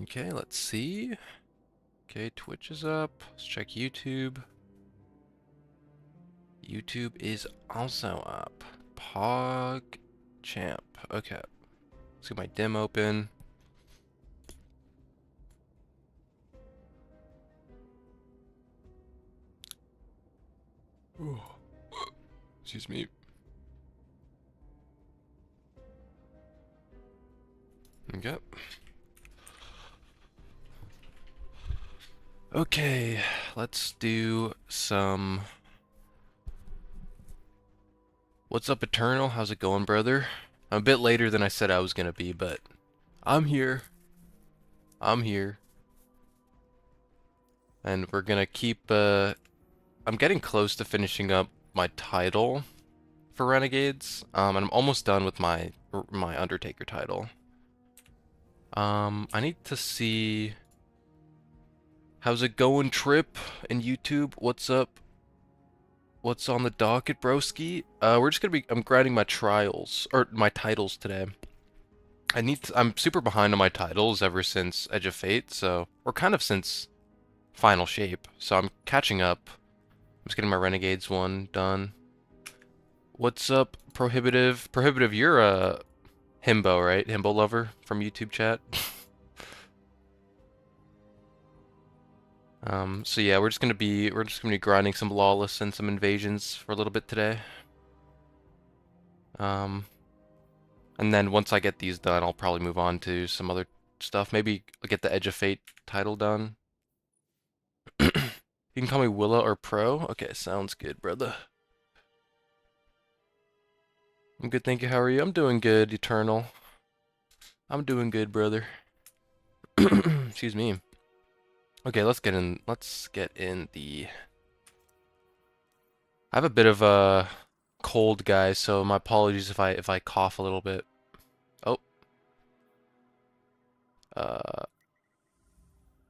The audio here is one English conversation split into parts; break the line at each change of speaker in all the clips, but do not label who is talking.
Okay, let's see. Okay, Twitch is up. Let's check YouTube. YouTube is also up. Pog Champ. Okay. Let's get my dim open. Ooh. Excuse me. Okay. Okay, let's do some... What's up, Eternal? How's it going, brother? I'm a bit later than I said I was gonna be, but I'm here. I'm here. And we're gonna keep, I'm getting close to finishing up my title for Renegades. And I'm almost done with my Undertaker title. I need to see... How's it going, Trip in YouTube? What's up? What's on the docket, broski? We're just gonna be... I'm grinding my trials, or my titles today. I'm super behind on my titles ever since Edge of Fate, so... Or kind of since Final Shape, so I'm catching up. I'm just getting my Renegades one done. What's up, Prohibitive? Prohibitive, you're a himbo, right? Himbo lover from YouTube chat. So yeah, we're just gonna be grinding some Lawless and some invasions for a little bit today. And then once I get these done, I'll probably move on to some other stuff. Maybe I'll get the Edge of Fate title done. You can call me Willa or Pro. Okay, sounds good, brother. I'm good, thank you. How are you? I'm doing good, Eternal. I'm doing good, brother. Excuse me. Okay, let's get in the... I have a bit of a cold, guys, so my apologies if I cough a little bit. Oh.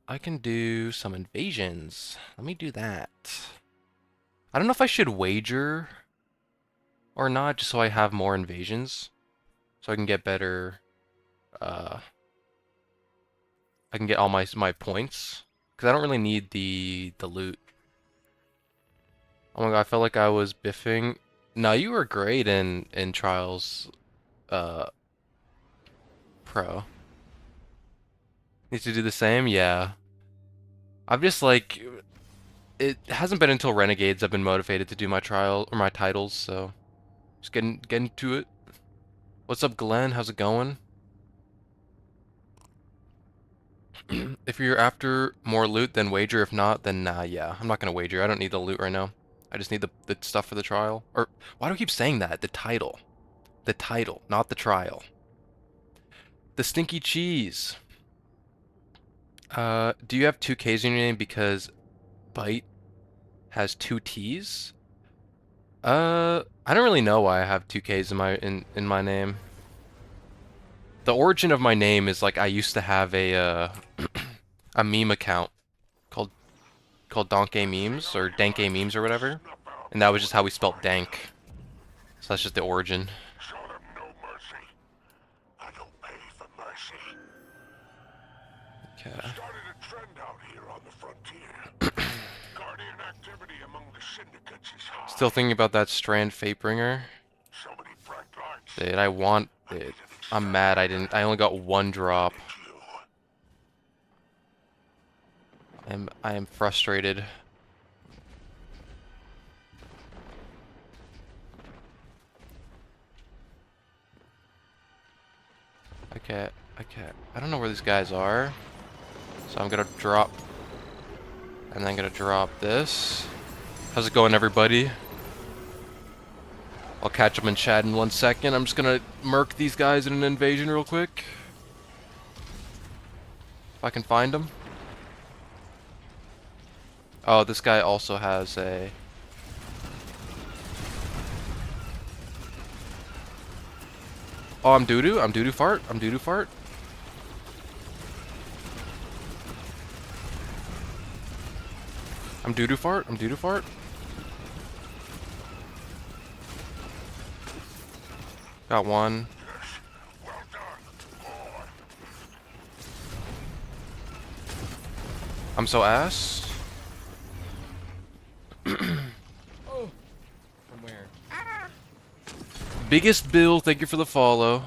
I can do some invasions. Let me do that. I don't know if I should wager or not, just so I have more invasions. So I can get better, I can get all my points. Because I don't really need the loot. Oh my god, I felt like I was biffing. No, you were great in Trials, Pro. Need to do the same? Yeah. I'm just like... It hasn't been until Renegades I've been motivated to do my trial, or my titles, so... Just getting to it. What's up, Glenn? How's it going? If you're after more loot, then wager. If not, then nah, yeah. I'm not gonna wager. I don't need the loot right now. I just need the stuff for the trial. Or, why do I keep saying that? The title. The title, not the trial. The stinky cheese. Do you have two K's in your name because Bite has two T's? I don't really know why I have two K's in my name. The origin of my name is like I used to have a a meme account called Donkey Memes or Danke Memes or whatever, and that was just how we spelt dank. So that's just the origin. Okay. Still thinking about that Strand Fatebringer. Dude, I want it. I'm mad I only got one drop. I am frustrated. Okay. I don't know where these guys are. So I'm gonna drop. And then gonna drop this. How's it going, everybody? I'll catch them in chat in 1 second. I'm just gonna murk these guys in an invasion real quick. If I can find them. Oh, this guy also has a... Oh, I'm doo-doo? I'm doo-doo fart? I'm doo-doo fart? I'm doo-doo fart? I'm doo-doo fart? Got one. I'm so ass.
Oh, from where?
Biggest Bill, thank you for the follow.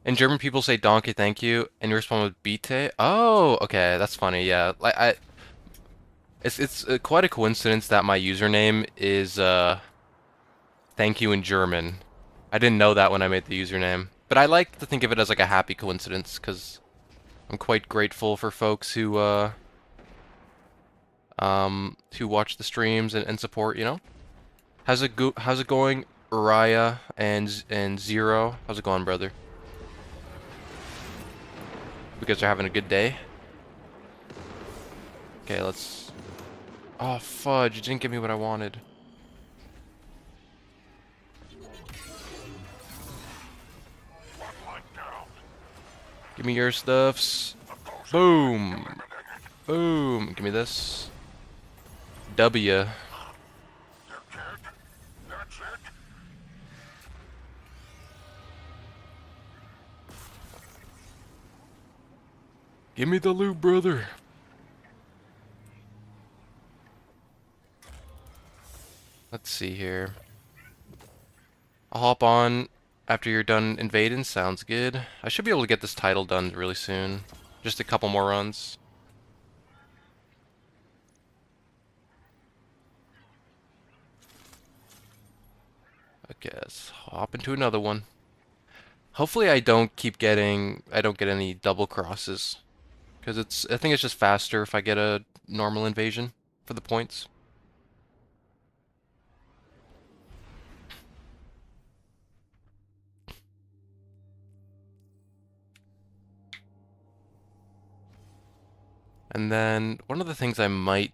And German people say donkey, thank you, and you respond with bite. Oh, okay, that's funny. Yeah, like it's quite a coincidence that my username is thank you in German. I didn't know that when I made the username, but I like to think of it as like a happy coincidence because I'm quite grateful for folks who watch the streams and support. You know, how's it going, Raya and Zero? How's it going, brother? You guys are having a good day. Okay, let's. Oh fudge! You didn't give me what I wanted. Give me your stuffs. Boom. Boom. Give me this. W. Give me the loot, brother. Let's see here. I'll hop on after you're done invading. Sounds good. I should be able to get this title done really soon. Just a couple more runs. Okay, let's hop into another one. Hopefully I don't get any double crosses. Because I think it's just faster if I get a normal invasion for the points. And then one of the things I might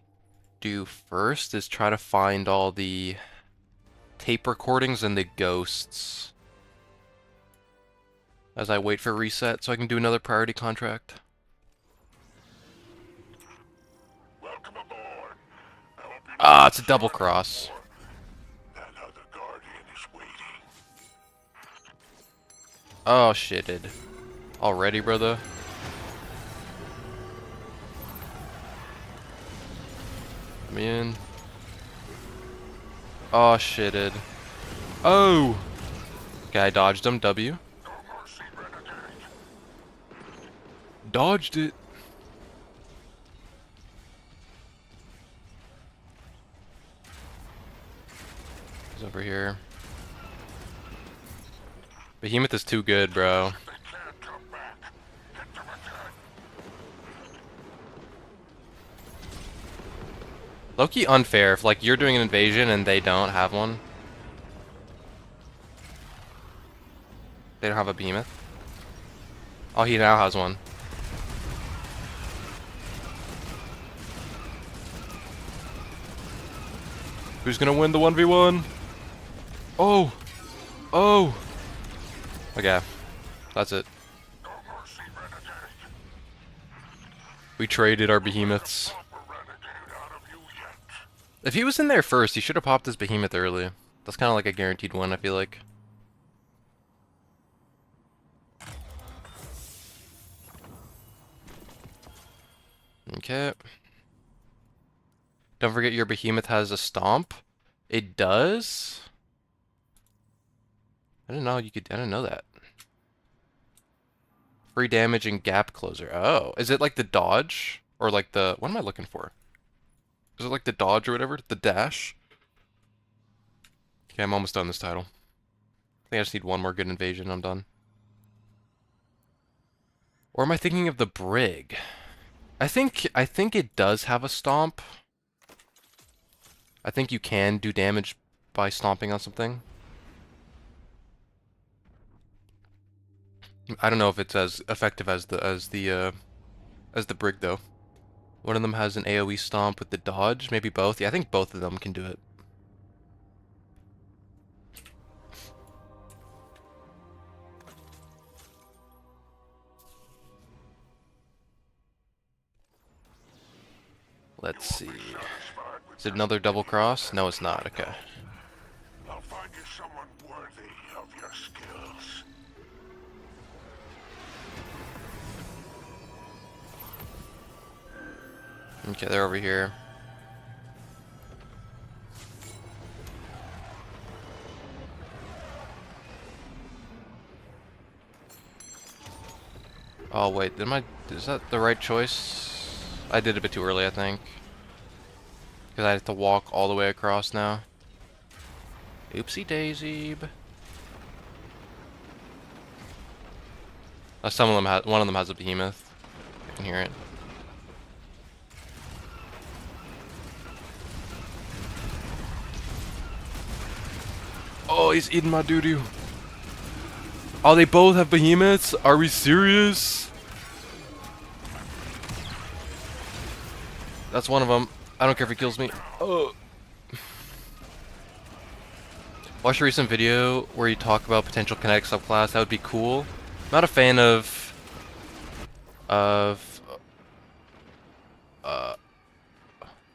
do first is try to find all the tape recordings and the ghosts as I wait for reset so I can do another priority contract.
Welcome aboard. I hope you
Ah, it's a double cross.
that other guardian is waiting.
Oh, shitted. Already, brother? Come in. Oh, shitted. Oh! Okay, I dodged him. W.
No mercy, renegade.
Dodged it. He's over here. Behemoth is too good, bro.
They can't come back. Hit them again.
Low-key unfair if, like, you're doing an invasion and they don't have one. They don't have a behemoth. Oh, he now has one. Who's gonna win the 1v1? Oh! Oh! Okay. That's it.
No mercy, renegade.
We traded our behemoths.
Proper renegade out of you yet.
If he was in there first, he should have popped his behemoth early. That's kind of like a guaranteed win, I feel like. Okay. Don't forget your behemoth has a stomp. It does? I didn't know you could. I didn't know that. Free damage and gap closer. Oh, is it like the dodge? Or like the... What am I looking for? Is it like the dodge or whatever? The dash? Okay, I'm almost done this title. I think I just need one more good invasion. I'm done. Or am I thinking of the brig? I think it does have a stomp. I think you can do damage by stomping on something. I don't know if it's as effective as the brig though. One of them has an AoE stomp with the dodge, maybe both. Yeah, I think both of them can do it. Let's see.
Satisfied with
Is it another double cross? No, it's not. Okay.
I'll find you someone worthy of your skills.
Okay, they're over here. Oh wait, is that the right choice? I did it a bit too early, I think. Because I have to walk all the way across now. Oopsie daisy. Some of them one of them has a behemoth. I can hear it. Oh, he's eating my doo-doo. Oh, they both have behemoths? Are we serious? That's one of them. I don't care if he kills me. Oh. Watch a recent video where you talk about potential kinetic subclass. That would be cool. Not a fan of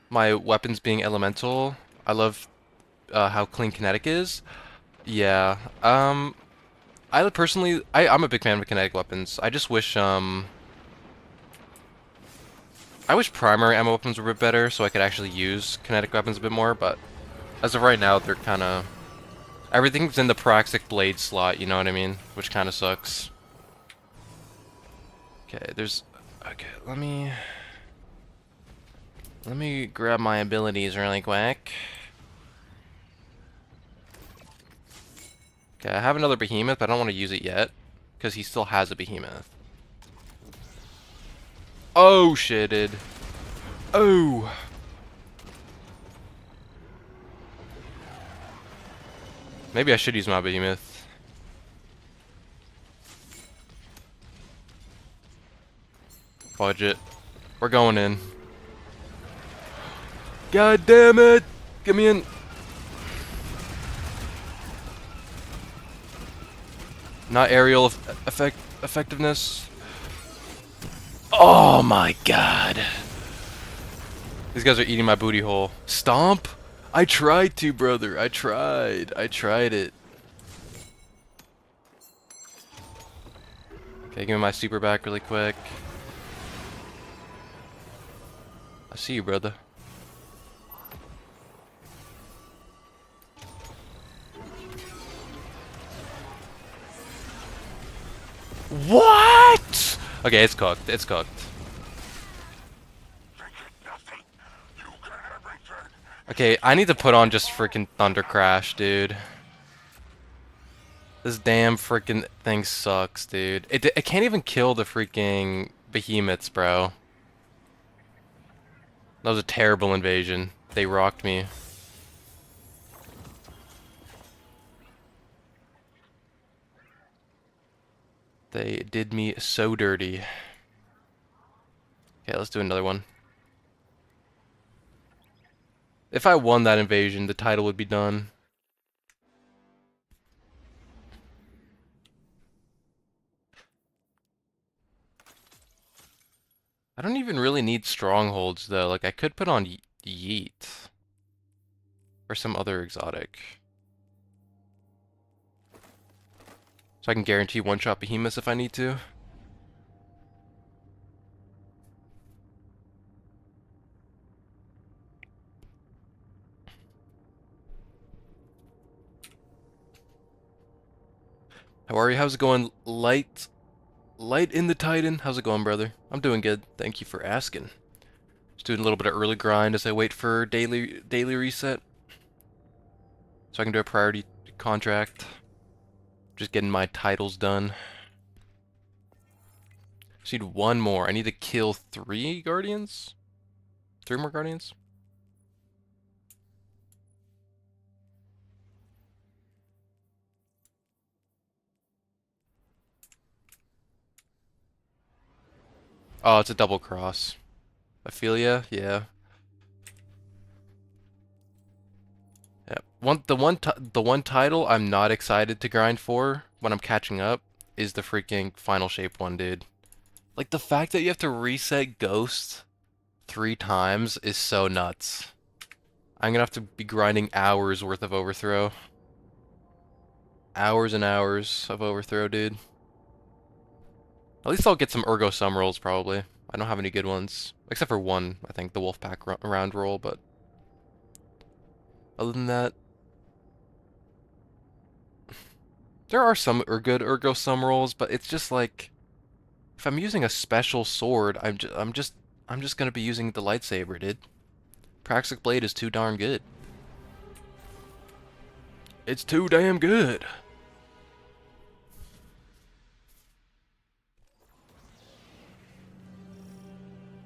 my weapons being elemental. I love how clean kinetic is. Yeah. I personally, I'm a big fan of kinetic weapons. I just wish I wish primary ammo weapons were a bit better, so I could actually use kinetic weapons a bit more. But as of right now, they're kind of everything's in the Praxic blade slot. You know what I mean? Which kind of sucks. Okay, okay. Let me grab my abilities really quick. Okay, I have another behemoth, but I don't want to use it yet because he still has a behemoth. Oh, shitted. Oh. Maybe I should use my behemoth. Fudge it. We're going in. God damn it! Get me in. Not aerial effectiveness. Oh my god. These guys are eating my booty hole. Stomp? I tried to, brother. I tried it. Okay, give me my super back really quick. I see you, brother. What? Okay, it's cooked. It's cooked. Okay, I need to put on just freaking Thunder Crash, dude. This damn freaking thing sucks, dude. It can't even kill the freaking behemoths, bro. That was a terrible invasion. They rocked me. They did me so dirty. Okay, let's do another one. If I won that invasion, the title would be done. I don't even really need strongholds, though. Like, I could put on Yeet. Or some other exotic. So I can guarantee one-shot behemoths if I need to. How are you? How's it going? Light in the Titan. How's it going, brother? I'm doing good. Thank you for asking. Just doing a little bit of early grind as I wait for daily reset. So I can do a priority contract. Just getting my titles done. Just need one more. I need to kill 3 guardians? 3 more guardians? Oh, it's a double cross. Ophelia? Yeah. Yeah. The one title I'm not excited to grind for when I'm catching up is the freaking final shape one, dude. Like the fact that you have to reset Ghost 3 times is so nuts. I'm gonna have to be grinding hours worth of overthrow. Hours and hours of overthrow, dude. At least I'll get some Ergo Sum rolls, probably. I don't have any good ones. Except for one, I think, the Wolfpack round roll, but other than that, there are some good Ergo Sum rolls, but it's just like if I'm using a special sword, I'm just gonna be using the lightsaber, dude. Praxic Blade is too darn good. It's too damn good.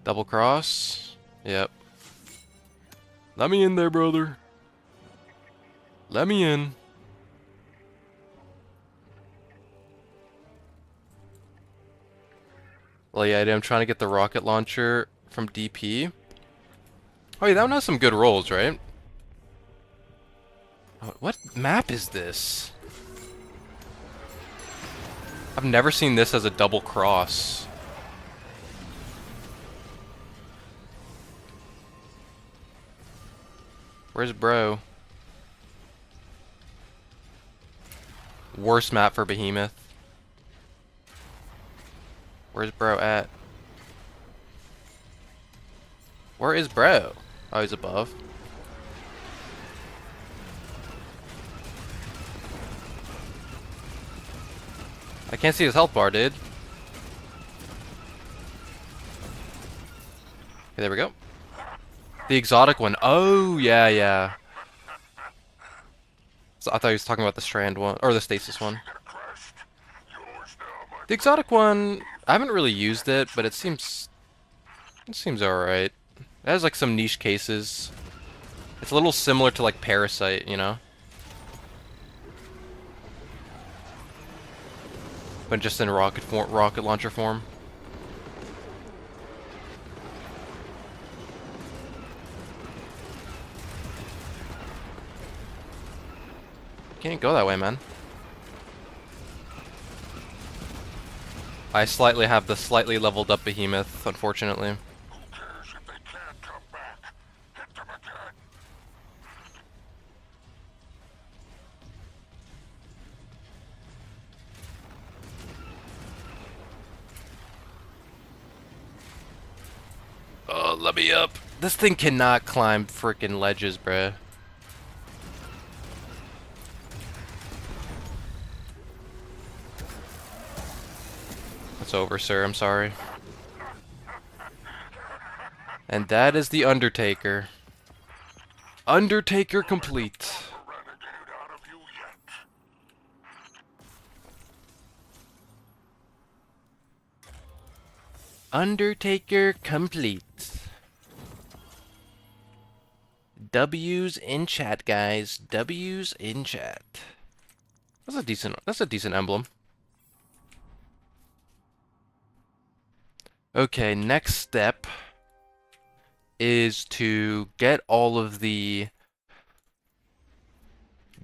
Double cross. Yep. Let me in there, brother. Let me in. Well, yeah, I'm trying to get the rocket launcher from DP. Oh, yeah, that one has some good rolls, right? Oh, what map is this? I've never seen this as a double cross. Where's bro? Worst map for Behemoth. Where's bro at? Where is bro? Oh, he's above. I can't see his health bar, dude. Okay, there we go. The exotic one. Oh, yeah, yeah. So I thought he was talking about the strand one, or the stasis one. The exotic one, I haven't really used it, but it seems alright. It has like some niche cases. It's a little similar to like Parasite, you know? But just in rocket launcher form. Can't go that way, man. I slightly have the slightly leveled up Behemoth, unfortunately.
Who cares if they can't come back? Hit them again.
Oh, let me up. This thing cannot climb frickin' ledges, bruh. It's over, sir. I'm sorry. And that is the Undertaker. Undertaker complete.
Renegade out of you yet.
Undertaker complete. W's in chat, guys. W's in chat. That's a decent emblem. Okay, next step is to get all of the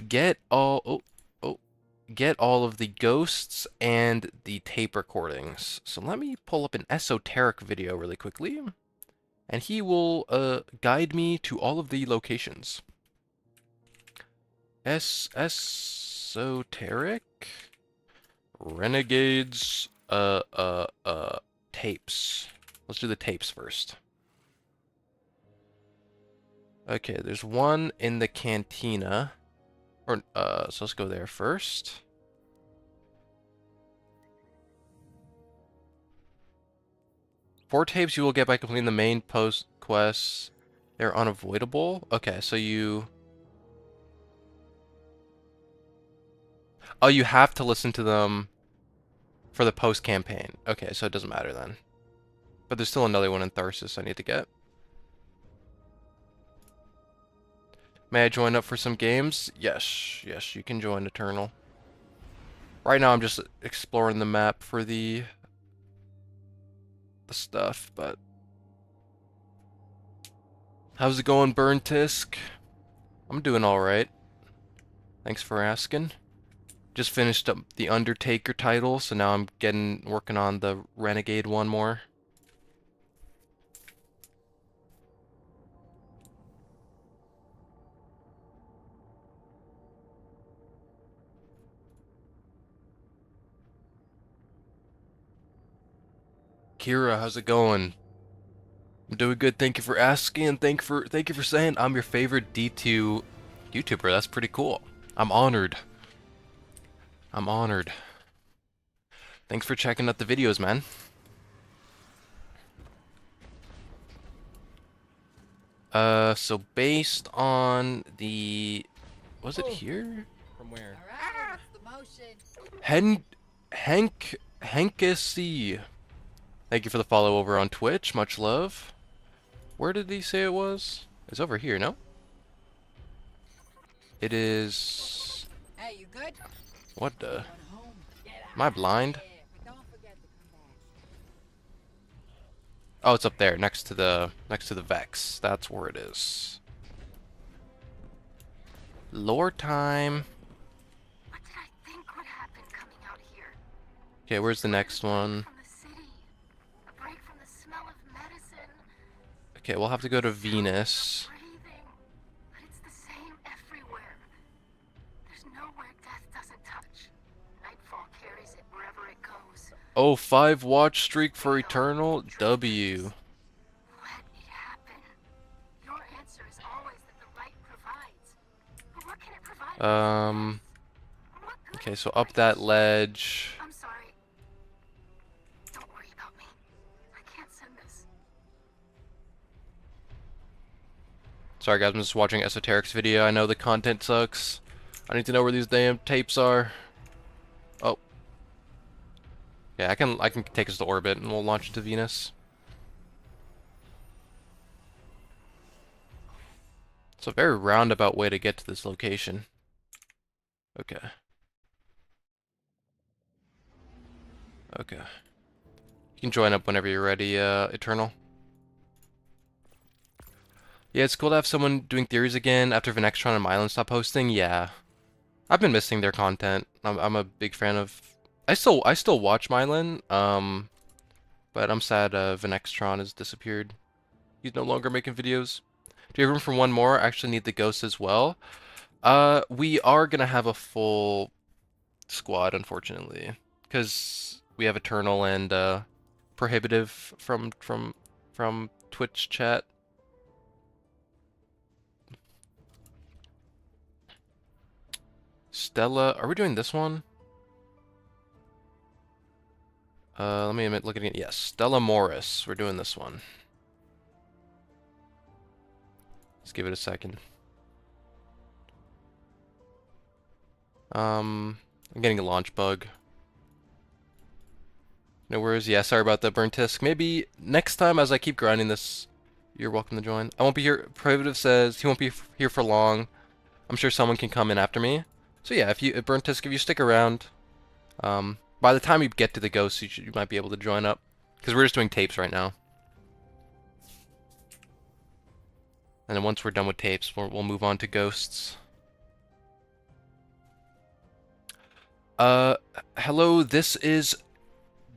get all of the ghosts and the tape recordings. So let me pull up an esoteric video really quickly, and he will guide me to all of the locations. Esoteric renegades tapes. Let's do the tapes first. Okay, there's one in the cantina. Or so let's go there first. Four tapes you will get by completing the main post quests. They're unavoidable. Okay, so you you have to listen to them for the post campaign. Okay, so it doesn't matter then. But there's still another one in Tharsis I need to get. May I join up for some games? Yes, yes, you can join Eternal. Right now I'm just exploring the map for the stuff, but how's it going, Burn Tisk? I'm doing alright. Thanks for asking. Just finished up the Undertaker title, so now I'm working on the Renegade one more. Kira, how's it going? I'm doing good. Thank you for asking, and thank you for saying I'm your favorite D2 YouTuber. That's pretty cool. I'm honored. I'm honored. Thanks for checking out the videos, man. So based on the, was it
Oh.
here?
From where?
Alright, what's the motion?
Hankessy. Thank you for the follow over on Twitch. Much love. Where did he say it was? It's over here, no? It is...
Hey, you good?
What the...
Going home.
Am I blind?
Yeah, but don't forget to come back.
Oh, it's up there, next to the Vex. That's where it is. Lore time.
What did I think would happen coming out here?
Okay, where's the next one?
From the city. A break from the smell of medicine.
Okay, we'll have to go to Venus.
Breathing. But it's the same everywhere. There's nowhere death doesn't touch. Nightfall carries it wherever it goes.
Oh, 5 watch streak for Eternal. W.
Let it happen. Your answer is always that the light provides. But what can it provide? What good
Okay,
is
so
it
up
right
that
now?
ledge.
I'm sorry. Don't worry about me. I can't send this.
Sorry guys, I'm just watching Esoteric's video. I know the content sucks. I need to know where these damn tapes are. Oh. Yeah, I can take us to orbit and we'll launch to Venus. It's a very roundabout way to get to this location. Okay. Okay. You can join up whenever you're ready, Eternal. Yeah, it's cool to have someone doing theories again after Venextron and Mylan stop hosting. Yeah. I've been missing their content. I'm a big fan of... I still watch Mylan, but I'm sad Venextron has disappeared. He's no longer making videos. Do you have room for one more? I actually need the ghost as well. We are gonna have a full squad, unfortunately, because we have Eternal and Prohibitive from Twitch chat. Stella, are we doing this one? Let me look at it. Yes, Stella Morris. We're doing this one. Let's give it a second. I'm getting a launch bug. No worries. Yeah, sorry about the burnt disc. Maybe next time as I keep grinding this, you're welcome to join. I won't be here. Prohibitive says he won't be here for long. I'm sure someone can come in after me. So yeah, if burnt disc, if you stick around, by the time you get to the ghosts, you might be able to join up. Because we're just doing tapes right now. And then once we're done with tapes, we'll move on to ghosts. Hello, this is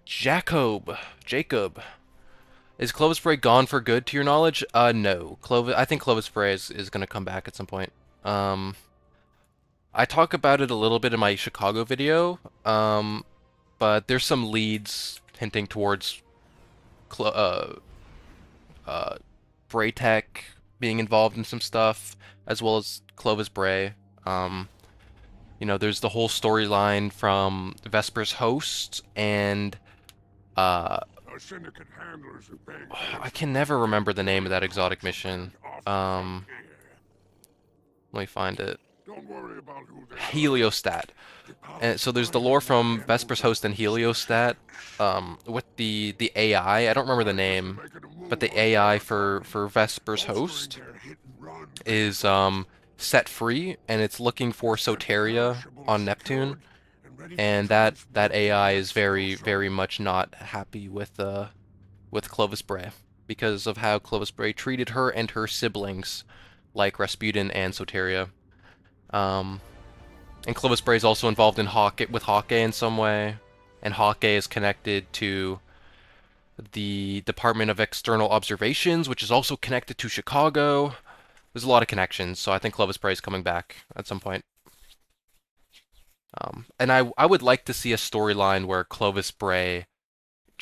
Jacob. Is Clovis Spray gone for good to your knowledge? No. I think Clovis Spray is gonna come back at some point. I talk about it a little bit in my Chicago video, but there's some leads hinting towards Braytech being involved in some stuff, as well as Clovis Bray. You know, there's the whole storyline from Vesper's host and
Our syndicate handlers are paying
I can never remember the name of that exotic mission. Let me find it.
Don't worry about who they
Heliostat. And so there's the lore from Vesper's host and Heliostat, with the AI. I don't remember the name, but the AI for Vesper's host is set free, and it's looking for Soteria on Neptune, and that AI is very much not happy with Clovis Bray because of how Clovis Bray treated her and her siblings, like Rasputin and Soteria. And Clovis Bray is also involved in Hawkeye in some way, and Hawkeye is connected to the Department of External Observations, which is also connected to Chicago. There's a lot of connections, so I think Clovis Bray is coming back at some point. And I would like to see a storyline where Clovis Bray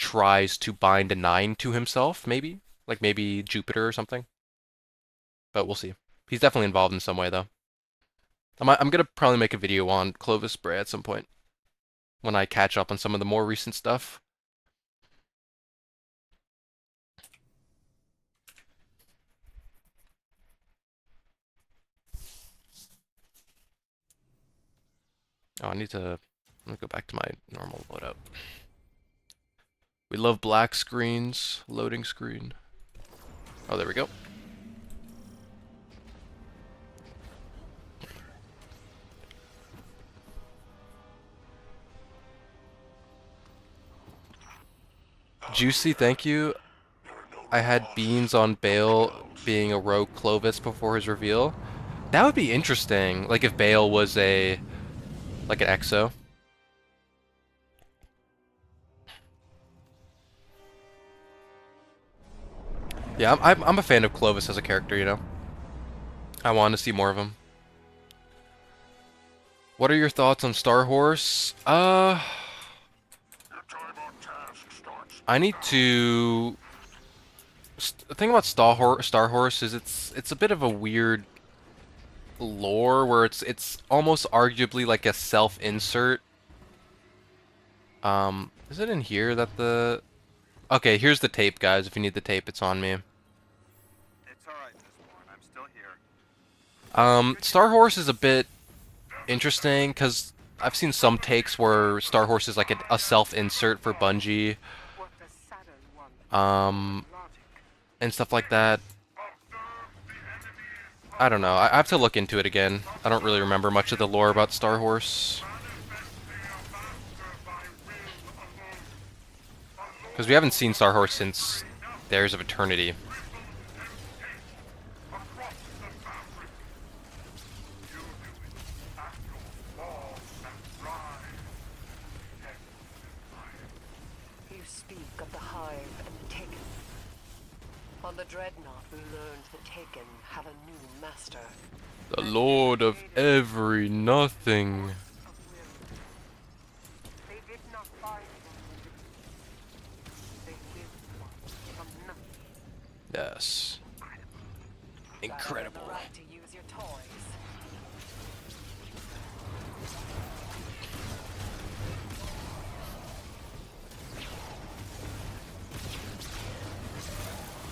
tries to bind a 9 to himself, maybe? Like maybe Jupiter or something? But we'll see. He's definitely involved in some way, though. I'm gonna probably make a video on Clovis Bray at some point when I catch up on some of the more recent stuff. Oh, I need to. I'm gonna go back to my normal loadout. We love black screens. Loading screen. Oh, there we go. Juicy, thank you. I had beans on Bale being a rogue Clovis before his reveal. That would be interesting. Like if Bale was like an EXO. Yeah, I'm a fan of Clovis as a character, you know. I want to see more of him. What are your thoughts on Star Horse? I need to. The thing about Star Horse is it's a bit of a weird lore where it's almost arguably like a self-insert. Is it in here that the? Okay, here's the tape, guys. If you need the tape, it's on me.
It's alright, Miss Warren. I'm still here.
Star Horse is a bit interesting because I've seen some takes where Star Horse is like a self-insert for Bungie, and stuff like that. I don't know. I have to look into it again. I don't really remember much of the lore about Star Horse. Because we haven't seen Star Horse since Dares of Eternity.
You speak of the Hive and the Taken. On the Dreadnought, we learned the Taken have a new master.
The Lord of Every Nothing.
They did not find them. They lived from nothing.
Yes. Incredible.
You have the right to use your toys.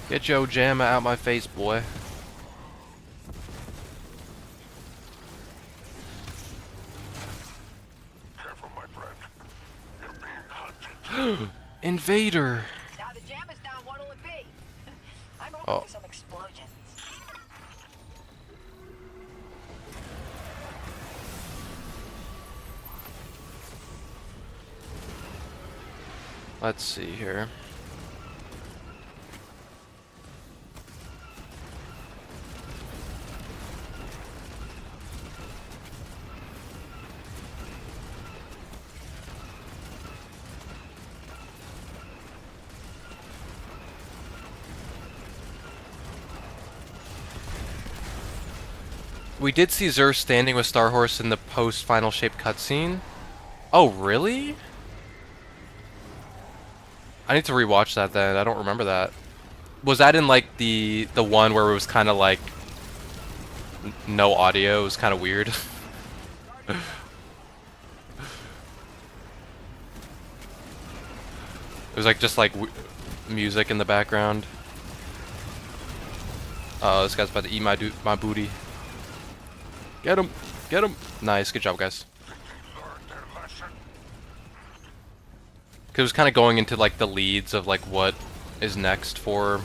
Get your jammer out my face, boy.
Careful, my friend. You're being hunted.
Invader.
Now the jam is down, what'll it be? I'm open
Oh.
to some explosions.
Let's see here. We did see Xur standing with Star Horse in the post-final shape cutscene. Oh, really? I need to rewatch that then. I don't remember that. Was that in like the one where it was kind of like no audio? It was kind of weird. It was like just like music in the background. Oh, this guy's about to eat my booty. Get him! Get him! Nice, good job, guys. Cause it was kind of going into like the leads of like what is next for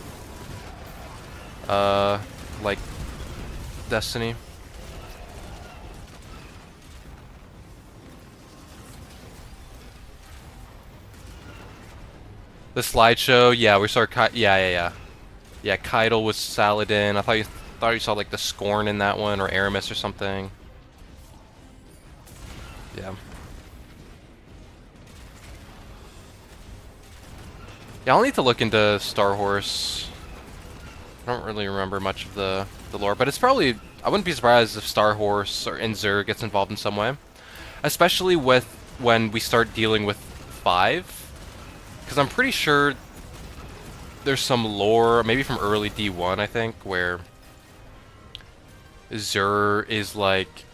like Destiny. The slideshow, yeah, we saw yeah, Keitel was Saladin. I thought you saw like the Scorn in that one, or Aramis or something. Yeah. Yeah, I'll need to look into Star Horse. I don't really remember much of the lore, but it's probably, I wouldn't be surprised if Star Horse or Xur gets involved in some way. Especially with when we start dealing with 5. Because because I'm pretty sure there's some lore, maybe from early D1, I think, where Zur is like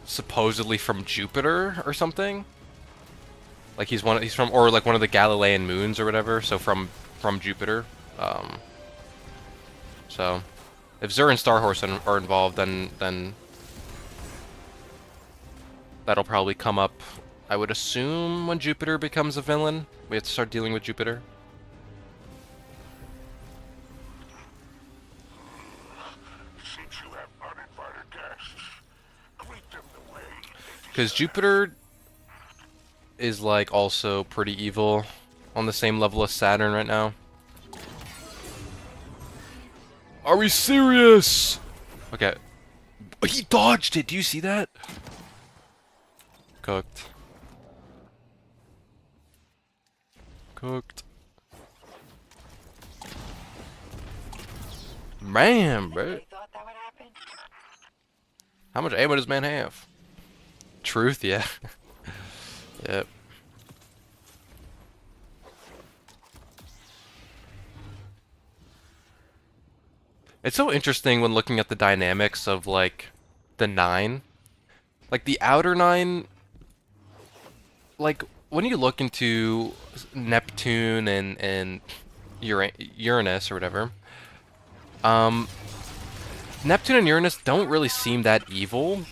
supposedly from Jupiter or something. Like he's from, or like one of the Galilean moons or whatever. So from Jupiter. So if Zur and Starhorse are involved, then that'll probably come up. I would assume when Jupiter becomes a villain, we have to start dealing with Jupiter.
Since you have uninvited guests, greet them the way they
Because Jupiter is like also pretty evil, on the same level as Saturn right now. Are we serious? Okay. He dodged it. Do you see that? Cooked. Cooked. Man, bro.
Really thought that would happen?
How much ammo does man have? Truth, yeah. Yep. It's so interesting when looking at the dynamics of, like, the 9. Like, the outer 9... Like, when you look into Neptune and Uranus or whatever, Neptune and Uranus don't really seem that evil.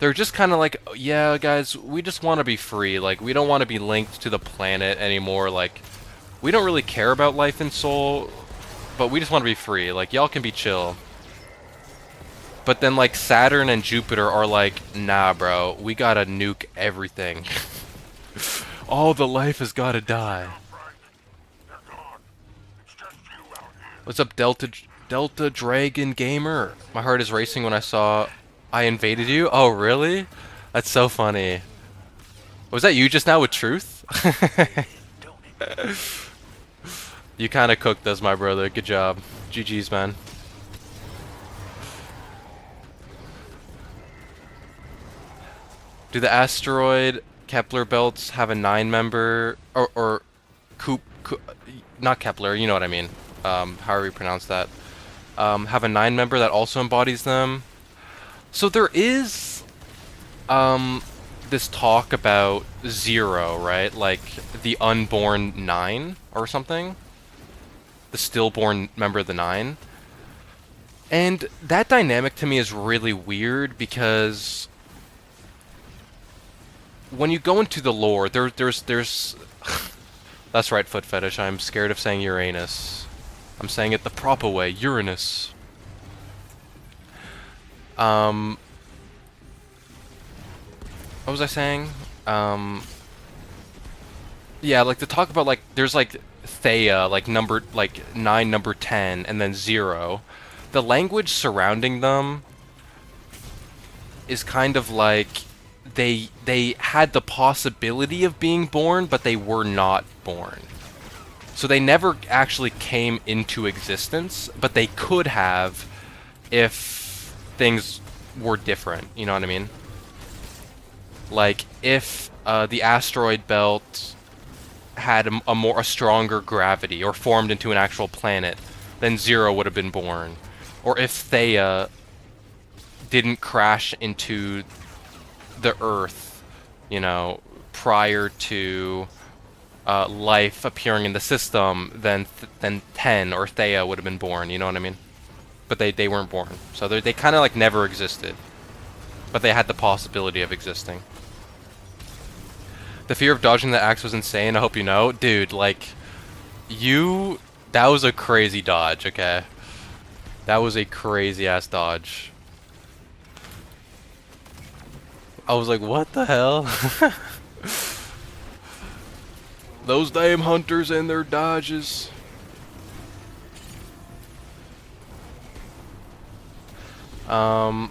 They're just kind of like, yeah, guys, we just want to be free. Like, we don't want to be linked to the planet anymore. Like, we don't really care about life and soul, but we just want to be free. Like, y'all can be chill. But then, like, Saturn and Jupiter are like, nah, bro, we gotta nuke everything. All the life has gotta die. What's up, Delta Dragon Gamer? My heart is racing when I saw I invaded you. Oh, really? That's so funny. Was that you just now with truth? You kind of cooked us, my brother. Good job. GG's, man. Do the asteroid Kepler belts have a 9-member or not Kepler, you know what I mean. However you pronounce that. Have a 9-member that also embodies them. So there is this talk about 0, right? Like the unborn 9 or something. The stillborn member of the 9. And that dynamic to me is really weird because when you go into the lore, there's that's right, foot fetish. I'm scared of saying Uranus. I'm saying it the proper way, Uranus. What was I saying? Yeah, like to talk about like there's like Thea, like number 9, number 10, and then 0. The language surrounding them is kind of like they had the possibility of being born, but they were not born. So they never actually came into existence, but they could have if things were different, you know what I mean? Like if the asteroid belt had a stronger gravity or formed into an actual planet, then 0 would have been born. Or if Thea didn't crash into the Earth, you know, prior to life appearing in the system, then 10 or Thea would have been born, you know what I mean? But they weren't born. So they kind of like never existed. But they had the possibility of existing. The fear of dodging the axe was insane, I hope you know. Dude, like, that was a crazy dodge, okay? That was a crazy ass dodge. I was like, what the hell? Those damn hunters and their dodges. I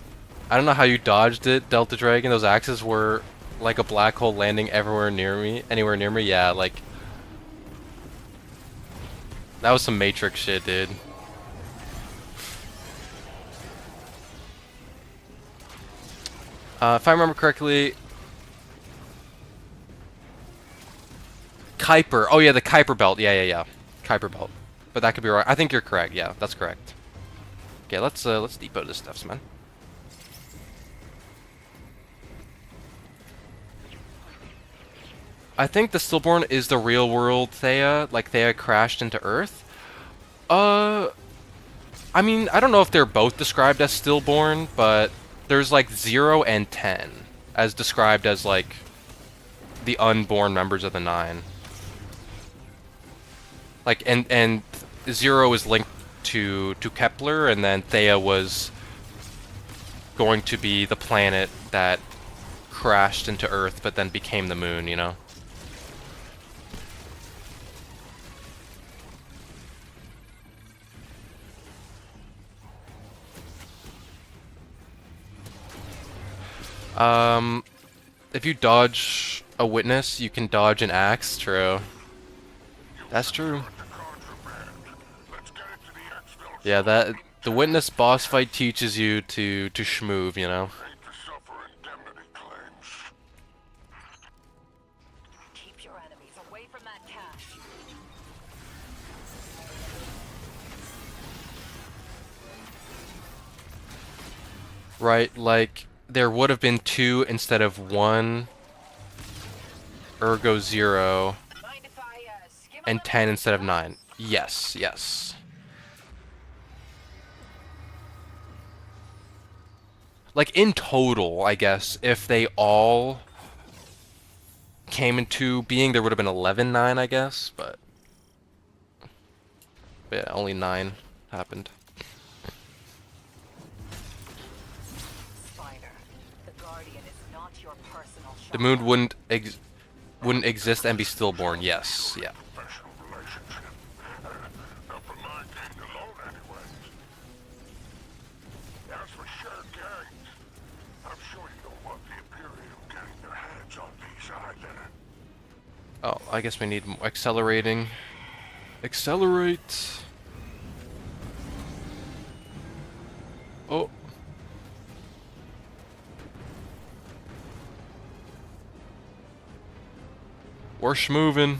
don't know how you dodged it, Delta Dragon. Those axes were like a black hole landing anywhere near me. Yeah, like that was some Matrix shit, dude. If I remember correctly, Kuiper. Oh yeah, the Kuiper belt. Yeah. Kuiper belt. But that could be wrong. I think you're correct. Yeah, that's correct. Okay, let's depot this stuff, man. I think the Stillborn is the real world Thea, like Thea crashed into Earth. I mean, I don't know if they're both described as Stillborn, but there's like 0 and 10 as described as like the unborn members of the Nine. Like, and 0 is linked to Kepler, and then Thea was going to be the planet that crashed into Earth, but then became the moon, you know? If you dodge a witness, you can dodge an axe. True. That's true. Yeah, that the witness boss fight teaches you to schmoove, you know.
Keep your enemies away from that cache.
Right, like there would have been 2 instead of 1, ergo 0,
Mind if I skim
and 10 instead of 9. Yes, yes. Like in total, I guess, if they all came into being, there would have been 11-9, I guess, but yeah, only 9 happened.
Spider, the Guardian is not your personal
The
shop.
moon wouldn't exist and be stillborn. Yes, yeah.
Professional relationship. Not for my gang alone, anyway. As for shared gangs, I'm sure you don't want the Imperium getting their hands on these either.
Oh, I guess we need accelerating. Accelerate. Oh. We're schmoving.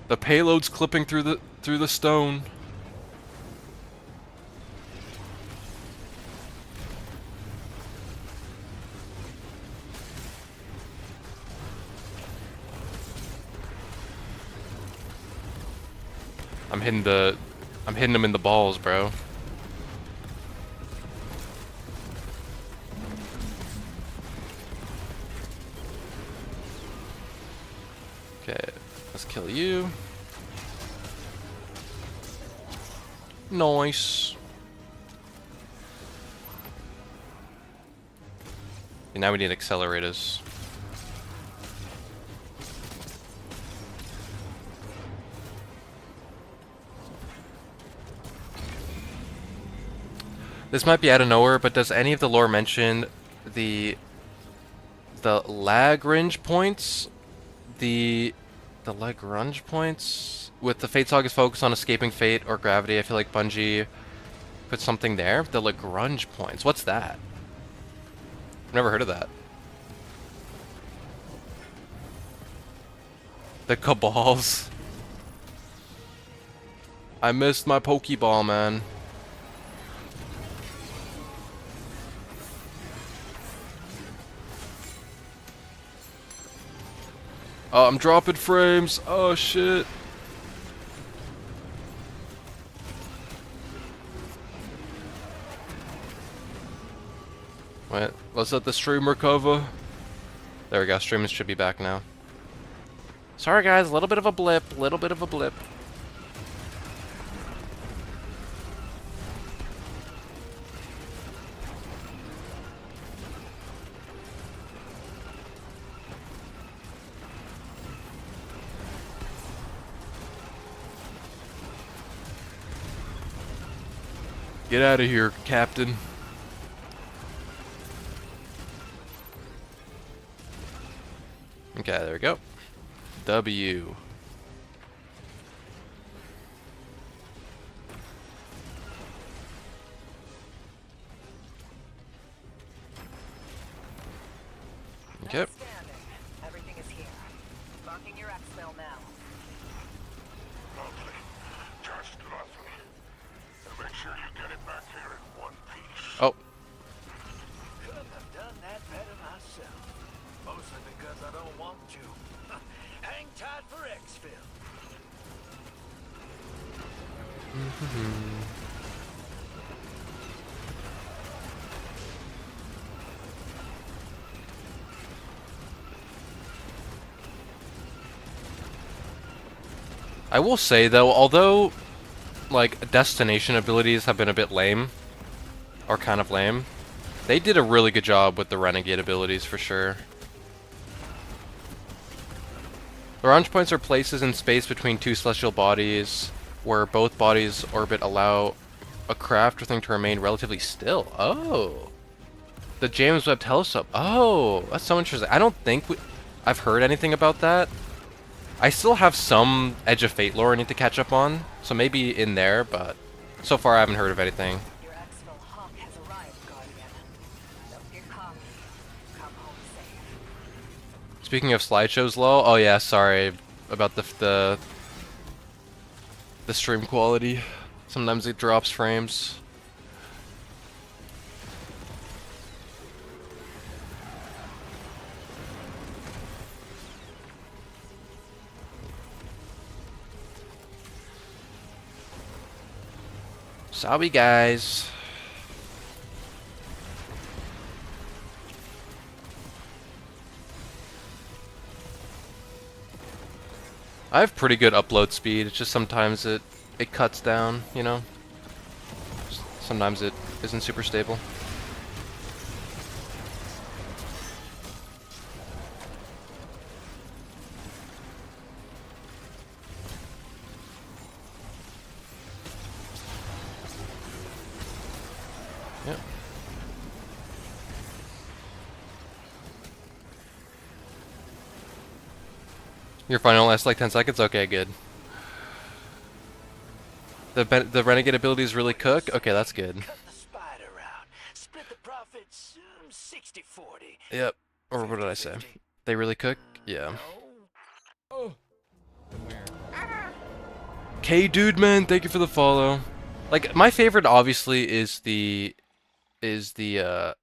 The payload's clipping through the stone. I'm hitting him in the balls, bro. Okay, let's kill you. Nice. And now we need accelerators. This might be out of nowhere, but does any of the lore mention the Lagrange points? The Lagrange points? With the Fate Saga's focus on escaping fate or gravity, I feel like Bungie put something there. The Lagrange points. What's that? I've never heard of that. The Cabals. I missed my Pokeball, man. Oh, I'm dropping frames. Oh, shit. Wait, let's let the stream recover. There we go, stream should be back now. Sorry guys, a little bit of a blip, little bit of a blip. Get out of here, Captain. Okay, there we go. W. Okay.
Outstanding. Everything is here. Marking your exfil now.
I will say though, although like destination abilities have been a bit lame, or kind of lame, they did a really good job with the renegade abilities for sure. The launch points are places in space between two celestial bodies where both bodies orbit allow a craft or thing to remain relatively still. Oh. The James Webb Telescope. Oh, that's so interesting. I don't think I've heard anything about that. I still have some Edge of Fate lore I need to catch up on, so maybe in there, but so far I haven't heard of anything.
Your exfil hawk has arrived, Guardian. Don't get cocky. Come home safe.
Speaking of slideshows, lol. Oh yeah, sorry about the stream quality. Sometimes it drops frames. Sorry, guys. I have pretty good upload speed. It's just sometimes it cuts down, you know. Sometimes it isn't super stable. Yep. Your final lasts like 10 seconds? Okay, good. The renegade abilities really cook? Okay, that's good.
Cut the spider out. Split the profits 60-40.
Yep. Or what did I say? They really cook? Yeah.
Oh. From where?
K dude man, thank you for the follow. Like my favorite obviously is the mecha.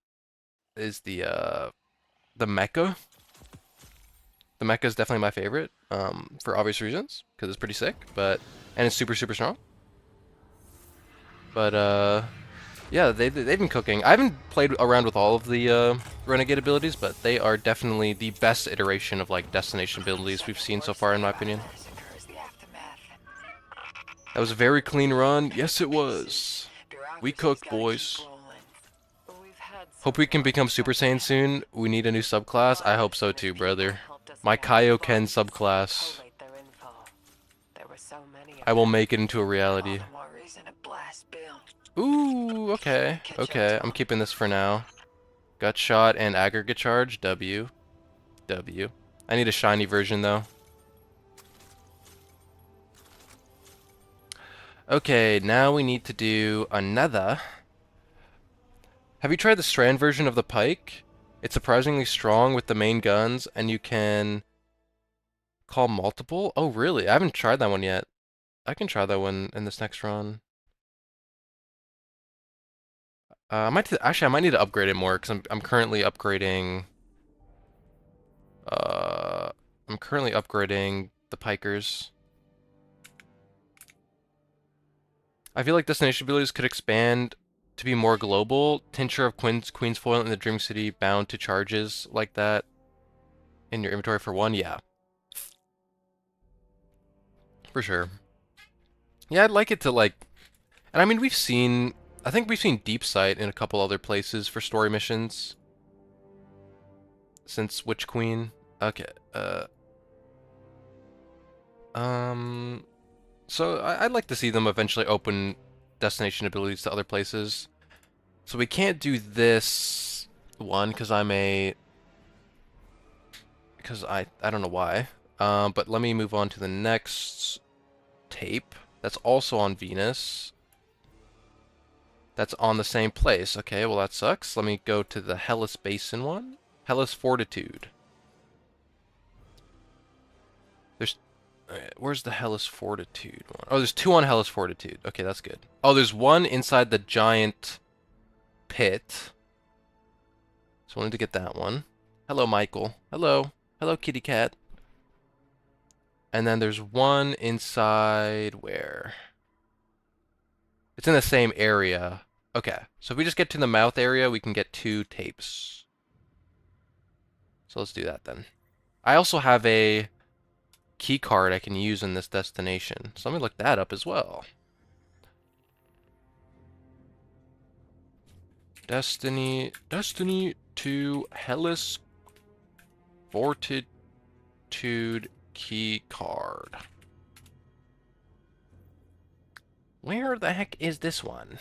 The mecha is definitely my favorite, for obvious reasons, because it's pretty sick, and it's super strong. But yeah, they've been cooking. I haven't played around with all of the renegade abilities, but they are definitely the best iteration of like destination abilities we've seen so far, in my opinion. That was a very clean run. Yes, it was. We cooked, boys. Hope we can become Super Saiyan soon. We need a new subclass. I hope so too, brother. My Kaioken subclass. I will make it into a reality. Ooh, okay. Okay, I'm keeping this for now. Gut shot and aggregate charge. W. I need a shiny version though. Okay, now we need to do another. Have you tried the strand version of the pike? It's surprisingly strong with the main guns, and you can call multiple? Oh, really? I haven't tried that one yet. I can try that one in this next run. I might need to upgrade it more because I'm currently upgrading. I'm currently upgrading the pikers. I feel like destination abilities could expand to be more global. Tincture of Queen's Foil in the Dream City bound to charges like that in your inventory for one. Yeah, for sure. Yeah, I'd like it to like, and I mean I think we've seen Deep Sight in a couple other places for story missions. Since Witch Queen. Okay. So I'd like to see them eventually open destination abilities to other places. So we can't do this one because I don't know why. But let me move on to the next tape. That's also on Venus. That's on the same place. Okay, well that sucks. Let me go to the Hellas Basin one. Hellas Fortitude. Where's the Hellas Fortitude one? Oh, there's two on Hellas Fortitude. Okay, that's good. Oh, there's one inside the giant pit. So I wanted to get that one. Hello, Michael. Hello. Hello, kitty cat. And then there's one inside where? It's in the same area. Okay, so if we just get to the mouth area, we can get 2 tapes. So let's do that then. I also have a key card I can use in this destination. So let me look that up as well. Destiny to Hellas Fortitude key card. Where the heck is this one?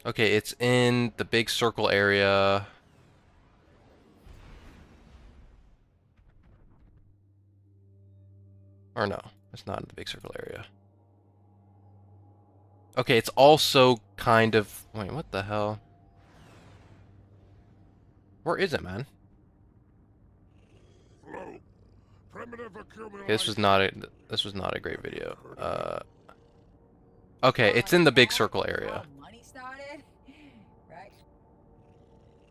Okay, it's in the big circle area. Or no, it's not in the big circle area. Okay, it's also kind of... Wait, what the hell? Where is it, man?
Flow. Primitive accumulation.
Okay, this was not a great video. Okay, it's in the big circle area.
Money started, right?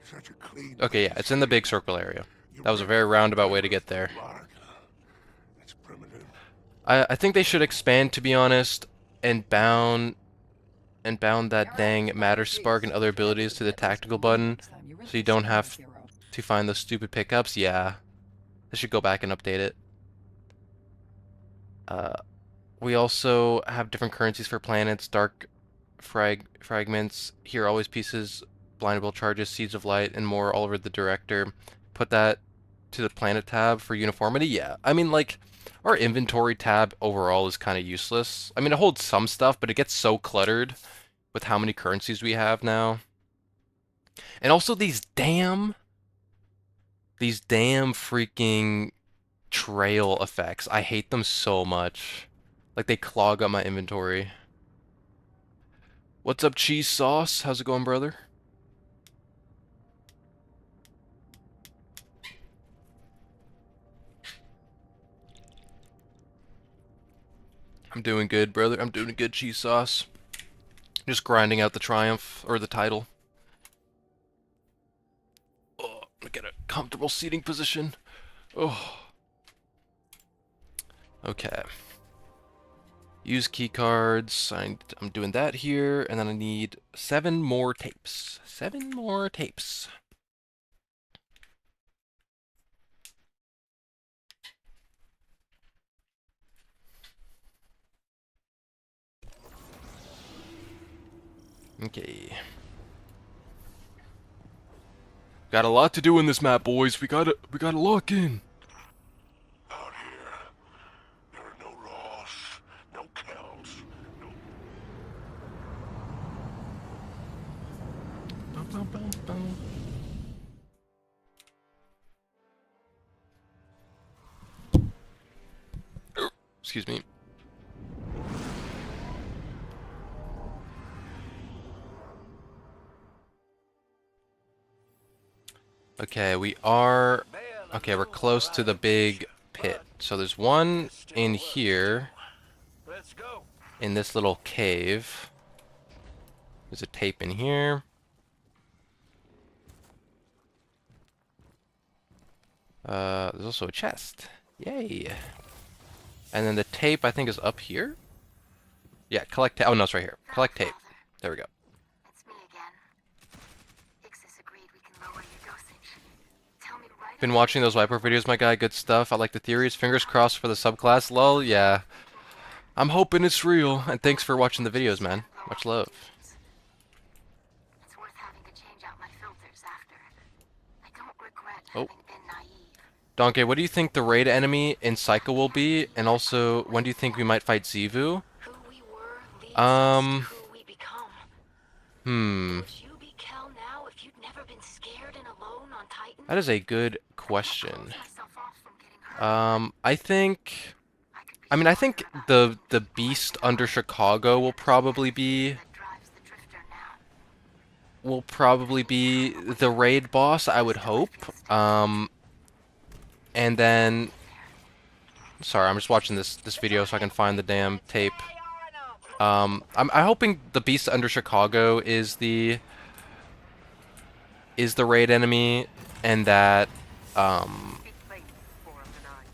Such a clean
Okay, yeah, it's in the big circle area.
You
That was a
rip
very roundabout way to get there.
blood. It's primitive.
I think they should expand, to be honest, and bound that dang matter spark and other abilities to the tactical button, so you don't have to find those stupid pickups. Yeah, they should go back and update it. We also have different currencies for planets, dark fragments. Here, always pieces, blindable charges, seeds of light, and more all over the director. Put that to the planet tab for uniformity. Yeah, I mean, like, our inventory tab overall is kind of useless. I mean, it holds some stuff, but it gets so cluttered with how many currencies we have now. And also these damn freaking trail effects. I hate them so much. Like, they clog up my inventory. What's up, cheese sauce? How's it going, brother? I'm doing good, brother. I'm doing good, cheese sauce. Just grinding out the triumph, or the title. Oh, get a comfortable seating position. Oh. Okay. Use key cards. I'm doing that here, and then I need 7 more tapes. 7 more tapes. Okay. Got a lot to do in this map, boys. We gotta lock in.
Out here, there are no laws, no kills, no...
Bum, bum, bum, bum. Excuse me. Okay, okay, we're close to the big pit. So there's one in here,
Let's go.
in this little cave. There's a tape in here. There's also a chest. Yay. And then the tape, I think, is up here? Yeah, collect tape. Oh, no, it's right here. Collect tape. There we go.
It's me again. Ixis agreed we can lower your dosage. Tell me right
Been watching those Viper videos, my guy. Good stuff. I like the theories. Fingers crossed for the subclass. Lol, yeah. I'm hoping it's real. And thanks for watching the videos, man. Much love.
It's worth having to change out my filters after. I don't regret
Oh.
having been naive.
Donkey, what do you think the raid enemy in Psycho will be? And also, when do you think we might fight Zivu?
Who we were leads us to who we become. Would you be Kel now if you'd never been scared and alone on Titan?
That is a good question.
Close myself off from getting hurt.
I think...
I could be
I mean, I think the beast under Chicago will probably be...
that drives the drifter now.
the raid boss, I would hope. And then... Sorry, I'm just watching this video so I can find the damn tape. I'm hoping the beast under Chicago is the raid enemy, and that
Speak plainly, Spore of the Nine.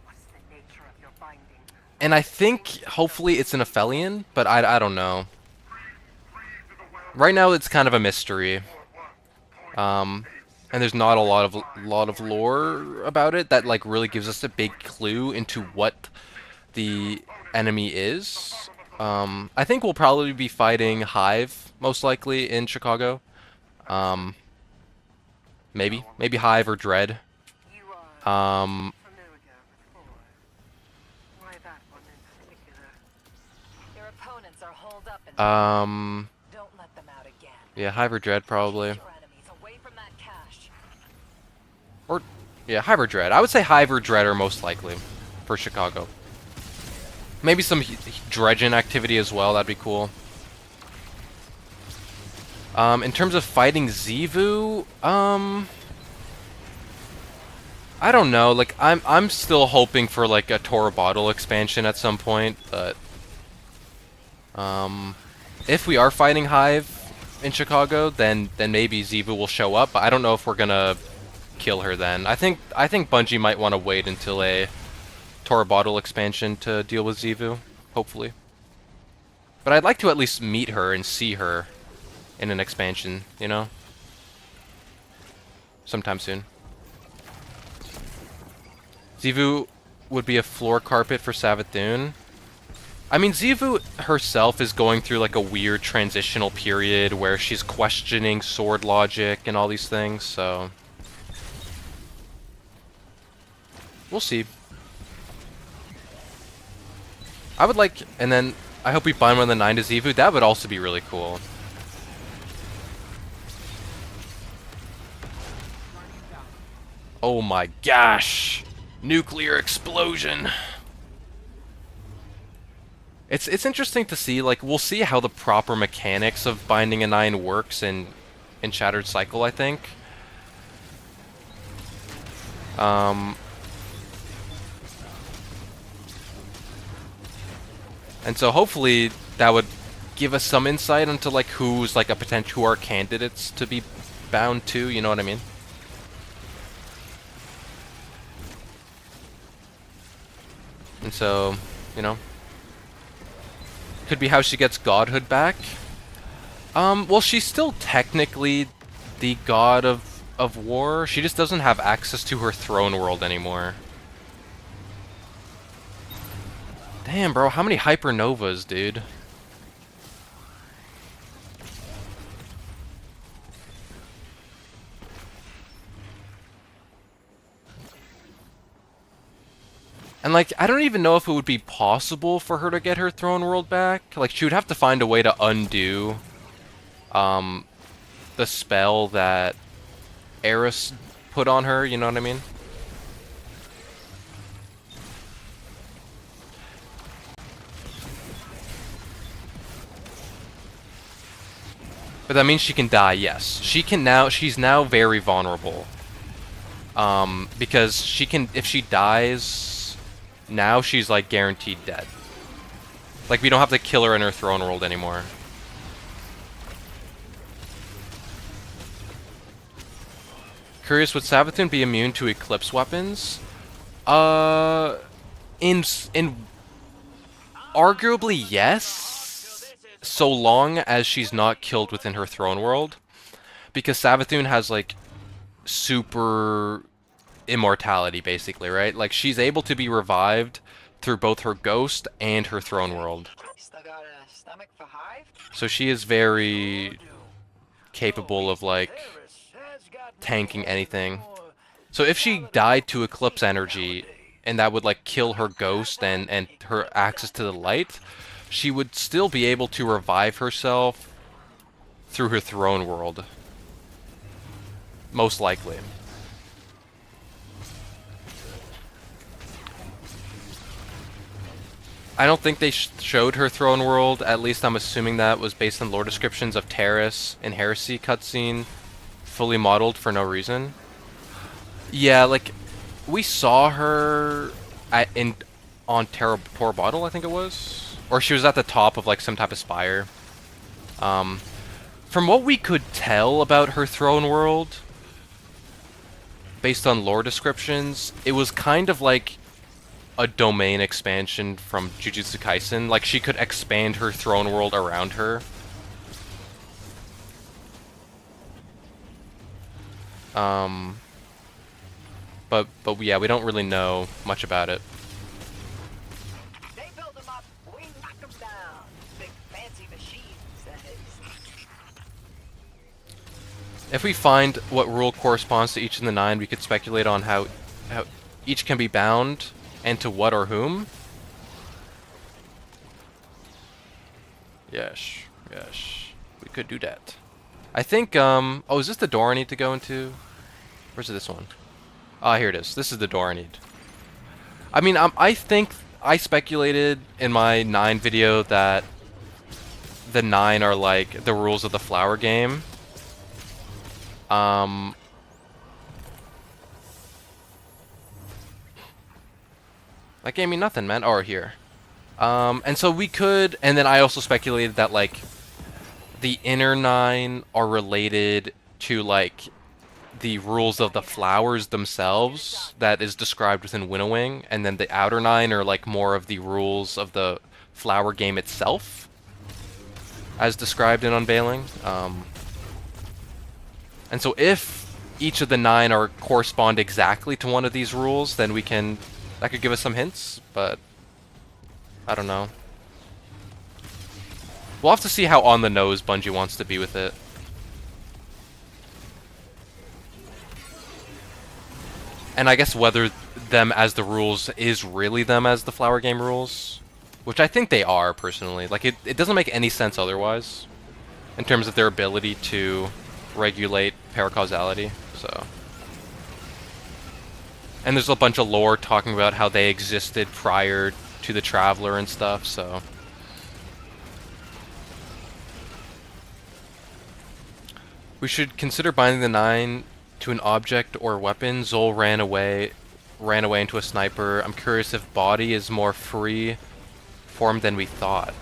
What's the nature of your binding?
And I think, hopefully, it's an Aphelion, but I don't know. Right now, it's kind of a mystery. And there's not a lot of lore about it that like really gives us a big clue into what the enemy is. I think we'll probably be fighting Hive most likely in Chicago. Maybe Hive or Dread.
You are
Um,
familiar with four. Why that one in particular?
Your opponents are holed up in Don't let them out again.
yeah, Hive or Dread probably.
Keep your enemies away from that cache.
Or yeah, Hive or Dread. I would say Hive or Dread are most likely for Chicago. Maybe some dredging activity as well. That'd be cool. In terms of fighting Xivu, I don't know. Like I'm still hoping for like a Tora Bottle expansion at some point, but if we are fighting Hive in Chicago, then maybe Xivu will show up. But I don't know if we're gonna kill her then. I think Bungie might want to wait until a Tora Bottle expansion to deal with Xivu, hopefully. But I'd like to at least meet her and see her in an expansion, you know? Sometime soon. Xivu would be a floor carpet for Savathun. I mean, Xivu herself is going through like a weird transitional period where she's questioning sword logic and all these things, so we'll see. I would like, and then I hope we find one of the 9 to Xivu. That would also be really cool. Oh my gosh! Nuclear explosion! It's interesting to see, like, we'll see how the proper mechanics of binding a 9 works in Shattered Cycle, I think. And so hopefully that would give us some insight into like who's like who are candidates to be bound to, you know what I mean? And so, you know, could be how she gets godhood back. Well, she's still technically the god of war. She just doesn't have access to her throne world anymore. Damn, bro, how many hypernovas, dude? And, like, I don't even know if it would be possible for her to get her throne world back. Like, she would have to find a way to undo, the spell that Eris put on her, you know what I mean? But that means she can die, yes. She's now very vulnerable. Because she can, if she dies, now she's like guaranteed dead. Like, we don't have to kill her in her throne world anymore. Curious, would Savathun be immune to Eclipse weapons? In arguably yes, so long as she's not killed within her throne world, because Savathun has like super immortality basically, right? Like she's able to be revived through both her ghost and her throne world.
Still got a stomach for Hive?
So she is very capable of like tanking anything. So if she died to Eclipse energy, and that would like kill her ghost and her access to the light, she would still be able to revive herself through her throne world. Most likely. I don't think they showed her throne world, at least I'm assuming that was based on lore descriptions of Terrace and Heresy cutscene, fully modeled for no reason. Yeah, like, we saw her on Tora Bottle, I think it was? Or she was at the top of, like, some type of spire. From what we could tell about her throne world, based on lore descriptions, it was kind of like a domain expansion from Jujutsu Kaisen. Like, she could expand her throne world around her. But yeah, we don't really know much about it.
They build them up, we knock them down. Big fancy machines, that is.
If we find what rule corresponds to each of the 9, we could speculate on how each can be bound, and to what or whom. Yes, yes, we could do that. I think, oh, is this the door I need to go into? Where's this one? Ah, here it is. This is the door I need. I mean, I think I speculated in my 9 video that the 9 are like the rules of the flower game. That gave me nothing, man. Or here. And so we could, and then I also speculated that like the inner 9 are related to like the rules of the flowers themselves that is described within Winnowing, and then the outer 9 are like more of the rules of the flower game itself as described in Unveiling. And so if each of the 9 are correspond exactly to one of these rules, then we can, that could give us some hints, but I don't know. We'll have to see how on the nose Bungie wants to be with it. And I guess whether them as the rules is really them as the flower game rules, which I think they are, personally. Like, it doesn't make any sense otherwise, in terms of their ability to regulate paracausality, so. And there's a bunch of lore talking about how they existed prior to the Traveler and stuff, so. We should consider binding the 9 to an object or weapon. Zol ran away into a sniper. I'm curious if body is more free form than we thought.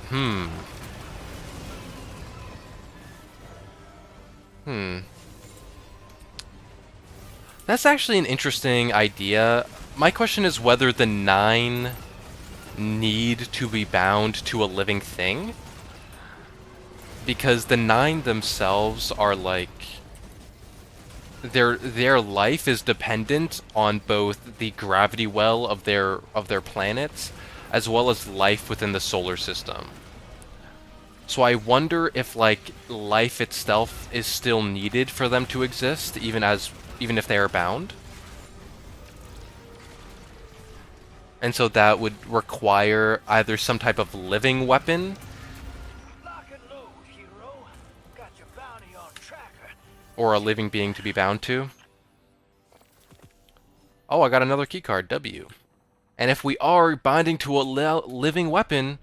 That's actually an interesting idea. My question is whether the 9 need to be bound to a living thing. Because the 9 themselves are like, their life is dependent on both the gravity well of their planets, as well as life within the solar system. So I wonder if like life itself is still needed for them to exist, even if they are bound. And so that would require either some type of living weapon, or a living being to be bound to. Oh, I got another keycard, W. And if we are binding to a living weapon,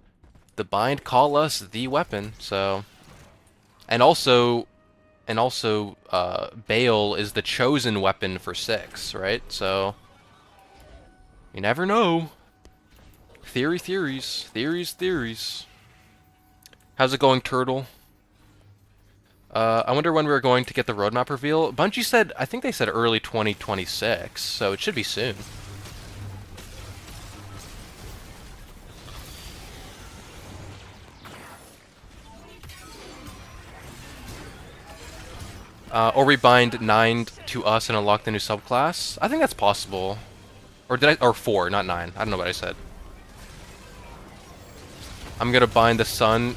the bind call us the weapon, so. And also, Bale is the chosen weapon for 6, right? So, you never know. Theories. How's it going, Turtle? I wonder when we're going to get the roadmap reveal. Bungie said, I think they said early 2026, so it should be soon. Or we bind 9 to us and unlock the new subclass. I think that's possible. Or 4, not 9. I don't know what I said. I'm gonna bind the sun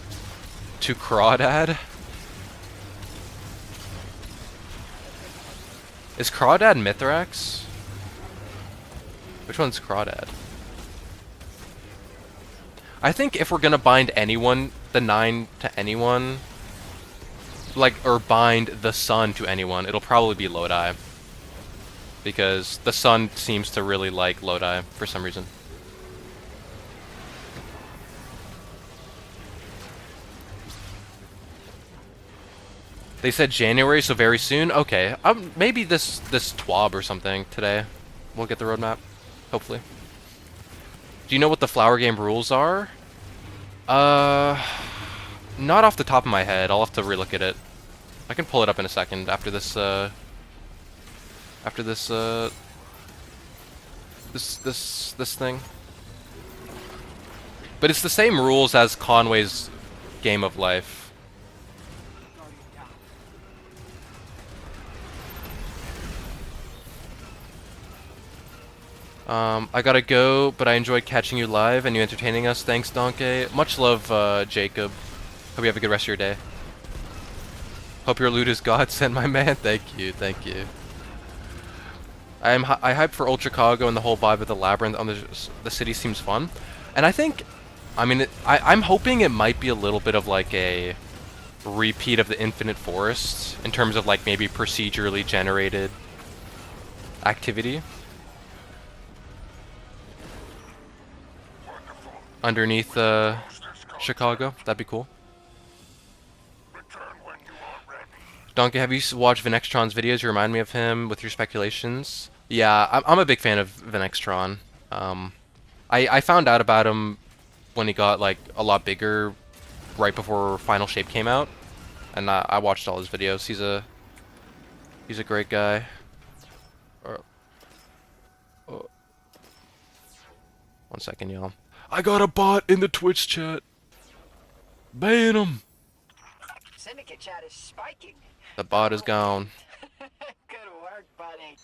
to Crawdad. Is Crawdad Mithrax? Which one's Crawdad? I think if we're gonna bind anyone, the 9 to anyone, like, or bind the sun to anyone, it'll probably be Lodi. Because the sun seems to really like Lodi for some reason. They said January, so very soon? Okay, maybe this TWAB or something today. We'll get the roadmap, hopefully. Do you know what the flower game rules are? Not off the top of my head. I'll have to relook at it. I can pull it up in a second after this, this thing. But it's the same rules as Conway's Game of Life. I gotta go, but I enjoyed catching you live and you entertaining us. Thanks, Donkey. Much love, Jacob. Hope you have a good rest of your day. Hope your loot is godsend, my man. Thank you, thank you. I hyped for Old Chicago and the whole vibe of the labyrinth on the city seems fun, and I think, I mean, I'm hoping it might be a little bit of like a repeat of the Infinite Forest in terms of like maybe procedurally generated activity underneath Chicago. That'd be cool. Donkey, have you watched Vinextron's videos? You remind me of him with your speculations. Yeah, I'm a big fan of Vinextron. I found out about him when he got like a lot bigger right before Final Shape came out, and I watched all his videos. He's a great guy. One second, y'all. I got a bot in the Twitch chat. Ban him.
Syndicate chat is spiking.
The bot is gone.
Good work, buddy.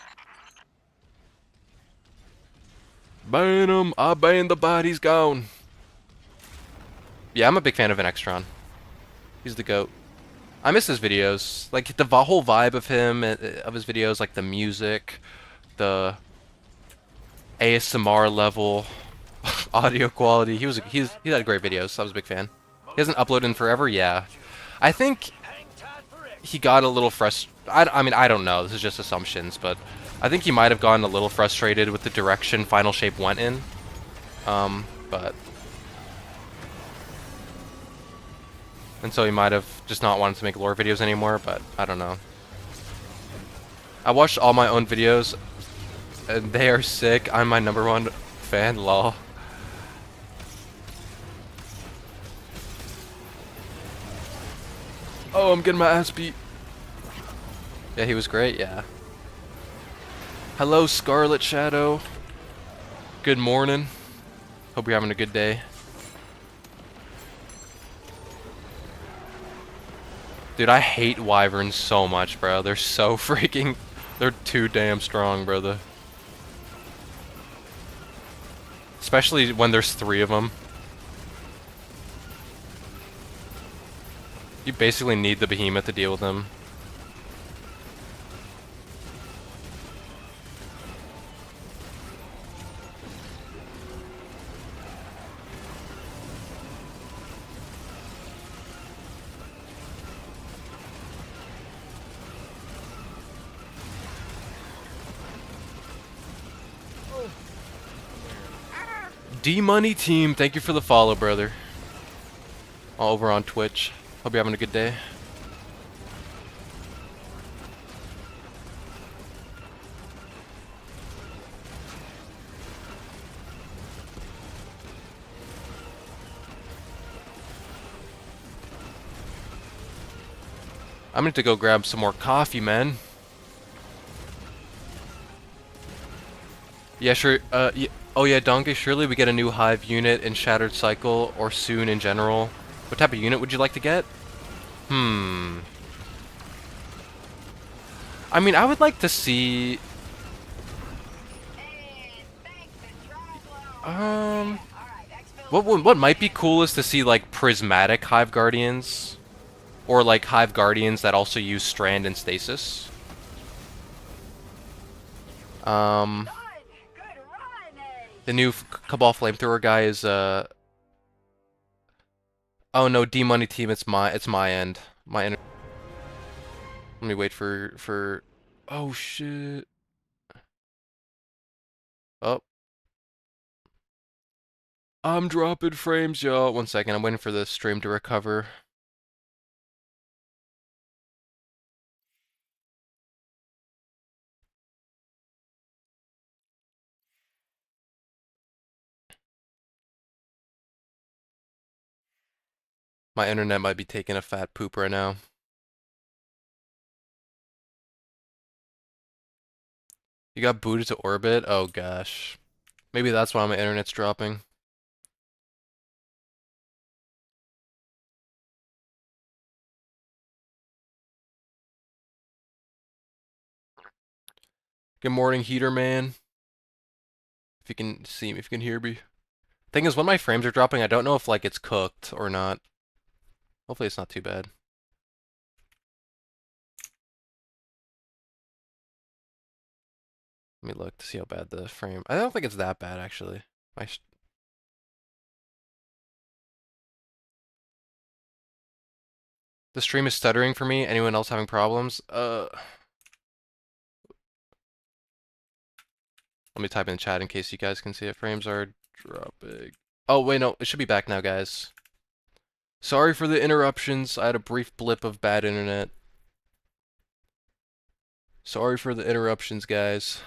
Ban him. I banned the bot. He's gone. Yeah, I'm a big fan of Vinextron. He's the GOAT. I miss his videos. Like, the whole vibe of him, of his videos, like the music, the ASMR level, audio quality. He had great videos. I was a big fan. He hasn't uploaded in forever? Yeah. I think he got a little frustrated. I mean, I don't know. This is just assumptions, but I think he might have gotten a little frustrated with the direction Final Shape went in. But... And so he might have just not wanted to make lore videos anymore, but I don't know. I watched all my own videos, and they are sick. I'm my #1 fan, lol. Oh, I'm getting my ass beat. Yeah, he was great, yeah. Hello, Scarlet Shadow. Good morning. Hope you're having a good day. Dude, I hate wyverns so much, bro. They're so freaking... They're too damn strong, brother. Especially when there's 3 of them. You basically need the behemoth to deal with them. D-Money Team, thank you for the follow, brother. All over on Twitch. Hope you're having a good day. I'm going to go grab some more coffee, man. Yeah, sure. Oh yeah, Donkey, surely we get a new Hive unit in Shattered Cycle, or soon in general. What type of unit would you like to get? I mean, I would like to see... What might be cool is to see, like, prismatic Hive Guardians. Or, like, Hive Guardians that also use Strand and Stasis. The new Cabal Flamethrower guy is, Oh no, D-Money Team, it's my end. My end. Let me wait for... Oh, shit. Oh. I'm dropping frames, y'all. One second, I'm waiting for the stream to recover. My internet might be taking a fat poop right now. You got booted to orbit? Oh gosh. Maybe that's why my internet's dropping. Good morning, heater man. If you can see me, if you can hear me. Thing is, when my frames are dropping, I don't know if like it's cooked or not. Hopefully it's not too bad. Let me look to see how bad the frame. I don't think it's that bad actually. My The stream is stuttering for me. Anyone else having problems? Let me type in the chat in case you guys can see it. Frames are dropping. Oh, wait, no. It should be back now, guys. Sorry for the interruptions. I had a brief blip of bad internet. Sorry for the interruptions, guys.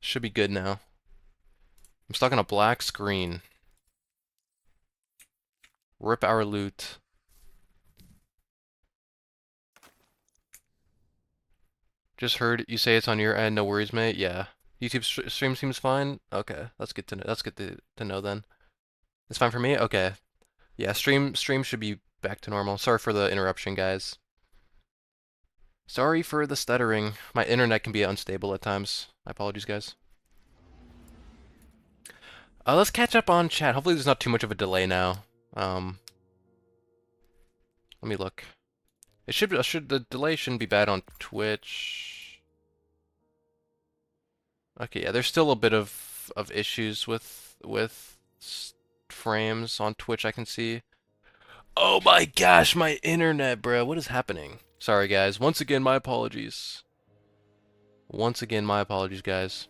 Should be good now. I'm stuck on a black screen. Rip our loot. Just heard you say it's on your end. No worries, mate. Yeah. YouTube stream seems fine. Okay, that's good to know. That's good to know then. It's fine for me. Okay. Yeah, stream should be back to normal. Sorry for the interruption, guys. Sorry for the stuttering. My internet can be unstable at times. My apologies, guys. Let's catch up on chat. Hopefully there's not too much of a delay now. Let me look. It should the delay shouldn't be bad on Twitch. Okay, yeah, there's still a bit of issues with frames on Twitch I can see. Oh my gosh, my internet, bro. What is happening? Sorry, guys. Once again, my apologies. Once again, my apologies, guys.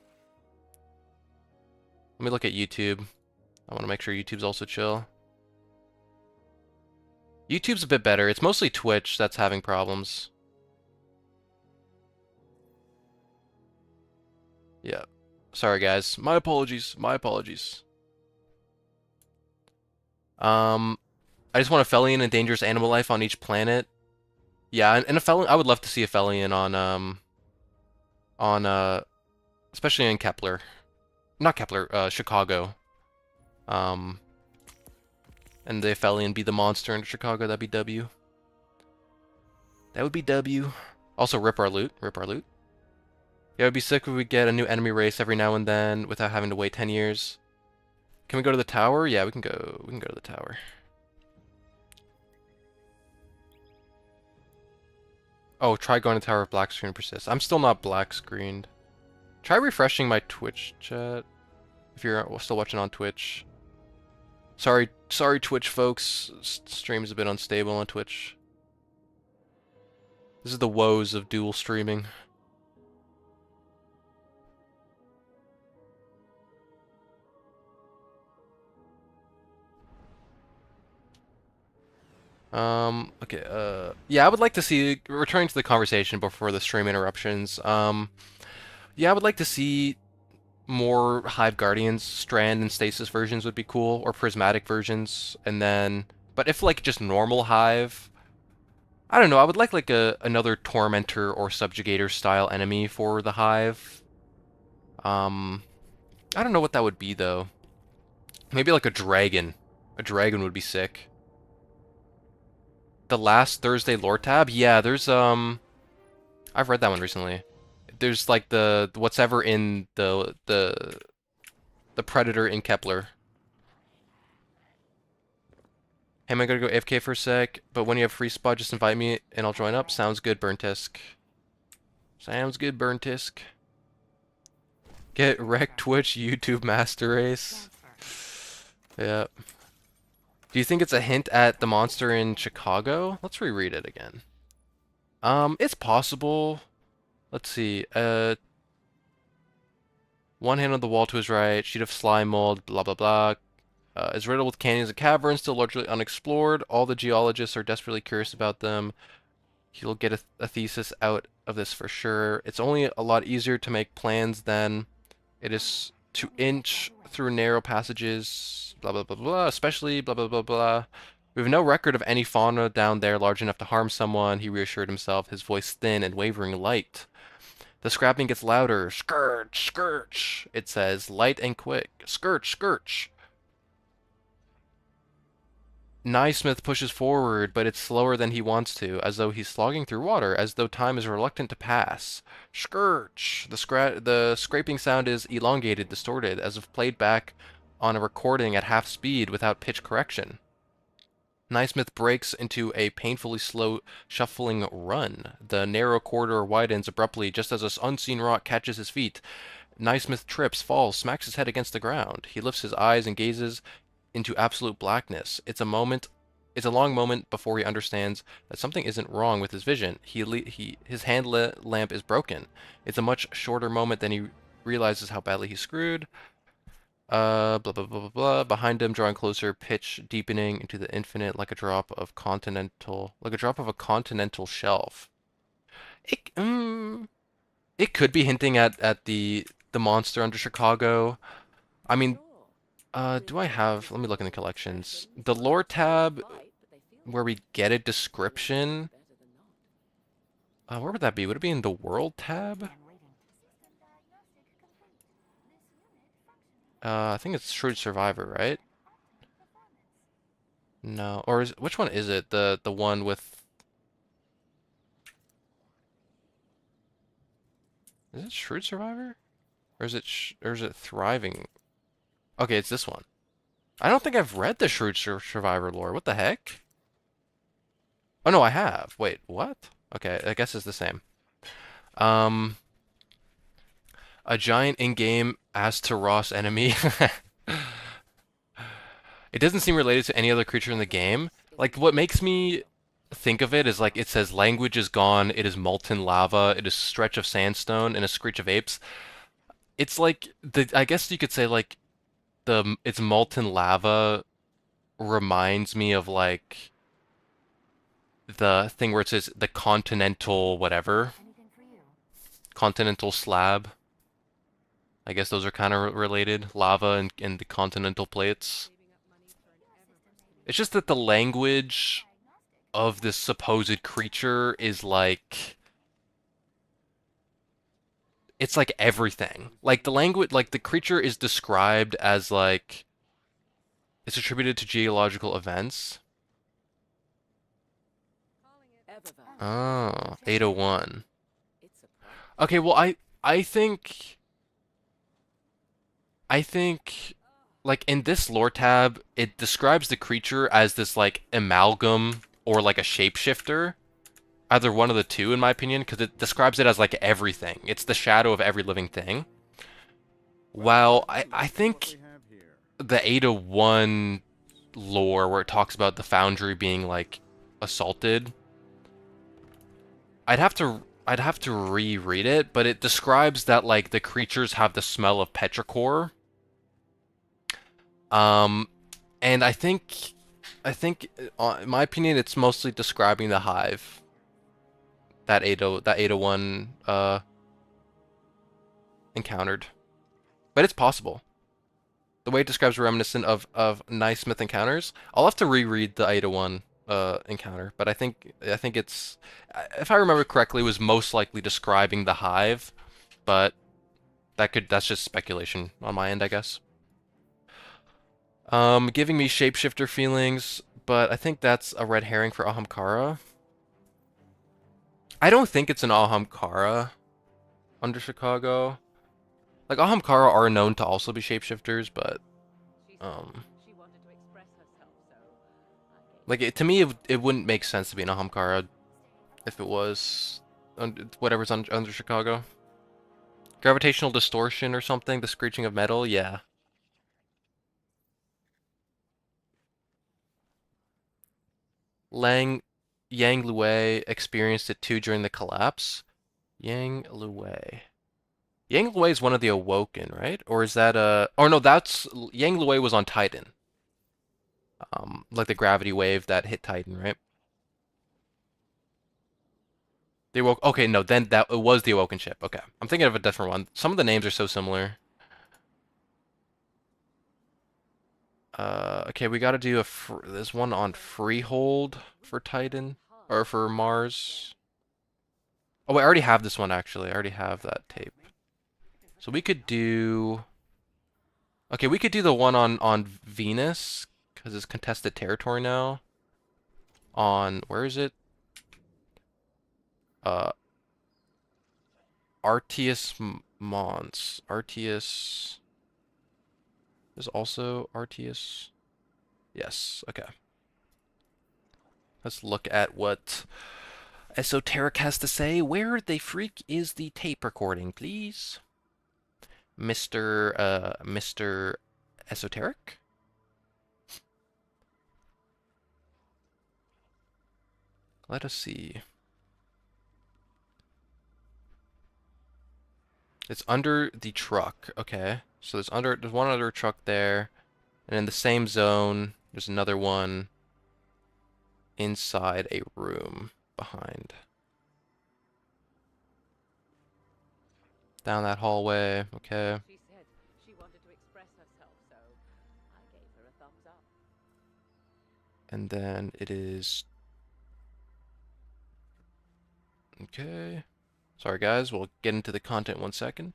Let me look at YouTube. I want to make sure YouTube's also chill. YouTube's a bit better. It's mostly Twitch that's having problems. Yeah. Sorry, guys. My apologies. My apologies. I just want a Felian and dangerous animal life on each planet. Yeah, and a Felian. I would love to see a Felian especially in Kepler. Not Kepler, Chicago. And the Felian be the monster in Chicago. That'd be W. That would be W. Also, rip our loot. Rip our loot. Yeah, it would be sick if we get a new enemy race every now and then without having to wait 10 years. Can we go to the tower? Yeah, we can go. We can go to the tower. Oh, try going to tower if black screen persists. I'm still not black screened. Try refreshing my Twitch chat if you're still watching on Twitch. Sorry, Twitch folks. Stream's a bit unstable on Twitch. This is the woes of dual streaming. Okay, yeah, I would like to see, returning to the conversation before the stream interruptions, yeah, I would like to see more Hive Guardians, Strand and Stasis versions would be cool, or Prismatic versions, and then, but if like just normal Hive, I don't know, I would like another Tormentor or Subjugator style enemy for the Hive. I don't know what that would be though. Maybe like a dragon. A dragon would be sick. The Last Thursday lore tab? Yeah, there's I've read that one recently. There's like the what's ever in the Predator in Kepler. Hey, am I gonna go AFK for a sec? But when you have free spot, just invite me and I'll join up. Sounds good, Burntisk. Sounds good, Burntisk. Get wrecked Twitch YouTube Master Race. Yeah. Do you think it's a hint at the monster in Chicago? Let's reread it again. It's possible. Let's see. One hand on the wall to his right, sheet of slime mold, blah blah blah. Is riddled with canyons and caverns, still largely unexplored. All the geologists are desperately curious about them. He'll get a thesis out of this for sure. It's only a lot easier to make plans than it is to inch through narrow passages, blah blah blah blah, especially blah blah blah blah. We have no record of any fauna down there large enough to harm someone, he reassured himself, his voice thin and wavering light. The scrapping gets louder. Scourge, scourge, it says, light and quick. Scourge, scourge. Naismith pushes forward, but it's slower than he wants to, as though he's slogging through water, as though time is reluctant to pass. Scourge! The scraping sound is elongated, distorted, as if played back on a recording at half speed without pitch correction. Naismith breaks into a painfully slow, shuffling run. The narrow corridor widens abruptly just as an unseen rock catches his feet. Naismith trips, falls, smacks his head against the ground. He lifts his eyes and gazes into absolute blackness. It's a long moment before he understands that something isn't wrong with his vision. His hand lamp is broken. It's a much shorter moment than he realizes how badly he's screwed. Blah, blah, blah, blah, blah. Behind him, drawing closer, pitch deepening into the infinite like a drop of a continental shelf. It could be hinting at the monster under Chicago. I mean, do I have, let me look in the collections. The lore tab where we get a description. Where would that be? Would it be in the world tab? I think it's Shrewd Survivor, right? No, or which one is it? The one with, is it Shrewd Survivor? Or is it Thriving? Okay, it's this one. I don't think I've read the Shrewd Survivor lore. What the heck? Oh no, I have. Wait, what? Okay, I guess it's the same. A giant in-game Astaros enemy. It doesn't seem related to any other creature in the game. Like, what makes me think of it is like it says language is gone, it is molten lava, it is stretch of sandstone, and a screech of apes. It's like I guess you could say like it's molten lava reminds me of like the thing where it says the continental whatever. Continental slab. I guess those are kind of related. Lava and the continental plates. It's just that the language of this supposed creature is like... It's like everything. Like the language, like the creature is described as like... It's attributed to geological events. Oh, 801. Okay, well, I think, like, in this lore tab, it describes the creature as this, like, amalgam or, like, a shapeshifter. Either one of the two, in my opinion, because it describes it as, like, everything. It's the shadow of every living thing. While I think the 801 lore, where it talks about the foundry being, like, assaulted, I'd have to reread it, but it describes that like the creatures have the smell of petrichor. And I think, in my opinion, it's mostly describing the hive. That 801 encountered, but it's possible. The way it describes reminiscent of Naismith encounters. I'll have to reread the 801 encounter, but I think it's, if I remember correctly, it was most likely describing the hive, but that's just speculation on my end, I guess. Giving me shapeshifter feelings, but I think that's a red herring for Ahamkara. I don't think it's an Ahamkara under Chicago. Like Ahamkara are known to also be shapeshifters, but like, to me, it wouldn't make sense to be an Ahamkara if it was whatever's under Chicago. Gravitational distortion or something, the screeching of metal, yeah. Yang Luwei experienced it too during the collapse. Yang Luwei. Yang Luwei is one of the Awoken, right? Or is that oh no, that's... Yang Luwei was on Titan. Like the gravity wave that hit Titan, right? The Awoken... Okay, no, then it was the Awoken ship. Okay, I'm thinking of a different one. Some of the names are so similar. Okay, we gotta do there's one on Freehold for Titan, or for Mars. Oh, I already have this one, actually. I already have that tape. So we could do... Okay, we could do the one on Venus, because it's contested territory now. On where is it? Artius Mons. Artius is also Artius. Yes. Okay. Let's look at what Esoteric has to say. Where the freak is the tape recording, please? Mr. Esoteric? Let us see. It's under the truck. Okay. So there's one other truck there. And in the same zone, there's another one inside a room behind. Down that hallway. Okay.
She said she wanted to express herself, so I gave her a thumbs up.
And then it is... Okay. Sorry guys, we'll get into the content 1 second.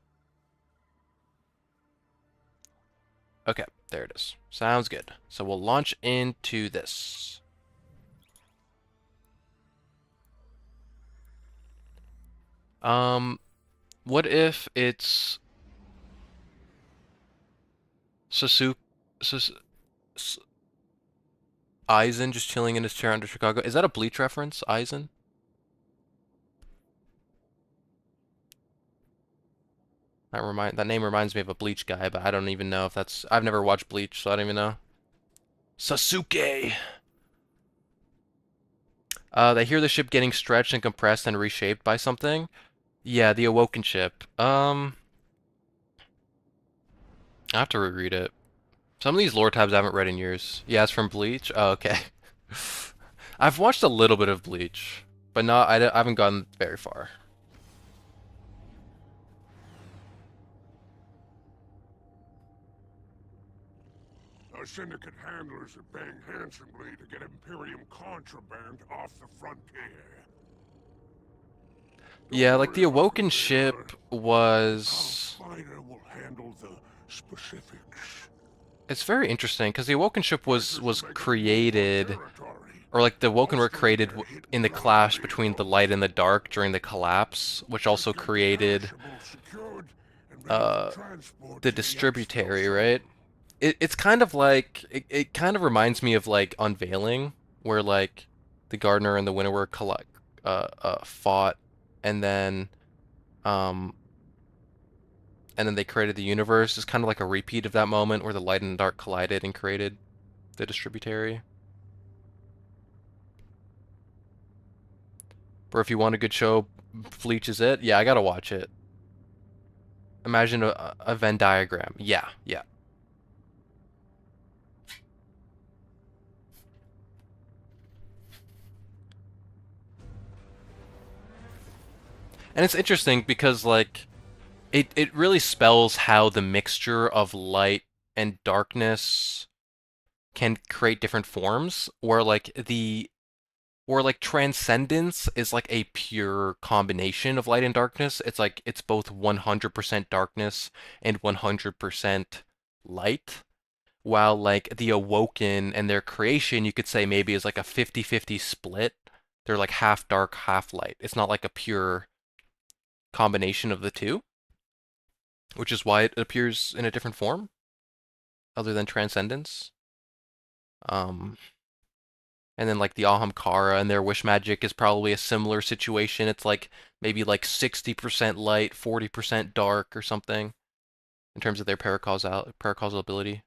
Okay, there it is. Sounds good. So we'll launch into this. What if it's Eisen just chilling in his chair under Chicago? Is that a Bleach reference, Eisen? That name reminds me of a Bleach guy, but I don't even know if that's... I've never watched Bleach, so I don't even know. Sasuke! They hear the ship getting stretched and compressed and reshaped by something. Yeah, the Awoken ship. I have to reread it. Some of these lore tabs I haven't read in years. Yeah, it's from Bleach? Oh, okay. I've watched a little bit of Bleach, but I haven't gotten very far.
Our syndicate handlers are paying handsomely to get Imperium contraband off the frontier.
Yeah, like the Awoken ship was...
Our fighter will handle the specifics.
It's very interesting, because the Awoken ship was created... Or like the Awoken were created in the clash between the light and the dark during the collapse, which also created the distributary, right? It's kind of like it kind of reminds me of like Unveiling, where like the Gardener and the Winnower fought, and then they created the universe. It's kind of like a repeat of that moment where the light and the dark collided and created the distributary. Or if you want a good show, Bleach is it. Yeah, I gotta watch it. Imagine a Venn diagram. Yeah, yeah. And it's interesting because like it really spells how the mixture of light and darkness can create different forms, where like transcendence is like a pure combination of light and darkness. It's like it's both 100% darkness and 100% light. While like the Awoken and their creation, you could say maybe is like a 50-50 split. They're like half dark, half light. It's not like a pure combination of the two, which is why it appears in a different form other than transcendence. And then like the Ahamkara and their wish magic is probably a similar situation. It's like maybe like 60% light, 40% dark or something in terms of their paracausal ability.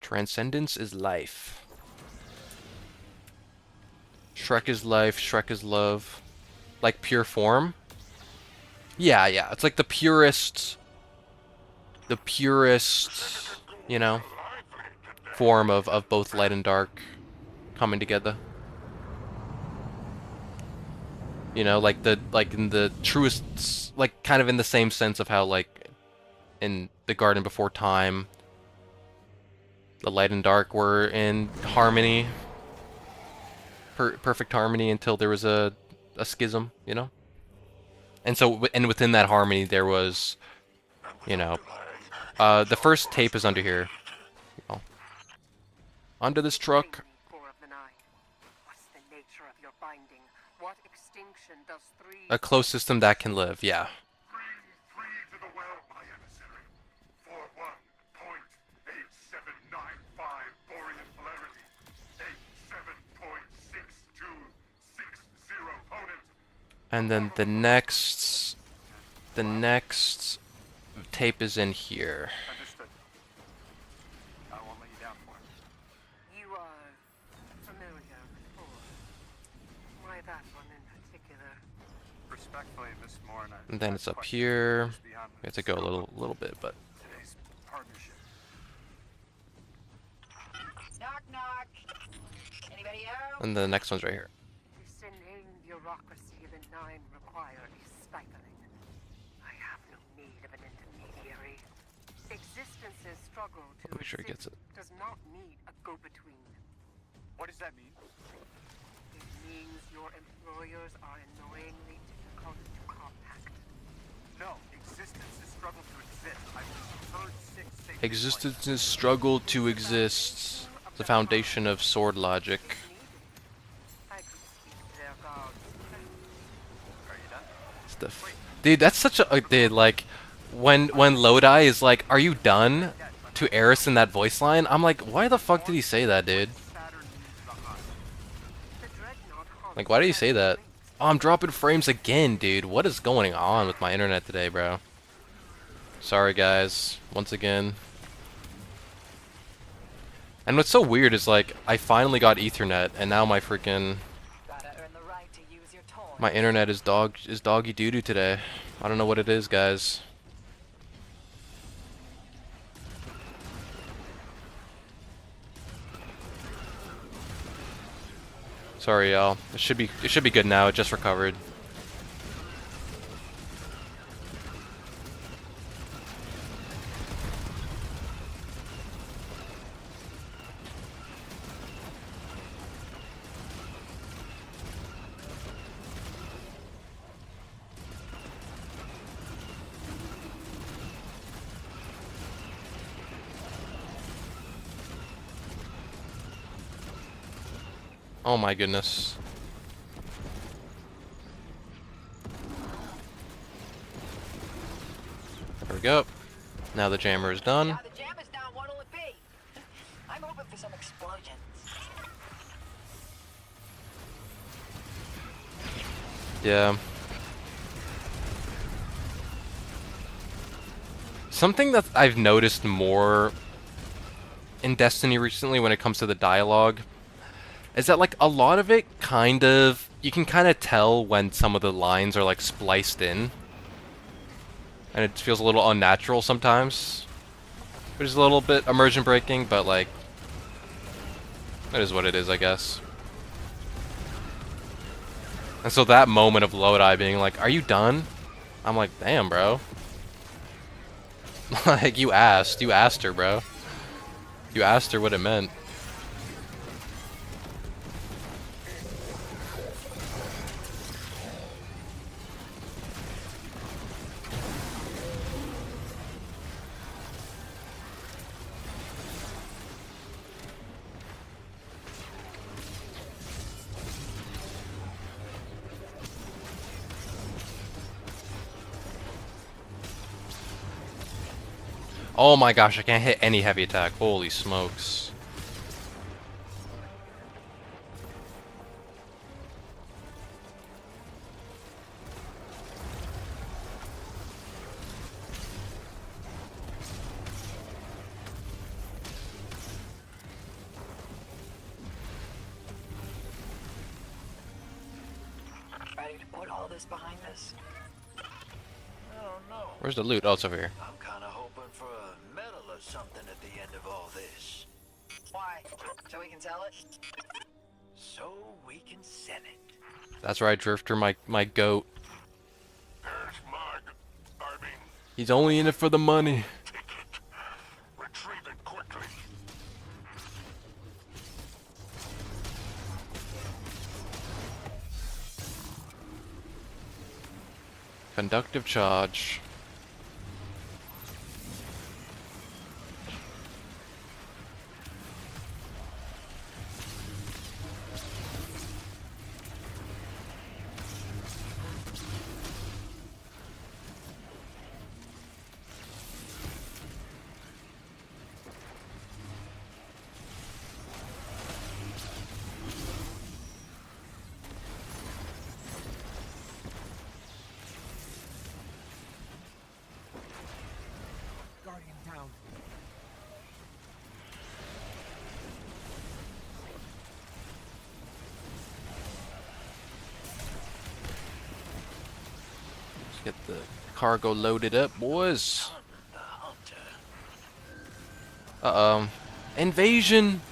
Transcendence is life. Shrek is life, Shrek is love. Like pure form? Yeah, yeah. It's like the purest, you know, form of both light and dark coming together. You know, like in the truest, like kind of in the same sense of how like in the Garden Before Time, the light and dark were in harmony, perfect harmony until there was a schism, you know? And so, and within that harmony there was you know. The first tape is under here. Oh. Under this truck.
Four of the nine. What's the nature of your binding? What extinction does three?
A closed system that can live, yeah.
Three to the well, my emissary. 41.8795 borean polarity. 87.6260 opponent.
And then the next tape is in here.
Understood. I won't let you down for it.
You are familiar with four. Why that one in particular?
Respectfully, Miss Moore, and I
And then
have
it's up
questions
here.
just beyond
We have
the
to go a
scope
little bit, but
of today's partnership.
Knock, knock. Anybody out?
and the next one's right here.
This inane bureaucracy the nine require is stifling. I have no need of an intermediary. Existence's struggle to
Make sure he gets
exist
it.
does not need a go-between.
What does that mean?
It means your employers are annoyingly difficult to compact.
No, existence's struggle to exist. I've heard six statements.
Existence's struggle to exist. The foundation of sword logic.
I could speak to their gods.
Are you done?
Stuff. Dude, that's such a dude. Like, when Lodi is like, "Are you done?" to Eris in that voice line, I'm like, why the fuck did he say that, dude?
Saturn needs the hunt.
The dreadnought haunts
Like, why did he say that?
Saturn's
Oh, I'm dropping frames again, dude. What is going on with my internet today, bro? Sorry, guys. Once again. And what's so weird is, like, I finally got Ethernet, and now my freaking...
Gotta earn the right to use your toy.
my internet is doggy doo-doo today. I don't know what it is, guys. Sorry, y'all. It should be good now. It just recovered. Oh my goodness. There we go. Now the jammer is done.
Now the jam is down. What'll it be? I'm hoping for some explosions.
Yeah. Something that I've noticed more in Destiny recently when it comes to the dialogue is that, like, a lot of it you can kind of tell when some of the lines are, like, spliced in. And it feels a little unnatural sometimes. Which is a little bit immersion breaking, but, like, that is what it is, I guess. And so that moment of Lodi being like, "Are you done?" I'm like, damn, bro. Like, you asked her, bro. You asked her what it meant. Oh my gosh, I can't hit any heavy attack. Holy smokes.
Ready to put all this behind us?
Oh no.
Where's the loot? Oh, it's over here.
I'm kinda hoping for a medal or something at the end of all this.
Why? So we can sell it?
So we can sell it.
That's right, Drifter, my goat.
There's Mug. I mean,
He's only in it for the money.
ticket. Retrieve it quickly.
Conductive charge. Get the cargo loaded up, boys.
The hunter.
Uh-oh. Invasion!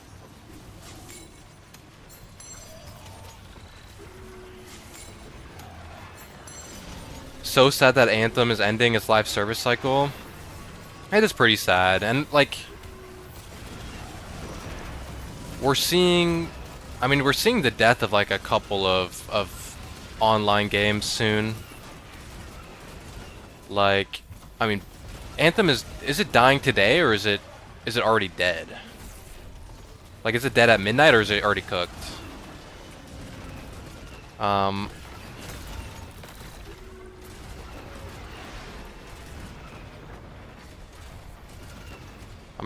So sad that Anthem is ending its live service cycle. It is pretty sad, and like we're seeing the death of like a couple of online games soon. Like, I mean, Anthem is it dying today, or is it already dead? Like, is it dead at midnight, or is it already cooked? I'm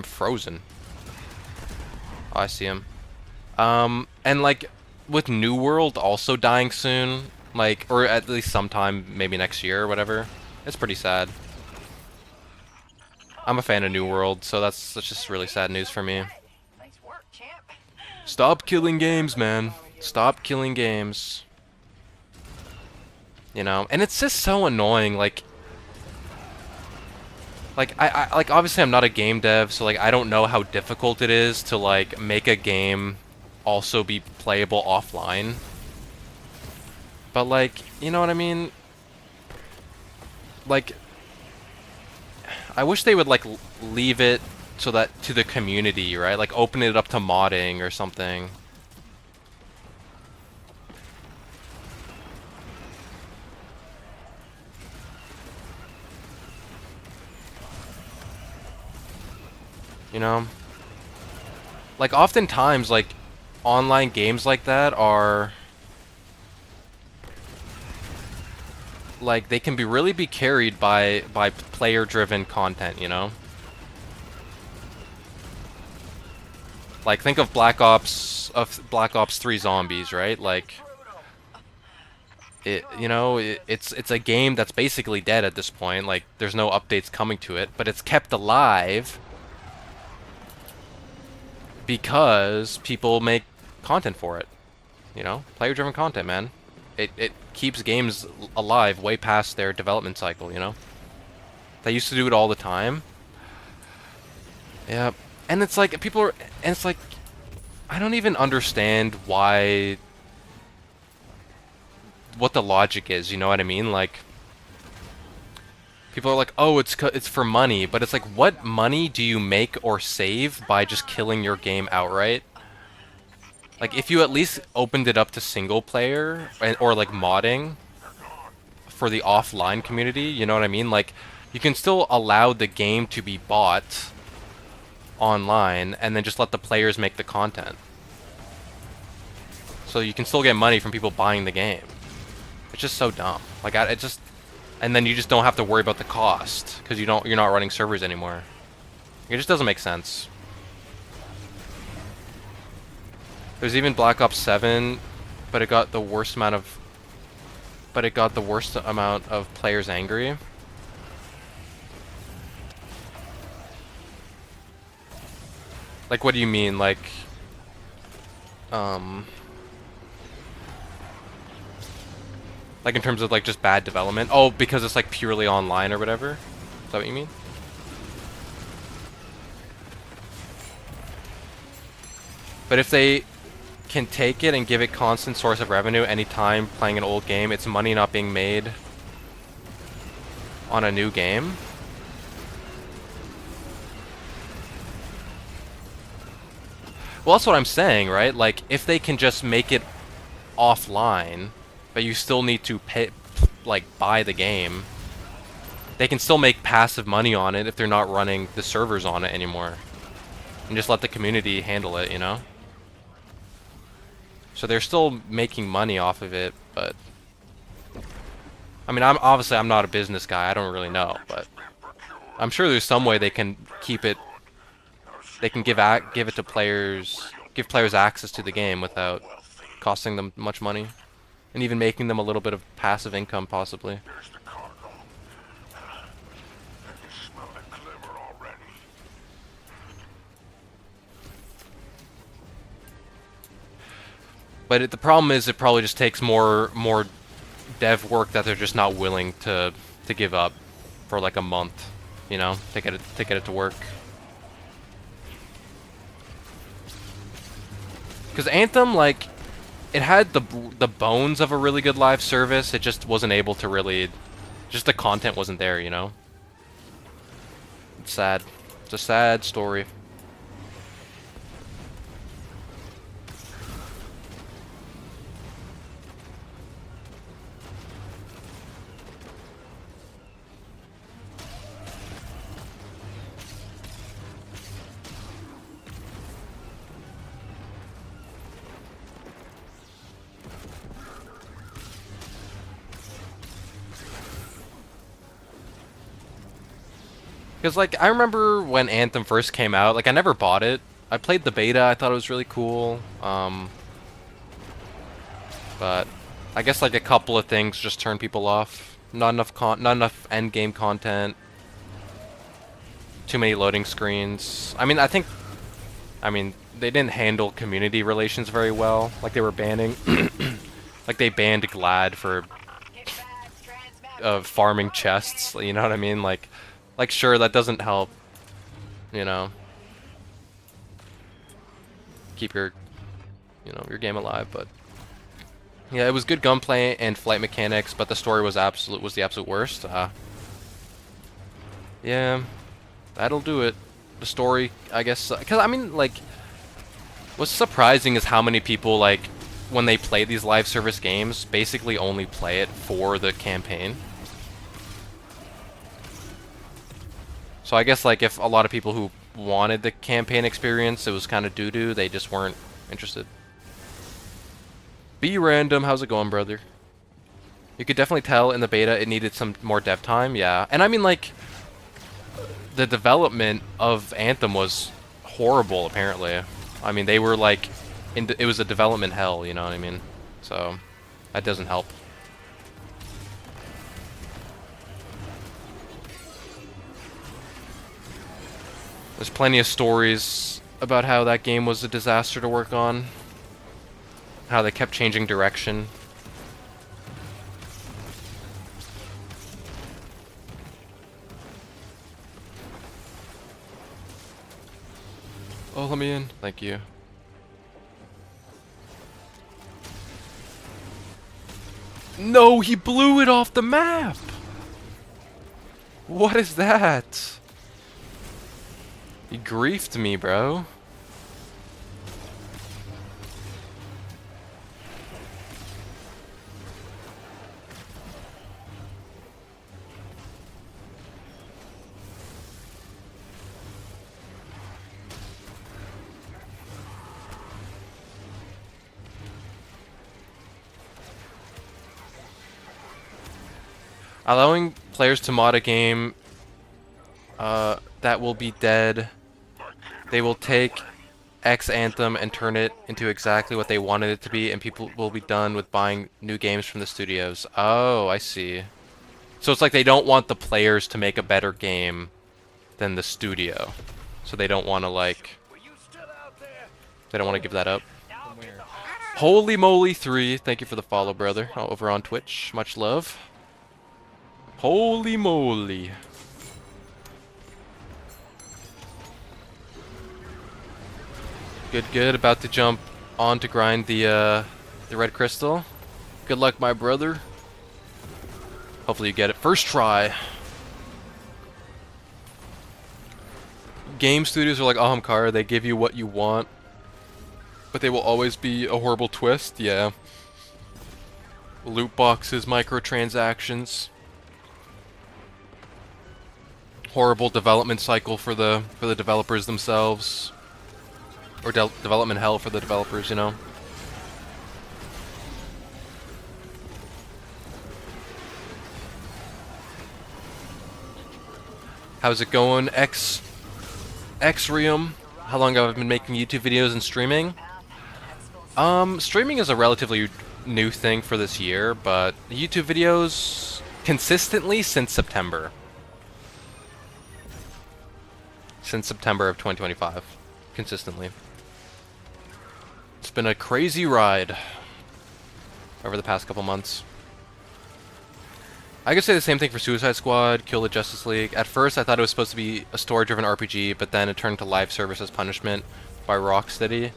frozen. Oh, I see him. And like with New World also dying soon, like, or at least sometime maybe next year or whatever. It's pretty sad. I'm a fan of New World, so that's just really sad news for me.
Nice work, champ.
Stop killing games, man. Stop killing games. You know, and it's just so annoying, like I like, obviously I'm not a game dev, so like I don't know how difficult it is to like make a game also be playable offline. But like, you know what I mean? Like, I wish they would like leave it so that to the community, right? Like open it up to modding or something. You know? Like oftentimes like online games like that are like they can really be carried by player driven content, you know? Like think of Black Ops 3 Zombies, right? Like it's a game that's basically dead at this point. Like there's no updates coming to it, but it's kept alive because people make content for it. You know? Player-driven content, man. It keeps games alive way past their development cycle, you know? They used to do it all the time. Yeah. And it's like, I don't even understand what the logic is, you know what I mean? Like, people are like, oh, it's for money, but it's like, what money do you make or save by just killing your game outright? Like, if you at least opened it up to single player, or like modding for the offline community, you know what I mean? Like, you can still allow the game to be bought online, and then just let the players make the content. So you can still get money from people buying the game. It's just so dumb. Like, and then you just don't have to worry about the cost, because you're not running servers anymore. It just doesn't make sense. There's even Black Ops 7, but it got the worst amount of players angry. Like, what do you mean? Like, like in terms of like just bad development? Oh, because it's like purely online or whatever? Is that what you mean? But if they can take it and give it constant source of revenue anytime playing an old game, it's money not being made on a new game. Well, that's what I'm saying, right? Like, if they can just make it offline, but you still need to pay, like, buy the game, they can still make passive money on it if they're not running the servers on it anymore. And just let the community handle it, you know? So they're still making money off of it, but I mean, I'm not a business guy. I don't really know, but I'm sure there's some way they can keep it. They can give it to players, give players access to the game without costing them much money, and even making them a little bit of passive income, possibly. But the problem is, it probably just takes more dev work that they're just not willing to to give up for like a month, you know, to get it to work. Because Anthem, like, it had the bones of a really good live service. It just wasn't able to really, just the content wasn't there, you know. It's sad. It's a sad story. Because, like, I remember when Anthem first came out, like, I never bought it. I played the beta, I thought it was really cool. But I guess, like, a couple of things just turned people off. Not enough end game content. Too many loading screens. I mean, they didn't handle community relations very well. Like, they were banning... like, they banned Glad for farming chests, you know what I mean? Like, sure, that doesn't help, you know, keep your game alive, but yeah, it was good gunplay and flight mechanics, but the story was the absolute worst. Yeah, that'll do it. The story, I guess, because I mean, like, what's surprising is how many people, like, when they play these live service games, basically only play it for the campaign. So I guess, like, if a lot of people who wanted the campaign experience, it was kind of doo-doo, they just weren't interested. Be random, how's it going, brother? You could definitely tell in the beta it needed some more dev time, yeah. And I mean, like, the development of Anthem was horrible, apparently. I mean, they were, like, it was a development hell, you know what I mean? So, that doesn't help. There's plenty of stories about how that game was a disaster to work on. How they kept changing direction. Oh, let me in. Thank you. No, he blew it off the map! What is that? He griefed me, bro. Allowing players to mod a game that will be dead. They will take X Anthem and turn it into exactly what they wanted it to be, and people will be done with buying new games from the studios. Oh, I see. So it's like they don't want the players to make a better game than the studio. So they don't want to, like... They don't want to give that up. Holy moly 3, thank you for the follow, brother. Over on Twitch, much love. Holy moly. Good, about to jump on to grind the red crystal. Good luck, my brother. Hopefully you get it first try. Game studios are like Ahamkara, they give you what you want, but they will always be a horrible twist, yeah. Loot boxes, microtransactions. Horrible development cycle for the developers themselves. Or development hell for the developers, you know? How's it going, Xreum? How long have I been making YouTube videos and streaming? Streaming is a relatively new thing for this year, but YouTube videos consistently since September. Since September of 2025. Consistently. It's been a crazy ride over the past couple months. I could say the same thing for Suicide Squad, Kill the Justice League. At first, I thought it was supposed to be a story-driven RPG, but then it turned to live service as punishment by Rocksteady.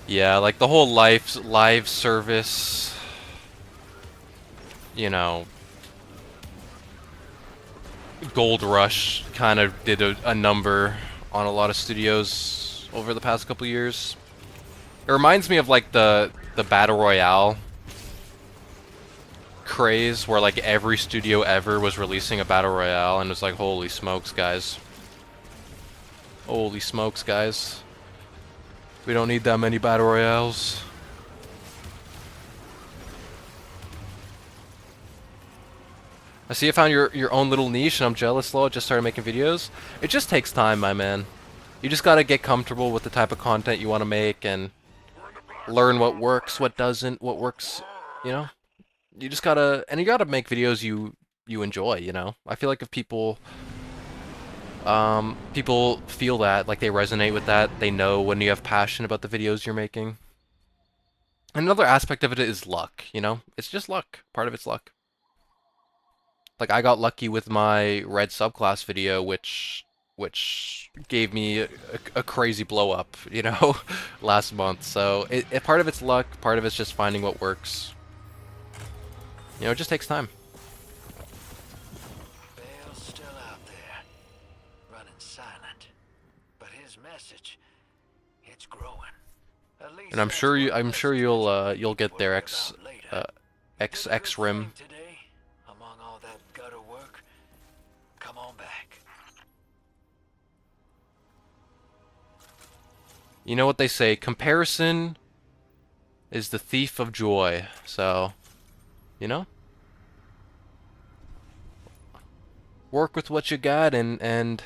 Yeah, like the whole live service, you know, gold rush kind of did a number on a lot of studios over the past couple years. It reminds me of like the Battle Royale craze where like every studio ever was releasing a Battle Royale and it was like, holy smokes, guys. Holy smokes, guys. We don't need that many Battle Royales. I see you found your own little niche and I'm jealous, Lo. Just started making videos. It just takes time, my man. You just gotta get comfortable with the type of content you want to make and learn what works, what doesn't, what works, you know? You just gotta, and you gotta make videos you enjoy, you know? I feel like if people feel that, like they resonate with that, they know when you have passion about the videos you're making. Another aspect of it is luck, you know? It's just luck. Part of it's luck. Like I got lucky with my red subclass video, which gave me a crazy blow up, you know, last month. So part of it's luck, part of it's just finding what works. You know, it just takes time.
Bale's still out there, running silent, but his message, it's growing. At least
And I'm sure you'll get there, X Rim.
Today, among all that gutter work, come on back.
You know what they say, comparison is the thief of joy. So, you know? Work with what you got and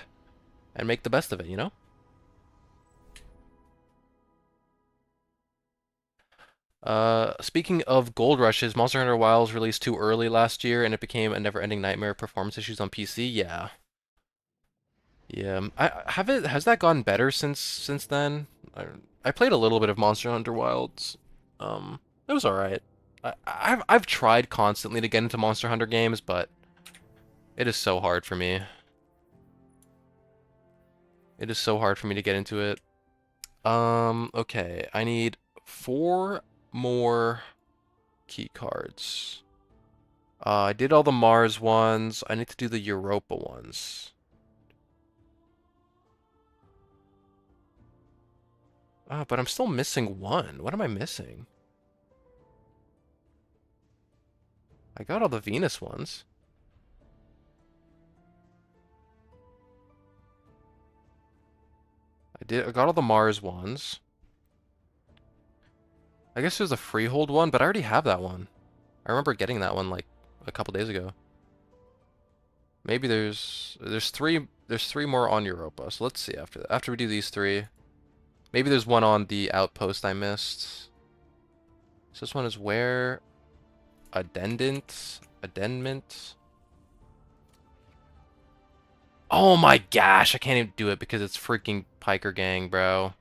make the best of it, you know? Speaking of gold rushes, Monster Hunter Wilds released too early last year and it became a never-ending nightmare of performance issues on PC. Yeah. Yeah. Has that gotten better since then? I played a little bit of Monster Hunter Wilds. It was alright. I've tried constantly to get into Monster Hunter games, but it is so hard for me. It is so hard for me to get into it. Okay, I need 4 more key cards. I did all the Mars ones. I need to do the Europa ones. But I'm still missing 1. What am I missing? I got all the Venus ones. I got all the Mars ones. I guess there's a Freehold one, but I already have that one. I remember getting that one like a couple days ago. Maybe there's 3 more on Europa. So let's see after we do these 3. Maybe there's one on the outpost I missed. So this one is where? Addendant? Oh my gosh, I can't even do it because it's freaking Piker Gang, bro.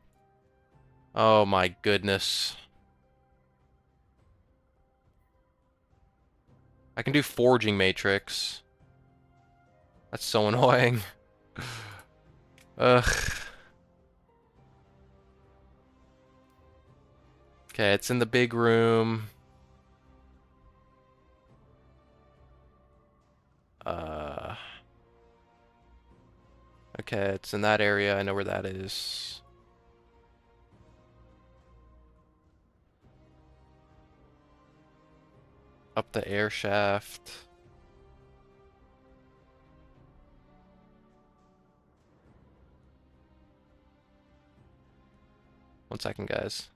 Oh my goodness. I can do Forging Matrix. That's so annoying. Ugh. Okay, it's in the big room. Okay, it's in that area. I know where that is. Up the air shaft. One second, guys.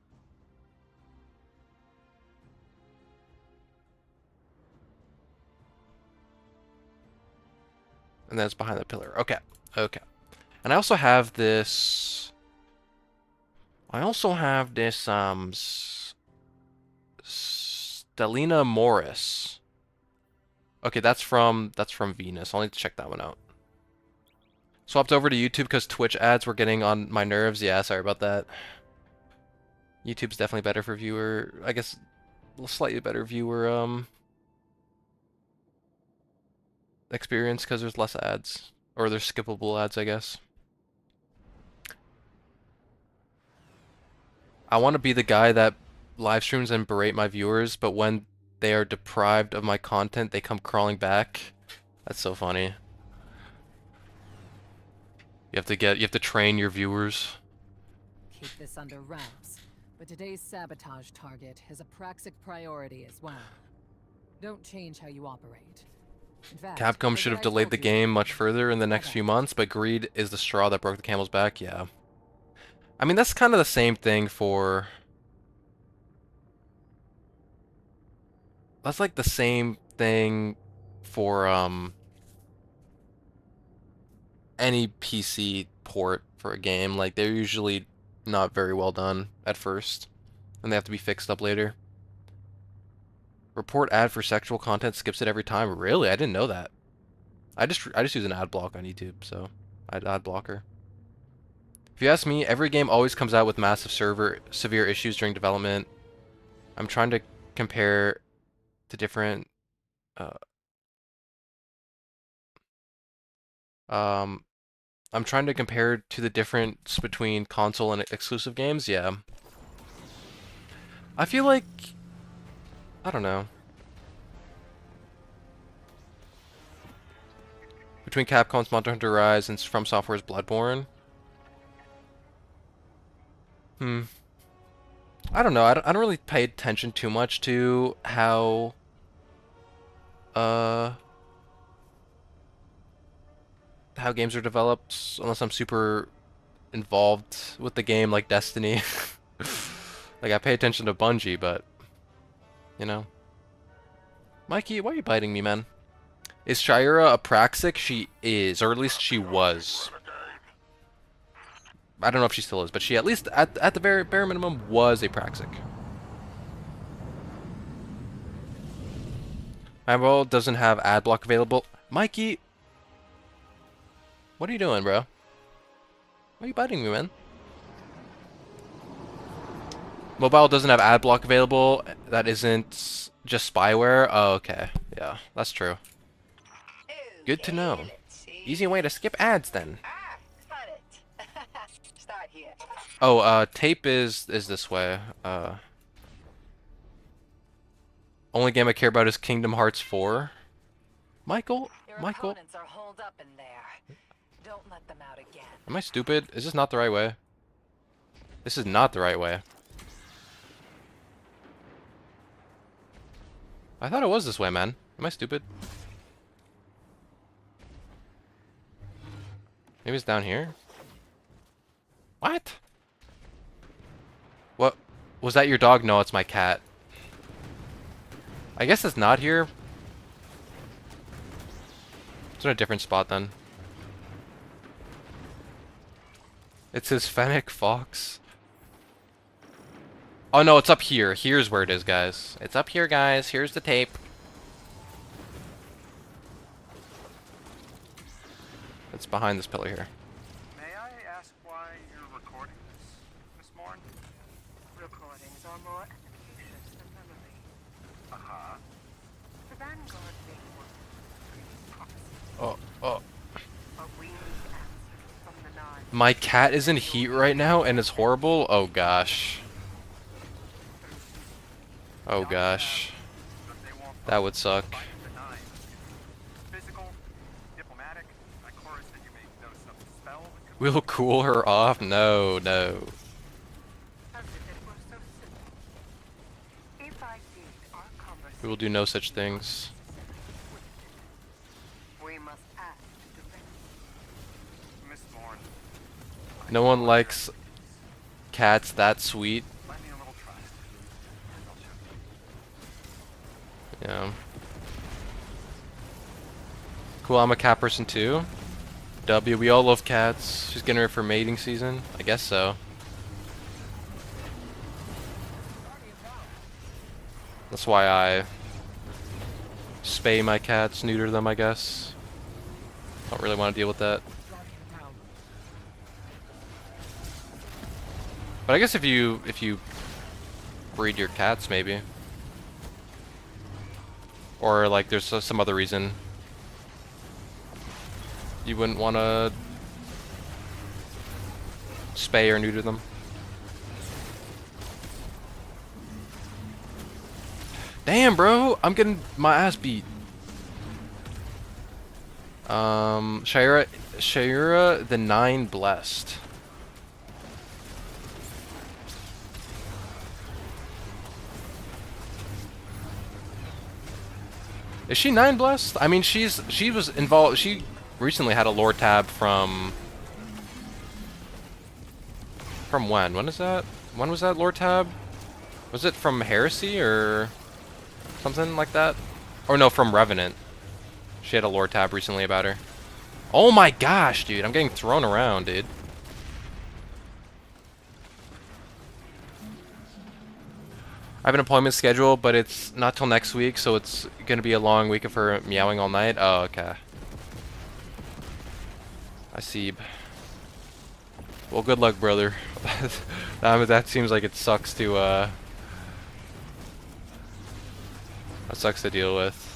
And then it's behind the pillar. Okay. Okay. And I also have this... Stellina Morris. Okay, that's from Venus. I'll need to check that one out. Swapped over to YouTube because Twitch ads were getting on my nerves. Yeah, sorry about that. YouTube's definitely better for viewer... I guess... slightly better viewer, experience because there's less ads. Or there's skippable ads, I guess. I want to be the guy that live streams and berate my viewers, but when they are deprived of my content, they come crawling back. That's so funny. You have to train your viewers.
Keep this under wraps, but today's sabotage target is a praxic priority as well. Don't change how you operate. In fact,
Capcom should have delayed the game much further in the next few months, but greed is the straw that broke the camel's back. Yeah. I mean, that's kind of the same thing for... That's like the same thing for, any PC port for a game. Like, they're usually not very well done at first, and they have to be fixed up later. Report ad for sexual content skips it every time. Really? I didn't know that. I just use an ad block on YouTube, so ad blocker. If you ask me, every game always comes out with massive severe issues during development. I'm trying to compare to different I'm trying to compare to the difference between console and exclusive games. Yeah. I feel like, I don't know. Between Capcom's Monster Hunter Rise and From Software's Bloodborne. I don't know. I don't really pay attention too much to how games are developed, unless I'm super involved with the game, like Destiny. Like, I pay attention to Bungie, but you know. Mikey, why are you biting me, man? Is Shira a praxic? She is, or at least she was. I don't know if she still is, but she at least at the very bare minimum was a praxic. My mobile doesn't have ad block available. Mikey, what are you doing, bro? Why are you biting me, man? Mobile doesn't have ad block available. That isn't just spyware. Oh, okay. Yeah, that's true. Good to know. Easy way to skip ads, then. Oh, tape is this way. Only game I care about is Kingdom Hearts 4. Michael? Michael?
Are holed up in there. Don't let them out again.
Am I stupid? Is this not the right way? This is not the right way. I thought it was this way, man. Am I stupid? Maybe it's down here? What? What? Was that your dog? No, it's my cat. I guess it's not here. It's in a different spot then. It's his fennec fox. Oh no, it's up here. Here's where it is, guys. It's up here, guys. Here's the tape. It's behind this pillar here.
May I ask why you're recording this, Miss Morn?
Recordings are more efficacious than memory.
Uh-huh.
The Vanguard may work with prophecy,
Oh, oh.
but we need answers from the Nine.
My cat is in heat right now and it's horrible. Oh gosh. Oh gosh.
But they won't
That would suck.
fight the Nine. Physical, diplomatic. I chorus that you may know some spell that could
We'll cool her off? No, no.
As if it were so simple. If I did, our conversation
We will do no such things.
we must act directly.
Miss Morn.
No one likes cats that sweet.
Lend me a little trust. And I'll show you.
Yeah. Cool, I'm a cat person too. W, we all love cats. She's getting her for mating season? I guess so. That's why I spay my cats, neuter them, I guess. Don't really want to deal with that. But I guess if you breed your cats, maybe. Or like there's some other reason. You wouldn't want to spay or neuter them. Damn, bro, I'm getting my ass beat. Shaira the 9 blessed. Is she 9 blessed? I mean, she was involved. She recently had a lore tab from when? When is that? When was that lore tab? Was it from Heresy or something like that? Or no, from Revenant. She had a lore tab recently about her. Oh my gosh, dude! I'm getting thrown around, dude. I have an appointment scheduled, but it's not till next week, so it's gonna be a long week of her meowing all night. Oh, okay. I see. Well, good luck, brother. That seems like it sucks to, that sucks to deal with.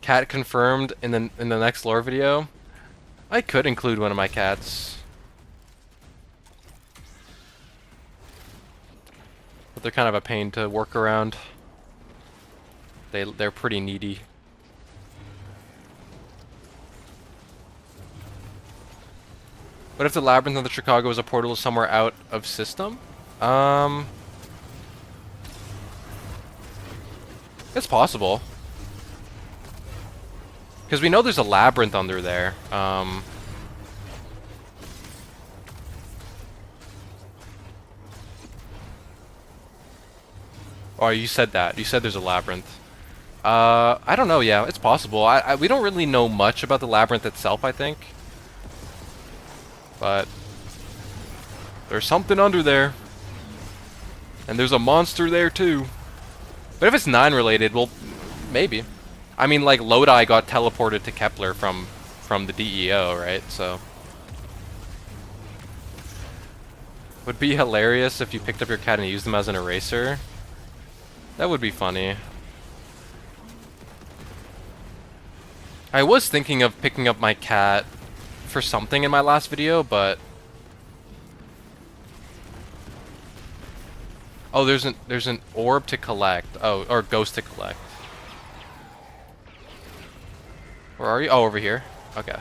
Cat confirmed in the next lore video. I could include one of my cats. But they're kind of a pain to work around. They're pretty needy. What if the labyrinth of the Chicago was a portal somewhere out of system? It's possible. Because we know there's a labyrinth under there. Oh, you said that. You said there's a labyrinth. I don't know, yeah, it's possible. We don't really know much about the labyrinth itself, I think. But there's something under there. And there's a monster there, too. But if it's 9 related, well, maybe. I mean, like, Lodi got teleported to Kepler from the DEO, right? So would be hilarious if you picked up your cat and used them as an eraser. That would be funny. I was thinking of picking up my cat for something in my last video, but oh, there's an orb to collect. Oh, or ghost to collect. Where are you? Oh, over here. Okay.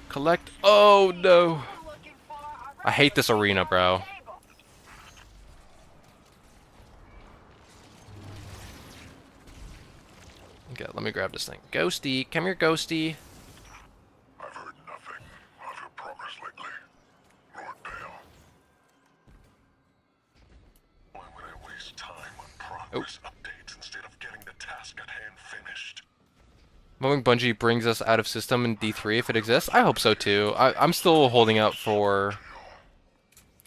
Collect. Oh no. I hate this arena, bro. Okay, let me grab this thing. Ghosty, come here, Ghosty.
I've heard nothing of your progress lately, Lord Bale. Why would I waste time on progress updates instead of getting the task at hand finished?
Hoping Bungie brings us out of system in D3 if it exists. I hope so too. I'm still holding out for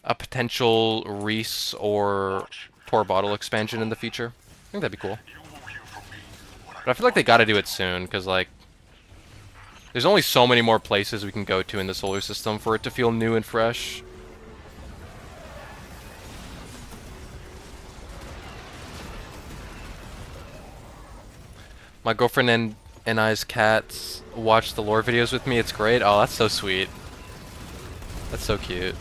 a potential Reese or Tor Bottle expansion in the future. I think that'd be cool. But I feel like they gotta do it soon, because, like, there's only so many more places we can go to in the solar system for it to feel new and fresh. My girlfriend and I's cats watch the lore videos with me. It's great. Oh, that's so sweet. That's so cute.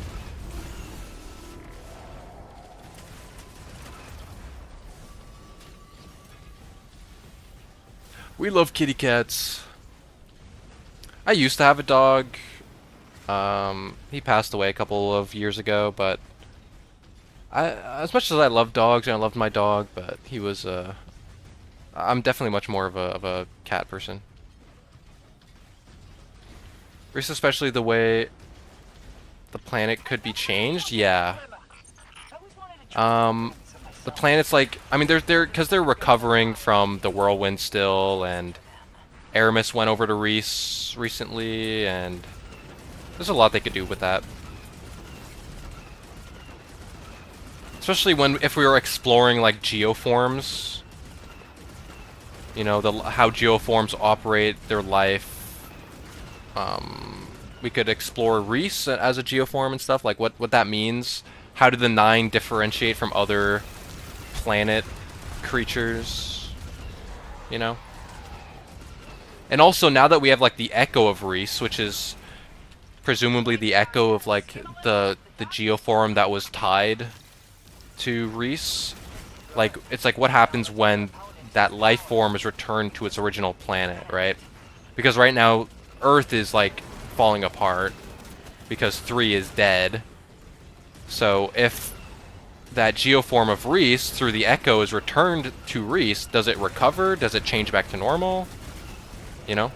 We love kitty cats. I used to have a dog. He passed away a couple of years ago, but as much as I love dogs and I loved my dog, but he was I'm definitely much more of a cat person. Especially the way the planet could be changed. Yeah. The planet's like, I mean, because they're recovering from the whirlwind still, and Aramis went over to Reese recently, and there's a lot they could do with that. Especially if we were exploring like geoforms, you know, how geoforms operate their life. We could explore Reese as a geoform and stuff, like what that means. How do the 9 differentiate from other planet creatures, you know? And also, now that we have, like, the echo of Reese, which is presumably the echo of, like, the geoform that was tied to Reese, like, it's like what happens when that life form is returned to its original planet, right? Because right now, Earth is, like, falling apart because 3 is dead. So if that geoform of Reese through the echo is returned to Reese, does it recover? Does it change back to normal? You know?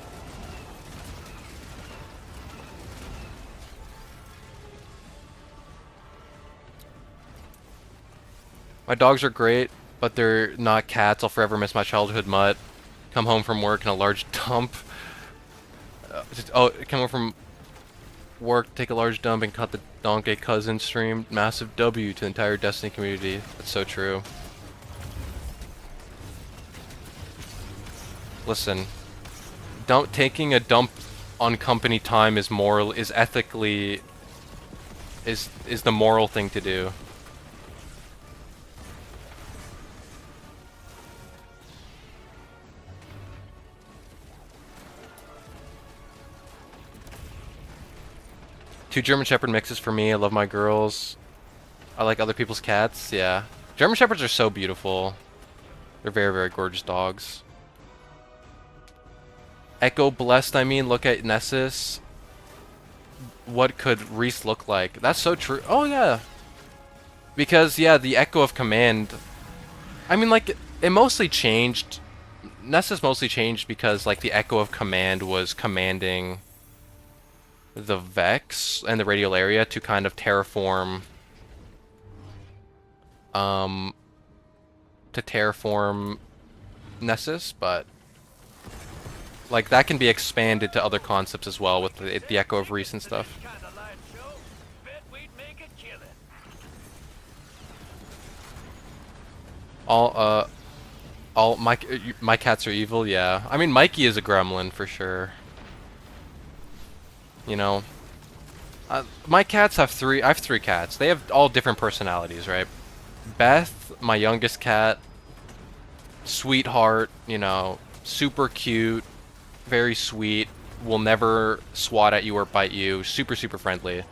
My dogs are great, but they're not cats. I'll forever miss my childhood mutt. Come home from work in a large dump. Come home from work, take a large dump, and cut the donkey cousin stream. Massive W to the entire Destiny community. That's so true. Listen, taking a dump on company time is ethically is the moral thing to do. Two German Shepherd mixes for me. I love my girls. I like other people's cats. Yeah. German Shepherds are so beautiful. They're very, very gorgeous dogs. Echo blessed, I mean. Look at Nessus. What could Reese look like? That's so true. Oh, yeah. Because, yeah, the Echo of Command... I mean, like, it mostly changed. Nessus mostly changed because, like, the Echo of Command was commanding the Vex and the radial area to kind of terraform Nessus, but like that can be expanded to other concepts as well with the Echo of Reese and stuff. All my cats are evil, yeah. I mean, Mikey is a gremlin for sure. You know, my cats have I have 3 cats. They have all different personalities, right? Beth, my youngest cat, sweetheart, you know, super cute, very sweet, will never swat at you or bite you, super, super friendly.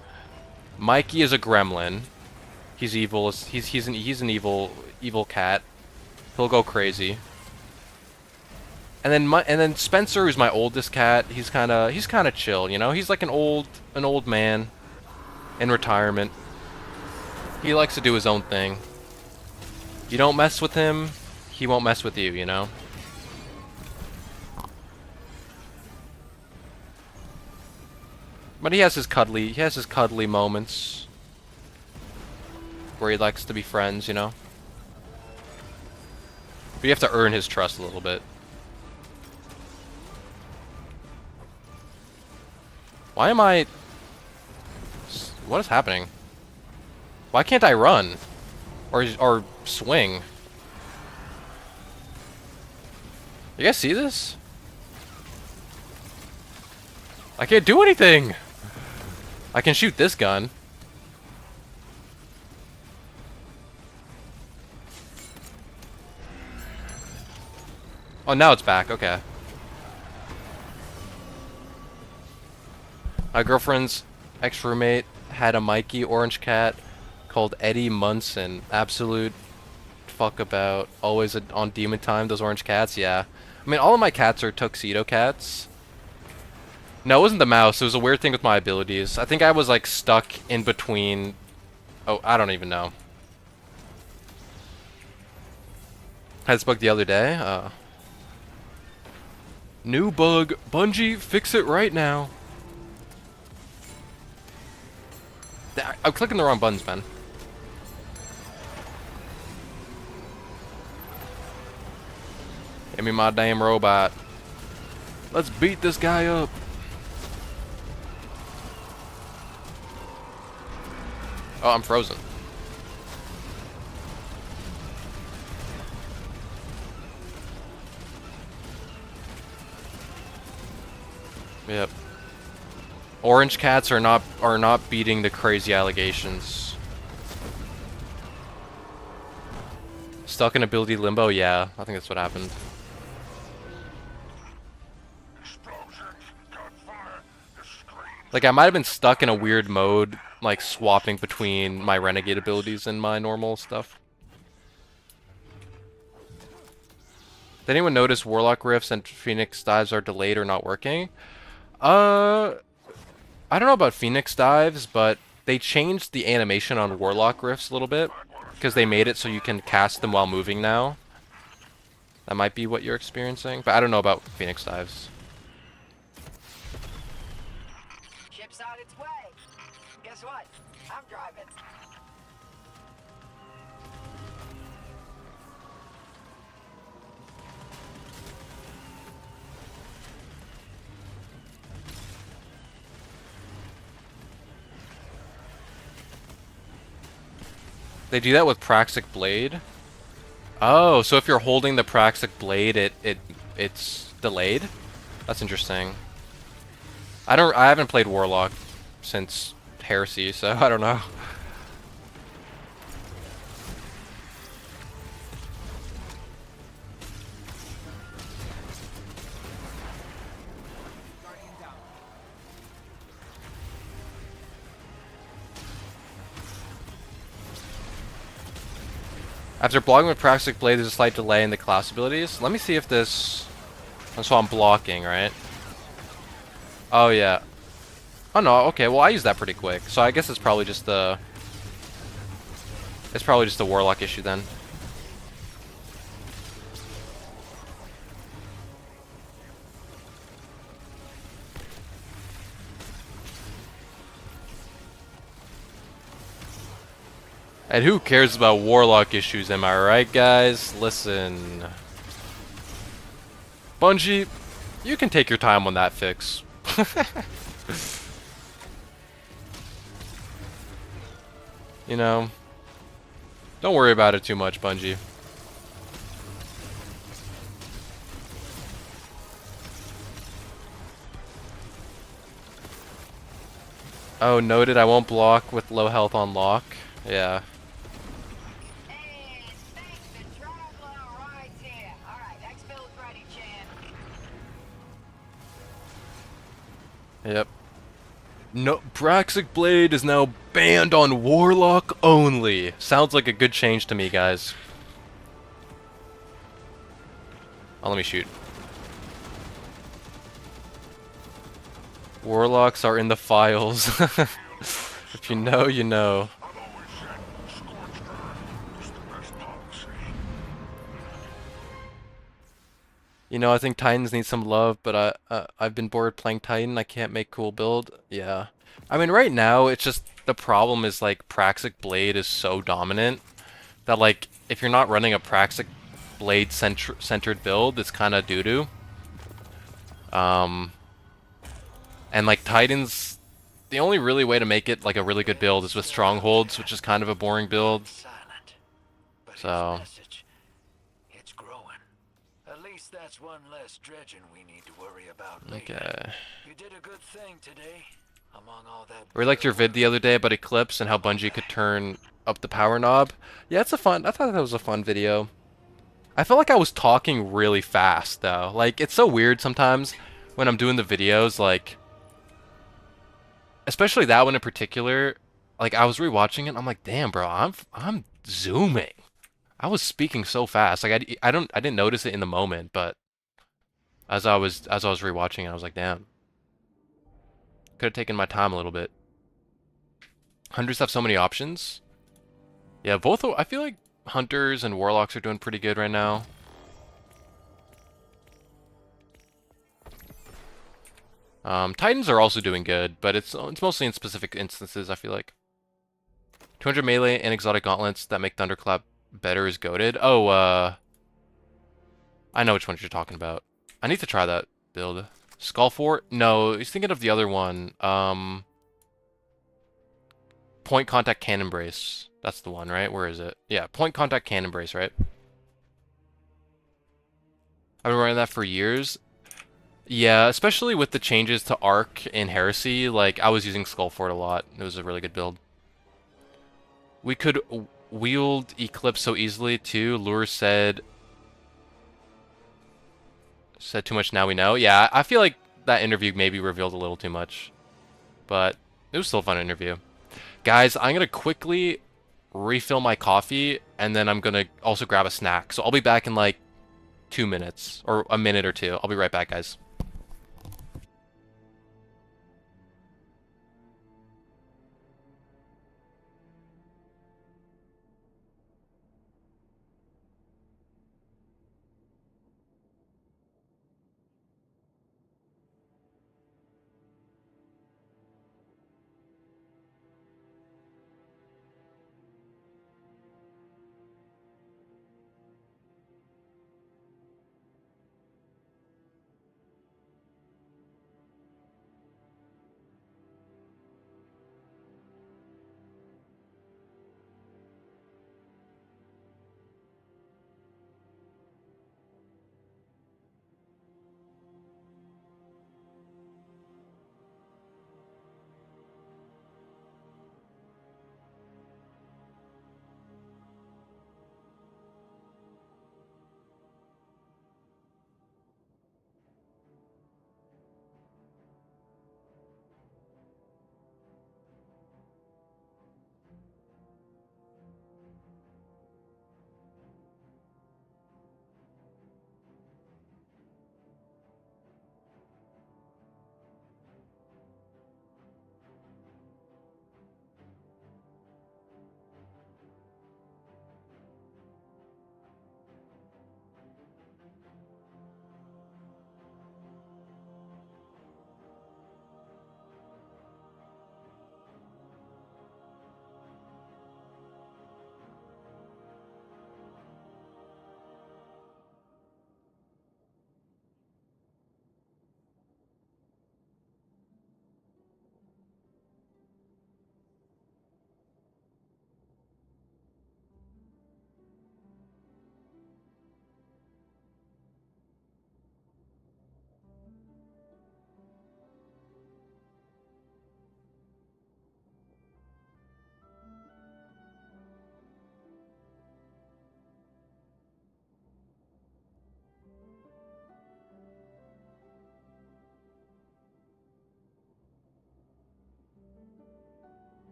Mikey is a gremlin. He's evil. He's an evil cat. He'll go crazy. And then Spencer, who's my oldest cat, he's kind of chill, you know. He's like an old man in retirement. He likes to do his own thing. You don't mess with him, he won't mess with you, you know. But he has his cuddly moments where he likes to be friends, you know. But you have to earn his trust a little bit. Why am I... What is happening? Why can't I run? Or swing? You guys see this? I can't do anything! I can shoot this gun. Oh, now it's back. Okay. My girlfriend's ex-roommate had a Mikey orange cat called Eddie Munson. Absolute fuck about. Always on demon time, those orange cats, yeah. I mean, all of my cats are tuxedo cats. No, it wasn't the mouse. It was a weird thing with my abilities. I think I was, like, stuck in between... Oh, I don't even know. I had this bug the other day. New bug. Bungie, fix it right now. I'm clicking the wrong buttons, man. Give me my damn robot. Let's beat this guy up. Oh, I'm frozen. Yep. Orange cats are not beating the crazy allegations. Stuck in ability limbo? Yeah, I think that's what happened. Like, I might have been stuck in a weird mode, like, swapping between my renegade abilities and my normal stuff. Did anyone notice Warlock Rifts and Phoenix Dives are delayed or not working? I don't know about Phoenix Dives, but they changed the animation on Warlock Rifts a little bit, because they made it so you can cast them while moving now. That might be what you're experiencing, but I don't know about Phoenix Dives.
Ship's on its way. Guess what? I'm driving.
They do that with Praxic Blade. Oh, so if you're holding the Praxic Blade, it's delayed? That's interesting. I haven't played Warlock since Heresy, so I don't know. After blocking with Praxic Blade, there's a slight delay in the class abilities. Let me see if this... So I'm blocking, right? Oh, yeah. Oh, no, okay, well, I use that pretty quick. So I guess it's probably just the... It's probably just a Warlock issue, then. And who cares about Warlock issues, am I right, guys? Listen. Bungie, you can take your time on that fix. You know, don't worry about it too much, Bungie. Oh, noted, I won't block with low health on lock. Yeah. Yep. No, Praxic Blade is now banned on Warlock only. Sounds like a good change to me, guys. Oh, let me shoot. Warlocks are in the files. If you know, you know. You know, I think Titans need some love, but I've been bored playing Titan. I can't make cool build. Yeah. I mean, right now, it's just, the problem is, like, Praxic Blade is so dominant that, like, if you're not running a Praxic Blade centered build, it's kind of doo-doo. And, like, Titans, the only really way to make it, like, a really good build is with Strongholds, which is kind of a boring build. So...
That's one less dredging we need to worry about later.
Okay.
You did a good thing today. Among all that.
We liked your vid the other day about Eclipse and how Bungie could turn up the power knob. Yeah, I thought that was a fun video. I felt like I was talking really fast though. Like, it's so weird sometimes when I'm doing the videos, like, especially that one in particular. Like, I was rewatching it and I'm like, damn, bro, I'm zooming. I was speaking so fast. Like, I didn't notice it in the moment, but as I was rewatching it, I was like, damn. Could have taken my time a little bit. Hunters have so many options. Yeah, both. I feel like Hunters and Warlocks are doing pretty good right now. Titans are also doing good, but it's mostly in specific instances, I feel like. 200 melee and exotic gauntlets that make Thunderclap better is goated. Oh, I know which ones you're talking about. I need to try that build. Skullfort? No, he's thinking of the other one. Point Contact Cannon Brace. That's the one, right? Where is it? Yeah, Point Contact Cannon Brace, right? I've been running that for years. Yeah, especially with the changes to Arc in Heresy, like, I was using Skullfort a lot. It was a really good build. We could wield Eclipse so easily, too. Lure said too much now we know. Yeah, I feel like that interview maybe revealed a little too much. But it was still a fun interview. Guys, I'm gonna quickly refill my coffee, and then I'm gonna also grab a snack. So I'll be back in like 2 minutes, or a minute or two. I'll be right back, guys.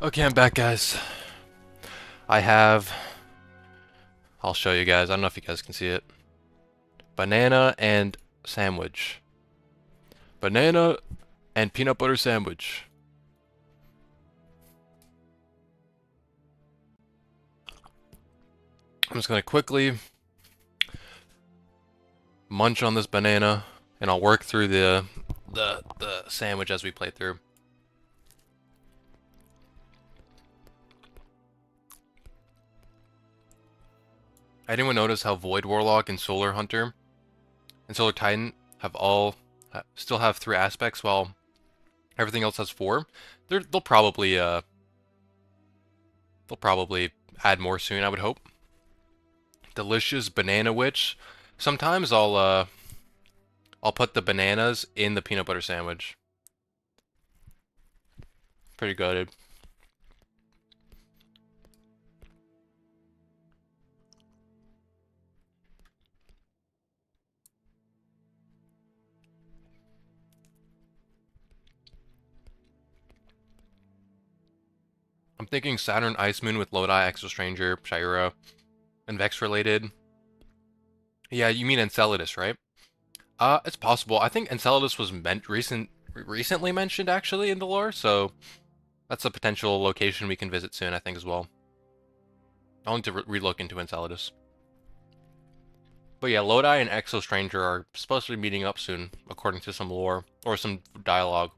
Okay, I'm back, guys. I'll show you guys. I don't know if you guys can see it. Banana and sandwich. Banana and peanut butter sandwich. I'm just gonna quickly munch on this banana, and I'll work through the sandwich as we play through. Anyone notice how Void Warlock and Solar Hunter and Solar Titan have all still have 3 aspects while everything else has 4? They'll probably add more soon, I would hope. Delicious banana witch. Sometimes I'll put the bananas in the peanut butter sandwich. Pretty good. I'm thinking Saturn Ice Moon with Lodi, Exo Stranger, Shira, and Vex related. Yeah, you mean Enceladus, right? It's possible. I think Enceladus was recently mentioned actually in the lore, so that's a potential location we can visit soon, I think, as well. I'll need to relook into Enceladus. But yeah, Lodi and Exo Stranger are supposed to be meeting up soon, according to some lore or some dialogue.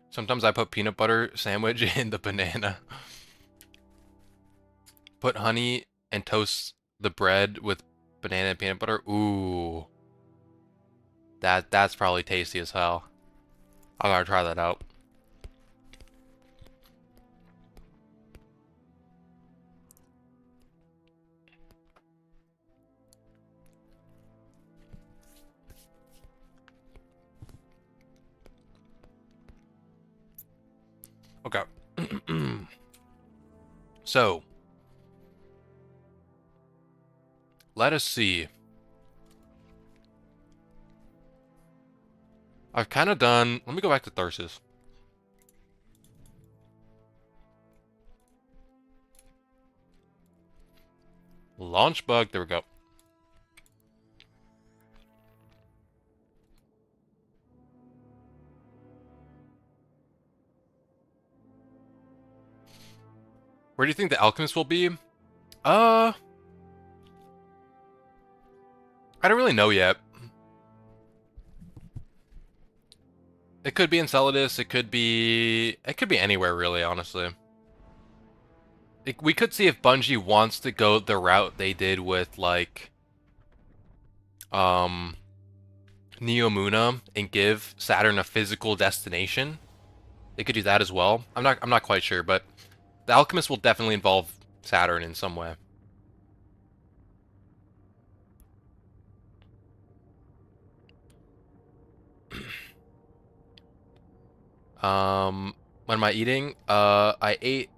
Sometimes I put peanut butter sandwich in the banana. Put honey and toast the bread with banana and peanut butter. Ooh. That's probably tasty as hell. I gotta try that out. Okay. So, let us see. I've kind of done... Let me go back to Thyrsis. Launch bug. There we go. Where do you think the alchemist will be? I don't really know yet. It could be Enceladus, it could be anywhere really, honestly. We could see if Bungie wants to go the route they did with like Neomuna and give Saturn a physical destination. They could do that as well. I'm not quite sure, but the alchemist will definitely involve Saturn in some way. What am I eating? I ate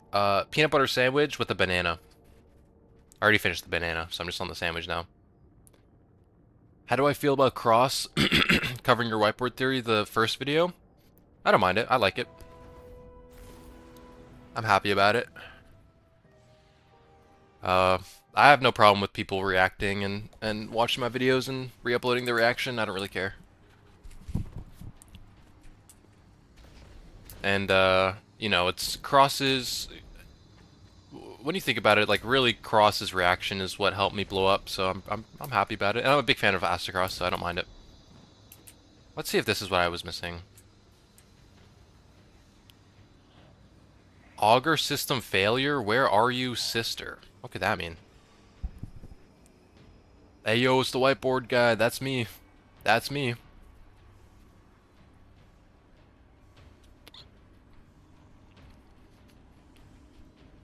peanut butter sandwich with a banana. I already finished the banana, so I'm just on the sandwich now. How do I feel about Cross covering your whiteboard theory, the first video? I don't mind it. I like it. I'm happy about it. I have no problem with people reacting and watching my videos and re-uploading the reaction. I don't really care. And, you know, it's Cross's... When you think about it, like, really Cross's reaction is what helped me blow up, so I'm happy about it. And I'm a big fan of Astacross, so I don't mind it. Let's see if this is what I was missing. Auger system failure? Where are you, sister? What could that mean? Hey, yo, it's the whiteboard guy. That's me. That's me.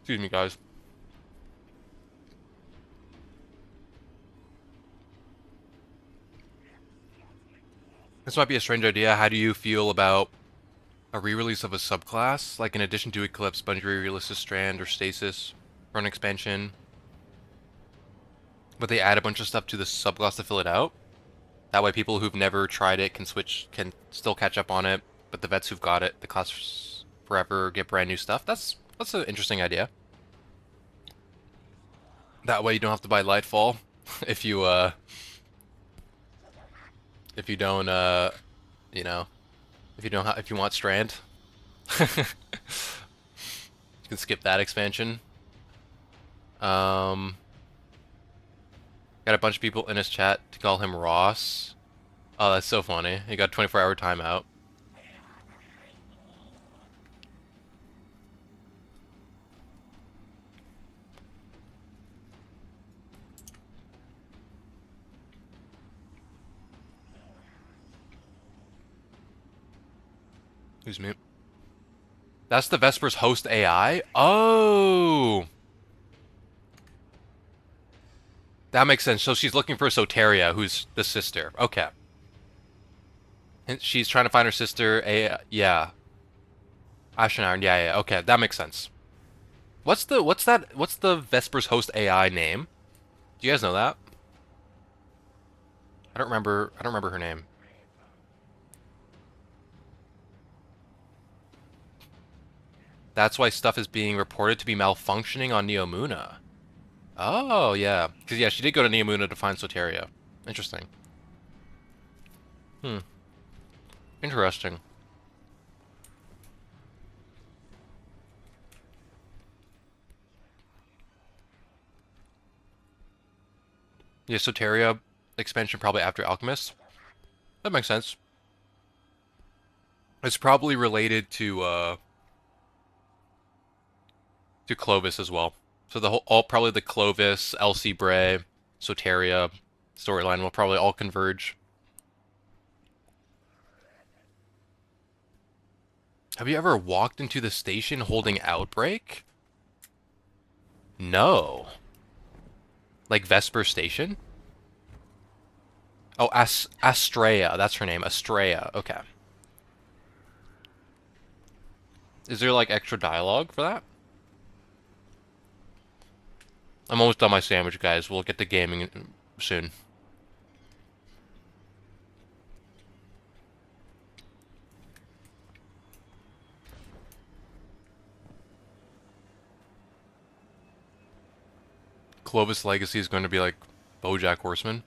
Excuse me, guys. This might be a strange idea. How do you feel about a re-release of a subclass? Like in addition to Eclipse, Bungie re-releases Strand or Stasis for an expansion. But they add a bunch of stuff to the subclass to fill it out. That way people who've never tried it can still catch up on it. But the vets who've got it, the class forever, get brand new stuff. That's an interesting idea. That way you don't have to buy Lightfall if you don't you know, if you want Strand. You can skip that expansion. Got a bunch of people in his chat to call him Ross. Oh, that's so funny. He got a 24-hour timeout. Who's me? That's the Vespers host AI? Oh! That makes sense. So she's looking for Soteria, who's the sister. Okay. And she's trying to find her sister. Yeah. Ashen Iron. Yeah, yeah. Okay, that makes sense. What's the Vespers host AI name? Do you guys know that? I don't remember her name. That's why stuff is being reported to be malfunctioning on Neomuna. Oh, yeah. Because, yeah, she did go to Neomuna to find Soteria. Interesting. Interesting. Yeah, Soteria expansion probably after Alchemist. That makes sense. It's probably related to Clovis as well. So the whole, probably the Clovis, Elsie Bray, Soteria storyline will probably all converge. Have you ever walked into the station holding Outbreak? No. Like Vesper Station? Oh, Astrea. That's her name. Astrea. Okay. Is there like extra dialogue for that? I'm almost done my sandwich, guys. We'll get to gaming soon. Clovis Legacy is going to be like BoJack Horseman.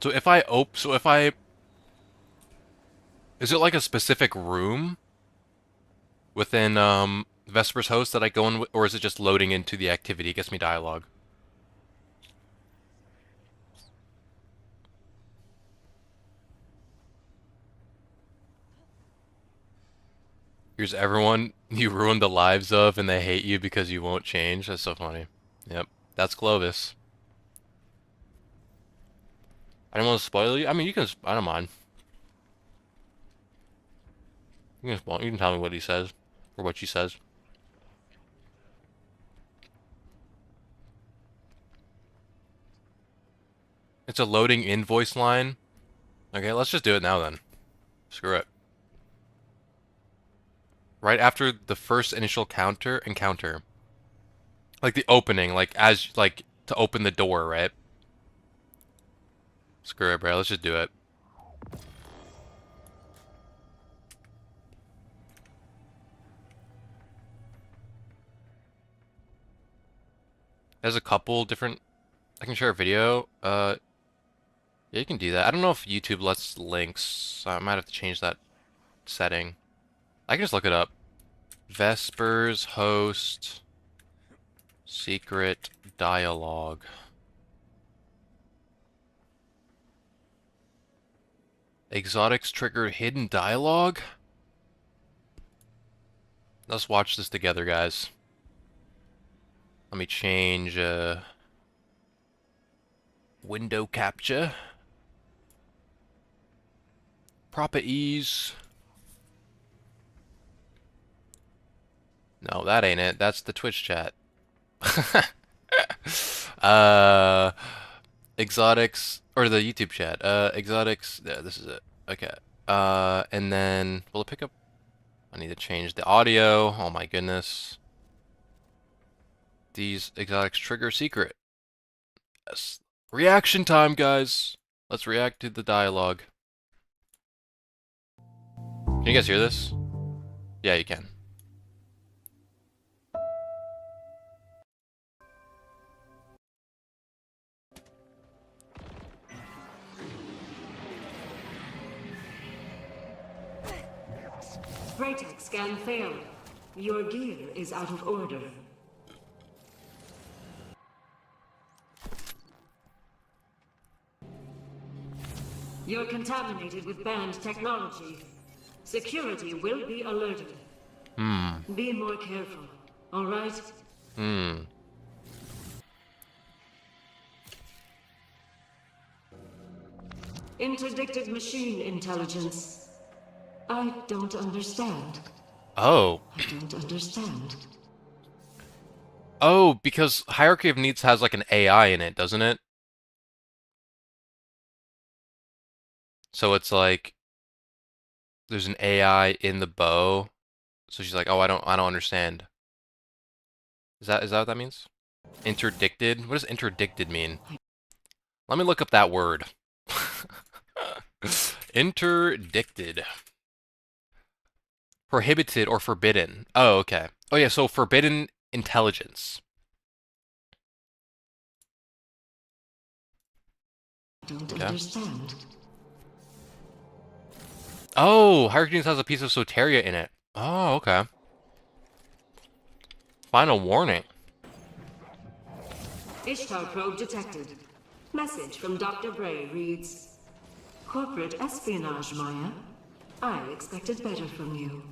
So if I is it like a specific room within Vesper's host that I go in, or is it just loading into the activity? It gets me dialogue. Here's everyone you ruined the lives of, and they hate you because you won't change. That's so funny. Yep, that's Clovis. I don't want to spoil you. I mean, you can. I don't mind. You can tell me what he says or what she says. It's a loading invoice line. Okay, let's just do it now then. Screw it. Right after the first initial encounter. Like the opening, like to open the door, right? Screw it, bro. Let's just do it. There's a couple different. I can share a video. Yeah, you can do that. I don't know if YouTube lets links, so I might have to change that setting. I can just look it up. Vespers host secret dialogue. Exotics trigger hidden dialogue? Let's watch this together, guys. Let me change window capture. Properties. No, that ain't it. That's the Twitch chat. Exotics, or the YouTube chat. Exotics, yeah, this is it. Okay. And then, will it pick up? I need to change the audio. Oh my goodness. These exotics trigger secret. Yes. Reaction time, guys. Let's react to the dialogue. Can you guys hear this? Yeah, you can.
Braytech scan failed. Your gear is out of order. You're contaminated with banned technology. Security will be alerted. Be more careful, all right? Interdicted machine intelligence. I don't understand.
Oh.
I don't understand.
Oh, because Hierarchy of Needs has like an AI in it, doesn't it? So it's like there's an AI in the bow. So she's like, "Oh, I don't understand." Is that what that means? Interdicted? What does interdicted mean? Let me look up that word. Interdicted. Prohibited or forbidden. Oh, okay. Oh yeah, so forbidden intelligence.
Don't understand.
Oh, Hierarchy has a piece of Soteria in it. Oh, okay. Final warning.
Ishtar probe detected. Message from Dr. Bray reads, Corporate espionage, Maya. I expected better from you.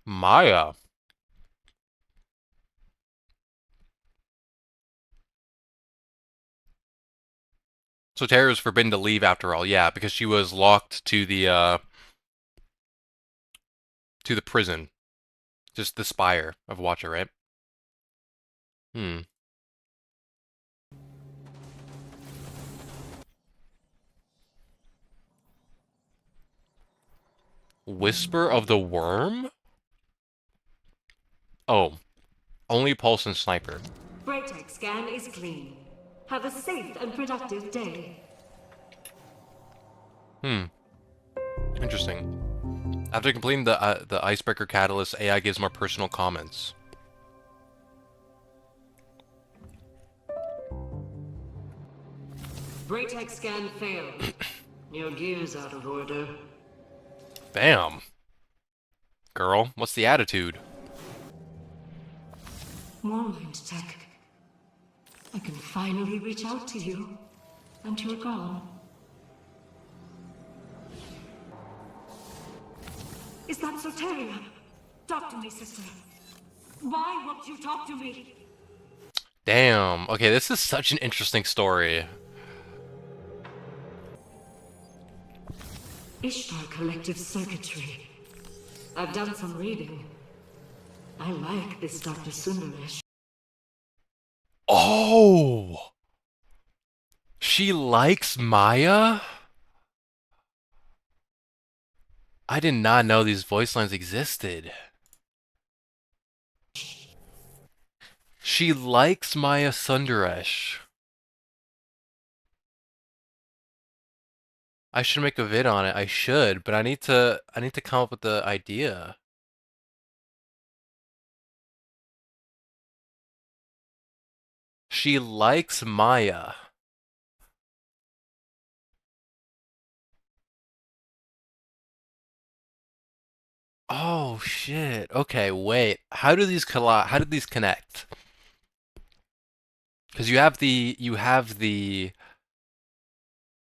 Maya. Soteria was forbidden to leave after all, yeah, because she was locked to the prison. Just the spire of Watcher, right? Whisper of the Worm? Oh. Only Pulse and Sniper.
Braytech scan is clean. Have a safe and productive day.
Interesting. After completing the Icebreaker Catalyst, AI gives more personal comments.
Braytech scan failed. Your gear's out of order.
Bam. Girl, what's the attitude?
Warmind Tech. I can finally reach out to you. And you're gone. Is that Soteria? Talk to me, sister. Why won't you talk to me?
Damn. Okay, this is such an interesting story.
Ishtar Collective Circuitry. I've done some reading. I like this Dr. Sundaresh.
Oh! She likes Maya? I did not know these voice lines existed. She likes Maya Sundaresh. I should make a vid on it. I should, but I need to come up with the idea. She likes Maya. Oh shit. Okay, wait. How do these collide? How did these connect? Because you have the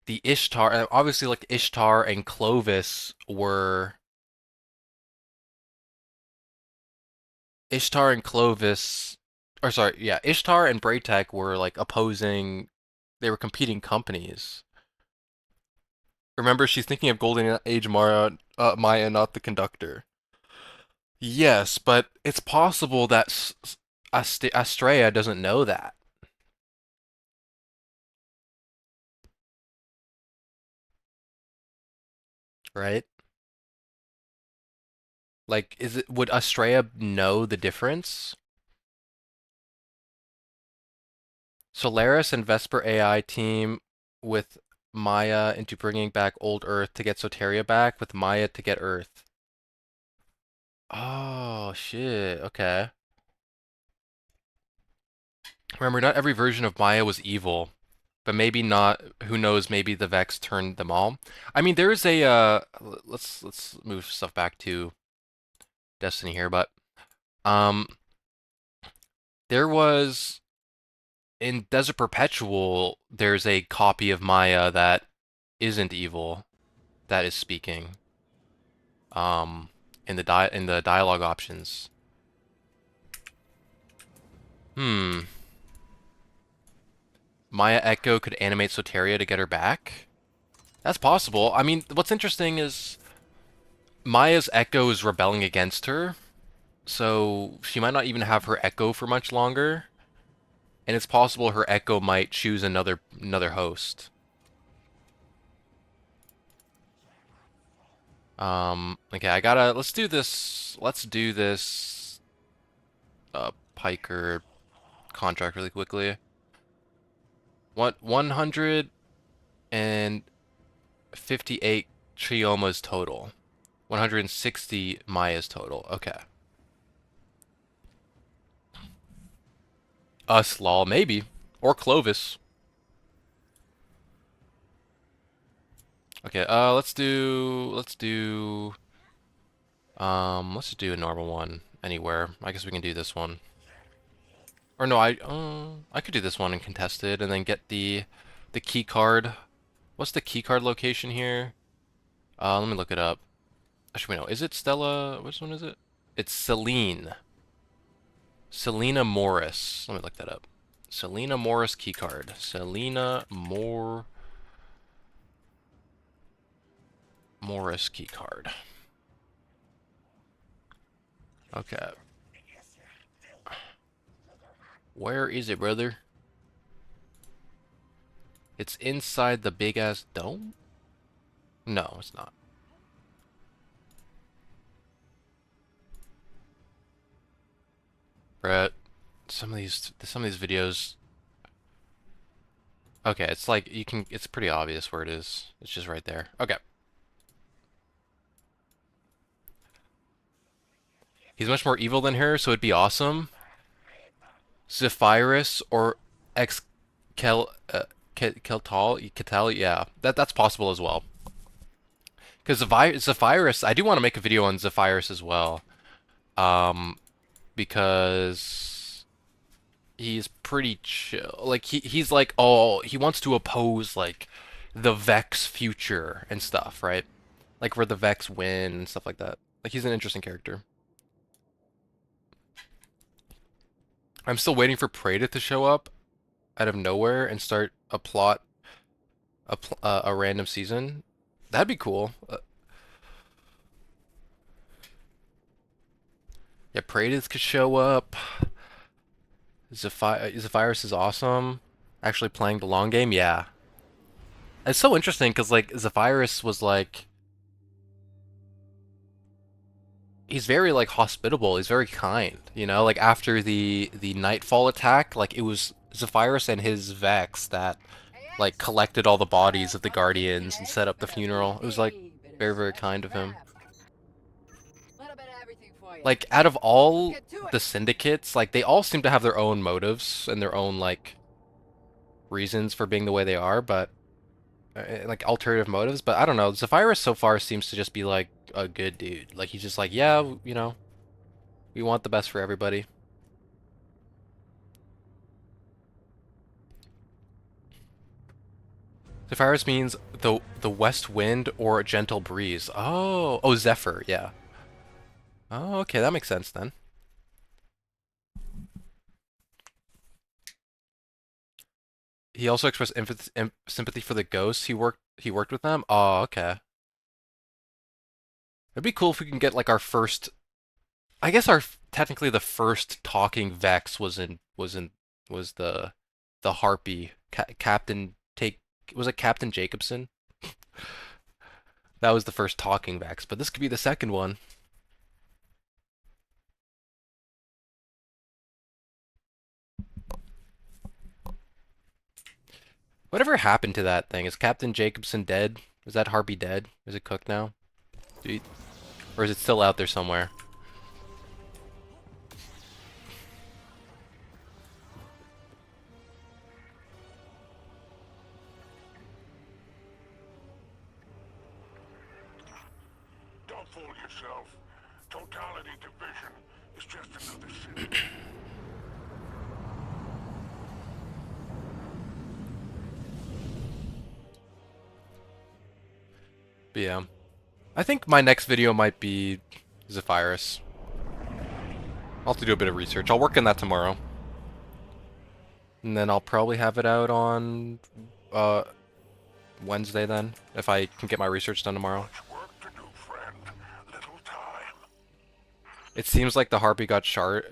Ishtar, and obviously like Ishtar and Clovis were Ishtar and Clovis, or sorry, yeah, Ishtar and Braytech were like opposing, they were competing companies. Remember, she's thinking of Golden Age Maya, not the conductor. Yes, but it's possible that Astrea doesn't know that. Right? Like, would Astrea know the difference? Solaris and Vesper AI team with Maya into bringing back old Earth to get Soteria back, with Maya to get Earth. Oh, shit. Okay. Remember, not every version of Maya was evil, but maybe not. Who knows? Maybe the Vex turned them all. I mean, there is a let's move stuff back to Destiny here, but um, there was in Desert Perpetual. There's a copy of Maya that isn't evil, that is speaking. In the dialogue options. Maya Echo could animate Soteria to get her back? That's possible. I mean, what's interesting is Maya's Echo is rebelling against her, so she might not even have her Echo for much longer. And it's possible her Echo might choose another host. Okay, let's do this Piker contract really quickly. What, 158 Triomas total. 160 Mayas total. Okay. Us, lol, maybe. Or Clovis. Okay, let's just do a normal one anywhere. I guess we can do this one. Or no, I could do this one and contested and then get the key card. What's the key card location here? Let me look it up. Actually, no, is it Stella? Which one is it? It's Celine. Selena Morris. Let me look that up. Selena Morris key card. Selena Morris key card. Okay. Where is it, brother? It's inside the big ass dome? No, it's not. Brett, some of these videos. Okay, it's like it's pretty obvious where it is. It's just right there. Okay. He's much more evil than her, so it'd be awesome. Zephyrus or Ketal, yeah, that's possible as well. Because Zephyrus, I do want to make a video on Zephyrus as well, because he's pretty chill. Like he's like, oh, he wants to oppose like the Vex future and stuff, right? Like where the Vex win and stuff like that. Like he's an interesting character. I'm still waiting for Prada to show up out of nowhere and start a plot, a random season. That'd be cool. Yeah, Prada could show up. Zephyrus is awesome. Actually playing the long game, yeah. It's so interesting because like Zephyrus was like, he's very like hospitable. He's very kind, you know. Like after the Nightfall attack, like it was Zephyrus and his Vex that like collected all the bodies of the Guardians and set up the funeral. It was like very kind of him. Like out of all the syndicates, like they all seem to have their own motives and their own like reasons for being the way they are, but like alternative motives. But I don't know. Zephyrus so far seems to just be like a good dude. Like he's just like, yeah, you know, we want the best for everybody. Zephyrus means the west wind or a gentle breeze. Oh, Zephyr, yeah. Oh, okay, that makes sense then. He also expressed sympathy for the ghosts. He worked with them. Oh, okay. It'd be cool if we can get like our first. I guess technically the first talking Vex was the Harpy Captain was it Captain Jacobson? That was the first talking Vex, but this could be the second one. Whatever happened to that thing? Is Captain Jacobson dead? Is that harpy dead? Is it cooked now? Or is it still out there somewhere?
Don't fool yourself. Totality division is just another symbol.
But yeah. I think my next video might be Zephyrus. I'll have to do a bit of research. I'll work on that tomorrow. And then I'll probably have it out on Wednesday then, if I can get my research done tomorrow.
Much work to do, friend. Little time.
It seems like the harpy got shared.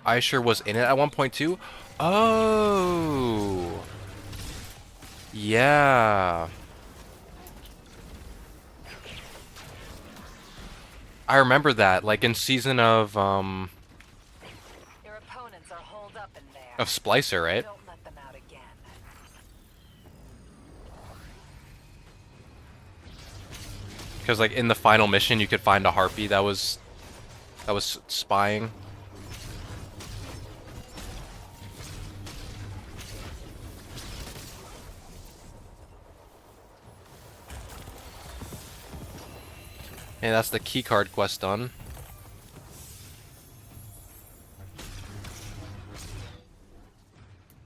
I sure was in it at 1.2. Oh. Yeah. I remember that, like in season of
Your opponents are holed up in there.
of Splicer, right?
Don't let them out again.
Because like in the final mission, you could find a harpy that was spying. And that's the keycard quest done.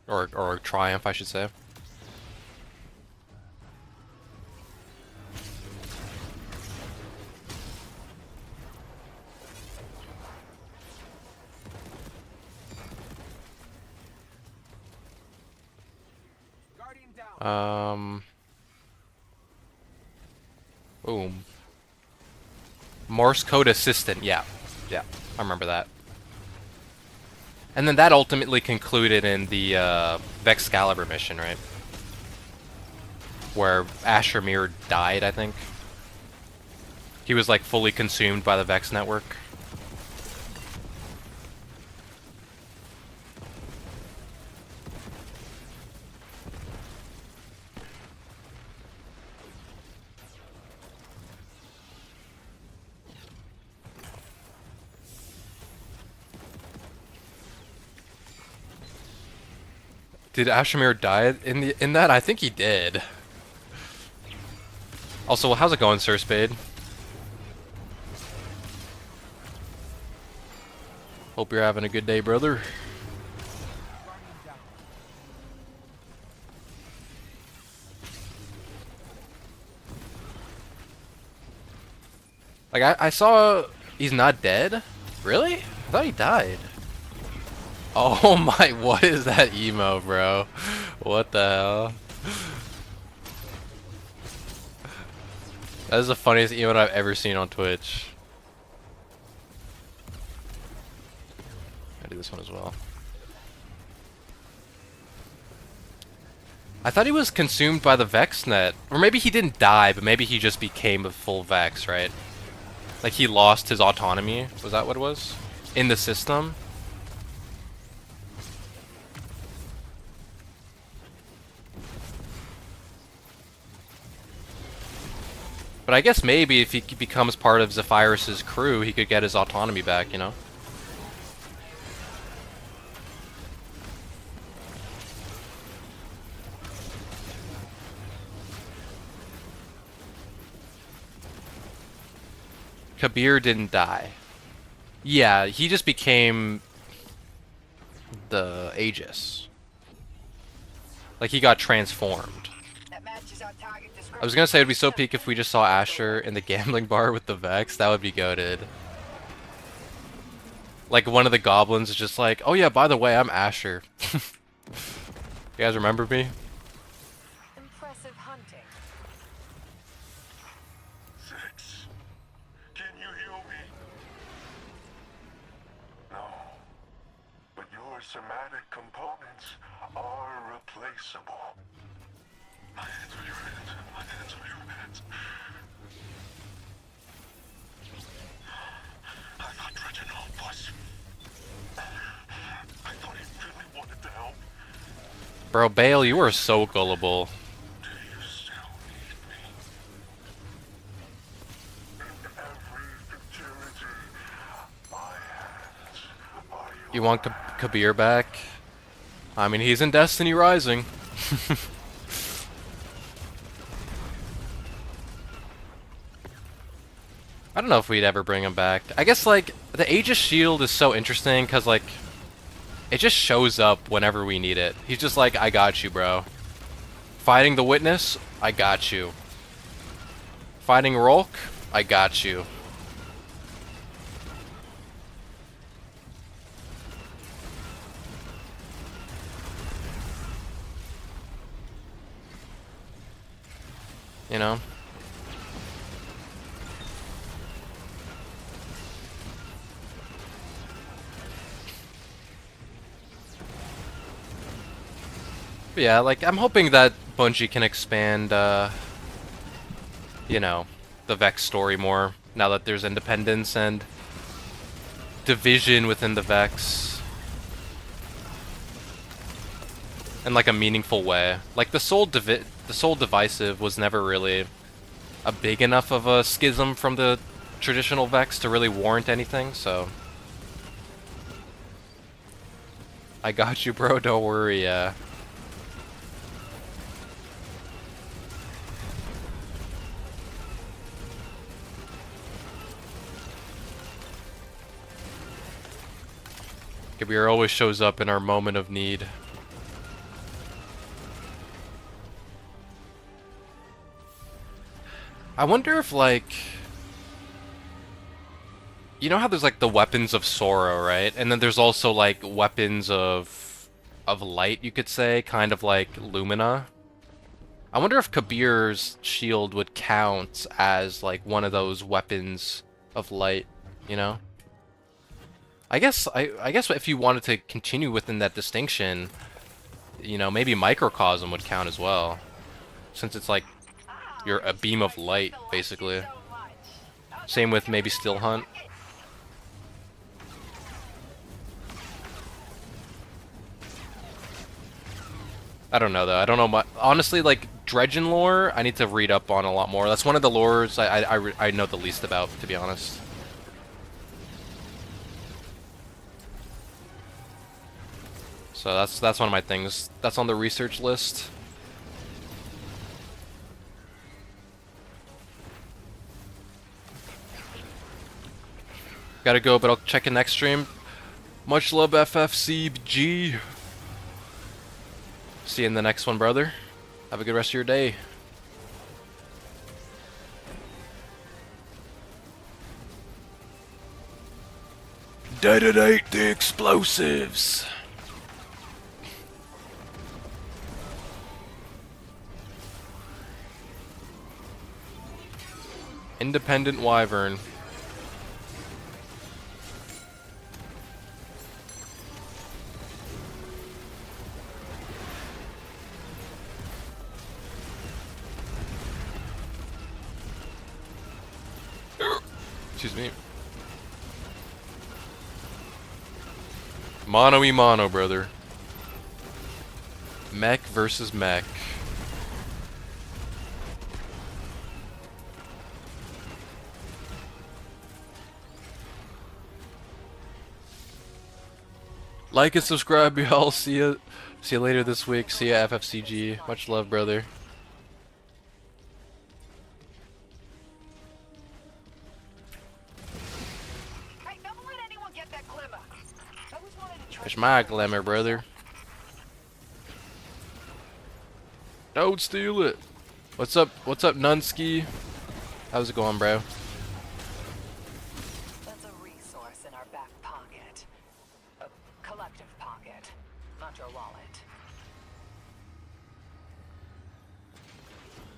Or triumph, I should say. Boom. Morse code assistant, yeah. Yeah, I remember that. And then that ultimately concluded in the Vexcalibur mission, right? Where Asher Mirror died, I think. He was like fully consumed by the Vex network. Did Ashamir die in that? I think he did. Also, how's it going, Sir Spade? Hope you're having a good day, brother. Like, I saw he's not dead? Really? I thought he died. Oh my, what is that emo, bro? What the hell? That is the funniest emote I've ever seen on Twitch. I'll do this one as well. I thought he was consumed by the Vex net. Or maybe he didn't die, but maybe he just became a full Vex, right? Like he lost his autonomy. Was that what it was? In the system? But I guess maybe if he becomes part of Zephyrus's crew, he could get his autonomy back, you know? Kabir didn't die. Yeah, he just became the Aegis. Like he got transformed. I was gonna say it'd be so peak if we just saw Asher in the gambling bar with the Vex. That would be goated. Like one of the goblins is just like, oh yeah, by the way, I'm Asher. You guys remember me?
Impressive hunting.
Six. Can you heal me? No. But your somatic components are replaceable. My hands are your hands. My hands are your hands. I thought Reginald was... I thought he really wanted to help.
Bro, Bale, you are so gullible.
Do you still need me? In every futurity, my hands are your
You want Kabir back? I mean, he's in Destiny Rising. I don't know if we'd ever bring him back. I guess, like, the Aegis Shield is so interesting, because, like, it just shows up whenever we need it. He's just like, I got you, bro. Fighting the Witness? I got you. Fighting Rolk? I got you. You know? But yeah, like, I'm hoping that Bungie can expand, you know, the Vex story more, now that there's independence and division within the Vex. In, like, a meaningful way. Like, the Soul Divisive was never really a big enough of a schism from the traditional Vex to really warrant anything, so... I got you, bro, don't worry, yeah. Kabir always shows up in our moment of need. I wonder if, like... You know how there's, like, the weapons of sorrow, right? And then there's also, like, weapons of light, you could say, kind of like Lumina. I wonder if Kabir's shield would count as, like, one of those weapons of light, you know? I guess if you wanted to continue within that distinction, you know, maybe Microcosm would count as well, since it's like you're a beam of light, basically. Same with maybe Still Hunt. I don't know though. I don't know much. Honestly, like Dredgen lore, I need to read up on a lot more. That's one of the lores I know the least about, to be honest. So that's one of my things. That's on the research list. Gotta go, but I'll check in next stream. Much love, FFCG. See you in the next one, brother. Have a good rest of your day. Detonate the explosives. Independent Wyvern. Excuse me. Mono-y-mono, brother. Mech versus mech. Like and subscribe, y'all. See you later this week. See ya, FFCG. Much love, brother.
Hey, don't let anyone get that glimmer. I always wanted to try.
It's my glimmer, brother. Don't steal it. What's up, Nunsky? How's it going, bro?
That's a resource in our back pocket. A collective pocket, not your wallet.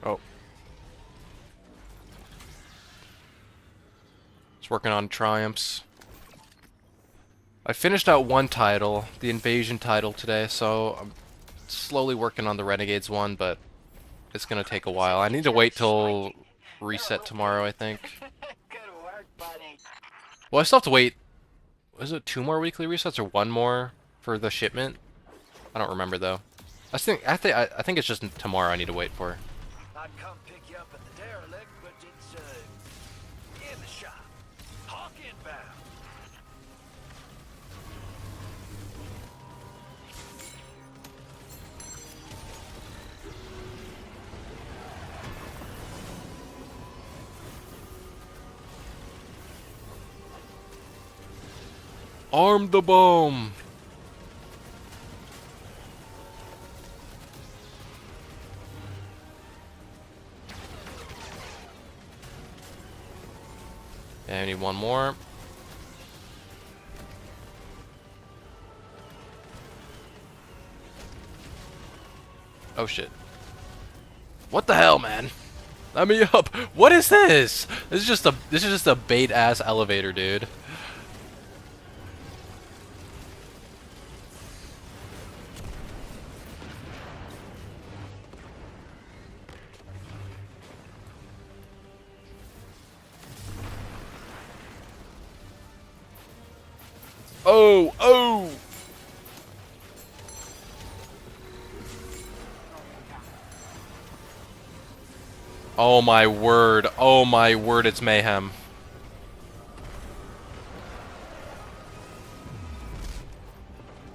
Oh. Just working on triumphs. I finished out one title, the invasion title today, so I'm slowly working on the Renegades one, but it's gonna take a while. I need to wait till reset tomorrow, I think.
Good work, buddy.
Well, I still have to wait. Was it 2 more weekly resets or 1 more for the shipment? I don't remember though. I think it's just tomorrow I need to wait for.
I'd come pick you up at the derelict, but it's in the shop. Hawk inbound.
Arm the bomb. Yeah, I need one more. Oh shit. What the hell, man? Let me up. What is this? This is just a bait ass elevator, dude. Oh, oh. Oh my word. Oh my word, it's mayhem.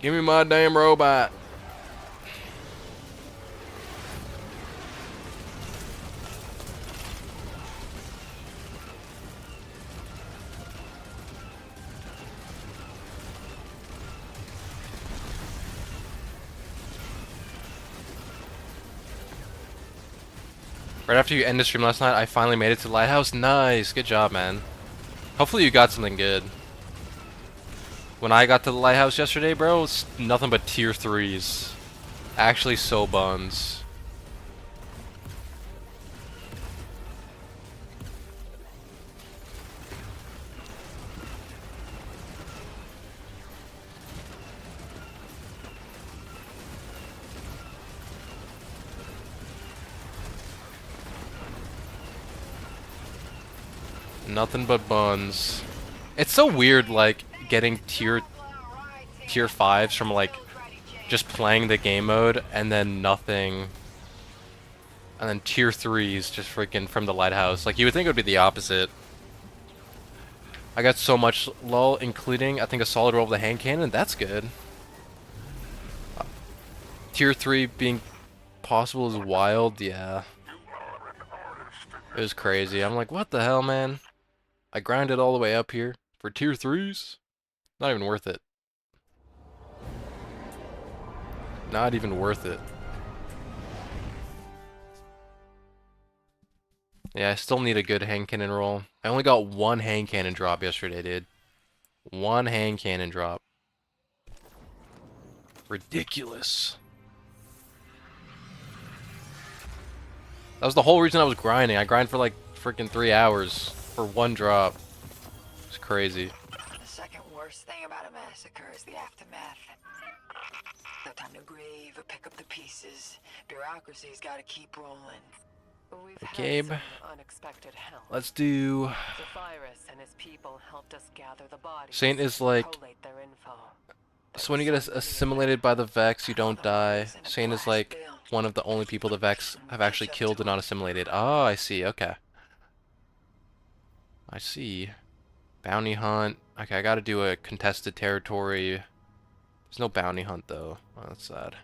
Give me my damn robot. Right after you ended stream last night, I finally made it to the lighthouse. Nice, good job, man. Hopefully you got something good. When I got to the lighthouse yesterday, bro, it's nothing but tier 3s. Actually so buns. Nothing but buns. It's so weird, like, getting tier 5s from, like, just playing the game mode, and then nothing. And then tier 3s just freaking from the lighthouse. Like, you would think it would be the opposite. I got so much lull, including, I think, a solid roll of the hand cannon. That's good. Tier 3 being possible is wild, yeah. It was crazy. I'm like, what the hell, man? I grinded all the way up here for tier 3s. Not even worth it. Not even worth it. Yeah, I still need a good hand cannon roll. I only got one hand cannon drop yesterday, dude. One hand cannon drop. Ridiculous. That was the whole reason I was grinding. I grind for like freaking 3 hours for one drop. It's crazy.
The second worst thing about a massacre is the aftermath. No time to grieve or pick up the pieces. Bureaucracy's got to keep rolling. We've
Gabe,
had some unexpected help.
let's do...
Zephyrus and his people helped us gather the bodies.
Saint is like...
collate their info.
So when you get assimilated by the Vex, you don't die. Saint is like one of the only people the Vex have actually killed and not assimilated. Oh, I see. Okay. I see. Bounty hunt. Okay, I gotta do a contested territory. There's no bounty hunt, though. Oh, that's sad.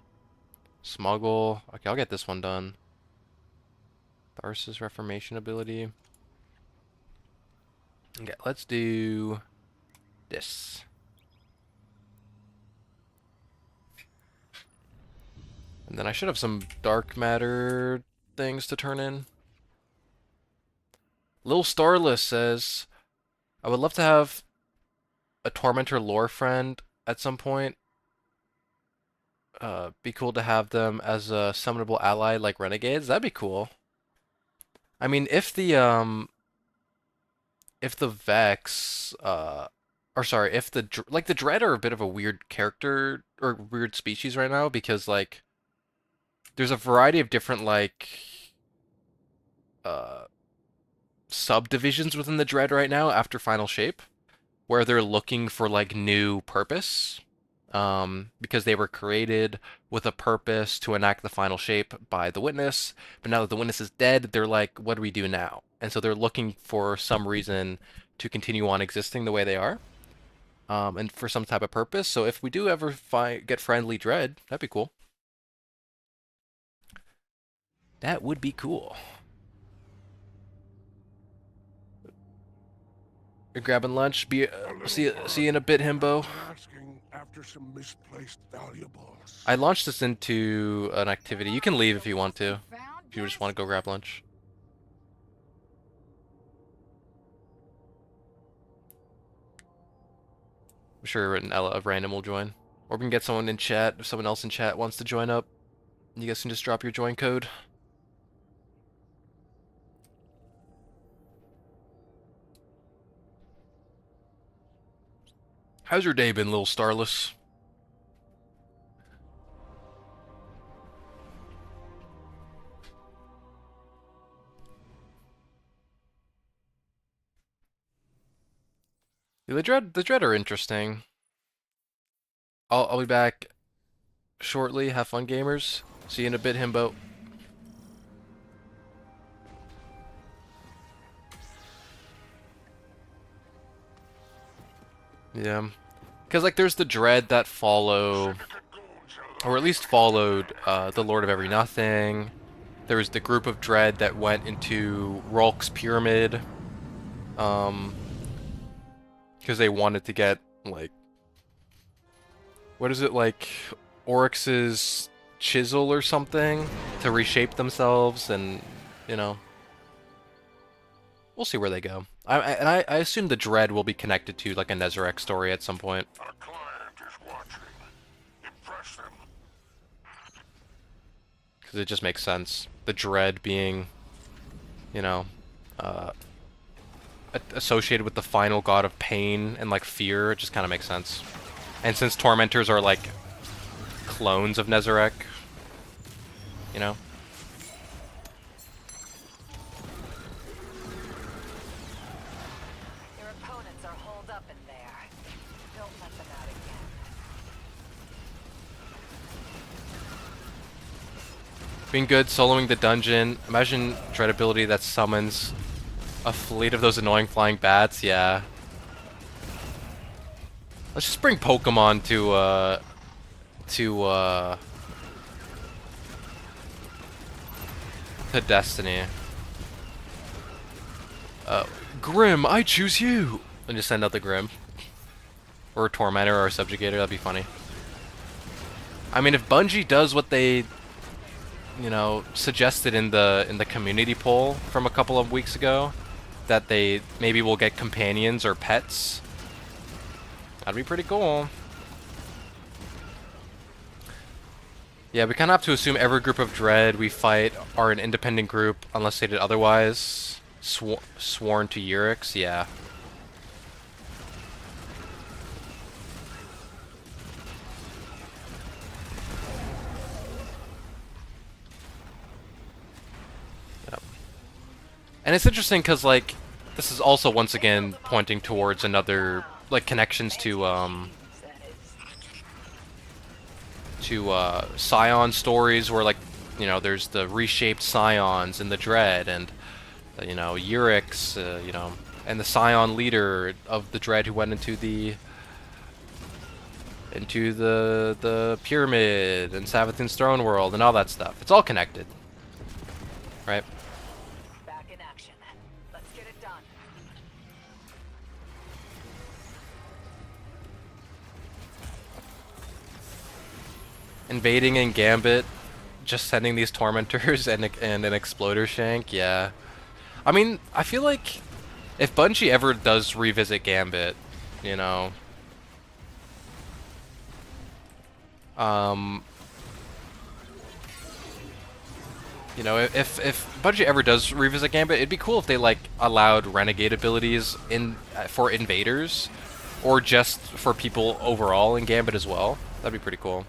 Smuggle. Okay, I'll get this one done. Tharsis Reformation ability. Okay, let's do this. And then I should have some dark matter things to turn in. Lil Starless says, I would love to have a Tormentor lore friend at some point. Be cool to have them as a summonable ally like renegades. That'd be cool. I mean, if the Vex, or sorry, if the Dread are a bit of a weird character or weird species right now because like there's a variety of different like subdivisions within the Dread right now after Final Shape, where they're looking for like new purpose. because they were created with a purpose to enact the final shape by the witness. But now that the witness is dead, they're like, what do we do now? And so they're looking for some reason to continue on existing the way they are, and for some type of purpose. So if we do ever get friendly Dread, that'd be cool. That would be cool. You're grabbing lunch. See you in a bit, Himbo.
After some misplaced valuables.
I launched this into an activity. You can leave if you want to. If you just want to go grab lunch. I'm sure a random will join. Or we can get someone in chat. If someone else in chat wants to join up, you guys can just drop your join code. How's your day been, little Starless? The Dread are interesting. I'll be back shortly. Have fun, gamers. See you in a bit, Himbo. Yeah. Because, like, there's the Dread that follow, or at least followed, the Lord of Every Nothing. There was the group of Dread that went into Rulk's Pyramid. Because they wanted to get, like, what is it, like, Oryx's chisel or something to reshape themselves, and, you know, we'll see where they go. I assume the Dread will be connected to, like, a Nezarec story at some point.
Our client is watching. Impress them.
Because it just makes sense. The Dread being, you know, associated with the final god of pain and, like, fear, it just kind of makes sense. And since Tormentors are, like, clones of Nezarec, you know?
Your opponents are holed up in there. Don't let them out again.
Being good, soloing the dungeon. Imagine Dread ability that summons a fleet of those annoying flying bats, yeah. Let's just bring Pokemon to Destiny. Grim, I choose you! And just send out the Grim. Or a Tormentor or a Subjugator, that'd be funny. I mean, if Bungie does what they, you know, suggested in the community poll from a couple of weeks ago, that they maybe will get companions or pets, that'd be pretty cool. Yeah, we kind of have to assume every group of Dread we fight are an independent group unless stated otherwise. Sworn to Urix, yeah. Yep. And it's interesting because, like, this is also once again pointing towards another, like, connections to Scion stories where, like, you know, there's the reshaped Scions in the Dread, and, you know, Urix, you know, and the Scion leader of the Dread who went into the pyramid and Savathun's throne world and all that stuff. It's all connected, right?
Back in action. Let's get it done.
Invading in Gambit, just sending these Tormentors and an Exploder Shank, yeah. I mean, I feel like if Bungie ever does revisit Gambit, you know, you know, if Bungie ever does revisit Gambit, it'd be cool if they, like, allowed renegade abilities for invaders, or just for people overall in Gambit as well. That'd be pretty cool.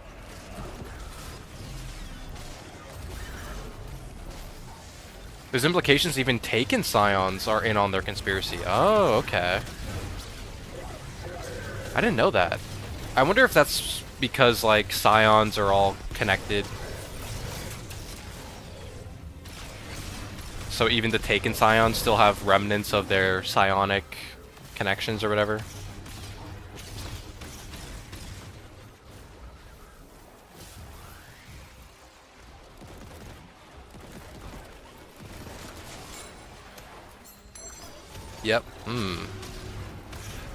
There's implications even Taken Scions are in on their conspiracy. Oh, okay. I didn't know that. I wonder if that's because like scions are all connected. So even the taken scions still have remnants of their psionic connections or whatever. Yep.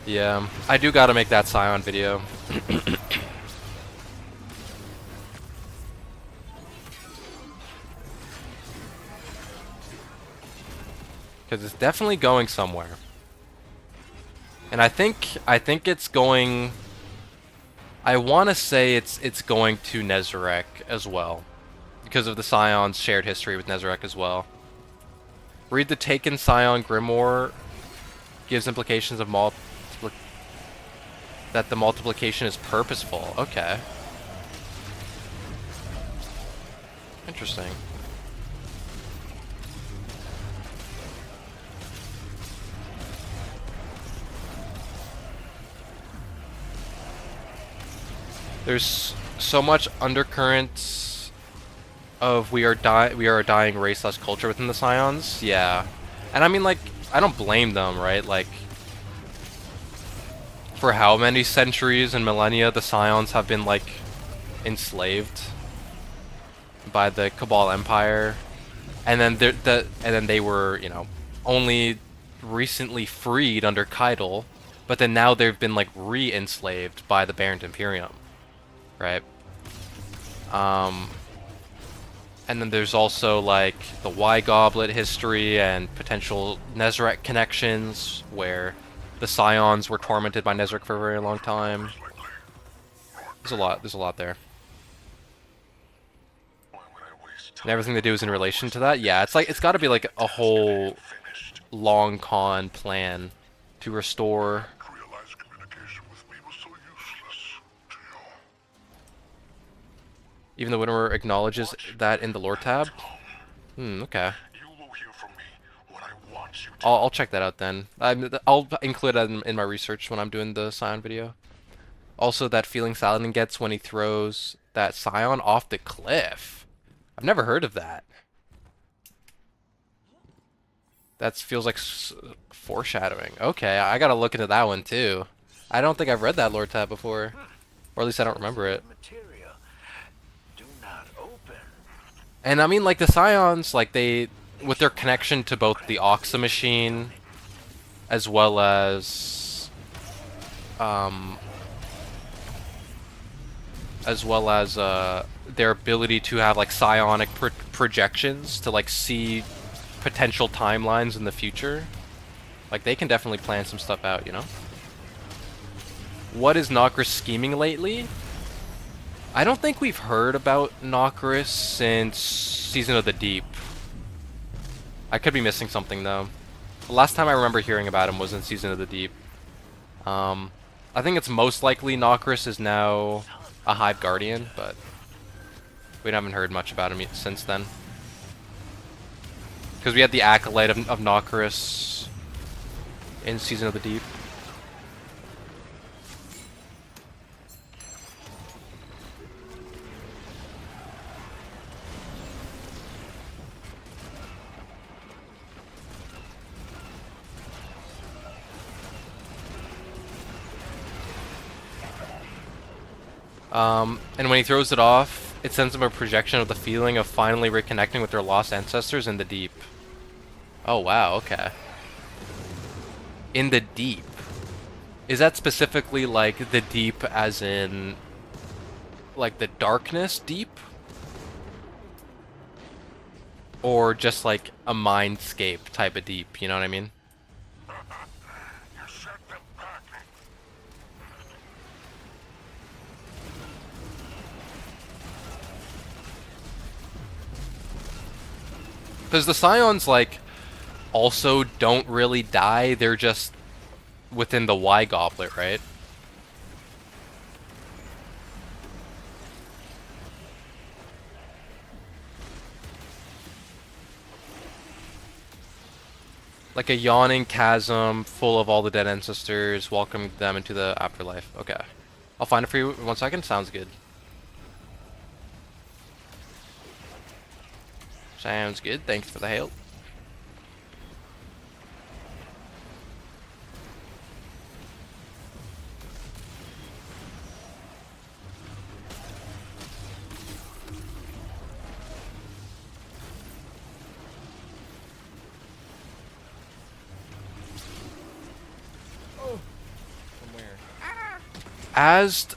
Yeah, I do gotta make that Scion video. Because it's definitely going somewhere. And I think it's going... I want to say it's going to Nezarec as well. Because of the Scion's shared history with Nezarec as well. Read the Taken Scion Grimoire gives implications of that the multiplication is purposeful. Okay. Interesting. There's so much undercurrents of we are a dying race / culture within the Scions. Yeah. And I mean, like, I don't blame them, right? Like, for how many centuries and millennia the Scions have been, like, enslaved by the Cabal Empire, and then they were, you know, only recently freed under Keitel, but then now they've been, like, re-enslaved by the Barrent Imperium, right? And then there's also, like, the Y-Goblet history and potential Nezarec connections, where the Scions were tormented by Nezarec for a very long time. There's a lot there. And everything they do is in relation to that? Yeah, it's like, it's gotta be like a whole long con plan to restore... Even though Winnower acknowledges that in the lore tab? Okay. I'll check that out then. I'll include that in my research when I'm doing the Scion video. Also, that feeling Saladin gets when he throws that Scion off the cliff. I've never heard of that. That feels like foreshadowing. Okay, I gotta look into that one too. I don't think I've read that lore tab before. Or at least I don't remember it. And I mean, like, the Scions, like, they, with their connection to both the Oxa machine, as well as their ability to have, like, psionic projections to, like, see potential timelines in the future, like, they can definitely plan some stuff out, you know? What is Nokris scheming lately? I don't think we've heard about Nokris since Season of the Deep. I could be missing something, though. The last time I remember hearing about him was in Season of the Deep. I think it's most likely Nokris is now a Hive Guardian, but we haven't heard much about him since then. Because we had the Acolyte of Nokris in Season of the Deep. And when he throws it off, it sends him a projection of the feeling of finally reconnecting with their lost ancestors in the deep. Oh wow, okay. In the deep. Is that specifically like the deep as in like the darkness deep? Or just like a mindscape type of deep, you know what I mean? Because the Scions, like, also don't really die, they're just within the Y-Goblet, right? Like a yawning chasm full of all the dead ancestors, welcoming them into the afterlife. Okay. I'll find it for you in 1 second. Sounds good. Sounds good. Thanks for the help. As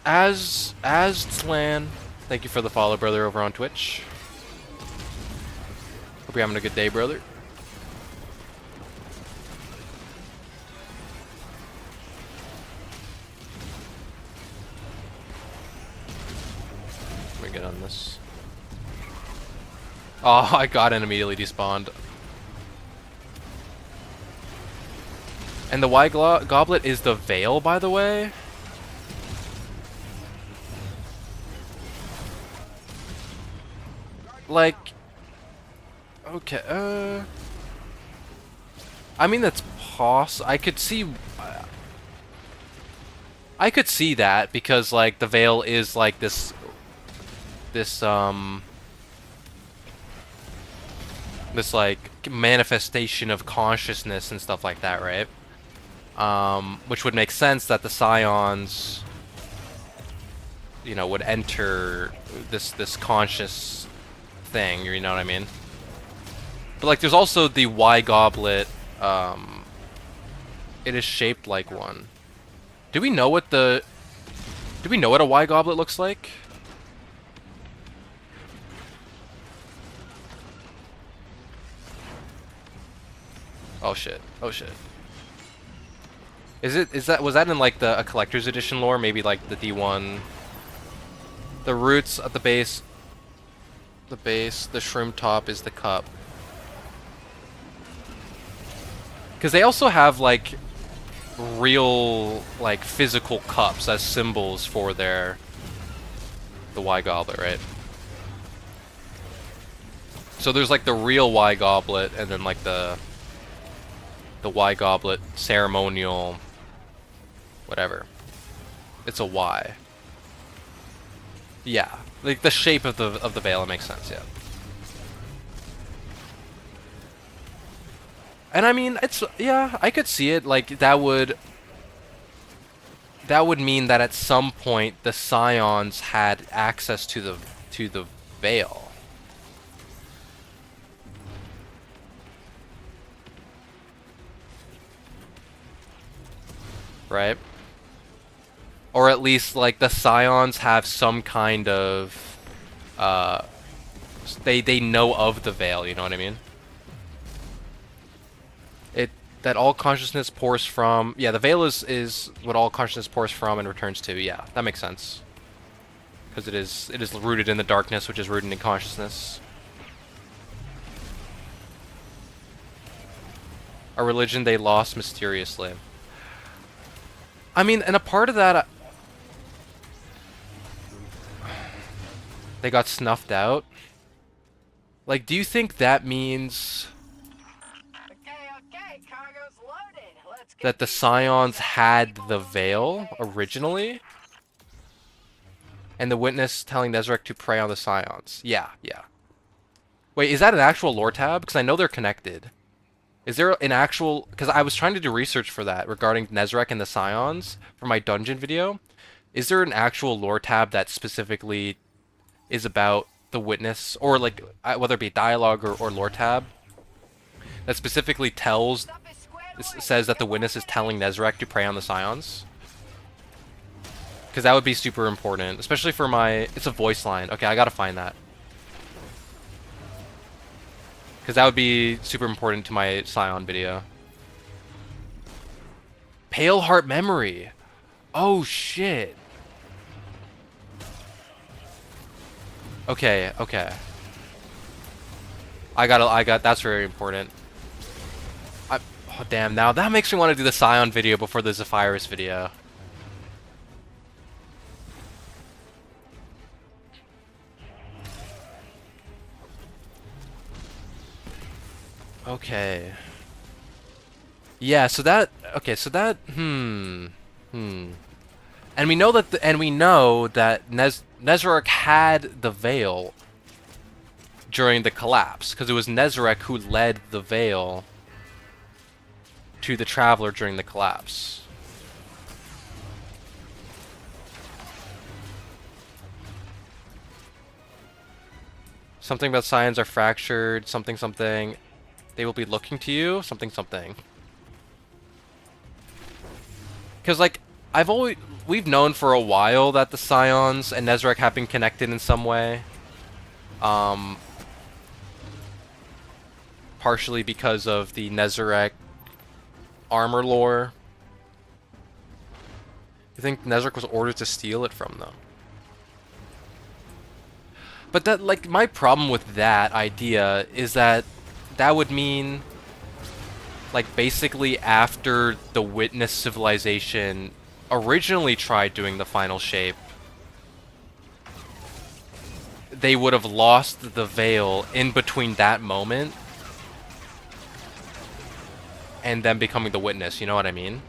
Slan, thank you for the follow, brother, over on Twitch. Hope you're having a good day, brother. Let me get on this. Oh, I got it and immediately despawned. And the Y Goblet is the Veil, by the way. Like, okay, I mean, that's I could see that because, like, the Veil is like this like manifestation of consciousness and stuff like that, right? Which would make sense that the Scions, you know, would enter this conscious thing, you know what I mean? But like, there's also the Y Goblet. It is shaped like one. Do we know what a Y Goblet looks like? Oh shit. Oh shit. Was that in like a collector's edition lore? Maybe like the D1. The roots at the base. The shroom top is the cup. Because they also have like real like physical cups as symbols for the Y Goblet, right? So there's like the real Y Goblet and then like the Y Goblet ceremonial whatever. It's a Y. Yeah. Like the shape of the veil, it makes sense, yeah. And I mean, yeah, I could see it. Like that would mean that at some point the Scions had access to the veil. Right? Or at least like the Scions have some kind of they know of the veil, you know what I mean? That all consciousness pours from. Yeah, the veil is what all consciousness pours from and returns to. Yeah, that makes sense. Because it is rooted in the darkness, which is rooted in consciousness. A religion they lost mysteriously. I mean, and a part of that, they got snuffed out. Like, do you think that means that the Scions had the veil originally? And the witness telling Nezarec to prey on the Scions. Yeah, yeah. Wait, is that an actual lore tab? Because I know they're connected. Is there an actual... Because I was trying to do research for that regarding Nezarec and the Scions for my dungeon video. Is there an actual lore tab that specifically is about the witness? Or, like, whether it be dialogue or lore tab that specifically says that the witness is telling Nezarec to prey on the Scions? Because that would be super important, especially for my... It's a voice line. Okay, I gotta find that. Because that would be super important to my Scion video. Pale Heart Memory! Oh, shit! Okay, okay. That's very important. Oh, damn, now that makes me want to do the Scion video before the Zephyrus video. Okay. Yeah, so that... Okay, so that... And we know that Nezarec had the Veil during the collapse, because it was Nezarec who led the Veil to the Traveler during the collapse. Something about Scions are fractured, something something. They will be looking to you, something something. Because, like, we've known for a while that the Scions and Nezarec have been connected in some way. Partially because of the Nezarec armor lore. You think Nezarec was ordered to steal it from them? But that, like, my problem with that idea is that that would mean, like, basically after the Witness civilization originally tried doing the final shape, they would have lost the Veil in between that moment and them becoming the Witness, you know what I mean?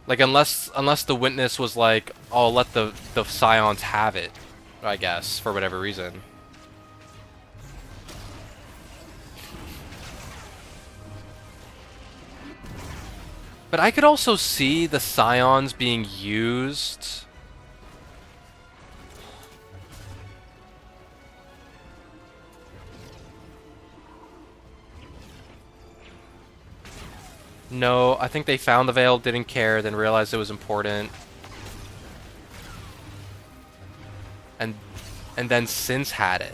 Like, unless the Witness was like, oh, let the Scions have it, I guess, for whatever reason. But I could also see the Scions being used No, I think they found the Veil, didn't care, then realized it was important. And then since had it.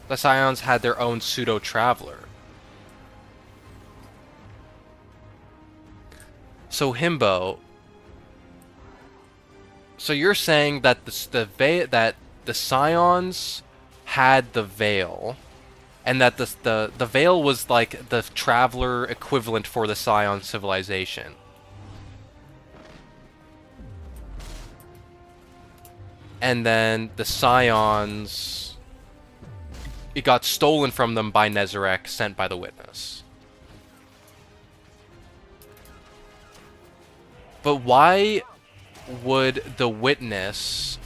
The Scions had their own pseudo-traveler. So Himbo, so you're saying that the Scions had the Veil, and that the Veil was like the traveler equivalent for the Scion civilization. And then the Scions, it got stolen from them by Nezarec, sent by the Witness. But why would the Witness,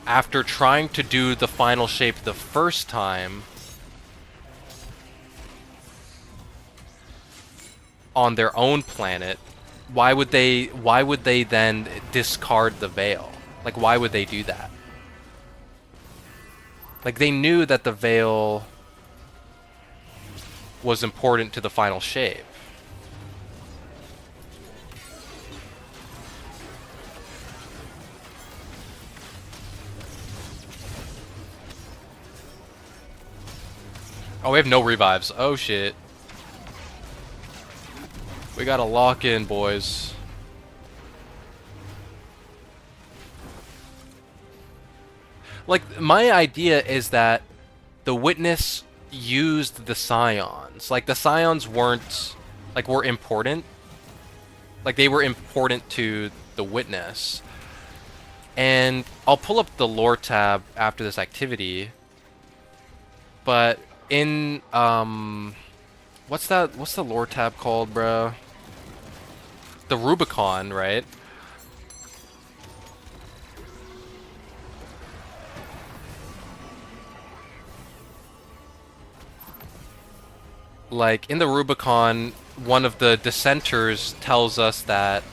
after trying to do the final shape the first time on their own planet, why would they then discard the Veil? Like, why would they do that? Like, they knew that the Veil was important to the final shape. Oh, we have no revives. Oh, shit. We gotta lock in, boys. Like, my idea is that the Witness used the Scions. Like, the Scions weren't, like, were important. Like, they were important to the Witness. And I'll pull up the lore tab after this activity. But in, what's the lore tab called, bro? The Rubicon, right? Like, in the Rubicon, one of the dissenters tells us that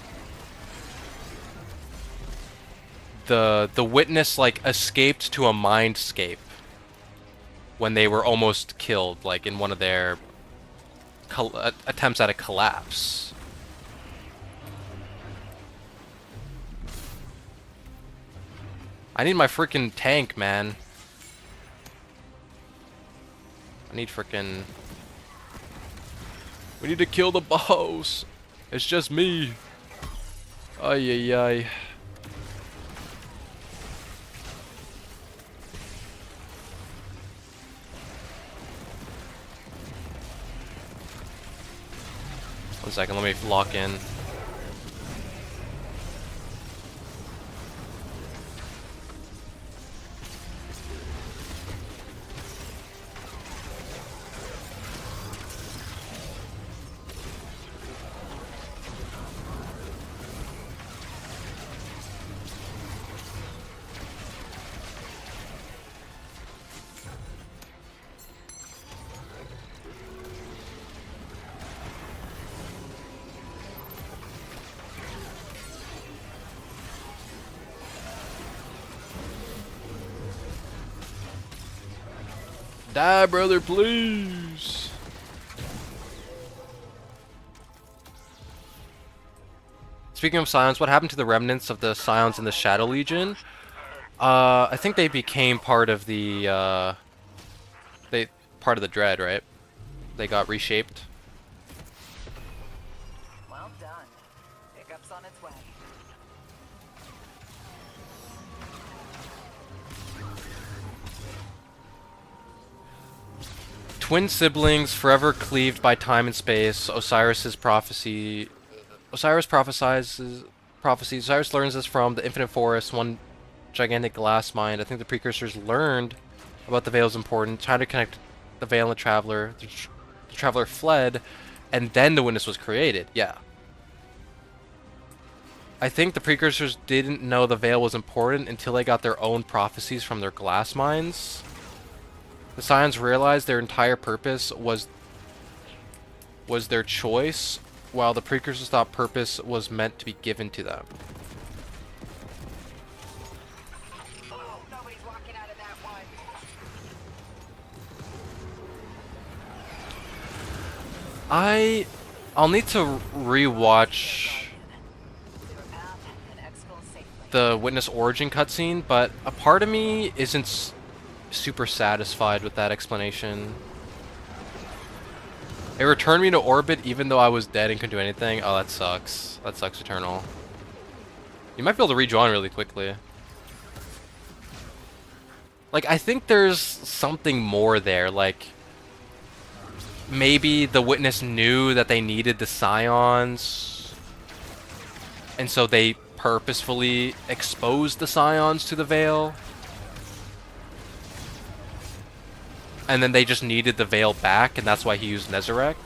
the Witness, like, escaped to a mindscape when they were almost killed, like, in one of their attempts at a collapse. I need my freaking tank, man. I need freaking... We need to kill the boss. It's just me. Ay, ay, ay. One second, let me lock in. Die, brother, please. Speaking of Scions, what happened to the remnants of the Scions in the Shadow Legion? I think they became part of the, part of the Dread, right? They got reshaped.
Well done. Pickup's on its way.
Twin siblings, forever cleaved by time and space. Osiris prophesies. Osiris learns this from the Infinite Forest, one gigantic glass mind. I think the precursors learned about the Veil's importance, trying to connect the Veil and the Traveler. The Traveler fled, and then the Witness was created. Yeah. I think the precursors didn't know the Veil was important until they got their own prophecies from their glass minds. The Scions realized their entire purpose was their choice, while the precursors thought purpose was meant to be given to them.
Oh, nobody's walking out of that one.
I'll need to rewatch the Witness origin cutscene, but a part of me isn't super satisfied with that explanation. It returned me to orbit even though I was dead and couldn't do anything. Oh, that sucks. That sucks, Eternal. You might be able to rejoin really quickly. Like, I think there's something more there. Like, maybe the Witness knew that they needed the Scions, and so they purposefully exposed the Scions to the Veil. And then they just needed the Veil back, and that's why he used Nezarec.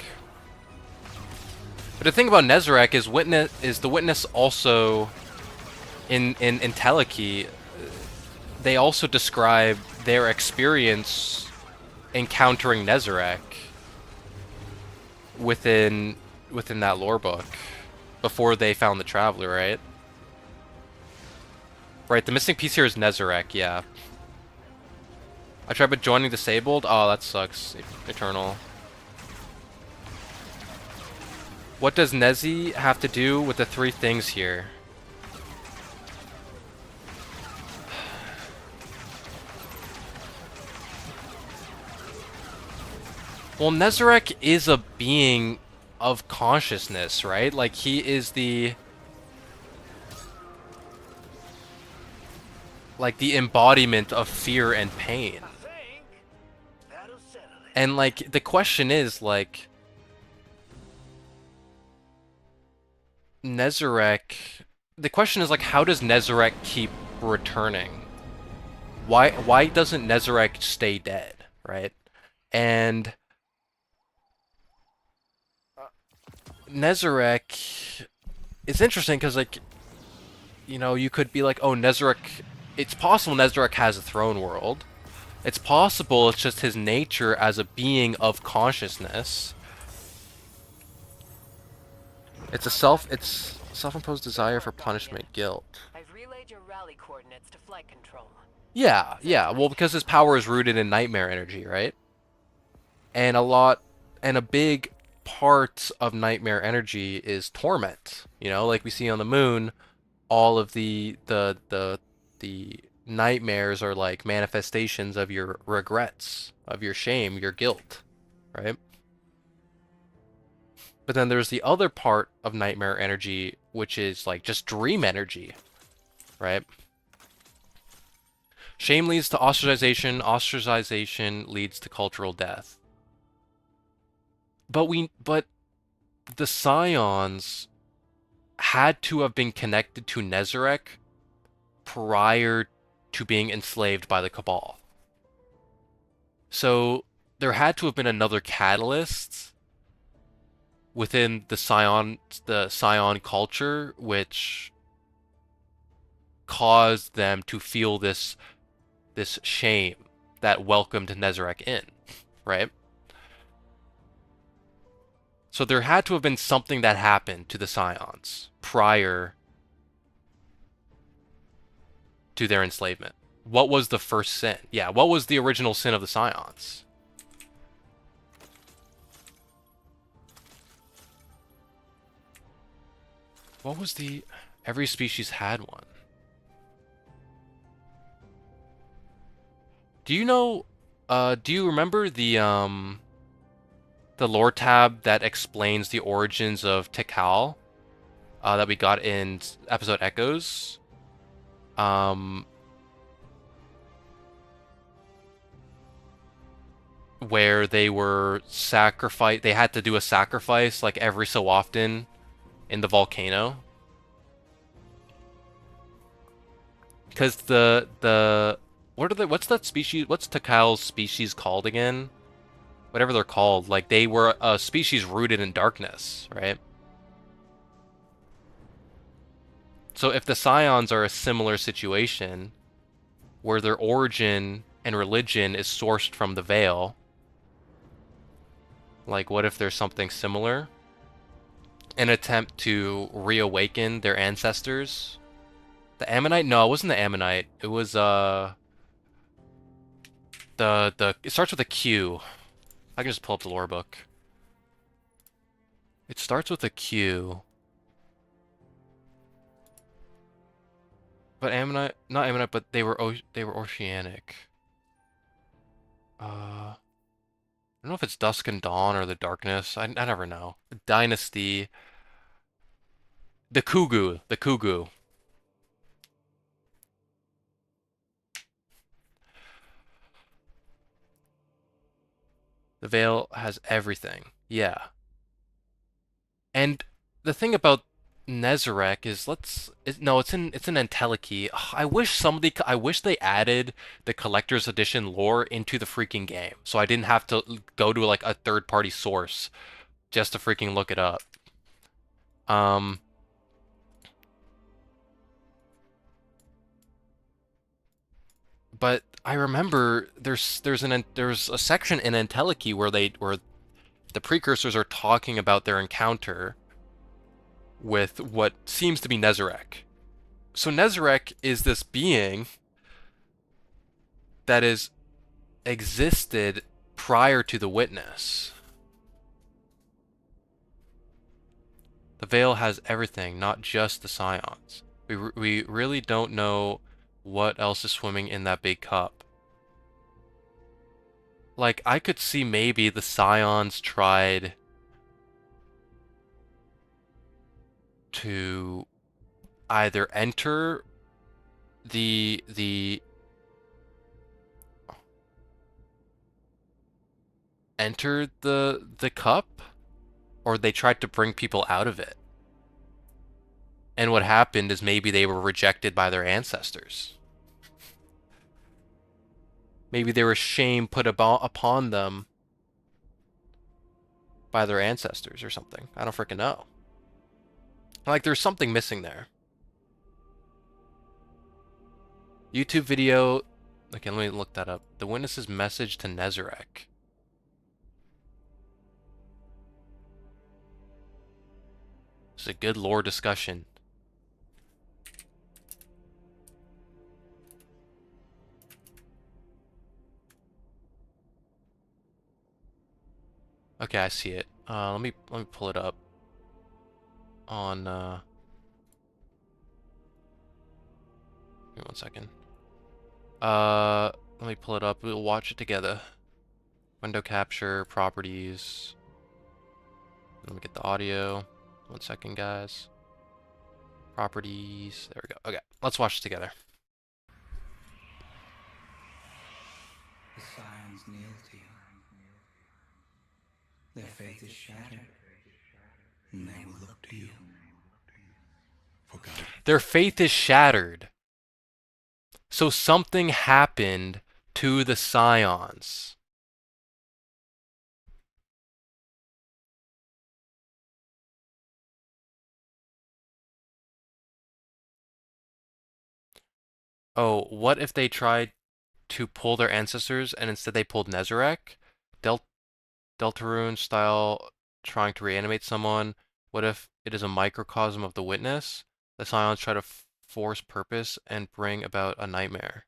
But the thing about Nezarec is the Witness also in Teleki, they also describe their experience encountering Nezarec within that lore book before they found the Traveler, right? Right, the missing piece here is Nezarec, yeah. I tried but joining disabled. Oh, that sucks. Eternal. What does Nezi have to do with the three things here? Well, Nezarec is a being of consciousness, right? Like, he is the... like, the embodiment of fear and pain. And, like, the question is, like... Nezarec... The question is, like, how does Nezarec keep returning? Why doesn't Nezarec stay dead, right? And... Nezarec... It's interesting, because, like... You know, you could be like, oh, Nezarec... It's possible Nezarec has a throne world. It's possible it's just his nature as a being of consciousness. It's self-imposed desire for punishment, guilt.
I've relayed your rally coordinates to flight control.
Yeah, well, because his power is rooted in nightmare energy, right? And a big part of nightmare energy is torment. You know, like we see on the moon, all of the nightmares are like manifestations of your regrets, of your shame, your guilt, right? But then there's the other part of nightmare energy, which is like just dream energy, right? Shame leads to ostracization, ostracization leads to cultural death. But the Scions had to have been connected to Nezarec prior to being enslaved by the Cabal. So there had to have been another catalyst within the Scion culture which caused them to feel this shame that welcomed Nezarec in, right? So there had to have been something that happened to the Scions prior to their enslavement. What was the first sin? Yeah, what was the original sin of the Scions? What was the... Every species had one. Do you know... do you remember the lore tab that explains the origins of Tikal? That we got in episode Echoes? Where they were sacrificed... They had to do a sacrifice, like, every so often in the volcano. Because what's that species, what's Takal's species called again? Whatever they're called, like they were a species rooted in darkness, right? So if the Scions are a similar situation, where their origin and religion is sourced from the Veil, like what if there's something similar? An attempt to reawaken their ancestors? The Ammonite? No, it wasn't the Ammonite. It was it starts with a Q. I can just pull up the lore book. It starts with a Q. But Ammonite, not Ammonite, but they were oceanic. I don't know if it's Dusk and Dawn or the Darkness. I never know. Dynasty. The Kugu. The Kugu. The Veil has everything. Yeah. And the thing about Nezarec is no, it's in Entelechy. I wish they added the collector's edition lore into the freaking game, so I didn't have to go to like a third-party source just to freaking look it up. But I remember there's a section in Entelechy where the precursors are talking about their encounter with what seems to be Nezarec. So Nezarec is this being that is existed prior to the Witness. The Veil has everything, not just the Scions. We really don't know what else is swimming in that big cup. Like, I could see maybe the Scions tried to either enter the cup, or they tried to bring people out of it. And what happened is maybe they were rejected by their ancestors. Maybe there was shame put upon them by their ancestors or something. I don't freaking know. Like, there's something missing there. YouTube video... Okay, let me look that up. The Witness's message to Nezarec. This is a good lore discussion. Okay, I see it. Let me pull it up on give me 1 second. Let me pull it up. We'll watch it together. Window capture, properties. Let me get the audio. 1 second, guys. Properties. There we go. Okay, let's watch it together.
The Scions kneel to you. Their faith is shattered, and they will look to you.
Their faith is shattered. So something happened to the Scions. Oh, what if they tried to pull their ancestors and instead they pulled Nezarec? Deltarune style trying to reanimate someone. What if it is a microcosm of the Witness? The Scions try to force purpose and bring about a nightmare.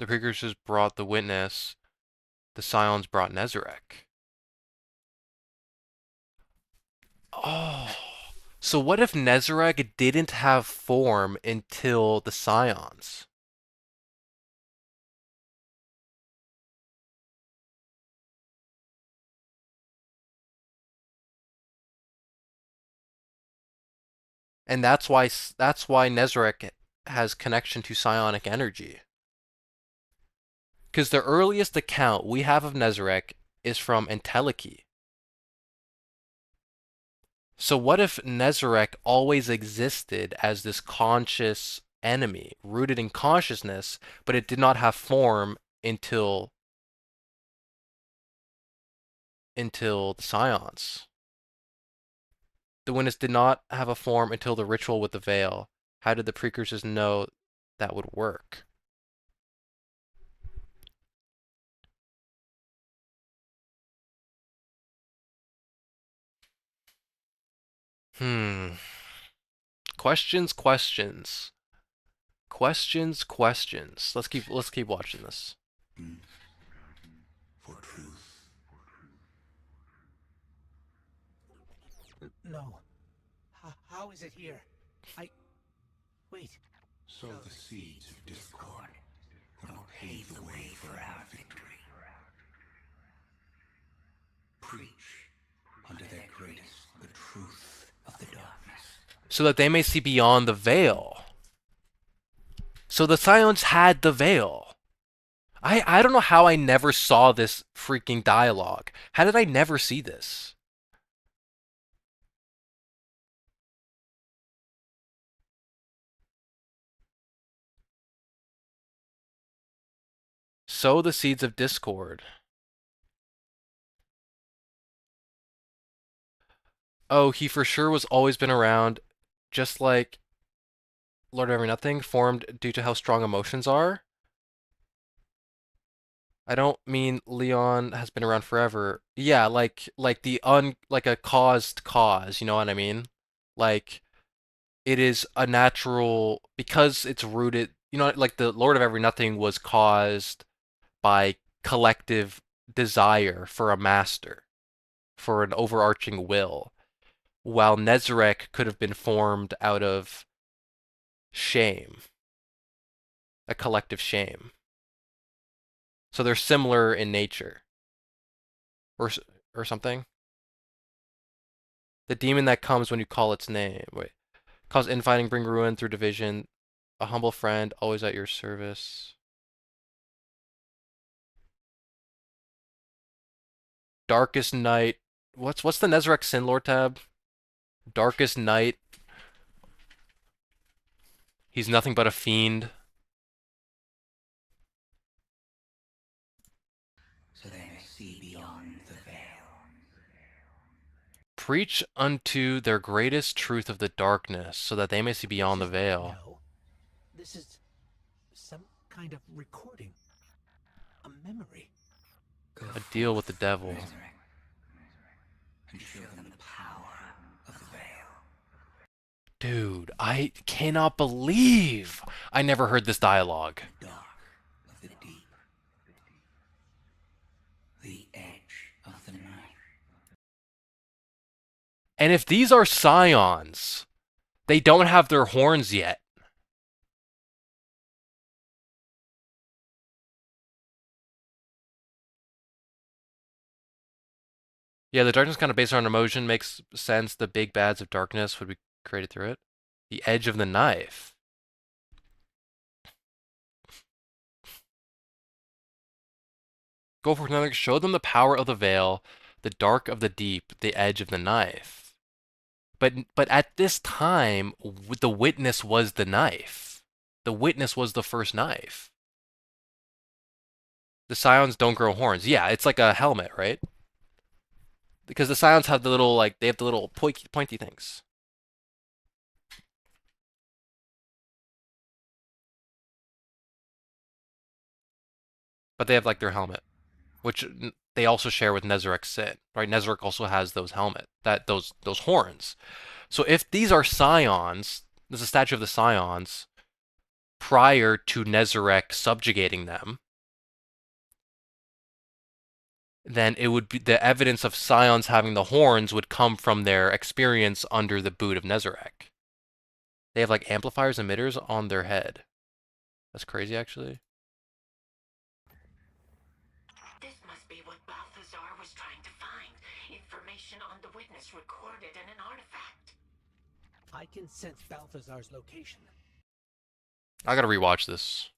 The precursors brought the witness. The scions brought Nezarek. Oh. So what if Nezarek didn't have form until the scions? And that's why Nezarek has connection to psionic energy. Because the earliest account we have of Nezarek is from Entelechy. So what if Nezarek always existed as this conscious enemy, rooted in consciousness, but it did not have form until the scions? The witness did not have a form until the ritual with the veil. How did the precursors know that would work? Questions. Let's keep watching this.
For truth.
No. How is it here? Wait.
Sow the seeds of discord that will pave the way for our victory. Preach unto their greatest the truth of the darkness.
So that they may see beyond the veil. So the scions had the veil. I don't know how I never saw this freaking dialogue. How did I never see this? Sow the seeds of discord. Oh, he for sure was always been around, just like Lord of Every Nothing, formed due to how strong emotions are. I don't mean Leon has been around forever. Yeah, like a caused cause, you know what I mean? Like it is a natural because it's rooted, you know, like the Lord of Every Nothing was caused by collective desire for a master, for an overarching will, while Nezarek could have been formed out of shame, a collective shame. So they're similar in nature, or something. The demon that comes when you call its name. Wait, cause infighting, bring ruin through division. A humble friend, always at your service. Darkest night. What's the Nezarek Sin Lord tab? Darkest night. He's nothing but a fiend.
So they may see beyond the veil.
Preach unto their greatest truth of the darkness, so that they may see beyond the veil.
No. This is some kind of recording. A memory.
A deal with the devil.
And show them the power of the veil.
Dude, I cannot believe I never heard this dialogue.
Dark of the deep. The edge of the night.
And if these are scions, they don't have their horns yet. Yeah, the darkness kind of based on emotion makes sense. The big bads of darkness would be created through it. The edge of the knife. Go for another. Show them the power of the veil, the dark of the deep, the edge of the knife. But at this time, the witness was the knife. The witness was the first knife. The scions don't grow horns. Yeah, it's like a helmet, right? Because the scions have the little, like, they have the little pointy things. But they have, like, their helmet. Which they also share with Nezarek's Sin, right? Nezarek also has those those horns. So if these are scions, there's a statue of the scions, prior to Nezarec subjugating them, then it would be the evidence of scions having the horns would come from their experience under the boot of Nezarec. They have like amplifiers, emitters on their head. That's crazy, actually.
This must be what Balthazar was trying to find. Information on the witness recorded in an artifact.
I can sense Balthazar's location.
I gotta rewatch this.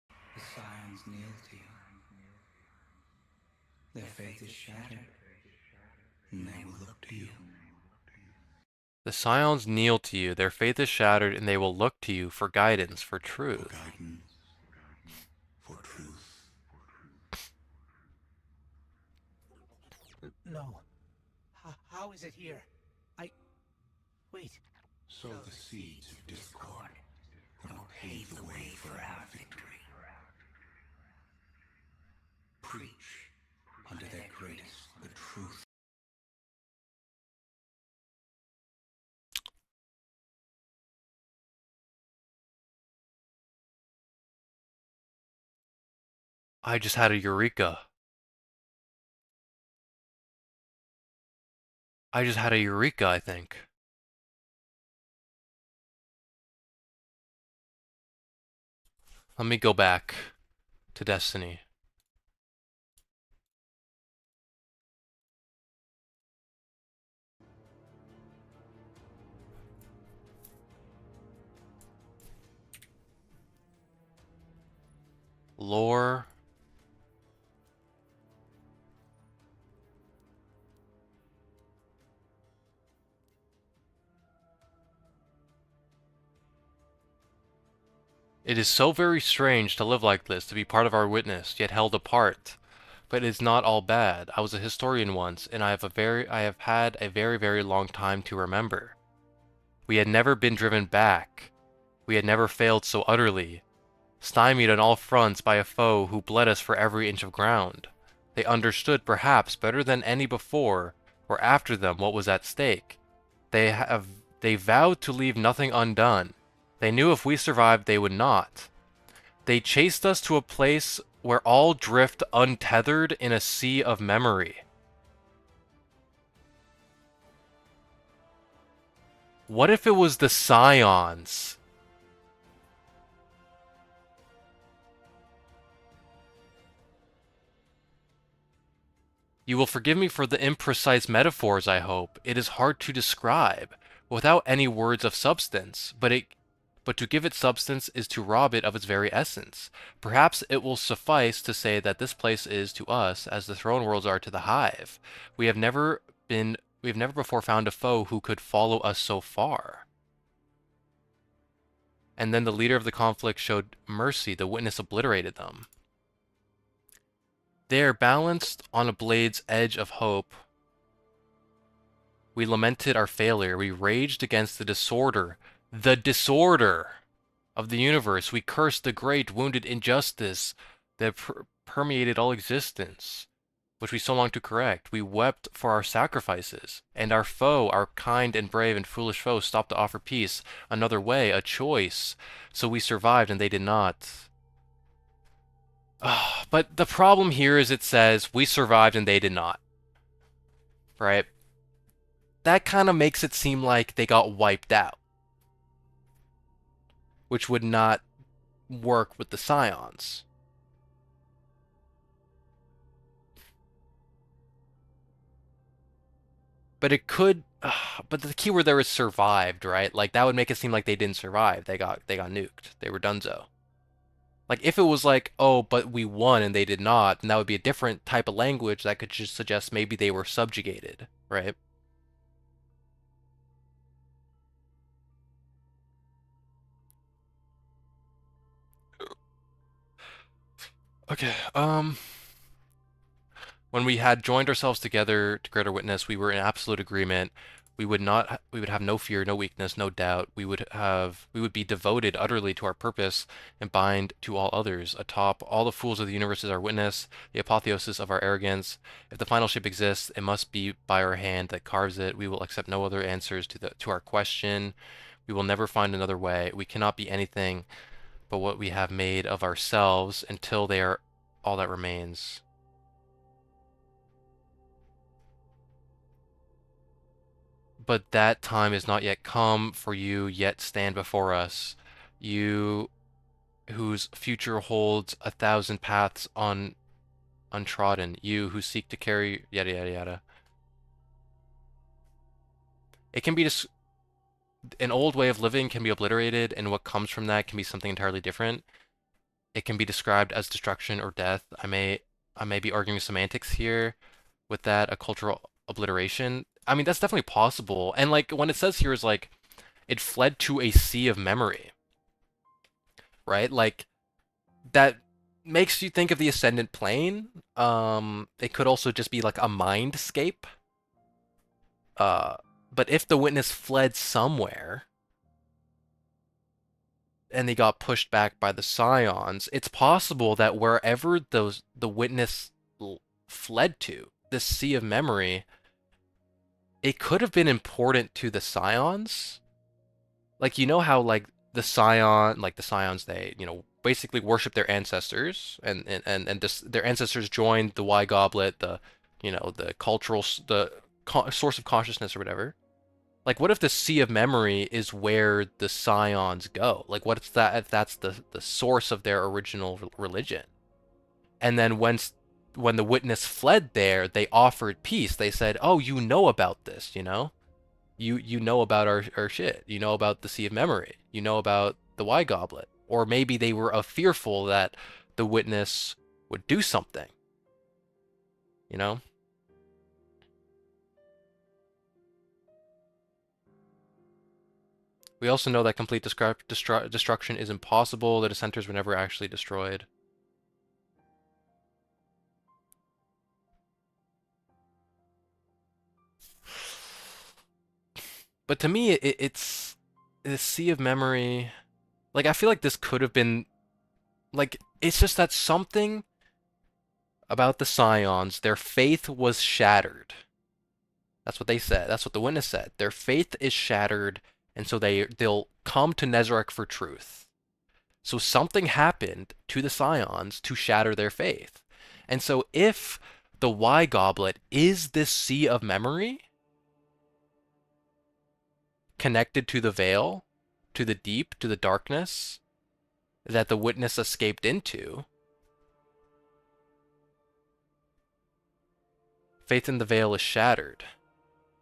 The scions kneel to you. Their faith is shattered, and they will look to you.
The scions kneel to you, their faith is shattered, and they will look to you for guidance, for truth.
For guidance, for truth.
No. How is it here? Wait.
Sow the seeds of discord that will pave the way for our victory. Preach unto their greatest the truth.
I just had a eureka. I just had a eureka, I think. Let me go back to Destiny. Lore. It is so very strange to live like this, to be part of our witness, yet held apart. But it is not all bad. I was a historian once, and I have had a very, very long time to remember. We had never been driven back. We had never failed so utterly. Stymied on all fronts by a foe who bled us for every inch of ground. They understood, perhaps, better than any before or after them what was at stake. They vowed to leave nothing undone. They knew if we survived, they would not. They chased us to a place where all drift untethered in a sea of memory. What if it was the Scions? You will forgive me for the imprecise metaphors, I hope. It is hard to describe, without any words of substance, but to give it substance is to rob it of its very essence. Perhaps it will suffice to say that this place is to us as the throne worlds are to the hive. We have never before found a foe who could follow us so far. And then the leader of the conflict showed mercy, the witness obliterated them. There, balanced on a blade's edge of hope, we lamented our failure. We raged against the disorder of the universe. We cursed the great, wounded injustice that permeated all existence, which we so longed to correct. We wept for our sacrifices, and our foe, our kind and brave and foolish foe, stopped to offer peace, another way, a choice. So we survived, and they did not. But the problem here is it says, we survived and they did not. Right? That kind of makes it seem like they got wiped out. Which would not work with the Scions. But it could... but the keyword there is survived, right? Like, that would make it seem like they didn't survive. They got nuked. They were donezo. Like, if it was like, oh, but we won and they did not, then that would be a different type of language that could just suggest maybe they were subjugated, right? Okay, when we had joined ourselves together to greater witness, we were in absolute agreement. We would have no fear, no weakness, no doubt. We would be devoted utterly to our purpose and bind to all others. Atop all the fools of the universe is our witness, the apotheosis of our arrogance. If the final ship exists, it must be by our hand that carves it. We will accept no other answers to our question. We will never find another way. We cannot be anything but what we have made of ourselves until they are all that remains. But that time is not yet come, for you yet stand before us, you whose future holds 1,000 paths untrodden, you who seek to carry yada yada yada. It can be just an old way of living can be obliterated, and what comes from that can be something entirely different. It can be described as destruction or death. I may be arguing semantics here with that, a cultural obliteration. I mean, that's definitely possible. And like when it says here is like it fled to a sea of memory, right? Like that makes you think of the ascendant plane. It could also just be like a mindscape. But if the witness fled somewhere and they got pushed back by the scions, it's possible that wherever the witness fled to, this sea of memory, it could have been important to the scions. Like, you know how like the scions, they, you know, basically worship their ancestors, and their ancestors joined the Y Goblet, the, you know, the cultural, source of consciousness or whatever. Like, what if the Sea of Memory is where the Scions go? Like, what if that's the source of their original religion? And then when the witness fled there, they offered peace. They said, "Oh, you know about this, you know? You know about our shit. You know about the Sea of Memory. You know about the Y Goblet." Or maybe they were fearful that the witness would do something. You know? We also know that complete destruction is impossible. The dissenters were never actually destroyed. But to me, it's the Sea of Memory. Like, I feel like this could have been, like, it's just that something about the Scions, their faith was shattered. That's what they said. That's what the witness said. Their faith is shattered, and so they'll come to Nezarec for truth. So something happened to the Scions to shatter their faith. And so if the Y Goblet is this Sea of Memory, connected to the veil, to the deep, to the darkness that the witness escaped into, faith in the veil is shattered.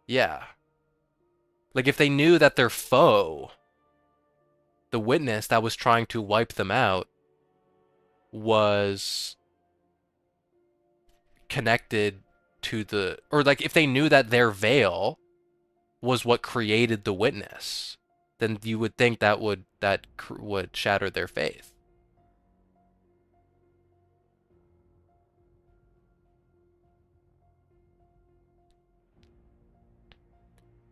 Yeah. Like, if they knew that their foe, the witness that was trying to wipe them out, was connected to the, or like if they knew that their veil was what created the witness, then you would think that would shatter their faith.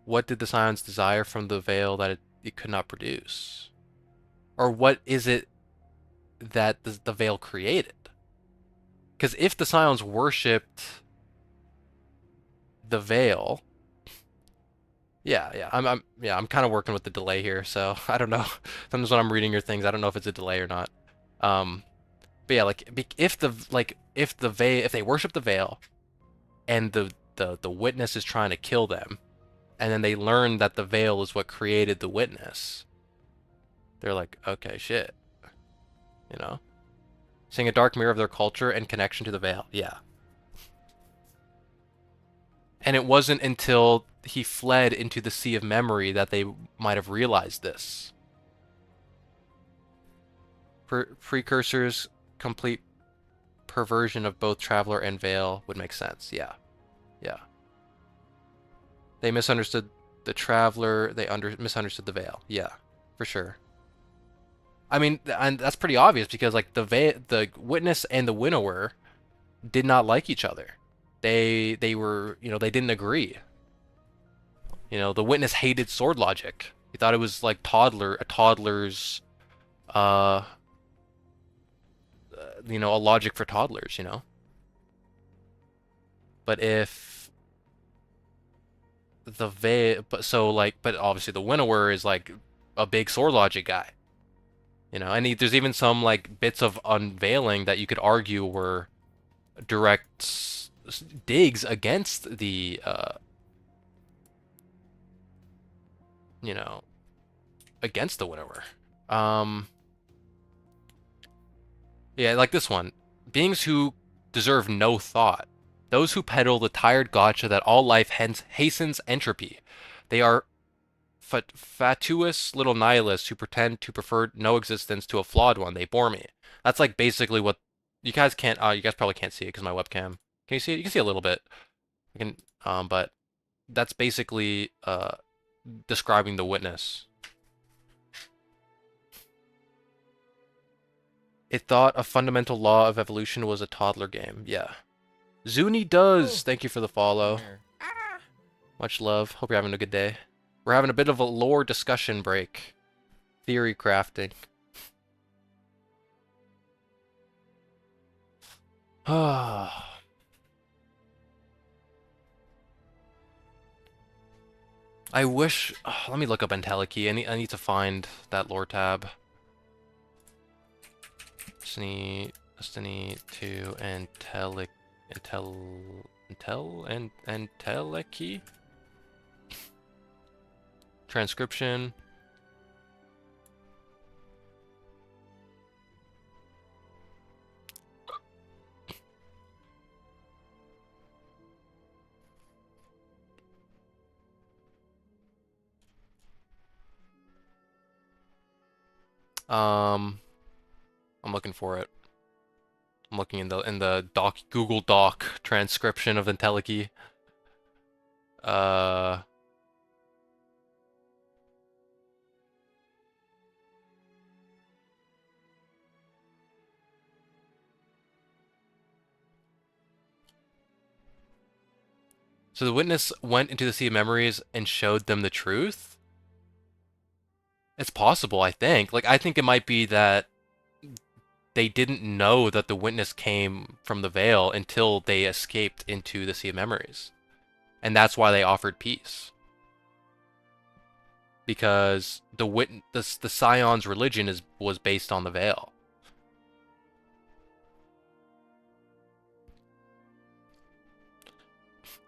What did the Scions desire from the veil that it could not produce? Or what is it that the veil created? Because if the Scions worshipped the veil, I'm kind of working with the delay here, so I don't know. Sometimes when I'm reading your things, I don't know if it's a delay or not. But yeah, like if they worship the veil, and the witness is trying to kill them, and then they learn that the veil is what created the witness, they're like, okay, shit. You know? Seeing a dark mirror of their culture and connection to the veil. Yeah. And it wasn't until he fled into the Sea of Memory that they might have realized this. Precursors, complete perversion of both Traveler and Veil would make sense. Yeah. Yeah. They misunderstood the Traveler, they misunderstood the Veil. Yeah, for sure. I mean, and that's pretty obvious because like the witness and the winnower did not like each other. They were, you know, they didn't agree. You know, the witness hated sword logic. He thought it was like a toddler's you know, a logic for toddlers, you know. But if the veil, but obviously the winnower is like a big sword logic guy. You know, and there's even some like bits of unveiling that you could argue were direct digs against the you know, against the Winnower. Yeah, like this one. Beings who deserve no thought. Those who peddle the tired gotcha that all life hence hastens entropy. They are fatuous little nihilists who pretend to prefer no existence to a flawed one. They bore me. That's like basically what you guys can't. You guys probably can't see it because my webcam. Can you see it? You can see a little bit. I can. But that's basically describing the witness. It thought a fundamental law of evolution was a toddler game. Yeah. Zuni does.
Oh.
Thank you for the follow. Much love. Hope you're having a good day. We're having a bit of a lore discussion break. Theory crafting. I wish... let me look up Entelechy. I need to find that lore tab. Destiny 2 Entelechy? Transcription. I'm looking for it. I'm looking in the Google Doc transcription of Entelechy. So the witness went into the Sea of Memories and showed them the truth? It's possible, I think. Like, I think it might be that they didn't know that the witness came from the Veil until they escaped into the Sea of Memories. And that's why they offered peace. Because the Scion's religion was based on the Veil.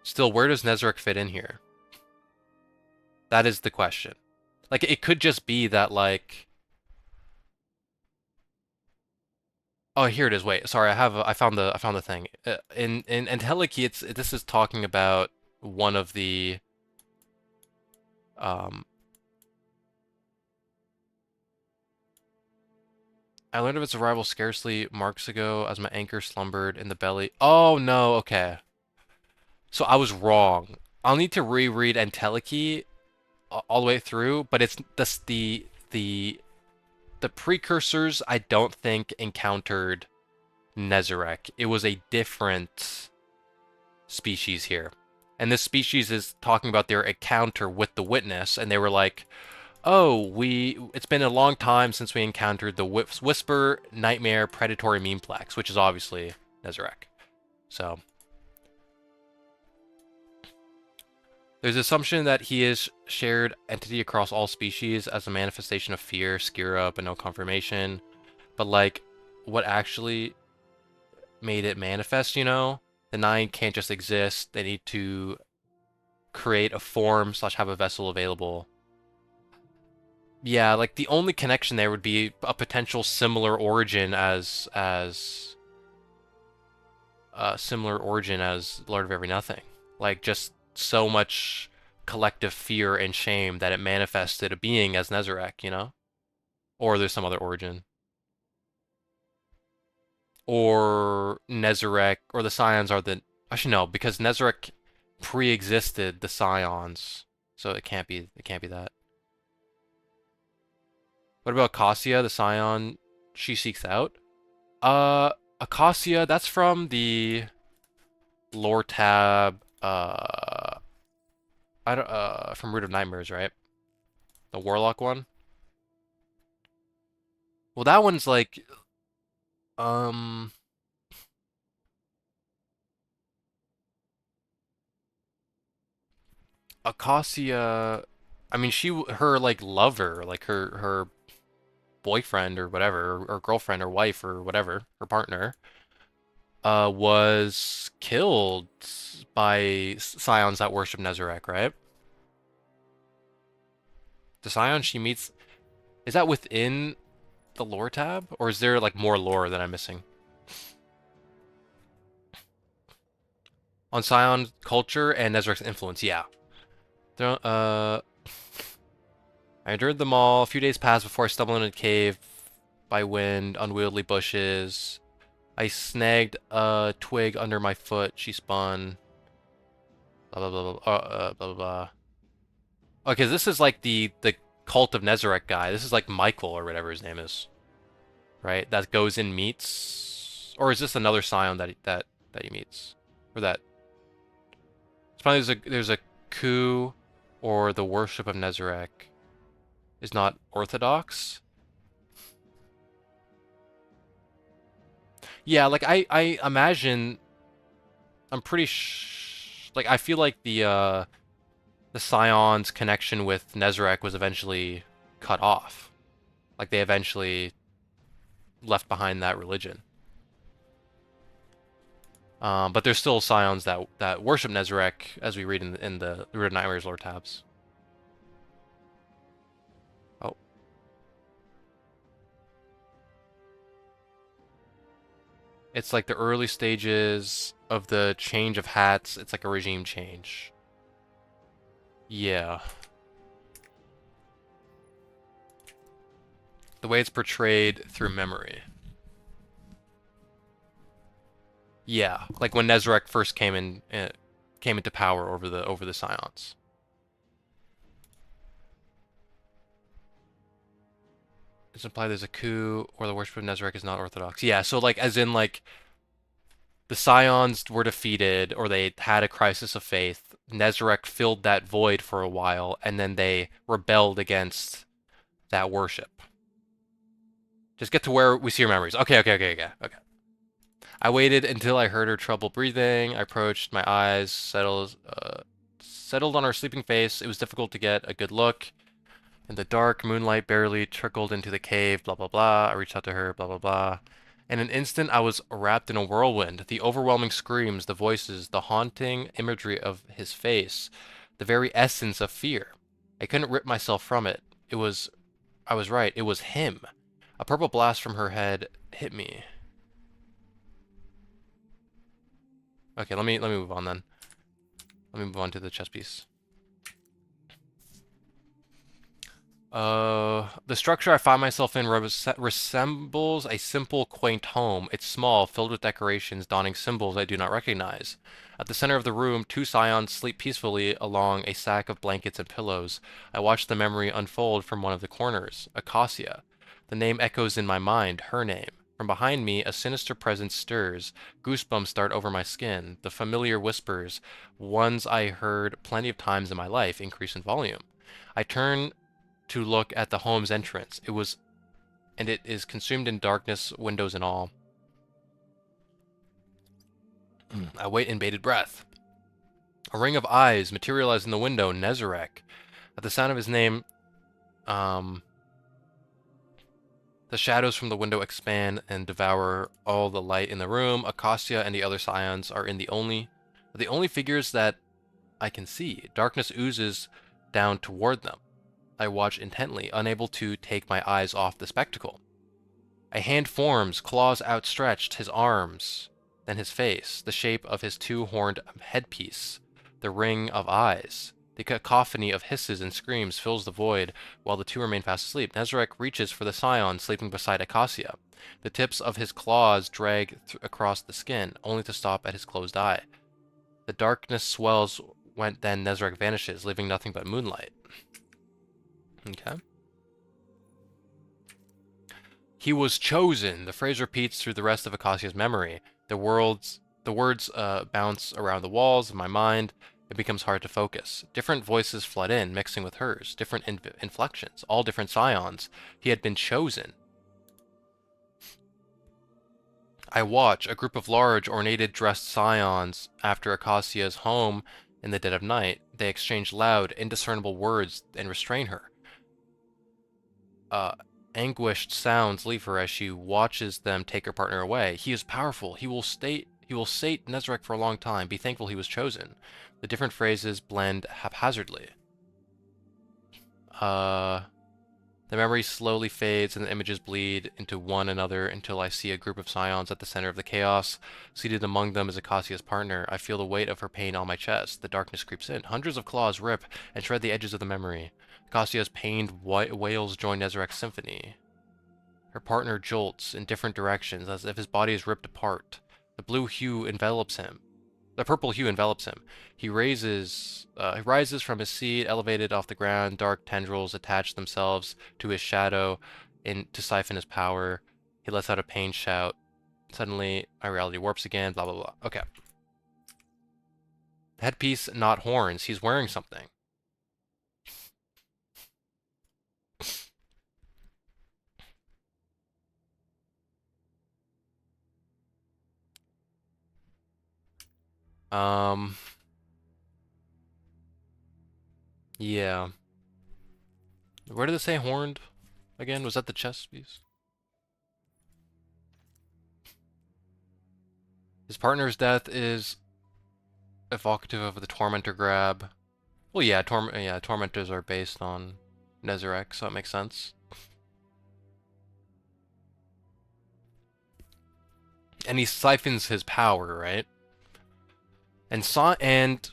Still, where does Nezarec fit in here? That is the question. Like, it could just be that, like... Oh, here it is. Wait, sorry. I found the thing. In Entelechy, this is talking about one of the I learned of its arrival scarcely marks ago as my anchor slumbered in the belly. Oh no, okay. So I was wrong. I'll need to reread Entelechy all the way through, but it's the precursors I don't think encountered Nezarec. It was a different species here. And this species is talking about their encounter with the witness, and they were like, oh, it's been a long time since we encountered the Whisper, Nightmare, Predatory Memeplex, which is obviously Nezarec. So there's assumption that he is shared entity across all species as a manifestation of fear, Skira, but no confirmation. But like, what actually made it manifest, you know? The Nine can't just exist. They need to create a form / have a vessel available. Yeah, like the only connection there would be a potential similar origin as Lord of Every Nothing. Like just so much collective fear and shame that it manifested a being as Nezarec, you know? Or there's some other origin. Or Nezarec, or the Scions are the... Actually, no, because Nezarec pre-existed the Scions, so it can't be that. What about Cassia, the Scion she seeks out? Acacia, that's from the lore tab, I don't, from Root of Nightmares, right? The Warlock one? Well, that one's like, Acacia I mean, her like lover, like her boyfriend or whatever, or girlfriend or wife or whatever, her partner, was killed by scions that worship Nezarec, right? The scion she meets, is that within the lore tab, or is there like more lore that I'm missing? On scion culture and Nezarec's influence, yeah. I endured them all. A few days passed before I stumbled in a cave by wind, unwieldy bushes. I snagged a twig under my foot. She spun. Blah blah blah blah blah blah. Okay, this is like the cult of Nezarec guy. This is like Michael or whatever his name is, right? That goes in meets, or is this another scion that he meets, or that? It's probably there's a coup, or the worship of Nezarec is not orthodox. Yeah, like I imagine, I'm pretty like I feel like the Scion's connection with Nezarec was eventually cut off. Like they eventually left behind that religion. But there's still Scions that worship Nezarec, as we read in the Root of Nightmares lore tabs. Oh. It's like the early stages of the change of hats. It's like a regime change. Yeah. The way it's portrayed through memory. Yeah, like when Nezarec first came into power over the Scions. It's implied there's a coup, or the worship of Nezarec is not orthodox. Yeah, so like as in like the Scions were defeated, or they had a crisis of faith. Nezarec filled that void for a while, and then they rebelled against that worship. Just get to where we see your memories. Okay. I waited until I heard her trouble breathing. I approached, my eyes settled on her sleeping face. It was difficult to get a good look. In the dark, moonlight barely trickled into the cave, blah blah blah. I reached out to her, blah blah blah. In an instant, I was wrapped in a whirlwind. The overwhelming screams, the voices, the haunting imagery of his face, the very essence of fear. I couldn't rip myself from it. I was right, it was him. A purple blast from her head hit me. Okay, let me move on then. Let me move on to the chess piece. The structure I find myself in resembles a simple, quaint home. It's small, filled with decorations, donning symbols I do not recognize. At the center of the room, two scions sleep peacefully along a sack of blankets and pillows. I watch the memory unfold from one of the corners. Acacia. The name echoes in my mind, her name. From behind me, a sinister presence stirs. Goosebumps start over my skin. The familiar whispers, ones I heard plenty of times in my life, increase in volume. I turn to look at the home's entrance. It is consumed in darkness, windows and all. I wait in bated breath. A ring of eyes materialize in the window. Nezarec. At the sound of his name, the shadows from the window expand and devour all the light in the room. Acacia and the other scions are the only figures that I can see. Darkness oozes down toward them. I watch intently, unable to take my eyes off the spectacle. A hand forms, claws outstretched, his arms, then his face, the shape of his two-horned headpiece, the ring of eyes. The cacophony of hisses and screams fills the void while the two remain fast asleep. Nezarec reaches for the scion sleeping beside Acacia. The tips of his claws drag across the skin, only to stop at his closed eye. The darkness swells when then Nezarec vanishes, leaving nothing but moonlight. Okay. He was chosen. The phrase repeats through the rest of Acacia's memory. The words bounce around the walls of my mind. It becomes hard to focus. Different voices flood in, mixing with hers. Different inflections. All different scions. He had been chosen. I watch a group of large, ornated dressed scions after Acacia's home In the dead of night, they exchange loud, indiscernible words and restrain her. Anguished sounds leave her as she watches them take her partner away. He is powerful. He will sate Nezarec for a long time. Be thankful he was chosen. The different phrases blend haphazardly. The memory slowly fades and the images bleed into one another until I see a group of scions at the center of the chaos. Seated among them is Acacia's partner. I feel the weight of her pain on my chest. The darkness creeps in. Hundreds of claws rip and shred the edges of the memory. Acacia's pained wails join Nezarec's symphony. Her partner jolts in different directions as if his body is ripped apart. The blue hue envelops him. The purple hue envelops him. He rises from his seat, elevated off the ground. Dark tendrils attach themselves to his shadow to siphon his power. He lets out a pained shout. Suddenly, my reality warps again, blah, blah, blah. Okay. Headpiece, not horns. He's wearing something. Yeah. Where did it say horned again? Was that the chest piece? His partner's death is evocative of the Tormentor grab. Well, yeah, Tormentors are based on Nezarec, so it makes sense. And he siphons his power, right? And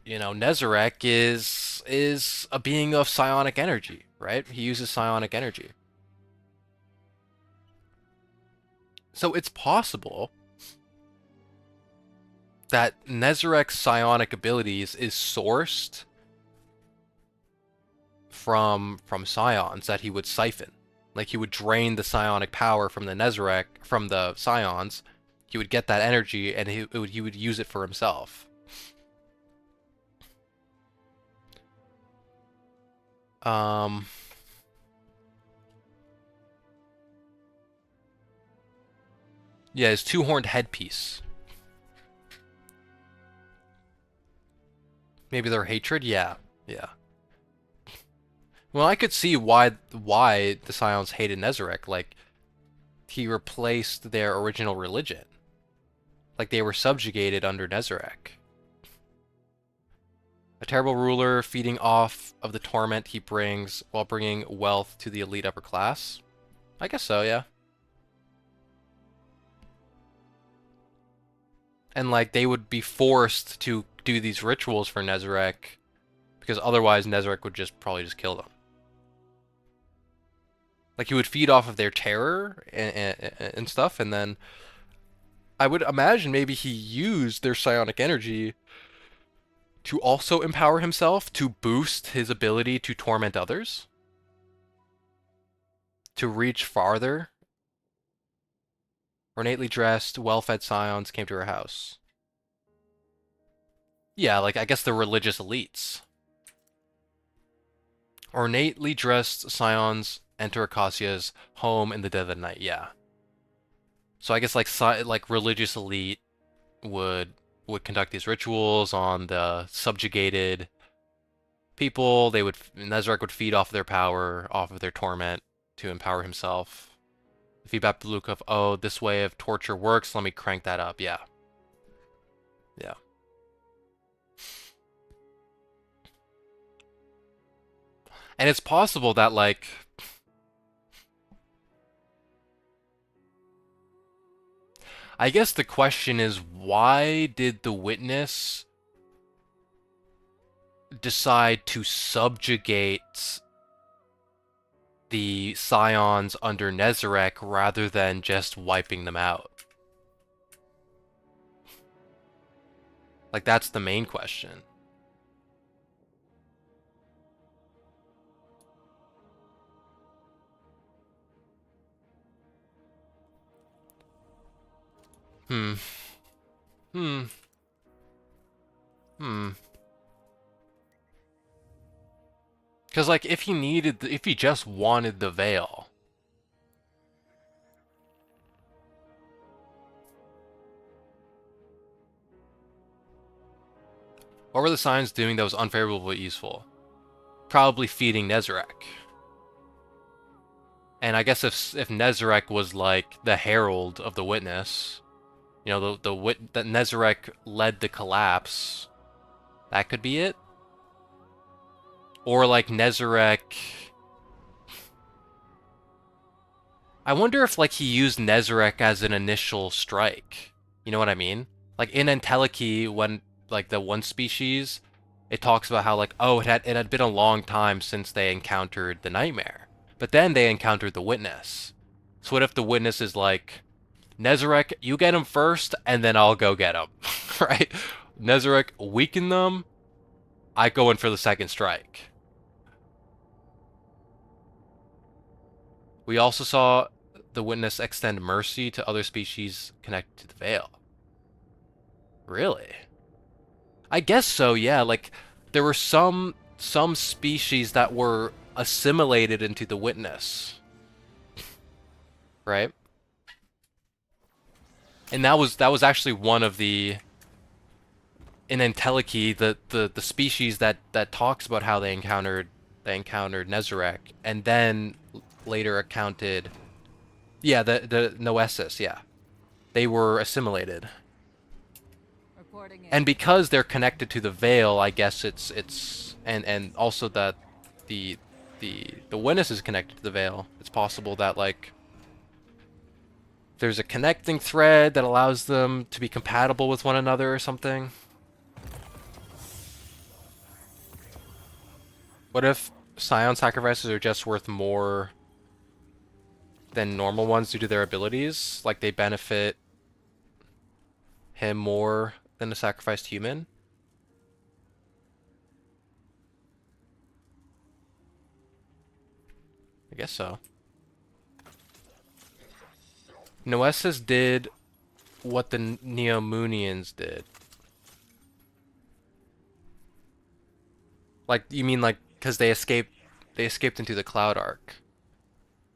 you know, Nezarec is a being of psionic energy, right? He uses psionic energy. So it's possible that Nezarec's psionic abilities is sourced from scions that he would siphon. Like he would drain the psionic power from the Nezarec, from the scions. He would get that energy and he would use it for himself. Yeah, his two-horned headpiece. Maybe their hatred? Yeah. Yeah. Well, I could see why the Scions hated Nezarec. Like, he replaced their original religion. Like, they were subjugated under Nezarec. A terrible ruler feeding off of the torment he brings while bringing wealth to the elite upper class. I guess so, yeah. And, like, they would be forced to do these rituals for Nezarec because otherwise Nezarec would probably just kill them. Like, he would feed off of their terror and stuff, and then I would imagine maybe he used their psionic energy to also empower himself, to boost his ability to torment others, to reach farther. Ornately dressed, well-fed scions came to her house. Yeah, like, I guess the religious elites. Ornately dressed scions enter Acacia's home in the dead of the night, yeah. So I guess, like religious elite would conduct these rituals on the subjugated people. Nezarec would feed off of their power, off of their torment, to empower himself. The feedback loop of, oh, this way of torture works, let me crank that up, yeah. Yeah. And it's possible that, like, I guess the question is, why did the witness decide to subjugate the scions under Nezarec rather than just wiping them out? Like, that's the main question. Hmm. Because, like, if he just wanted the veil, What were the Scions doing that was unfavorable but useful? Probably feeding Nezarek. And I guess if Nezarek was like the herald of the witness, you know, that Nezarek led the collapse, that could be it. Or like Nezarek. I wonder if like he used Nezarek as an initial strike. You know what I mean? Like in Entelechy, when like the one species, it talks about how like, oh, it had been a long time since they encountered the nightmare. But then they encountered the witness. So what if the witness is like, Nezarek, you get him first, and then I'll go get him, right? Nezarek, weaken them, I go in for the second strike. We also saw the witness extend mercy to other species connected to the Veil. Really? I guess so, yeah. Like, there were some species that were assimilated into the witness. Right? And that was actually one of the, in Entelechy, the species that talks about how they encountered Nezarek, and then later encountered, yeah, the Noesis, yeah. They were assimilated. And because they're connected to the Veil, I guess it's and also that the witness is connected to the Veil. It's possible that like there's a connecting thread that allows them to be compatible with one another or something. What if Scion sacrifices are just worth more than normal ones due to their abilities? Like they benefit him more than a sacrificed human? I guess so. Noesis did what the Neomunians did. Like, you mean like, because they escaped into the Cloud Arc.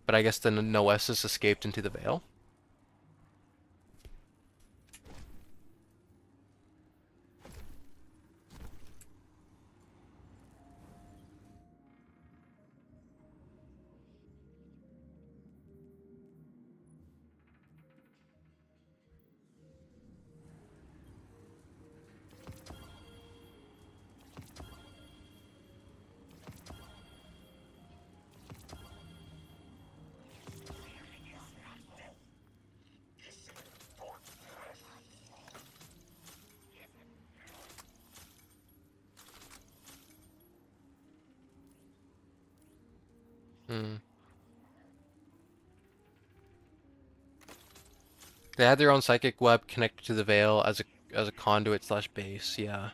But I guess the Noesis escaped into the Veil? They had their own psychic web connected to the Veil as a conduit slash base, yeah.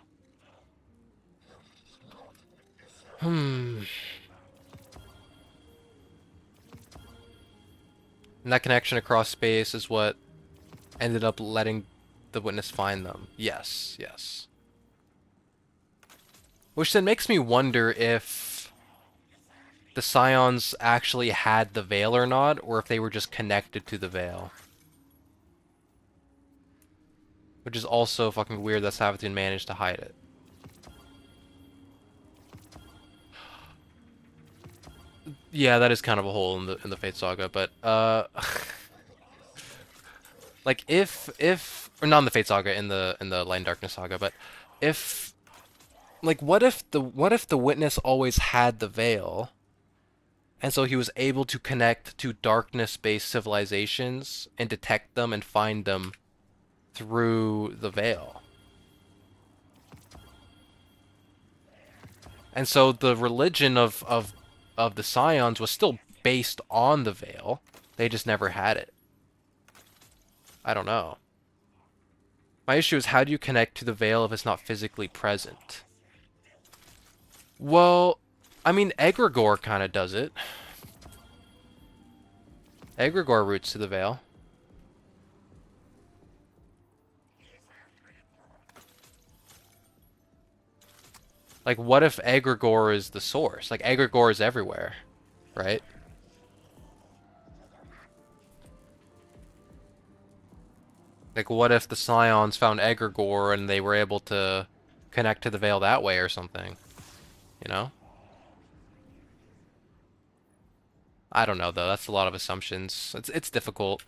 And that connection across space is what ended up letting the witness find them. Yes, yes. Which then makes me wonder if the Scions actually had the Veil or not, or if they were just connected to the Veil. Which is also fucking weird that Savathun managed to hide it. Yeah, that is kind of a hole in the Fate Saga, but like if or not in the Fate Saga, in the Light and Darkness Saga, but if like what if the witness always had the Veil, and so he was able to connect to darkness-based civilizations and detect them and find them through the Veil. And so the religion of the Scions was still based on the Veil. They just never had it. I don't know. My issue is, how do you connect to the Veil if it's not physically present? Well, I mean, Egregore kind of does it. Egregore routes to the Veil. Like, what if Egregore is the source? Like, Egregore is everywhere, right? Like, what if the Scions found Egregore and they were able to connect to the veil that way or something, you know? I don't know though. That's a lot of assumptions. It's difficult.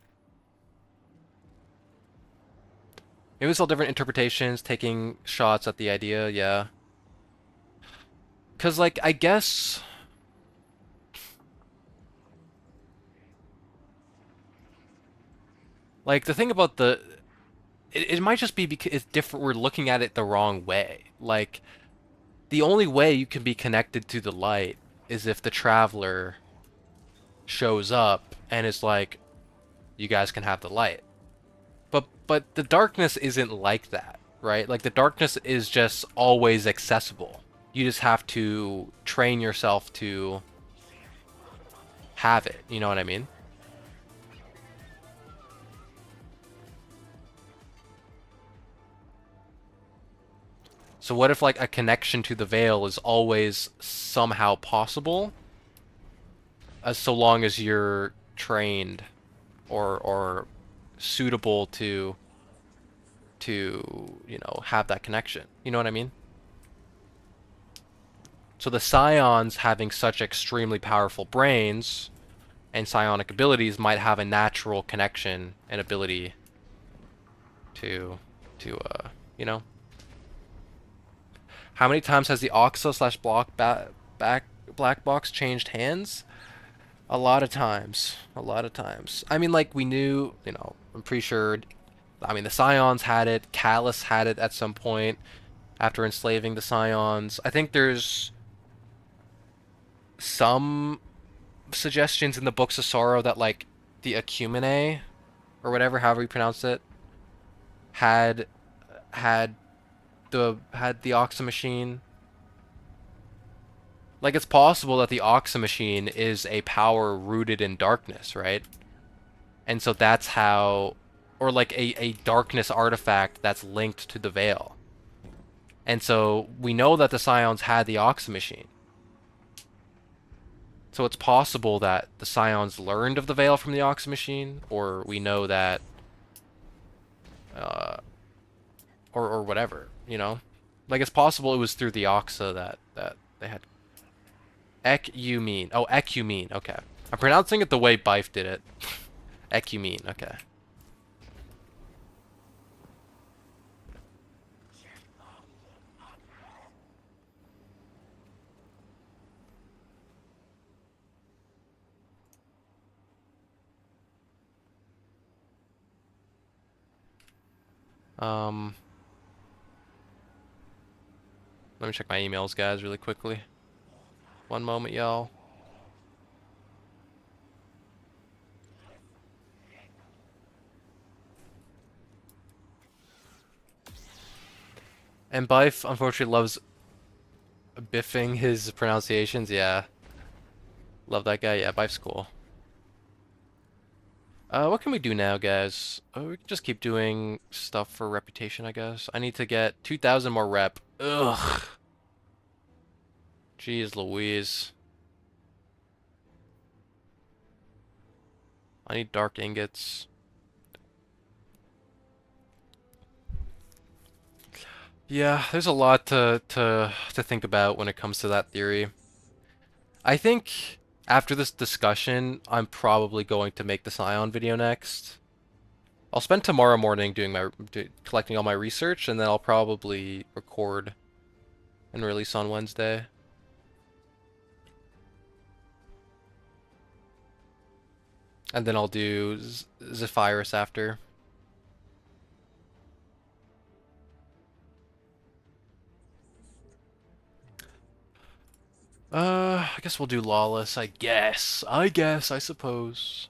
Maybe it's all different interpretations, taking shots at the idea, yeah. Cause like I guess like the thing about it might just be because it's different. We're looking at it the wrong way. Like the only way you can be connected to the light is if the traveler shows up and is like, you guys can have the light. But the darkness isn't like that, right? Like the darkness is just always accessible. You just have to train yourself to have it. You know what I mean? So what if like a connection to the veil is always somehow possible, as so long as you're trained or suitable to you know, have that connection. You know what I mean? So the Scions having such extremely powerful brains and psionic abilities might have a natural connection and ability to you know. How many times has the Oxa slash black box changed hands? A lot of times. A lot of times. I mean, like, we knew, you know, I'm pretty sure, I mean, the Scions had it, Callus had it at some point after enslaving the Scions. I think there's some suggestions in the Books of Sorrow that, like, the Ecumene, or whatever, however you pronounce it, had the Oxa machine. Like, it's possible that the Oxa machine is a power rooted in darkness, right? And so that's how, or like a darkness artifact that's linked to the veil. And so we know that the Scions had the Oxa machine. So it's possible that the Scions learned of the veil from the Oxa machine, or we know that, or whatever, you know? Like, it's possible it was through the Oxa that they had. Ecumene. Oh, Ecumene. Okay. I'm pronouncing it the way Bife did it. Ecumene. Okay. Let me check my emails, guys, really quickly. One moment, y'all. And Bife, unfortunately, loves biffing his pronunciations. Yeah. Love that guy. Yeah, Bife's cool. What can we do now, guys? We can just keep doing stuff for reputation, I guess. I need to get 2,000 more rep. Ugh. Jeez Louise. I need dark ingots. Yeah, there's a lot to think about when it comes to that theory. I think after this discussion, I'm probably going to make the Scion video next. I'll spend tomorrow morning collecting all my research, and then I'll probably record and release on Wednesday. And then I'll do Zephyrus after. I guess we'll do Lawless, I suppose.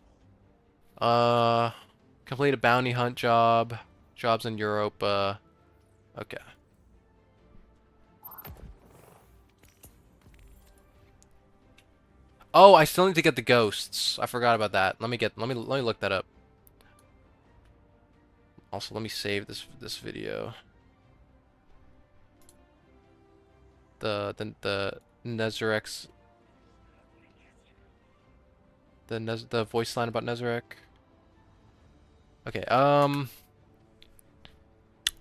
Complete a bounty hunt job. Jobs in Europe, okay. Oh, I still need to get the ghosts. I forgot about that. Let me look that up. Also, let me save this video. The Nezarec, the voice line about Nezarec. Okay,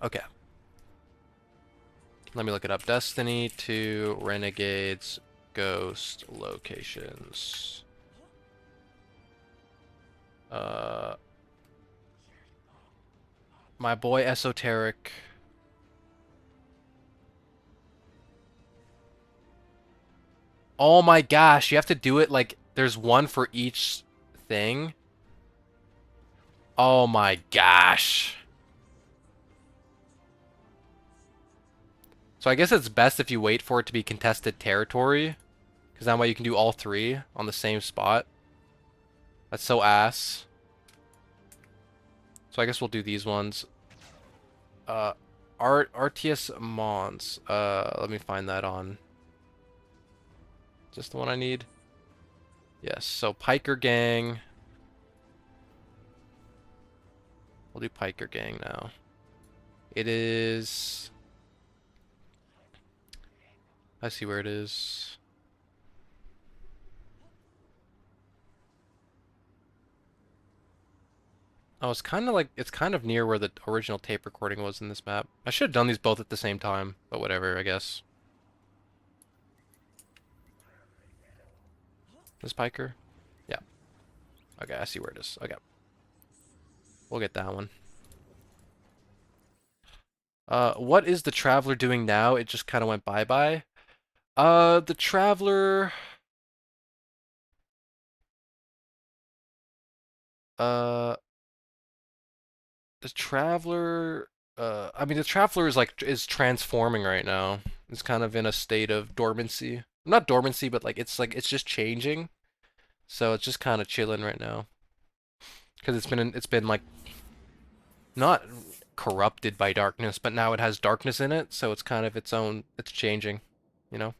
okay. Let me look it up. Destiny 2 Renegades Ghost locations. My boy Esoteric. Oh my gosh, you have to do it like there's one for each thing. Oh my gosh. So I guess it's best if you wait for it to be contested territory, because that way you can do all three on the same spot. That's so ass. So I guess we'll do these ones. RTS Mons. Let me find that on. Is this the one I need? Yes, so Piker Gang. We'll do Piker Gang now. It is... I see where it is. Oh, it's kind of near where the original tape recording was in this map. I should have done these both at the same time, but whatever, I guess. This Piker? Yeah. Okay, I see where it is. Okay. We'll get that one. What is the Traveler doing now? It just kind of went bye-bye. The Traveler... The Traveler... I mean, the Traveler is transforming right now. It's kind of in a state of dormancy. Not dormancy, but it's just changing. So it's just kind of chilling right now. Because it's been like not corrupted by darkness, but now it has darkness in it, so it's kind of its own, it's changing, you know?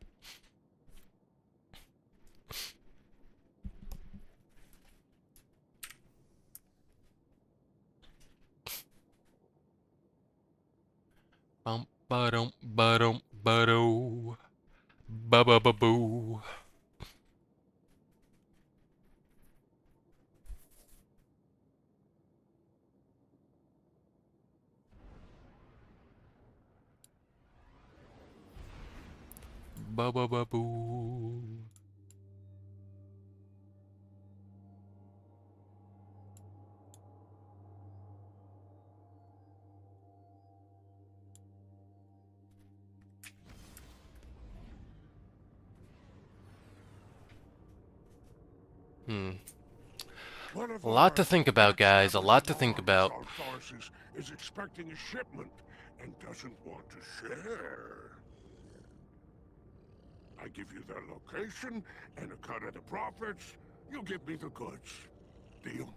Bum ba-dum ba-dum ba-do ba-ba-ba-boo. Ba-ba-ba-boo. A lot to think about, guys. A lot to think about.
Is expecting a shipment and doesn't want to share. I give you their location and a cut of the profits. You give me the goods. Deal?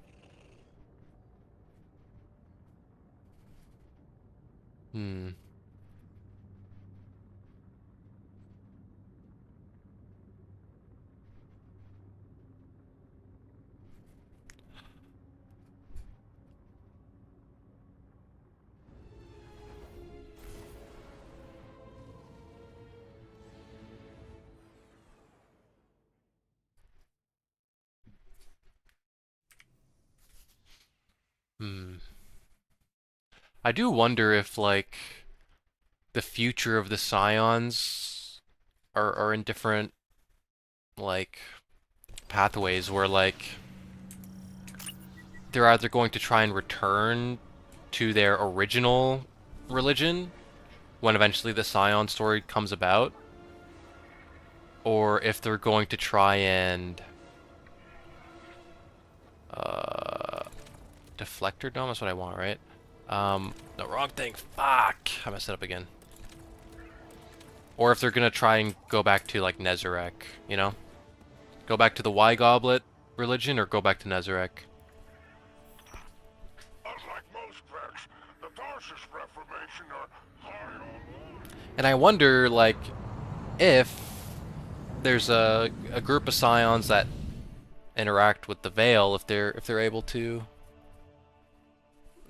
I do wonder if, like, the future of the Scions are in different, like, pathways where, like, they're either going to try and return to their original religion when eventually the Scion story comes about, or if they're going to try and deflector dome, that's what I want, right? No, wrong thing. Fuck! I messed it up again. Or if they're gonna try and go back to, like, Nezarec, you know? Go back to the Y-Goblet religion, or go back to Nezarec.
Unlike most sects, the Tarsus Reformation are high on.
And I wonder, like, if there's a group of Scions that interact with the Veil, if they're able to.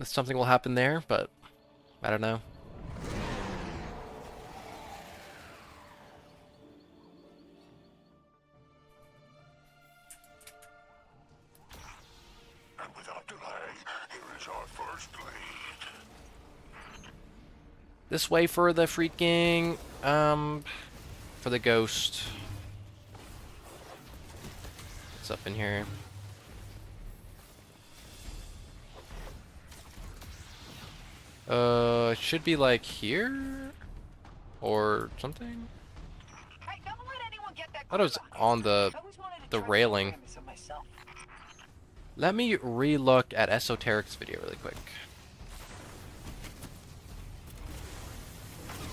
Something will happen there, but I don't know.
And without delay, here is our first lead.
This way for the freaking, for the ghost. What's up in here? It should be like here? Or something?
Hey, don't let anyone get that
I thought it was on the railing. Let me re-look at Esoteric's video really quick.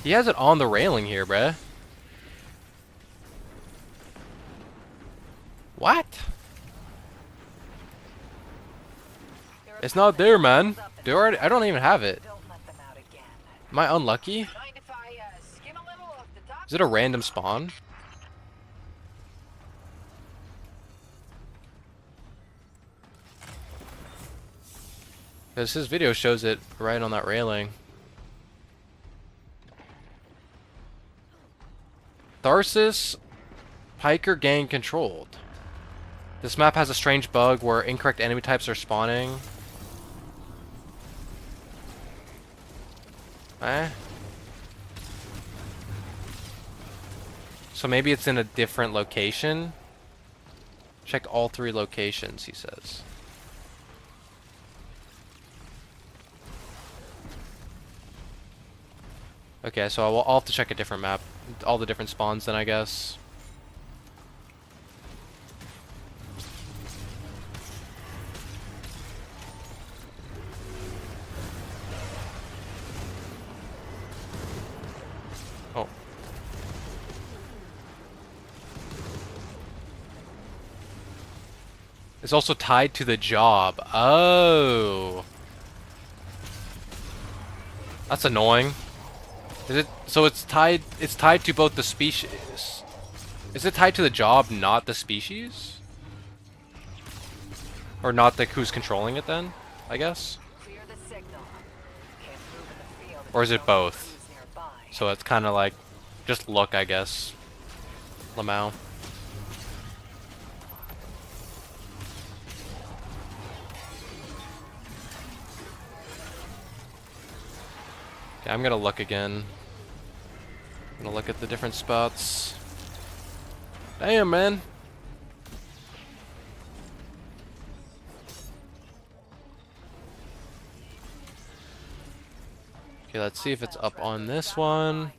He has it on the railing here, bruh. What? It's not there, man. I don't even have it. Am I unlucky? Is it a random spawn? Because his video shows it right on that railing. Tharsis Piker gang controlled. This map has a strange bug where incorrect enemy types are spawning. So maybe it's in a different location? Check all 3 locations, he says. Okay, so I'll have to check a different map. All the different spawns then, I guess. Oh. It's also tied to the job. Oh. That's annoying. Is it so it's tied to both the species. Is it tied to the job, not the species? Or not the who's controlling it then, I guess? Or is it both? So it's kind of like just look, I guess. Lamau. Okay, I'm gonna look again. I'm gonna look at the different spots. Damn, man. Okay, let's see if it's up on this one.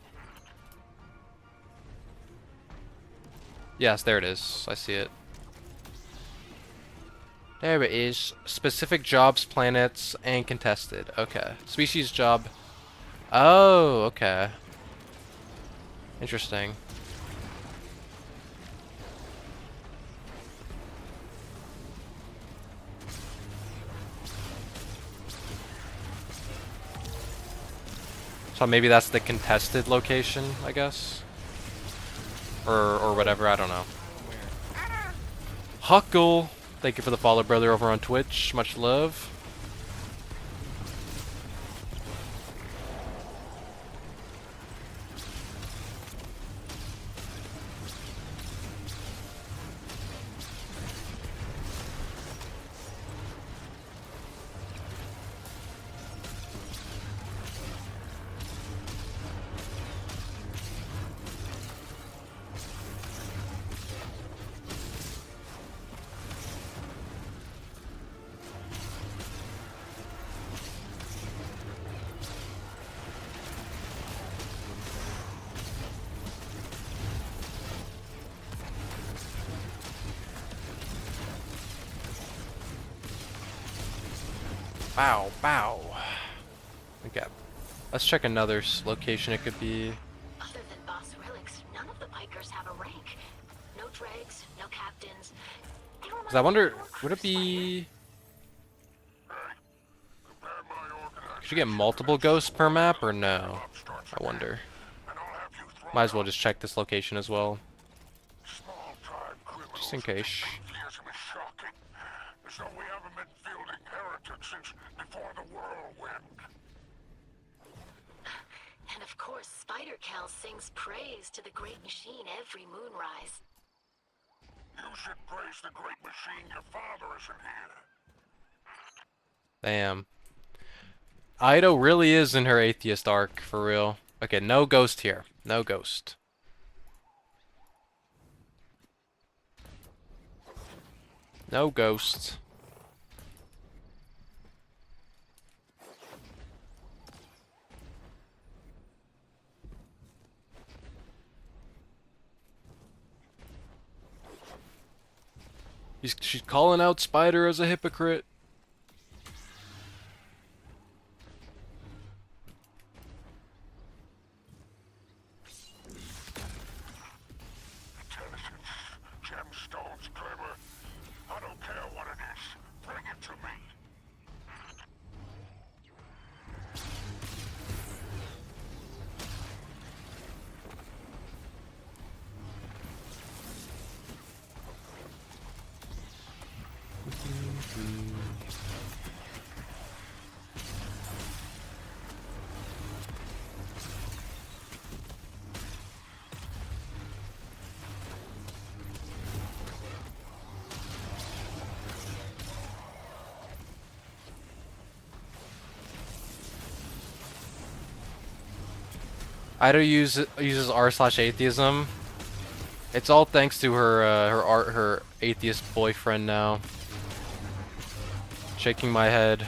Yes, there it is. I see it. There it is. Specific jobs, planets, and contested. Okay. Species job. Oh, okay. Interesting. So maybe that's the contested location, I guess? Or whatever, I don't know. Huckle! Thank you for the follow, brother, over on Twitch. Much love. Bow, bow. Okay. Let's check another location it could be.
Other than boss relics, none of the Pikers have a rank. No dregs, no captains.
Cause I wonder, would it be... Could you get multiple ghosts per map or no? I wonder. Might as well just check this location as well. Just in case.
So we haven't been fielding heretics since before the whirlwind.
And of course, Spider Cal sings praise to the Great Machine every moonrise.
You should praise the Great Machine. Your father isn't here.
Damn. Ido really is in her atheist arc, for real. Okay, no ghost here. No ghost. No ghost. She's calling out Spider as a hypocrite.
Gemstones, Kramer. I don't care what it is. Bring it to me.
Ido uses r/atheism. It's all thanks to her atheist boyfriend now. Shaking my head.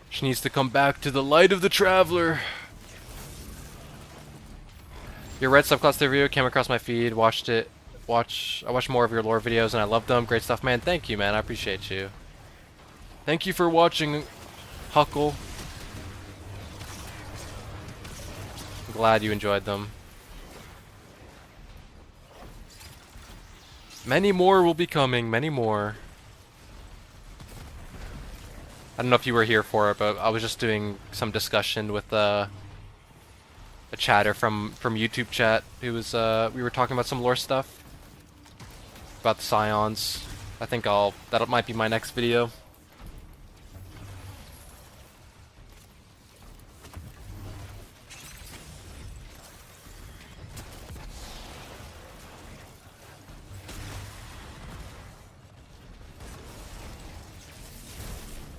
She needs to come back to the light of the traveler. Your red subclass video came across my feed. I watched more of your lore videos and I loved them. Great stuff, man. Thank you, man. I appreciate you. Thank you for watching, Huckle. I'm glad you enjoyed them. Many more will be coming, many more. I don't know if you were here for it, but I was just doing some discussion with a chatter from YouTube chat who was we were talking about some lore stuff about the Scions. I think that might be my next video.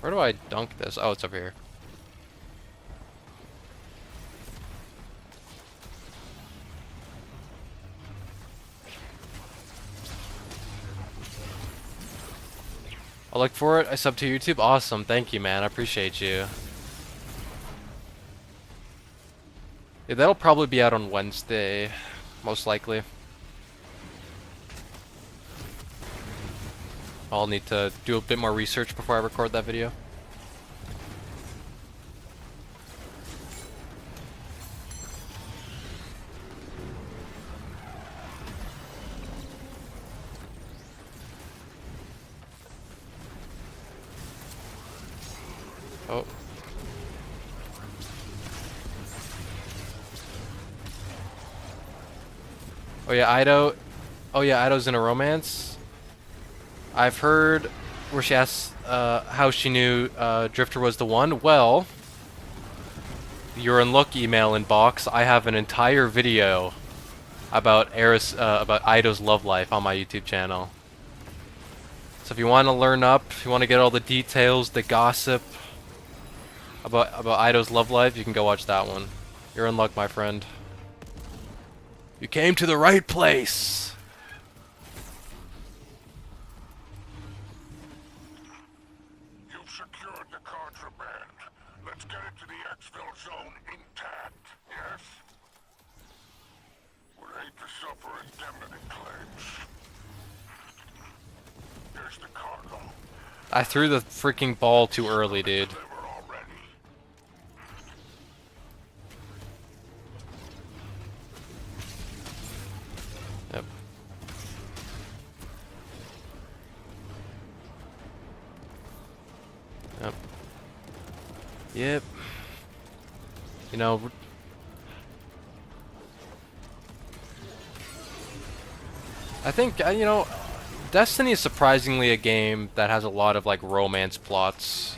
Where do I dunk this? Oh, it's over here. I'll look for it. I sub to YouTube. Awesome. Thank you, man. I appreciate you. Yeah, that'll probably be out on Wednesday. Most likely. I'll need to do a bit more research before I record that video. Oh. Oh yeah, Ido. Oh yeah, Ido's in a romance. I've heard where she asks how she knew Drifter was the one. Well, you're in luck email inbox. I have an entire video about about Ido's love life on my YouTube channel. So if you want to learn up, if you want to get all the details, the gossip about Ido's love life, you can go watch that one. You're in luck, my friend. You came to the right place.
Secured the contraband. Let's get it to the exfil zone intact, yes? Would hate to suffer indemnity claims. Here's the cargo.
I threw the freaking ball too early, dude. Yep. Yep. Yep. You know, I think, you know, Destiny is surprisingly a game that has a lot of, like, romance plots.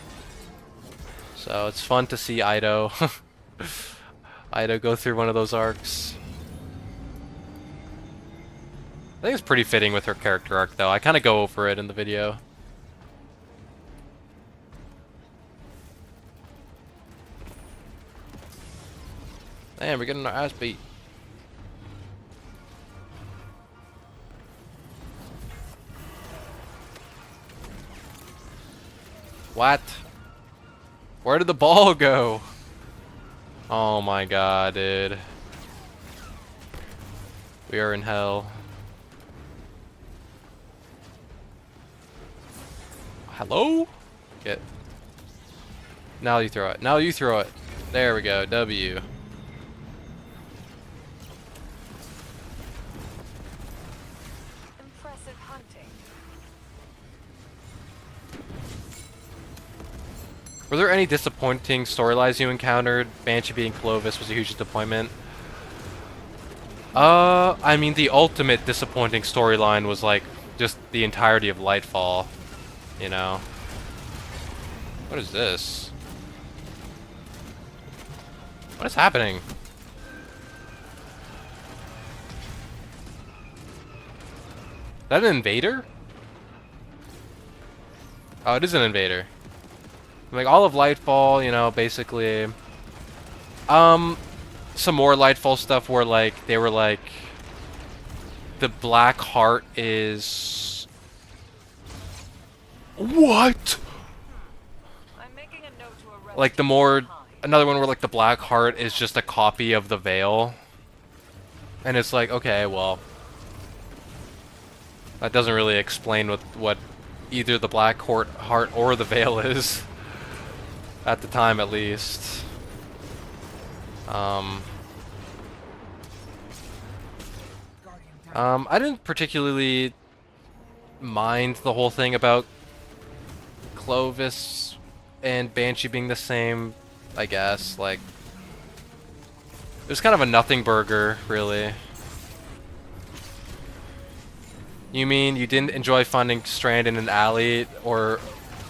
So it's fun to see Ido. Ido go through one of those arcs. I think it's pretty fitting with her character arc, though. I kind of go over it in the video. Damn, we're getting our ass beat. What? Where did the ball go? Oh my god, dude. We are in hell. Hello? Get. Now you throw it. Now you throw it. There we go. W.
Impressive hunting.
Were there any disappointing storylines you encountered? Banshee being Clovis was a huge disappointment. I mean, the ultimate disappointing storyline was like just the entirety of Lightfall, you know. What is this? What is happening? Is that an invader? Oh, it is an invader. Like all of Lightfall, you know, basically. Some more Lightfall stuff where like they were like the Black Heart is what?
I'm making a note to arrest
Like the more another one where like the Black Heart is just a copy of the Veil. And it's like, okay, well, that doesn't really explain what either the Black Heart or the Veil is. At the time, at least. I didn't particularly mind the whole thing about Clovis and Banshee being the same, I guess. Like, it was kind of a nothing burger, really. You mean you didn't enjoy finding Strand in an alley or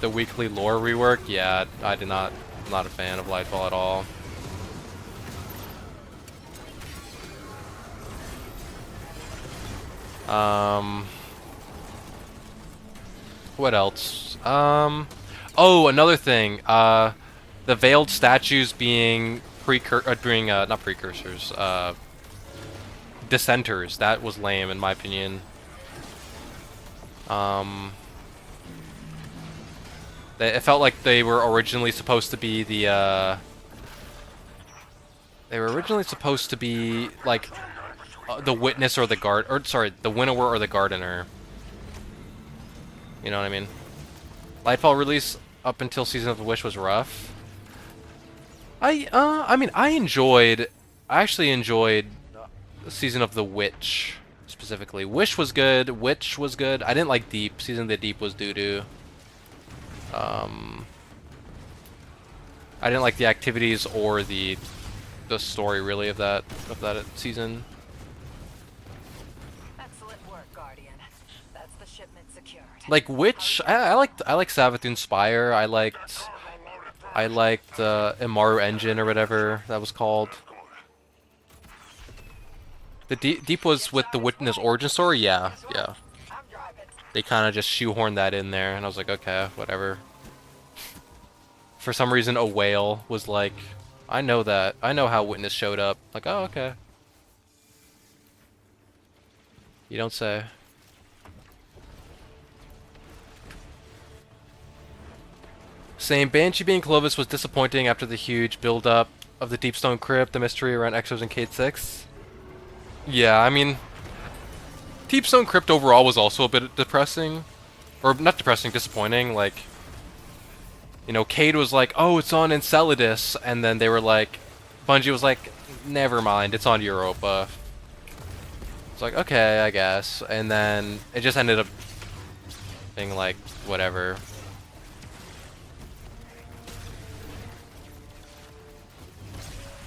the weekly lore rework? Yeah, I did not. I'm not a fan of Lightfall at all. What else? Oh, another thing. The veiled statues being not precursors. Dissenters. That was lame, in my opinion. It felt like they were originally supposed to be the, they were originally supposed to be, like, the witness or the guard, or, sorry, the winnower or the gardener. You know what I mean? Lightfall release up until Season of the Wish was rough. I mean, I actually enjoyed Season of the Witch, specifically. Wish was good, Witch was good. I didn't like Deep. Season of the Deep was doo-doo. I didn't like the activities or the story really of that season.
Excellent work, Guardian. That's the shipment secured.
Like Witch, I liked Savathûn Spire. I liked Imaru Engine or whatever that was called. The Deep was with the Witness origin story. Yeah. They kind of just shoehorned that in there, and I was like, okay, whatever. For some reason, a whale was like, I know that. I know how Witness showed up. Like, oh, okay. You don't say. Same. Banshee being Clovis was disappointing after the huge build-up of the Deepstone Crypt, the mystery around Exos and Cade 6. Yeah, I mean, Deepstone Crypt overall was also a bit depressing. Or, not depressing, disappointing. Like, you know, Cade was like, oh, it's on Enceladus, and then they were like, Bungie was like, never mind, it's on Europa. It's like, okay, I guess. And then it just ended up being like, whatever.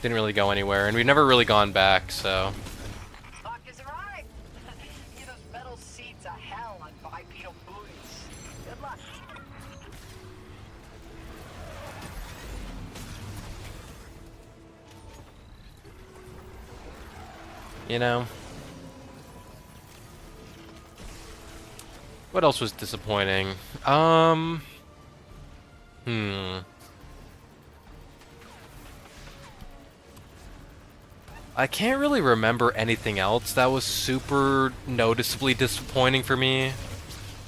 Didn't really go anywhere, and we've never really gone back, so.
Luck is right. Give those metal seats a hell on bipedal booties. Good luck.
You know. What else was disappointing? I can't really remember anything else that was super noticeably disappointing for me.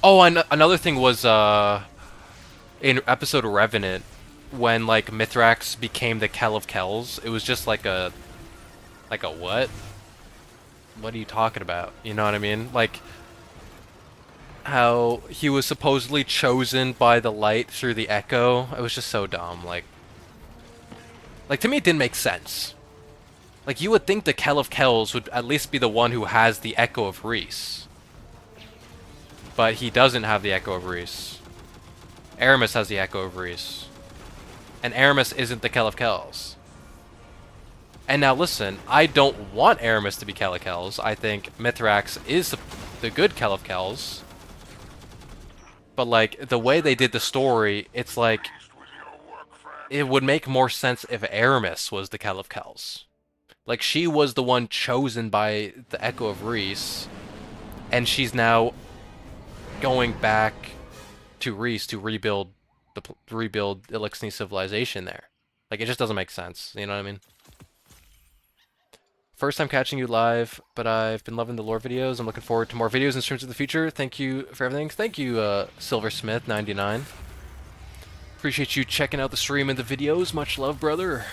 Oh, and another thing was in episode Revenant, when like Mithrax became the Kell of Kells, it was just like a what? What are you talking about? You know what I mean? Like how he was supposedly chosen by the light through the echo. It was just so dumb. Like to me, it didn't make sense. Like you would think the Kell of Kells would at least be the one who has the echo of Reese, but he doesn't have the echo of Reese. Aramis has the echo of Reese, and Aramis isn't the Kell of Kells. And now listen, I don't want Aramis to be Kell of Kells. I think Mithrax is the good Kell of Kells. But like the way they did the story, it's like it would make more sense if Aramis was the Kell of Kells. Like she was the one chosen by the Echo of Reese, and she's now going back to Reese to rebuild Elixni civilization there. Like it just doesn't make sense. You know what I mean? First time catching you live, but I've been loving the lore videos. I'm looking forward to more videos and streams in the future. Thank you for everything. Thank you, Silversmith99. Appreciate you checking out the stream and the videos. Much love, brother.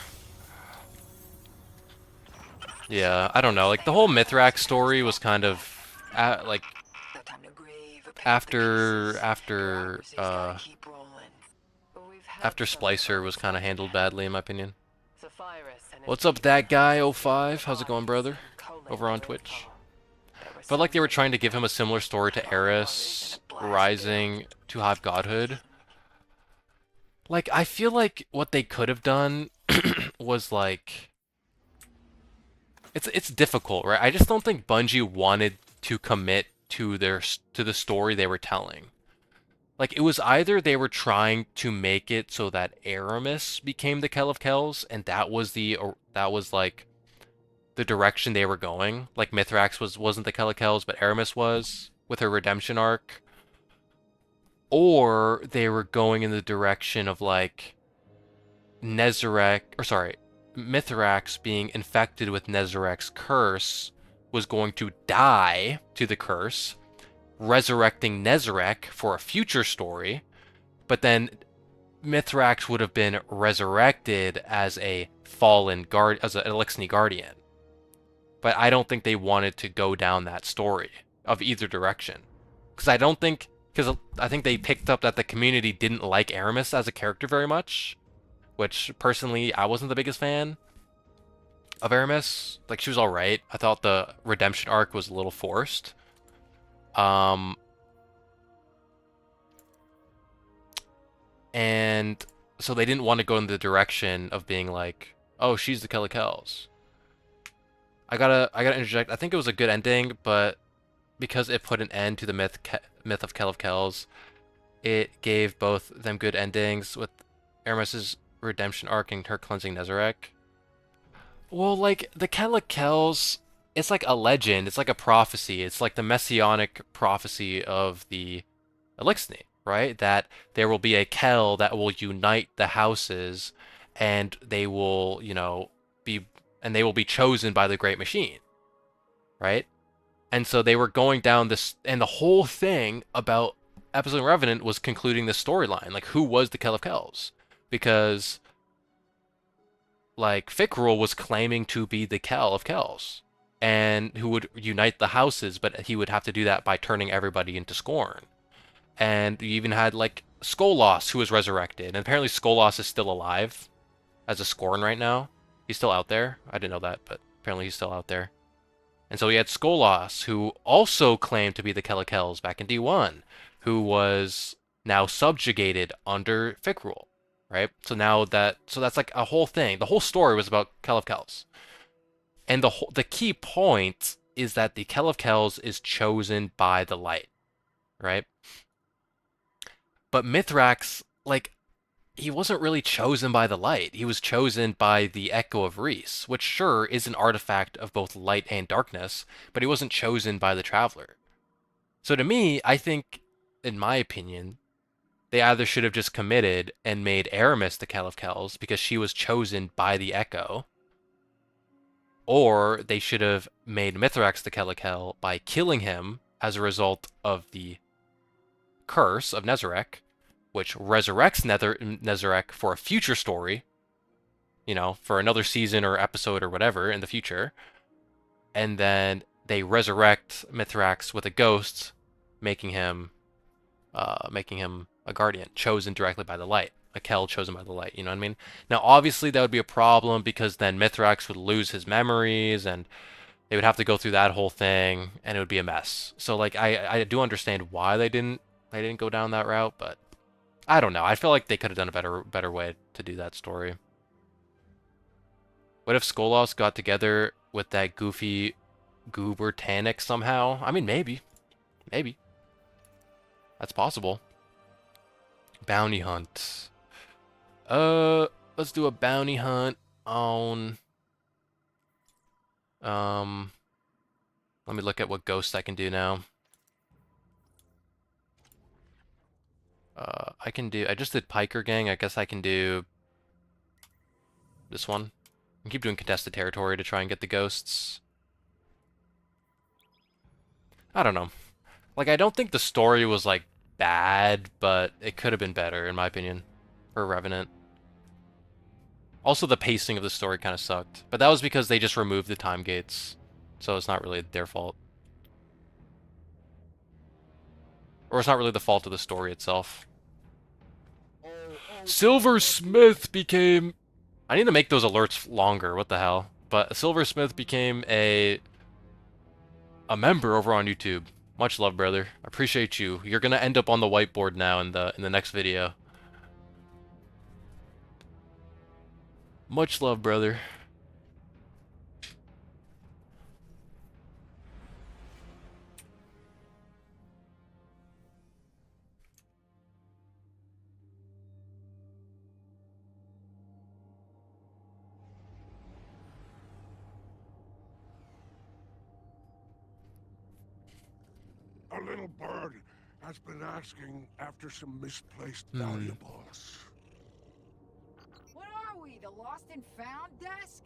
Yeah, I don't know. Like, the whole Mithrax story was kind of, like, after Splicer was kind of handled badly, in my opinion. What's up, that guy, 05? How's it going, brother? Over on Twitch. Felt like they were trying to give him a similar story to Eris rising to have godhood. Like, I feel like what they could have done was, like... It's difficult, right? I just don't think Bungie wanted to commit to the story they were telling. Like, it was either they were trying to make it so that Aramis became the Kell of Kells, and that was like the direction they were going. Like Mithrax wasn't the Kell of Kells, but Aramis was with her redemption arc. Or they were going in the direction of like Mithrax being infected with Nezarek's curse was going to die to the curse, resurrecting Nezarek for a future story, but then Mithrax would have been resurrected as a fallen guard, as an Elixni guardian. But I don't think they wanted to go down that story of either direction, because I think they picked up that the community didn't like Aramis as a character very much, which personally I wasn't the biggest fan of Aramis. Like, she was alright. I thought the redemption arc was a little forced. And so they didn't want to go in the direction of being like, oh, she's the Kell of Kells. I gotta interject. I think it was a good ending, but because it put an end to the myth of Kell of Kells, it gave both them good endings with Aramis's redemption arc and her cleansing Nezarek. Well, like, the Kell of Kells, it's like a legend, it's like a prophecy, it's like the messianic prophecy of the Elixni, right? That there will be a Kell that will unite the houses, and they will, they will be chosen by the Great Machine, right? And so they were going down this, and the whole thing about Episode Revenant was concluding this storyline, like, who was the Kell of Kells? Because, like, Fikrul was claiming to be the Kell of Kells, and who would unite the houses, but he would have to do that by turning everybody into scorn. And you even had, like, Skolas, who was resurrected, and apparently Skolas is still alive as a scorn right now. He's still out there. I didn't know that, but apparently he's still out there. And so we had Skolas, who also claimed to be the Kell of Kells back in D1, who was now subjugated under Fikrul, right? So that's like a whole thing. The whole story was about Kell of Kells. And the key point is that the Kell of Kells is chosen by the light, right? But Mithrax, like, he wasn't really chosen by the light. He was chosen by the Echo of Reese, which sure is an artifact of both light and darkness, but he wasn't chosen by the Traveler. So to me, I think, in my opinion, they either should have just committed and made Aramis the Kell of Kells because she was chosen by the Echo, Or they should have made Mithrax the Kelakel by killing him as a result of the curse of Nezarec, which resurrects Nezarec for a future story, you know, for another season or episode or whatever in the future. And then they resurrect Mithrax with a ghost, making him a guardian, chosen directly by the light. A Kel chosen by the light, you know what I mean? Now, obviously, that would be a problem because then Mithrax would lose his memories and they would have to go through that whole thing and it would be a mess. So, like, I do understand why they didn't go down that route, but I don't know. I feel like they could have done a better way to do that story. What if Skolos got together with that goofy Goober Tannic somehow? I mean, maybe. Maybe. That's possible. Bounty hunt. Let's do a bounty hunt on... let me look at what ghosts I can do now. I just did Piker Gang. I guess I can do this one. I keep doing contested territory to try and get the ghosts. I don't know. Like, I don't think the story was, like, bad, but it could have been better, in my opinion, for Revenant. Also, the pacing of the story kind of sucked. But that was because they just removed the time gates. So it's not really their fault. Or it's not really the fault of the story itself. Silversmith became... I need to make those alerts longer, what the hell. But Silversmith became a member over on YouTube. Much love, brother. I appreciate you. You're gonna end up on the whiteboard now in the next video. Much love, brother.
A little bird has been asking after some misplaced valuables.
What are we, the lost and found desk?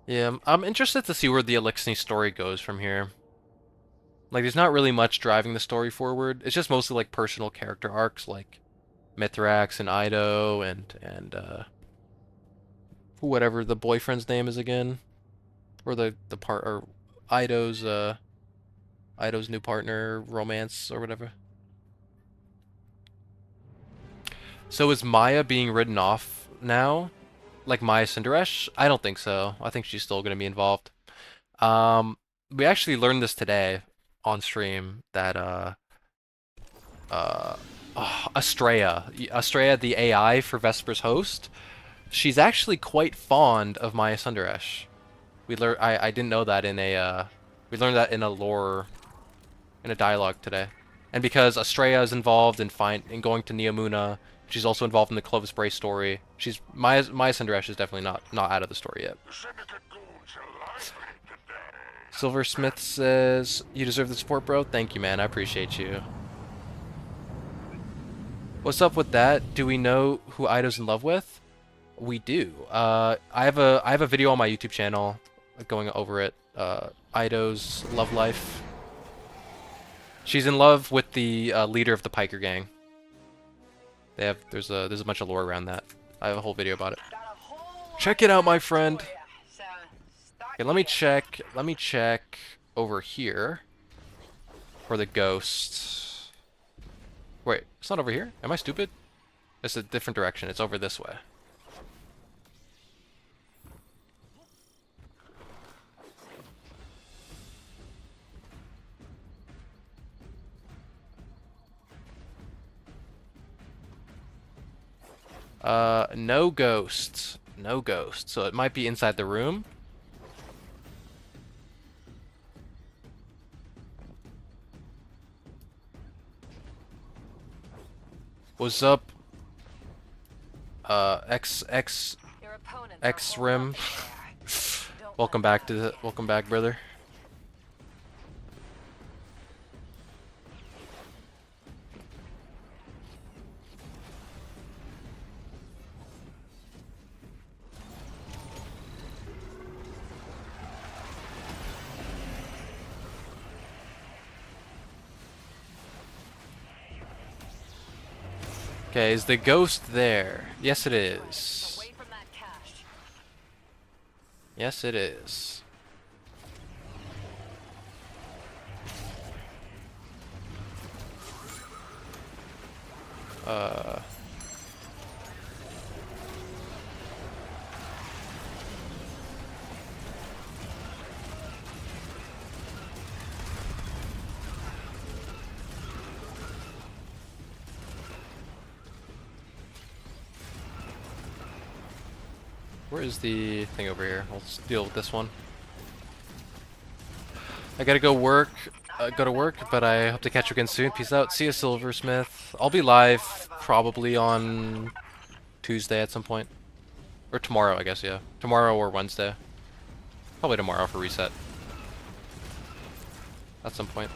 Yeah, I'm interested to see where the Elixni story goes from here. Like, there's not really much driving the story forward. It's just mostly, like, personal character arcs, like Mithrax and Ido and whatever the boyfriend's name is again. Or or Ido's new partner, romance, or whatever. So is Maya being written off now? Like Maya Cinderesh? I don't think so. I think she's still going to be involved. We actually learned this today on stream that Estrella, the AI for Vesper's host, she's actually quite fond of Maya Cinderesh. I didn't know that in a we learned that in a lore, in a dialogue today. And because Estrella is involved in going to Neomuna, she's also involved in the Clovis Bray story. Maya Cinderesh is definitely not out of the story yet. Silversmith says, "You deserve the support, bro." Thank you, man. I appreciate you. What's up with that? Do we know who Ido's in love with? We do. I have a video on my YouTube channel going over it. Ido's love life. She's in love with the leader of the Piker Gang. There's a bunch of lore around that. I have a whole video about it. Check it out, my friend. Okay, let me check over here for the ghosts. Wait, it's not over here? Am I stupid? It's a different direction. It's over this way. No ghosts. No ghosts. So it might be inside the room. What's up? X Rim. Welcome back, brother. Okay, is the ghost there? Yes, it is.
Away from that cache.
Yes, it is. Where is the thing over here? Let's deal with this one. I gotta go work. Go to work, but I hope to catch you again soon. Peace out. See you, Silversmith. I'll be live probably on Tuesday at some point. Or tomorrow, I guess, yeah. Tomorrow or Wednesday. Probably tomorrow for reset. At some point.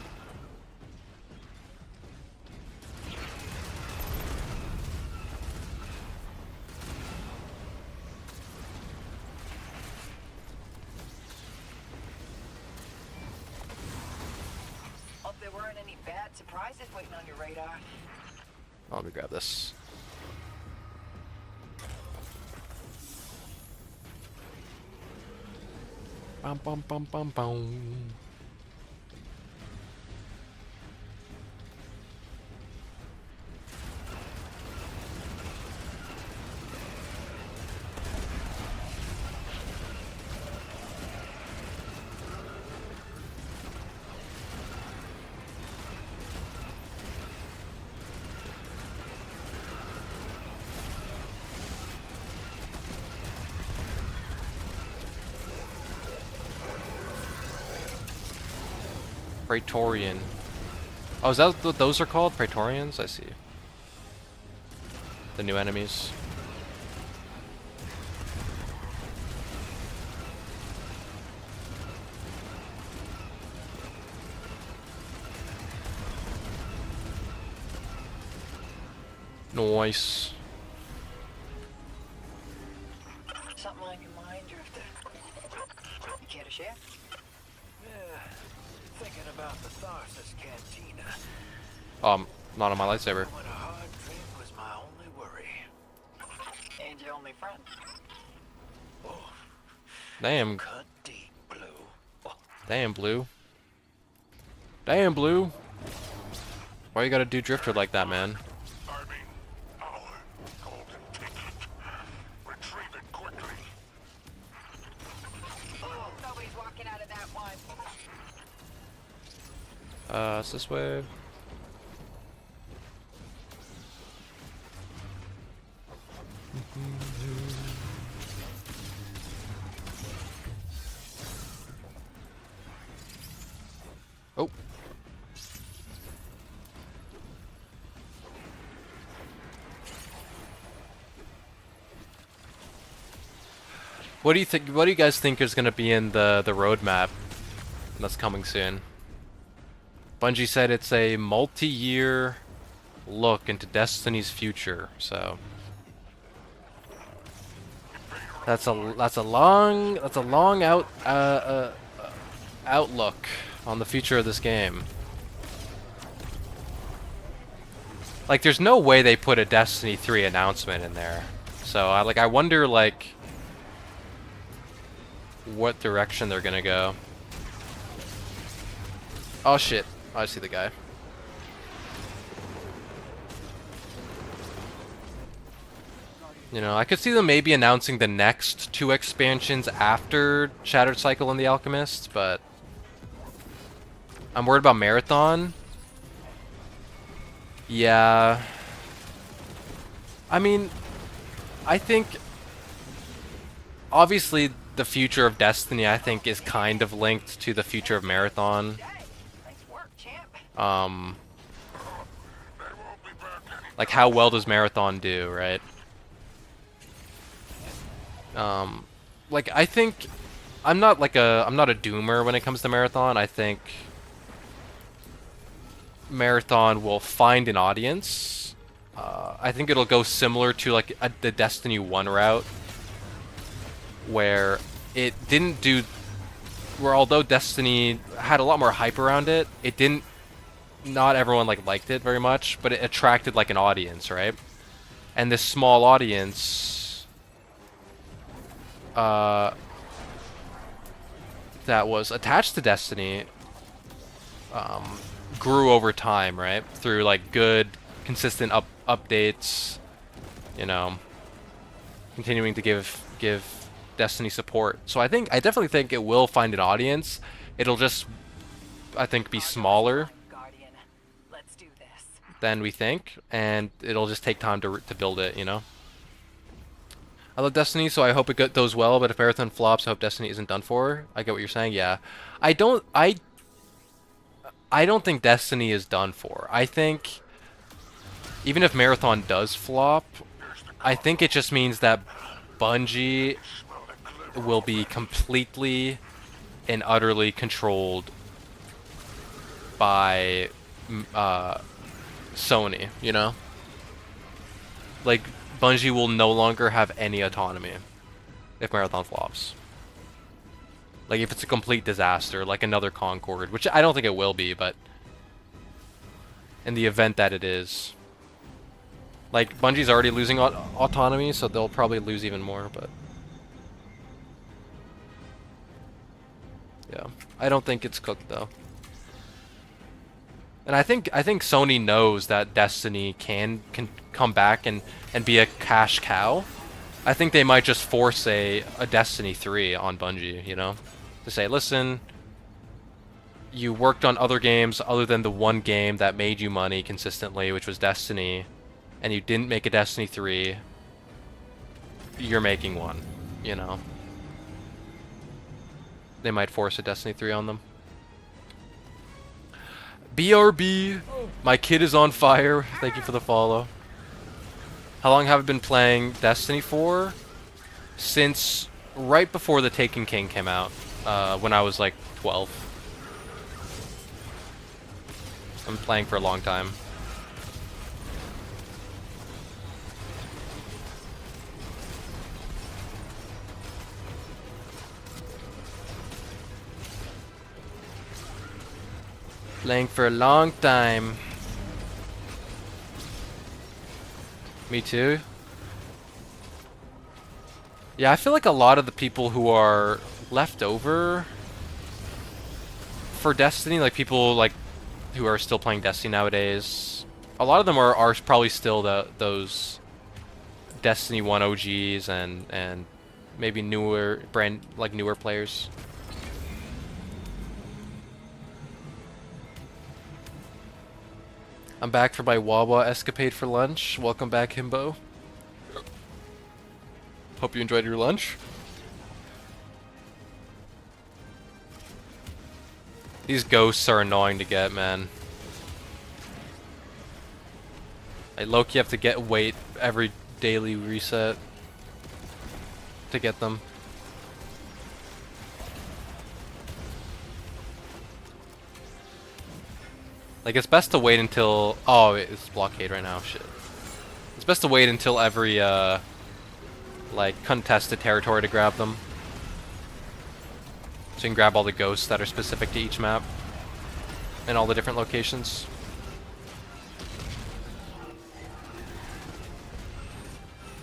Hope there weren't any bad surprises waiting on your radar.
Oh, let me grab this. Bum bum bum bum bum. Praetorian. Oh, is that what those are called? Praetorians? I see. The new enemies. Nice.
Something on your mind, Drifter? You care to share?
Yeah, thinking about the Tharsis Cantina.
Not on my lightsaber.
When a hard drink was my only worry.
And your only friend.
Oh,
Damn.
cut deep, Blue. Oh,
Damn, Blue. Damn, Blue. Why you gotta do Drifter like that, man?
I mean, our golden ticket. Retrieve it quickly.
Oh, nobody's walking out of that one.
It's this way. Oh. What do you think? What do you guys think is going to be in the roadmap that's coming soon? Bungie said it's a multi-year look into Destiny's future, so that's a long outlook on the future of this game. Like, there's no way they put a Destiny 3 announcement in there. So I wonder like what direction they're gonna go. Oh shit! I see the guy. You know, I could see them maybe announcing the next 2 expansions after Shattered Cycle and the Alchemist, but I'm worried about Marathon. Yeah. I mean, I think obviously the future of Destiny, I think, is kind of linked to the future of Marathon. Like, how well does Marathon do, right? Like, I think I'm not a doomer when it comes to Marathon. I think Marathon will find an audience. I think it'll go similar to like the Destiny 1 route, where it didn't do, where although Destiny had a lot more hype around it, it didn't, not everyone like liked it very much, but it attracted like an audience, right? and this small audience that was attached to Destiny grew over time, right? Through like good, consistent updates, you know, continuing to give Destiny support. So I definitely think it will find an audience. It'll just, I think, be smaller than we think, and it'll just take time to build it, you know? I love Destiny, so I hope it goes well, but if Marathon flops, I hope Destiny isn't done for. I get what you're saying, yeah. I don't think Destiny is done for. I think even if Marathon does flop, I think it just means that Bungie will be completely and utterly controlled by Sony, you know? Like, Bungie will no longer have any autonomy if Marathon flops. Like, if it's a complete disaster, like another Concord, which I don't think it will be, but in the event that it is. Like, Bungie's already losing autonomy, so they'll probably lose even more, but... yeah. I don't think it's cooked, though. And I think Sony knows that Destiny can come back and be a cash cow. I think they might just force a Destiny 3 on Bungie, you know? To say, listen, you worked on other games other than the one game that made you money consistently, which was Destiny, and you didn't make a Destiny 3, you're making one, you know? They might force a Destiny 3 on them. BRB, my kid is on fire. Thank you for the follow. How long have I been playing Destiny for? Since right before The Taken King came out, when I was like 12. I'm playing for a long time. Playing for a long time. Me too. Yeah, I feel like a lot of the people who are left over for Destiny, like people like who are still playing Destiny nowadays, a lot of them are probably still those Destiny 1 OGs and maybe newer players. I'm back for my Wawa escapade for lunch. Welcome back, Himbo. Hope you enjoyed your lunch. These ghosts are annoying to get, man. Like, low-key have to wait every daily reset to get them. Like, it's best to wait until... oh, it's blockade right now, shit. It's best to wait until every, like, contested territory to grab them. So you can grab all the ghosts that are specific to each map. And all the different locations.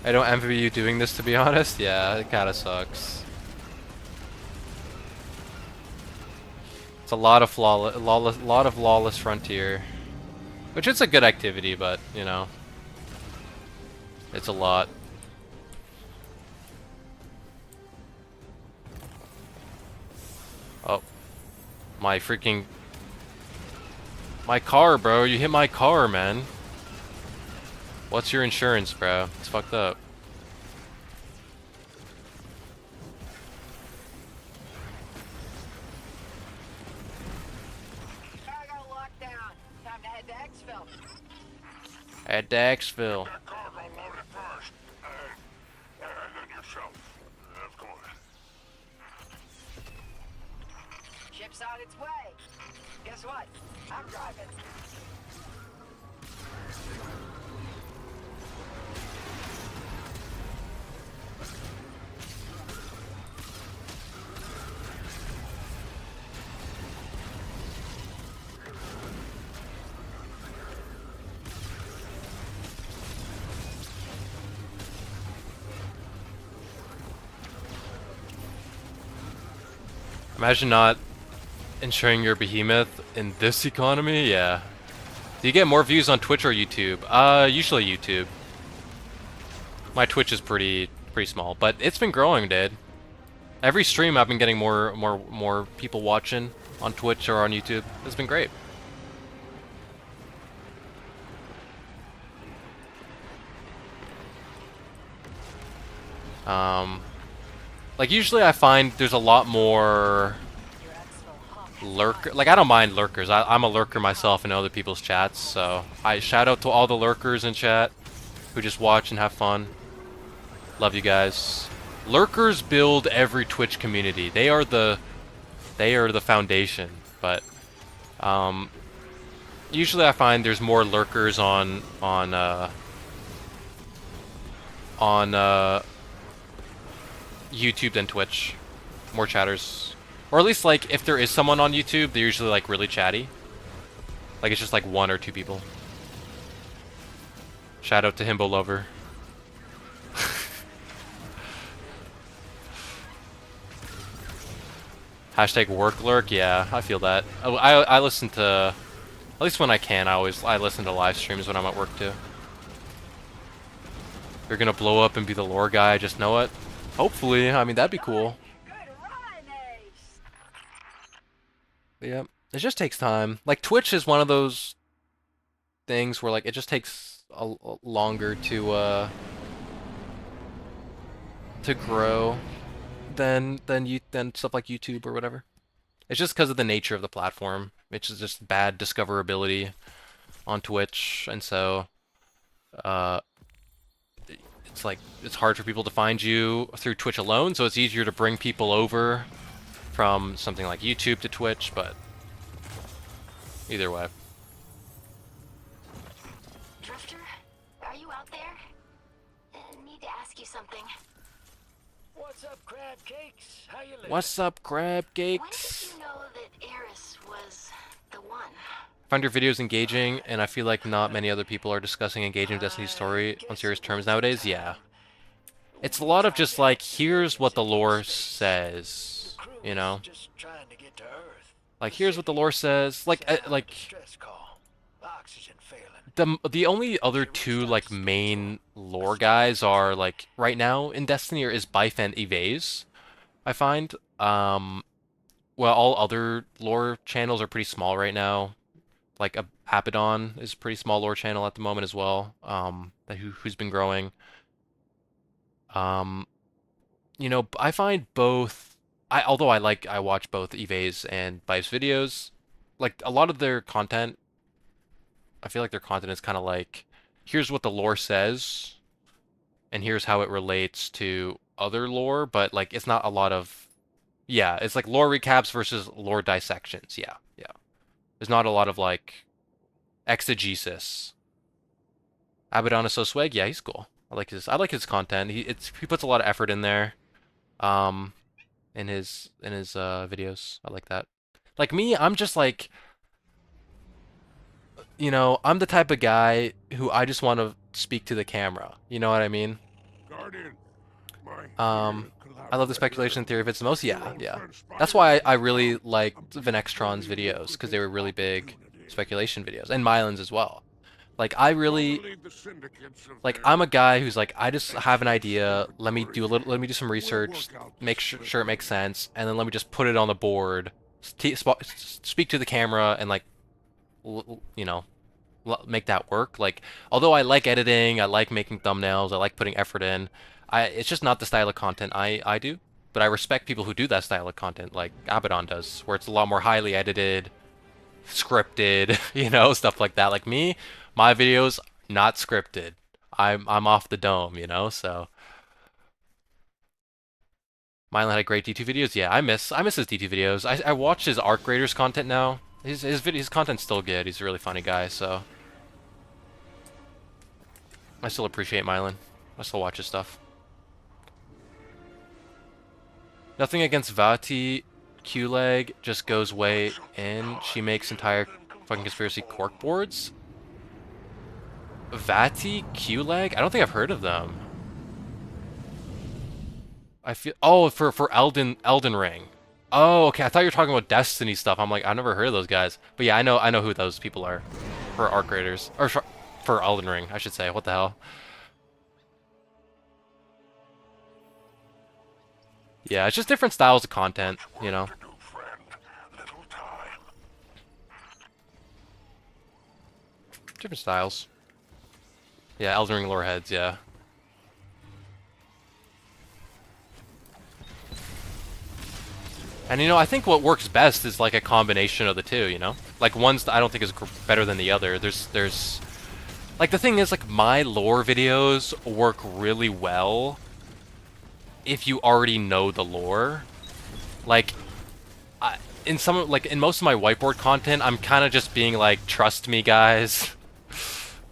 I don't envy you doing this, to be honest. Yeah, it kinda sucks. It's a lot of lawless frontier, which is a good activity, but you know, it's a lot. Oh, my car, bro! You hit my car, man. What's your insurance, bro? It's fucked up. At Daxville.
Ship's on its way. Guess what? I'm driving.
Imagine not ensuring your behemoth in this economy. Yeah. Do you get more views on Twitch or YouTube? Usually YouTube. My Twitch is pretty small, but it's been growing, dude. Every stream I've been getting more people watching on Twitch or on YouTube. It's been great. Like usually I find there's a lot more lurker. Like I don't mind lurkers. I'm a lurker myself in other people's chats, so I shout out to all the lurkers in chat who just watch and have fun. Love you guys. Lurkers build every Twitch community. They are the foundation. But usually I find there's more lurkers on YouTube than Twitch. More chatters. Or at least like if there is someone on YouTube, they're usually like really chatty. Like it's just like 1 or 2 people. Shout out to Himbo Lover. Hashtag work lurk, yeah, I feel that. I listen to, at least when I can, I listen to live streams when I'm at work too. You're gonna blow up and be the lore guy, I just know it. Hopefully, I mean that'd be cool. But yeah, it just takes time. Like Twitch is one of those things where like it just takes longer to grow than stuff like YouTube or whatever. It's just because of the nature of the platform. It's just bad discoverability on Twitch, and so it's like it's hard for people to find you through Twitch alone, so it's easier to bring people over from something like YouTube to Twitch, but either way.
Drifter, are you out there? I need to ask you something.
What's up, crab cakes? How you living?
What's up, crab cakes?
When did you know that Eris was the one?
Find your videos engaging, and I feel like not many other people are discussing engaging Destiny's story on serious terms nowadays. Yeah. It's a lot of just like, here's what the lore says, you know? Like, here's what the lore says. Like the only other 2 like main lore guys are like right now in Destiny is Bife and Evase, I find. Well, all other lore channels are pretty small right now. Like Apodon is a pretty small lore channel at the moment as well. Who's been growing. You know, I find both. Although I watch both Evase and Bife's videos. Like a lot of their content, I feel like their content is kind of like, here's what the lore says, and here's how it relates to other lore, but like it's not a lot of, yeah, it's like lore recaps versus lore dissections. Yeah. There's not a lot of like exegesis. Abaddon is so swag. Yeah, he's cool. I like his content. He puts a lot of effort in there. In his videos. I like that. Like me, I'm just like, you know, I'm the type of guy who I just want to speak to the camera. You know what I mean? I love the speculation theory fits the most. Yeah. That's why I really liked Vinextron's videos, because they were really big speculation videos, and Mylan's as well. Like I really, like I'm a guy who's like, I just have an idea. Let me do some research, make sure it makes sense, and then let me just put it on the board, speak to the camera, and like, you know, make that work. Like, although I like editing, I like making thumbnails, I like putting effort in. It's just not the style of content I do, but I respect people who do that style of content, like Abaddon does, where it's a lot more highly edited, scripted, you know, stuff like that. Like me, my videos not scripted. I'm off the dome, you know. So Mylan had great D2 videos. Yeah, I miss his D2 videos. I watch his Arc Raiders content now. His content's still good. He's a really funny guy. So I still appreciate Mylan. I still watch his stuff. Nothing against Vati. Q-Leg just goes way in. She makes entire fucking conspiracy cork boards. Vati? Q-Leg? I don't think I've heard of them. I feel... Oh, for Elden Ring. Oh, okay. I thought you were talking about Destiny stuff. I'm like, I've never heard of those guys. But yeah, I know who those people are for art creators or for Elden Ring, I should say. What the hell? Yeah, it's just different styles of content, you know. Different styles. Yeah, Elden Ring lore heads, yeah. And you know, I think what works best is like a combination of the two, you know? Like one's I don't think is better than the other. There's like the thing is like my lore videos work really well if you already know the lore. Like in most of my whiteboard content, I'm kind of just being like, trust me guys.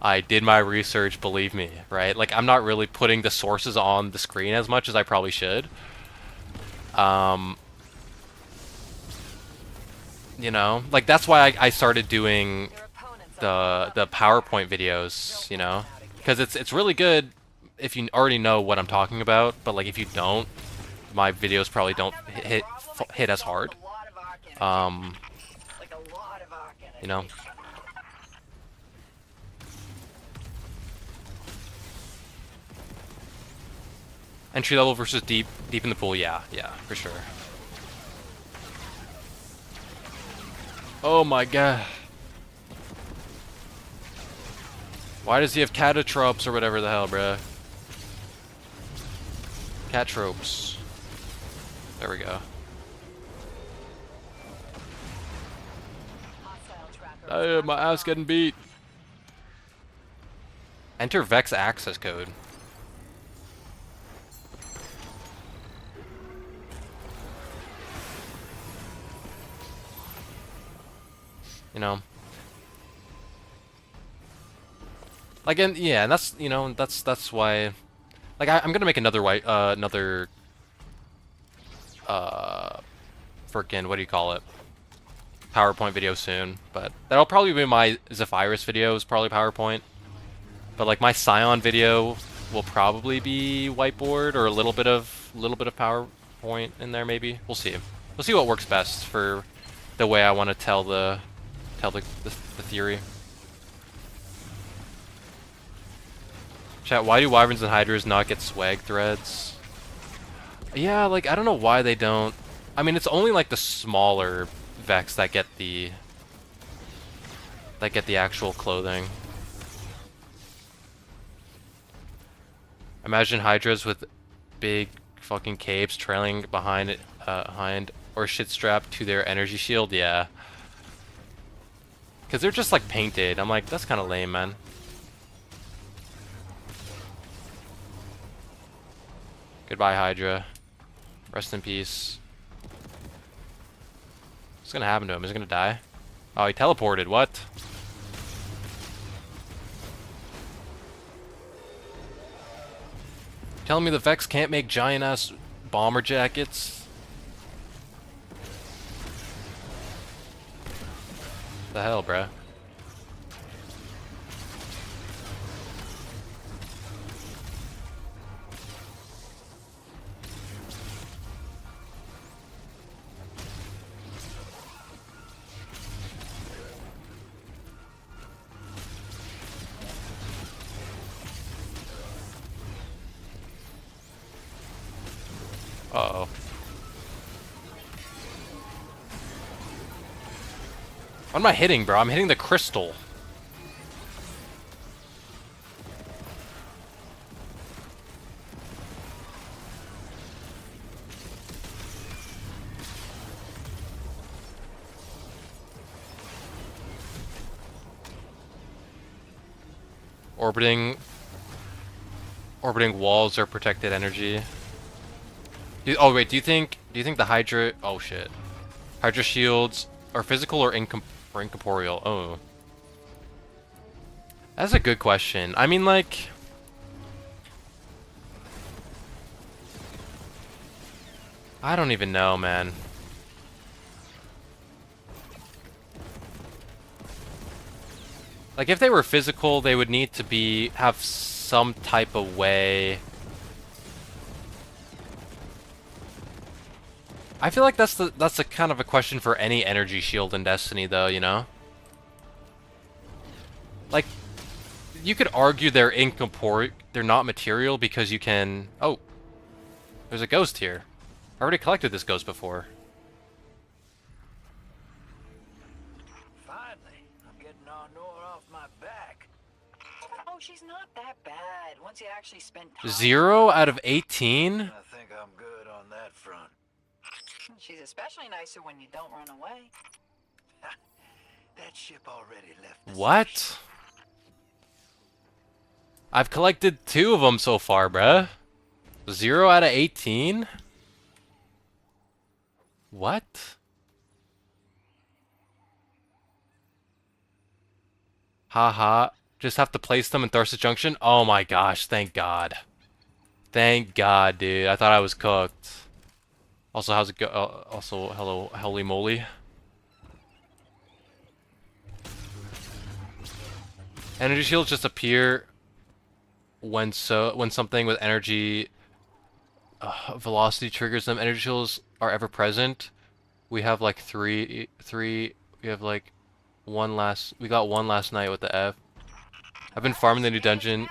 I did my research, believe me, right? Like I'm not really putting the sources on the screen as much as I probably should. You know, like that's why I started doing the PowerPoint videos, you know, because it's really good if you already know what I'm talking about, but like if you don't, my videos probably don't hit as hard. You know. Entry level versus deep in the pool, yeah, for sure. Oh my god. Why does he have catatropes or whatever the hell, bruh? Cat tropes. There we go. My ass getting beat. Enter Vex access code. You know, like, and yeah, and that's, you know, that's why, like, I'm gonna make another freaking, what do you call it, PowerPoint video soon, but that'll probably be my Zephyrus video, is probably PowerPoint, but like my Scion video will probably be whiteboard or a little bit of PowerPoint in there, maybe. We'll see what works best for the way I want to tell the theory. Chat, why do Wyverns and Hydras not get swag threads? Yeah, like, I don't know why they don't. I mean, it's only like the smaller Vex that get the actual clothing. Imagine Hydras with big fucking capes trailing behind or shit strapped to their energy shield, yeah. Because they're just like painted. I'm like, that's kind of lame, man. Goodbye, Hydra. Rest in peace. What's gonna happen to him? Is he gonna die? Oh, he teleported. What? Telling me the Vex can't make giant-ass bomber jackets? The hell, bruh? Uh-oh. What am I hitting, bro? I'm hitting the crystal. Orbiting walls are protected energy. Oh wait, do you think the Hydra? Oh shit, Hydra shields are physical or incorporeal? Oh, that's a good question. I mean, like, I don't even know, man. Like, if they were physical, they would need to have some type of way I feel like that's a kind of a question for any energy shield in Destiny, though. You know, like you could argue they're incorporeal, they're not material because you can. Oh, there's a ghost here. I already collected this ghost before.
Finally, I'm getting Nora off my back.
Oh, she's not that bad. Once you actually spend time.
0 out of 18?
I think I'm good on that front.
She's especially nicer when you don't run away.
That ship already left the
What?
station.
I've collected 2 of them so far, bruh. 0 out of 18? What? Haha. Just have to place them in Tharsis Junction? Oh my gosh, thank God. Thank God, dude. I thought I was cooked. Also, how's it go? Also, hello, holy moly. Energy shields just appear when something with energy velocity triggers them. Energy shields are ever present. We have like three. We have like we got one last night with the F. I've been farming the new dungeon.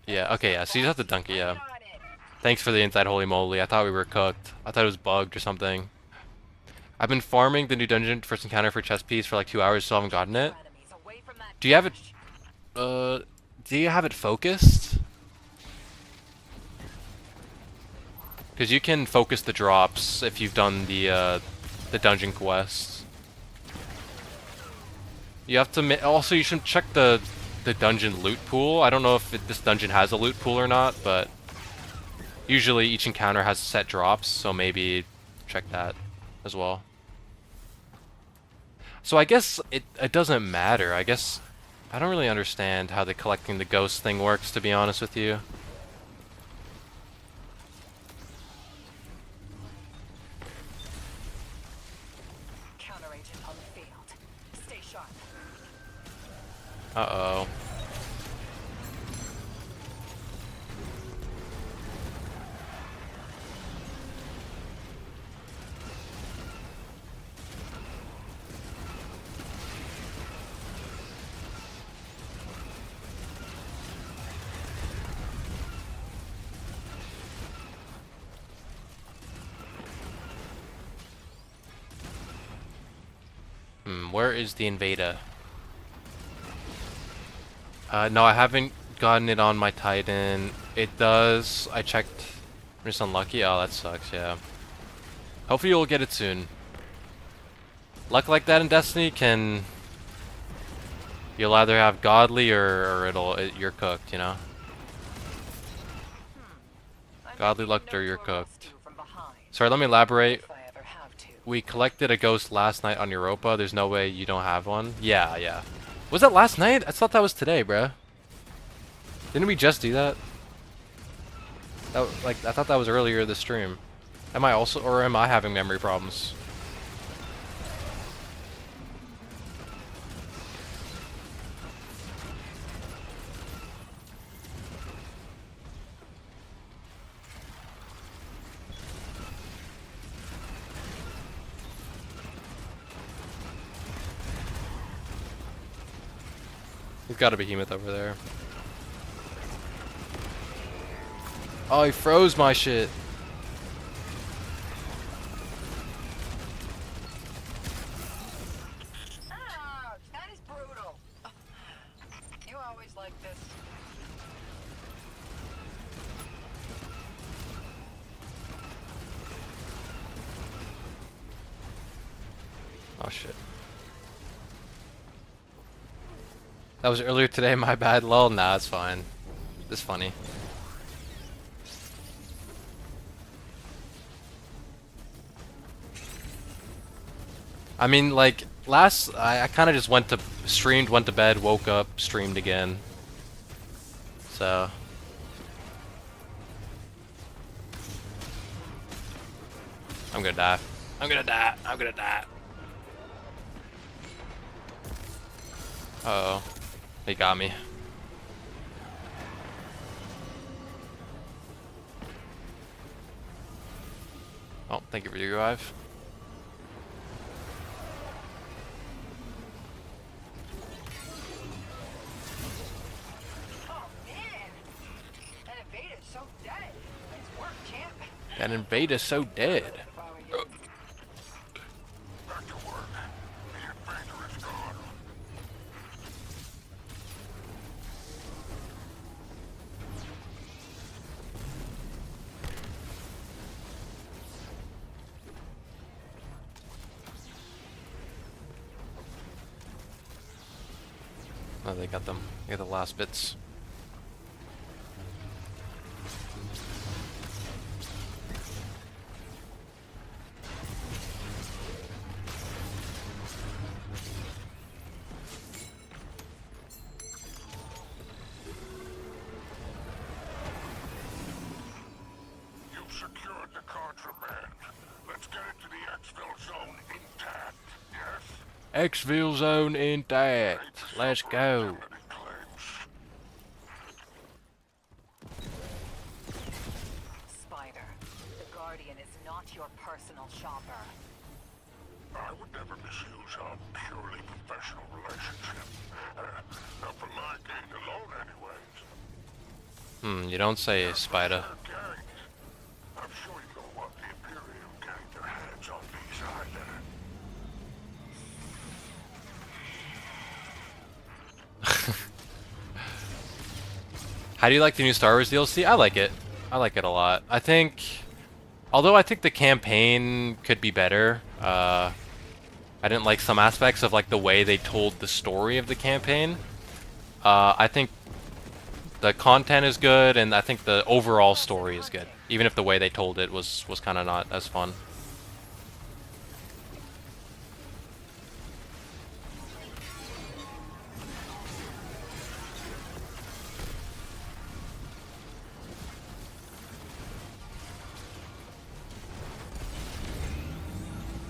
Yeah, okay, yeah. So you just have to dunk it, yeah. Thanks for the inside, holy moly. I thought we were cooked. I thought it was bugged or something. I've been farming the new dungeon first encounter for chest piece for like 2 hours, still haven't gotten it. Do you have it? Do you have it focused? Because you can focus the drops if you've done the dungeon quest. You have to also you should check the dungeon loot pool. I don't know if this dungeon has a loot pool or not, but usually each encounter has set drops, so maybe check that as well. So I guess it doesn't matter. I guess I don't really understand how the collecting the ghost thing works, to be honest with you.
Counter-agent on the field. Stay sharp.
Uh-oh. Where is the invader? No, I haven't gotten it on my Titan. It does. I checked. I'm just unlucky. Oh, that sucks, yeah. Hopefully you'll get it soon. Luck like that in Destiny can... You'll either have godly or you're cooked, you know? Godly luck or you're cooked. Sorry, let me elaborate. We collected a ghost last night on Europa. There's no way you don't have one. Yeah, yeah. Was that last night? I thought that was today, bruh. Didn't we just do that? Like, I thought that was earlier this stream. Am I also, or am I having memory problems? He's got a behemoth over there. Oh, he froze my shit.
Ouch, that is brutal. You always like this.
Oh shit. That was earlier today, my bad. Lol, nah, it's fine. It's funny. I mean, like, I kind of just went to bed, woke up, streamed again. So. I'm gonna die. I'm gonna die. I'm gonna die. Uh-oh. He got me. Oh, thank you for your revive. That invader's so dead.
Back to work. The invader is gone.
Oh, they got them. They got the last bits.
You've secured the contraband. Let's get it to the exfil zone intact, yes?
Exfil zone intact. Let's go.
Spider, the Guardian is not your personal shopper.
I would never misuse our purely professional relationship. Not for my gain alone, anyways.
You don't say, Spider.
I'm sure you don't want the Imperium getting their hands on these either.
How do you like the new Star Wars DLC? I like it. I like it a lot. I think, although I think the campaign could be better. I didn't like some aspects of like the way they told the story of the campaign. I think the content is good, and I think the overall story is good. Even if the way they told it was kind of not as fun.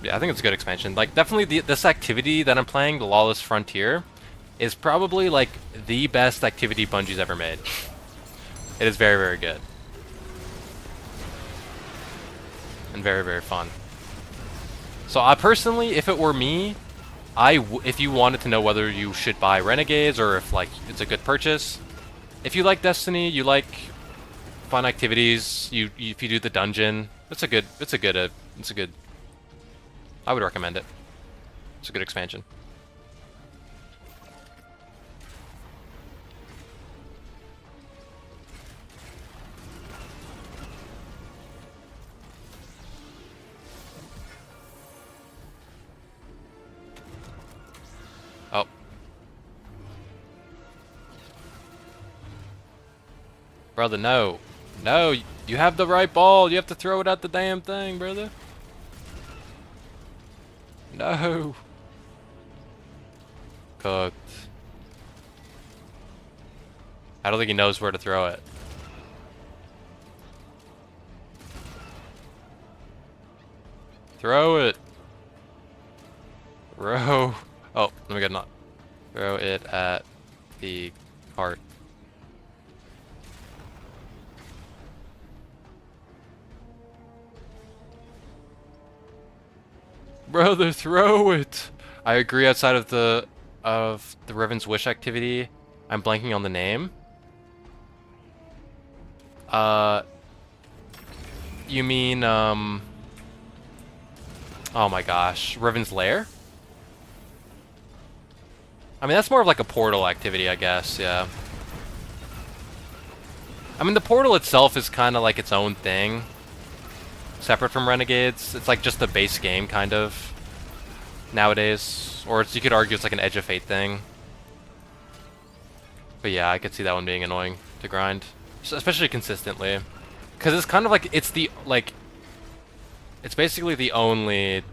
Yeah, I think it's a good expansion. Like, definitely this activity that I'm playing, the Lawless Frontier, is probably like the best activity Bungie's ever made. It is very, very good. And very, very fun. So I personally, if it were me, if you wanted to know whether you should buy Renegades or if like it's a good purchase, if you like Destiny, you like fun activities, if you do the dungeon, it's a good. I would recommend it. It's a good expansion. Oh. Brother, no. No, you have the right ball. You have to throw it at the damn thing, brother. No. Cooked. I don't think he knows where to throw it. Throw it. Throw. Oh, let me get a knot. Throw it at the cart. Brother, throw it. I agree. Outside of the Riven's Wish activity, I'm blanking on the name. You mean oh my gosh, Riven's Lair? I mean, that's more of like a portal activity, I guess. Yeah. I mean, the portal itself is kind of like its own thing. Separate from Renegades. It's like just the base game, kind of, nowadays. Or you could argue it's like an Edge of Fate thing. But yeah, I could see that one being annoying to grind. Especially consistently. Because it's kind of like, it's basically the only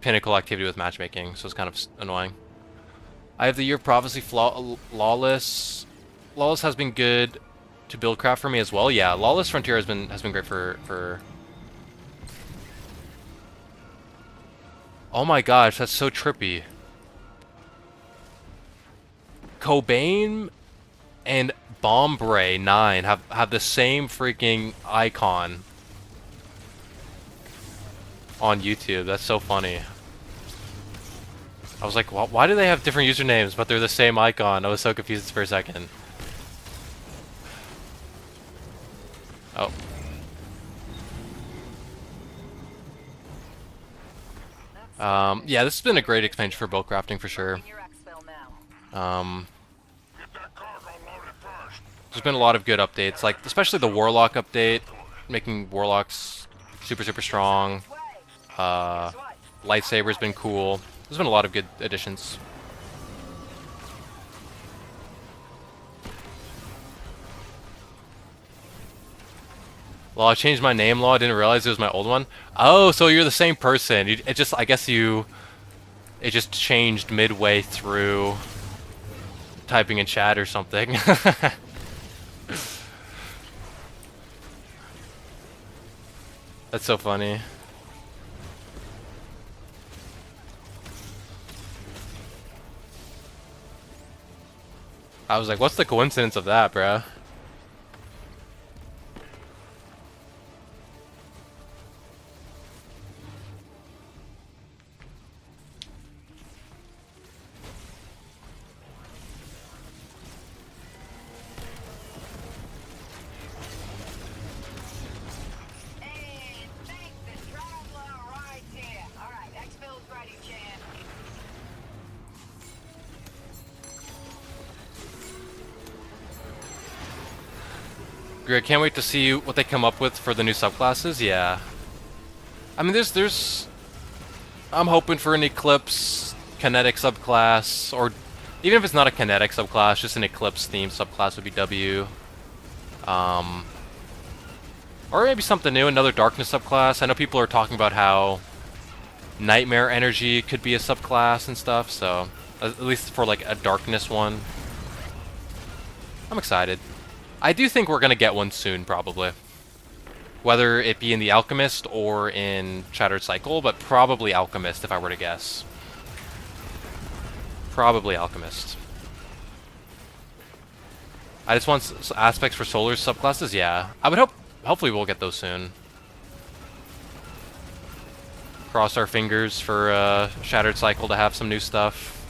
pinnacle activity with matchmaking, so it's kind of annoying. I have the Year of Prophecy Lawless. Lawless has been good to build craft for me as well. Yeah, Lawless Frontier has been great for Oh my gosh, that's so trippy. Cobain and Bombray 9 have the same freaking icon on YouTube. That's so funny. I was like, why do they have different usernames, but they're the same icon? I was so confused for a second. Oh. Yeah, this has been a great expansion for bow crafting for sure. There's been a lot of good updates, like especially the Warlock update, making Warlocks super strong. Lightsaber's been cool. There's been a lot of good additions. Well, I changed my name, Law. I didn't realize it was my old one. Oh, so you're the same person. It just, I guess it just changed midway through typing in chat or something. That's so funny. I was like, what's the coincidence of that, bruh? Greg, can't wait to see what they come up with for the new subclasses. Yeah, I mean, I'm hoping for an Eclipse kinetic subclass, or even if it's not a kinetic subclass, just an Eclipse themed subclass would be W. Or maybe something new, another darkness subclass. I know people are talking about how nightmare energy could be a subclass and stuff, so at least for like a darkness one. I'm excited. I do think we're gonna get one soon, probably. Whether it be in the Alchemist or in Shattered Cycle, but probably Alchemist if I were to guess. Probably Alchemist. I just want aspects for Solar's subclasses, yeah. I would hopefully we'll get those soon. Cross our fingers for Shattered Cycle to have some new stuff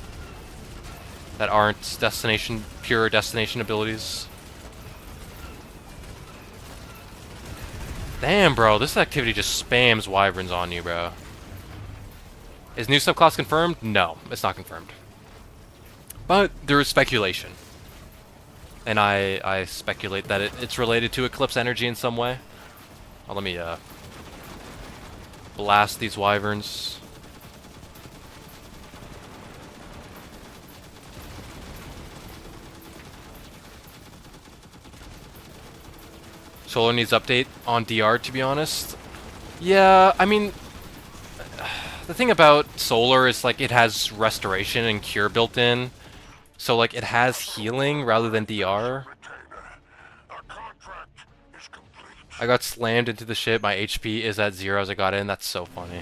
that aren't pure destination abilities. Damn, bro, this activity just spams wyverns on you, bro. Is new subclass confirmed? No, it's not confirmed. But there is speculation. And I speculate that it's related to Eclipse energy in some way. Oh, let me blast these wyverns. Solar needs update on DR, to be honest. Yeah, I mean, the thing about Solar is like it has restoration and cure built in. So like it has healing rather than DR. I got slammed into the ship. My HP is at 0 as I got in. That's so funny.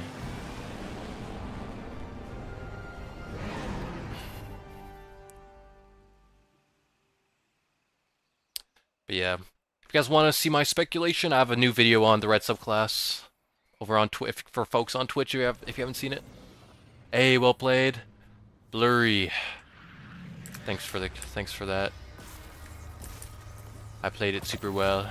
But yeah. If you guys want to see my speculation, I have a new video on the red subclass over on Twitch for folks on Twitch if you haven't seen it. Hey, well played. Blurry. Thanks for that. I played it super well.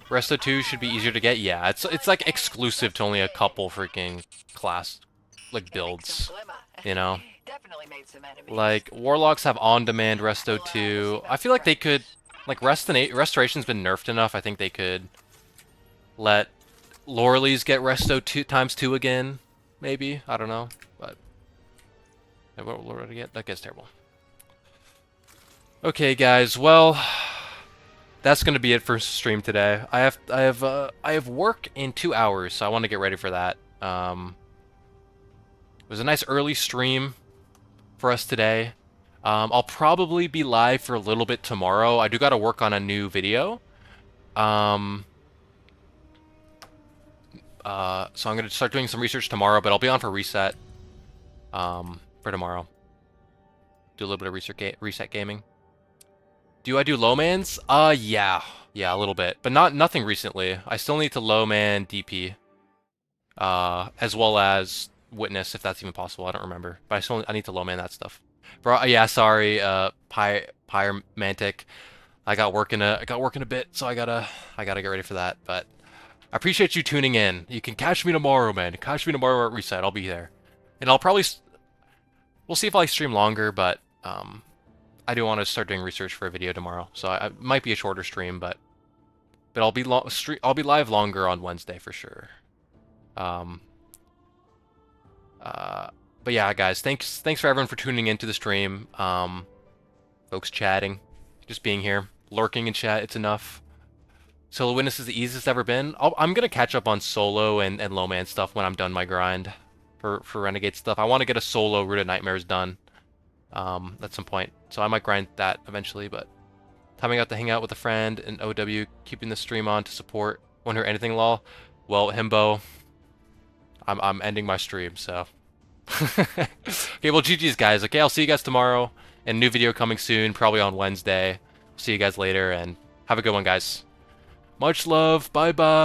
Resto 2 should be easier to get. Yeah, it's like exclusive to only a couple freaking class like builds, you know. Like Warlocks have on-demand Resto 2. I feel like they could, like Restoration's been nerfed enough. I think they could let Lawless get Resto 2x2 again, maybe. I don't know, but what will Lawless get? That gets terrible. Okay, guys. Well, that's gonna be it for stream today. I have work in 2 hours, so I want to get ready for that. It was a nice early stream for us today. I'll probably be live for a little bit tomorrow. I do got to work on a new video. So I'm gonna start doing some research tomorrow, but I'll be on for reset. For tomorrow. Do a little bit of reset gaming. Do I do low mans? Yeah, a little bit, but nothing recently. I still need to low man DP, as well as Witness if that's even possible. I don't remember, but I need to low man that stuff. Bro, yeah, sorry, Pyromantic. I got work in a bit, so I gotta get ready for that. But I appreciate you tuning in. You can catch me tomorrow, man. Catch me tomorrow at Reset. I'll be there. And I'll probably... We'll see if I stream longer, but I do want to start doing research for a video tomorrow. So I might be a shorter stream, but I'll be I'll be live longer on Wednesday for sure. But yeah, guys, thanks for everyone for tuning into the stream. Folks chatting, just being here, lurking in chat, it's enough. Solo Witness is the easiest it's ever been. I'm gonna catch up on solo and low man stuff when I'm done my grind for renegade stuff. I want to get a solo Root of Nightmares done at some point, so I might grind that eventually. But time I got to hang out with a friend and OW, keeping the stream on to support. Won't hear anything, lol. Well, Himbo, I'm ending my stream, so. Okay, well, GG's, guys. Okay, I'll see you guys tomorrow. And new video coming soon, probably on Wednesday. See you guys later, and have a good one, guys. Much love. Bye-bye.